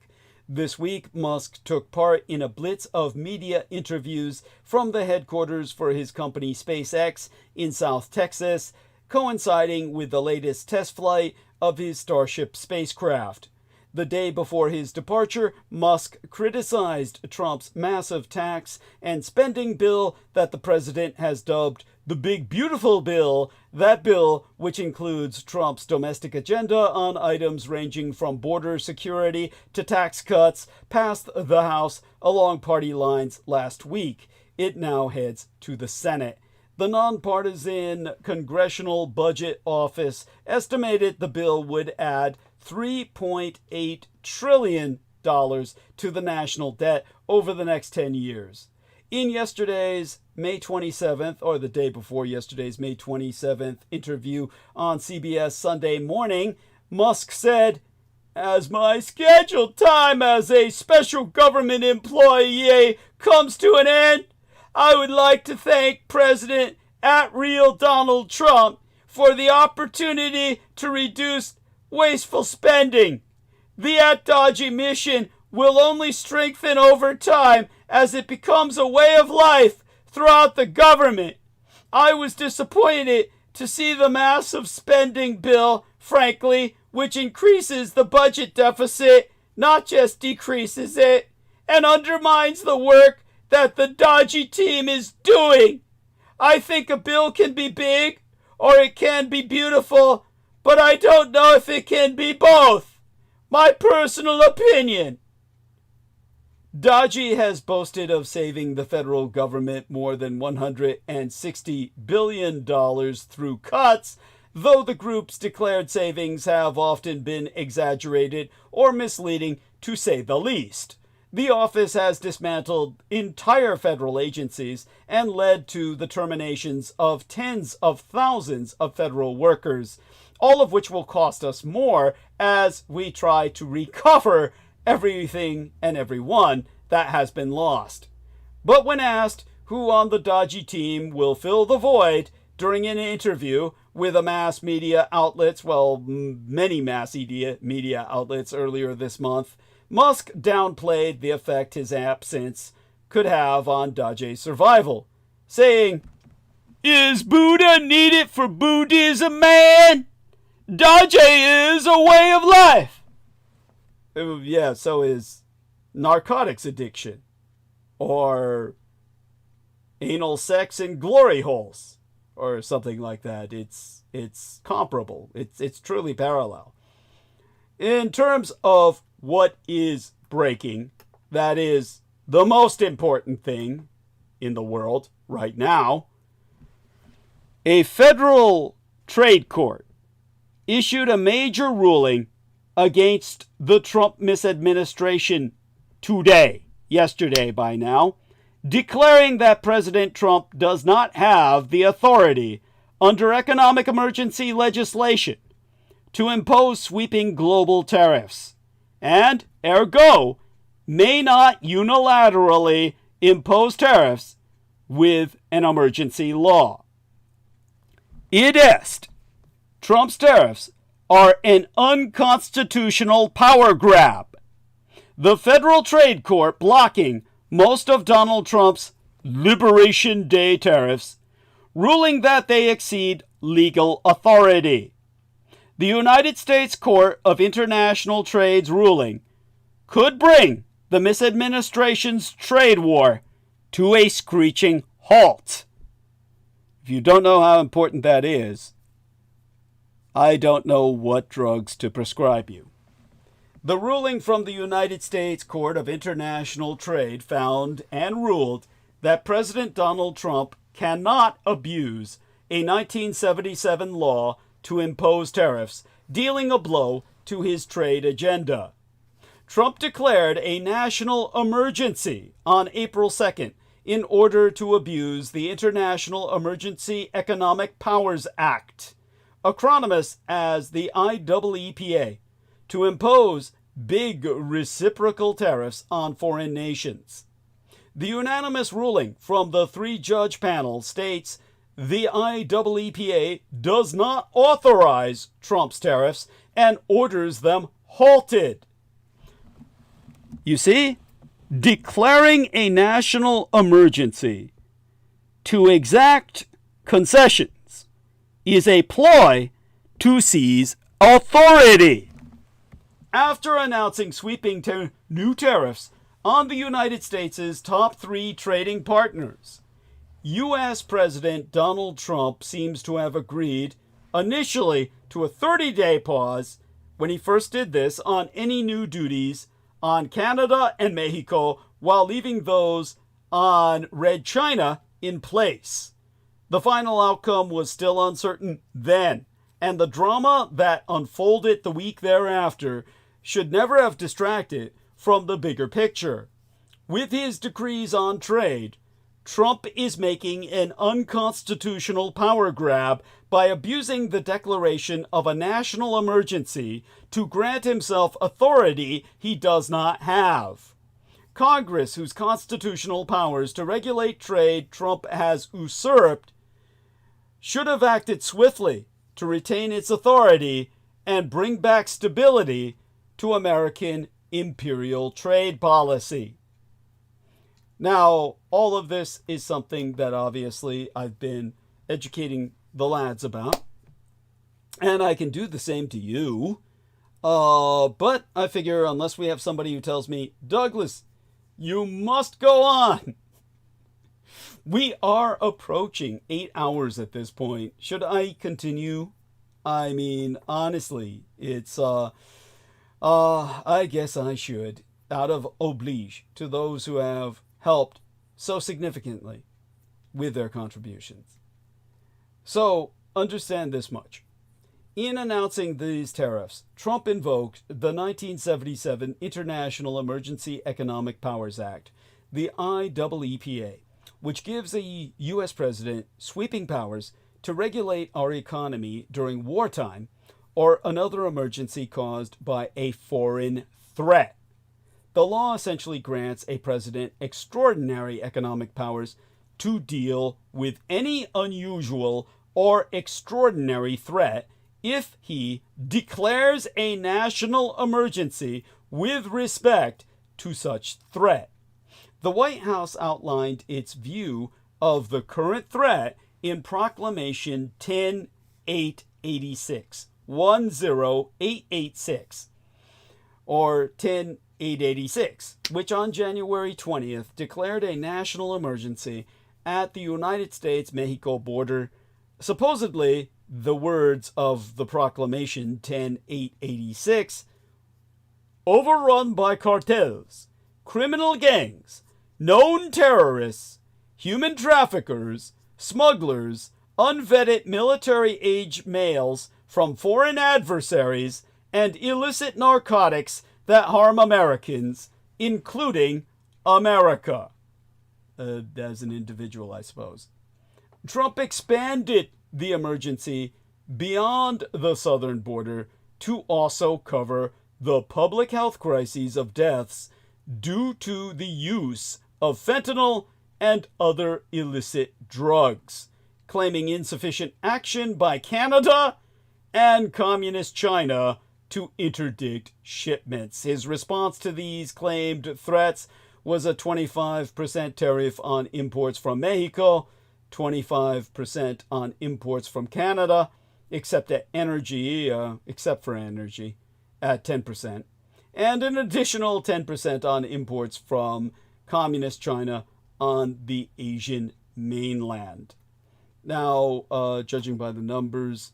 This week, Musk took part in a blitz of media interviews from the headquarters for his company SpaceX in South Texas, coinciding with the latest test flight of his Starship spacecraft. The day before his departure, Musk criticized Trump's massive tax and spending bill that the president has dubbed the Big Beautiful Bill, that bill which includes Trump's domestic agenda on items ranging from border security to tax cuts, passed the House along party lines last week. It now heads to the Senate. The nonpartisan Congressional Budget Office estimated the bill would add $3.8 trillion to the national debt over the next 10 years. In yesterday's May 27th, or the day before yesterday's May 27th interview on CBS Sunday Morning, Musk said, "As my scheduled time as a special government employee comes to an end, I would like to thank President @Real Donald Trump for the opportunity to reduce wasteful spending. The @Dodgy mission will only strengthen over time as it becomes a way of life throughout the government. I was disappointed to see the massive spending bill, frankly, which increases the budget deficit, not just decreases it, and undermines the work that the Dodgy team is doing. I think a bill can be big or it can be beautiful, but I don't know if it can be both. My personal opinion." Dodgy has boasted of saving the federal government more than $160 billion through cuts, though the group's declared savings have often been exaggerated or misleading, to say the least. The office has dismantled entire federal agencies and led to the terminations of tens of thousands of federal workers, all of which will cost us more as we try to recover everything and everyone that has been lost. But when asked who on the Dodgy team will fill the void during an interview with a mass media outlets, many mass media outlets earlier this month, Musk downplayed the effect his absence could have on Dodgy's survival, saying, "Is Buddha needed for Buddhism, man? Dodgy is a way of life." Yeah, so is narcotics addiction, or anal sex in glory holes, or something like that. It's comparable. It's truly parallel. In terms of what is breaking, that is the most important thing in the world right now, a federal trade court issued a major ruling against the Trump misadministration yesterday by now, declaring that President Trump does not have the authority under economic emergency legislation to impose sweeping global tariffs, and ergo may not unilaterally impose tariffs with an emergency law. Id est, Trump's tariffs are an unconstitutional power grab. The Federal Trade Court blocking most of Donald Trump's Liberation Day tariffs, ruling that they exceed legal authority. The United States Court of International Trade's ruling could bring the misadministration's trade war to a screeching halt. If you don't know how important that is, I don't know what drugs to prescribe you. The ruling from the United States Court of International Trade found and ruled that President Donald Trump cannot abuse a 1977 law to impose tariffs, dealing a blow to his trade agenda. Trump declared a national emergency on April 2nd in order to abuse the International Emergency Economic Powers Act, acronymous as the IEEPA, to impose big reciprocal tariffs on foreign nations. The unanimous ruling from the three-judge panel states the IEEPA does not authorize Trump's tariffs and orders them halted. You see, declaring a national emergency to exact concessions is a ploy to seize authority. After announcing sweeping new tariffs on the United States' top three trading partners, U.S. President Donald Trump seems to have agreed initially to a 30-day pause when he first did this on any new duties on Canada and Mexico, while leaving those on Red China in place. The final outcome was still uncertain then, and the drama that unfolded the week thereafter should never have distracted from the bigger picture. With his decrees on trade, Trump is making an unconstitutional power grab by abusing the declaration of a national emergency to grant himself authority he does not have. Congress, whose constitutional powers to regulate trade Trump has usurped, should have acted swiftly to retain its authority and bring back stability to American imperial trade policy. Now, all of this is something that obviously I've been educating the lads about, and I can do the same to you. But I figure unless we have somebody who tells me, Douglas, you must go on. We are approaching 8 hours at this point. Should I continue? I mean, honestly, it's, I guess I should, out of oblige to those who have helped so significantly with their contributions. So, understand this much. In announcing these tariffs, Trump invoked the 1977 International Emergency Economic Powers Act, the IEEPA, which gives a U.S. president sweeping powers to regulate our economy during wartime or another emergency caused by a foreign threat. The law essentially grants a president extraordinary economic powers to deal with any unusual or extraordinary threat if he declares a national emergency with respect to such threat. The White House outlined its view of the current threat in Proclamation 10886, 10886, or 10886, which on January 20th declared a national emergency at the United States-Mexico border. Supposedly, the words of the proclamation 10886, overrun by cartels, criminal gangs, known terrorists, human traffickers, smugglers, unvetted military-age males from foreign adversaries, and illicit narcotics that harm Americans, including America. As an individual, I suppose. Trump expanded the emergency beyond the southern border to also cover the public health crises of deaths due to the use of fentanyl and other illicit drugs, claiming insufficient action by Canada and Communist China to interdict shipments. His response to these claimed threats was a 25% tariff on imports from Mexico, 25% on imports from Canada, except for energy, at 10%, and an additional 10% on imports from Communist China on the Asian mainland. Now, judging by the numbers,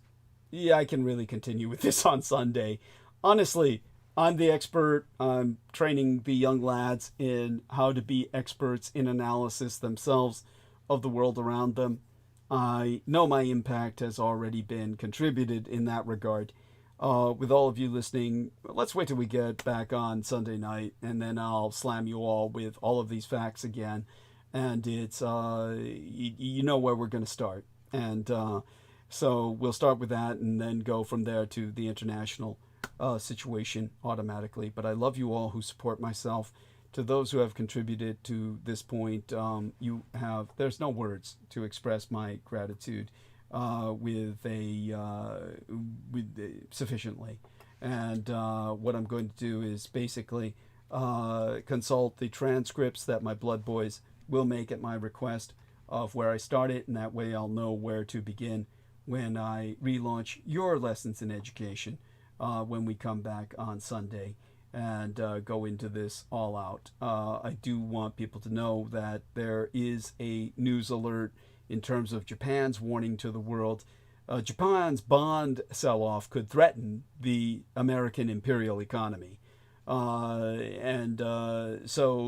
yeah, I can really continue with this on Sunday. Honestly, I'm the expert. I'm training the young lads in how to be experts in analysis themselves of the world around them. I know my impact has already been contributed in that regard. With all of you listening, let's wait till we get back on Sunday night, and then I'll slam you all with all of these facts again. And it's, you know where we're going to start. And so we'll start with that and then go from there to the international situation automatically. But I love you all who support myself. To those who have contributed to this point, there's no words to express my gratitude sufficiently. And what I'm going to do is basically consult the transcripts that my blood boys will make at my request of where I started, and that way I'll know where to begin when I relaunch your lessons in education when we come back on Sunday and go into this all out. I do want people to know that there is a news alert in terms of Japan's warning to the world. Japan's bond sell-off could threaten the American imperial economy. So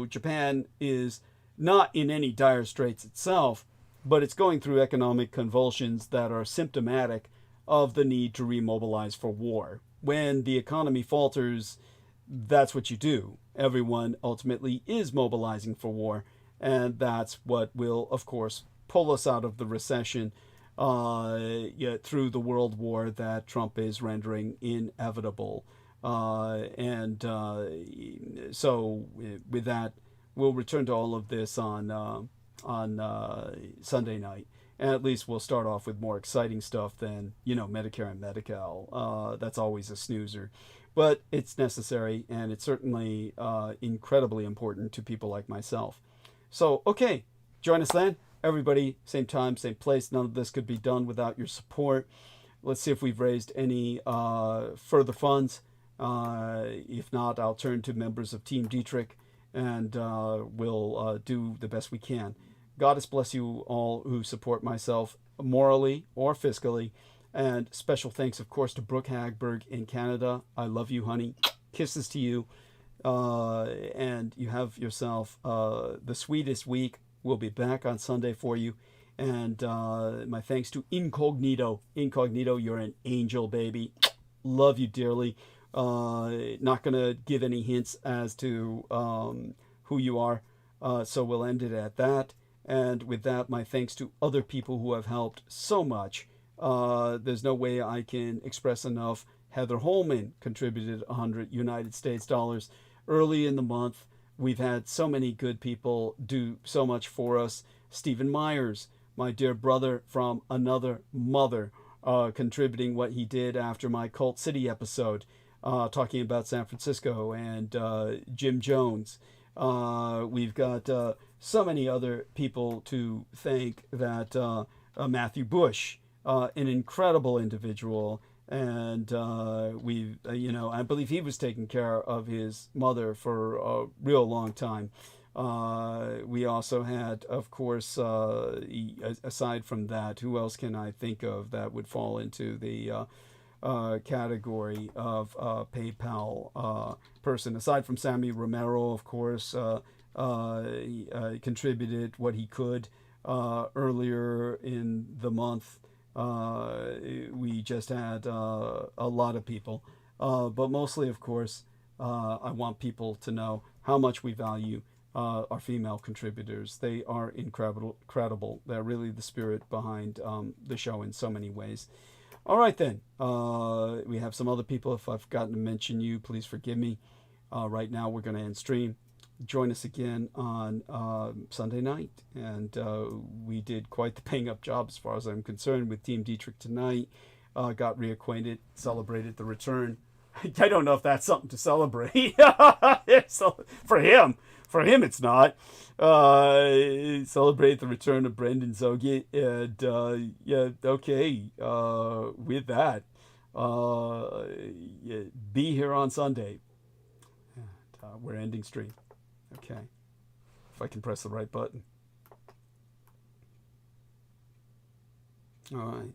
Japan is not in any dire straits itself, but it's going through economic convulsions that are symptomatic of the need to remobilize for war. When the economy falters, that's what you do. Everyone ultimately is mobilizing for war, and that's what will, of course, pull us out of the recession through the world war that Trump is rendering inevitable. So with that, we'll return to all of this on Sunday night. And at least we'll start off with more exciting stuff than, Medicare and Medi-Cal. That's always a snoozer. But it's necessary, and it's certainly incredibly important to people like myself. So, okay, join us then. Everybody, same time, same place. None of this could be done without your support. Let's see if we've raised any further funds. If not, I'll turn to members of Team Dietrich, and we'll do the best we can. Goddess bless you all who support myself morally or fiscally. And special thanks, of course, to Brooke Hagberg in Canada. I love you, honey. Kisses to you. And you have yourself the sweetest week. We'll be back on Sunday for you. And my thanks to Incognito. Incognito, you're an angel, baby. Love you dearly. Not going to give any hints as to who you are. So we'll end it at that. And with that, my thanks to other people who have helped so much. There's no way I can express enough. Heather Holman contributed 100 United States dollars early in the month. We've had so many good people do so much for us. Stephen Myers, my dear brother from another mother, contributing what he did after my Cult City episode, talking about San Francisco, and Jim Jones. We've got so many other people to thank, that Matthew Bush, an incredible individual, and I believe he was taking care of his mother for a real long time. We also had, of course, aside from that, who else can I think of that would fall into the category of PayPal person? Aside from Sammy Romero, of course, he contributed what he could earlier in the month. We just had a lot of people, but mostly, of course, I want people to know how much we value our female contributors. They are incredible. They're really the spirit behind the show in so many ways. All right, then. We have some other people. If I've forgotten to mention you, please forgive me. Right now, we're going to end stream. Join us again on Sunday night. And we did quite the bang-up job as far as I'm concerned with Team Dietrich tonight. Got reacquainted, celebrated the return. I don't know if that's something to celebrate. For him, it's not. Celebrate the return of Brendan Zogi. And yeah, okay. With that, be here on Sunday. And, we're ending stream. Okay. If I can press the right button. All right.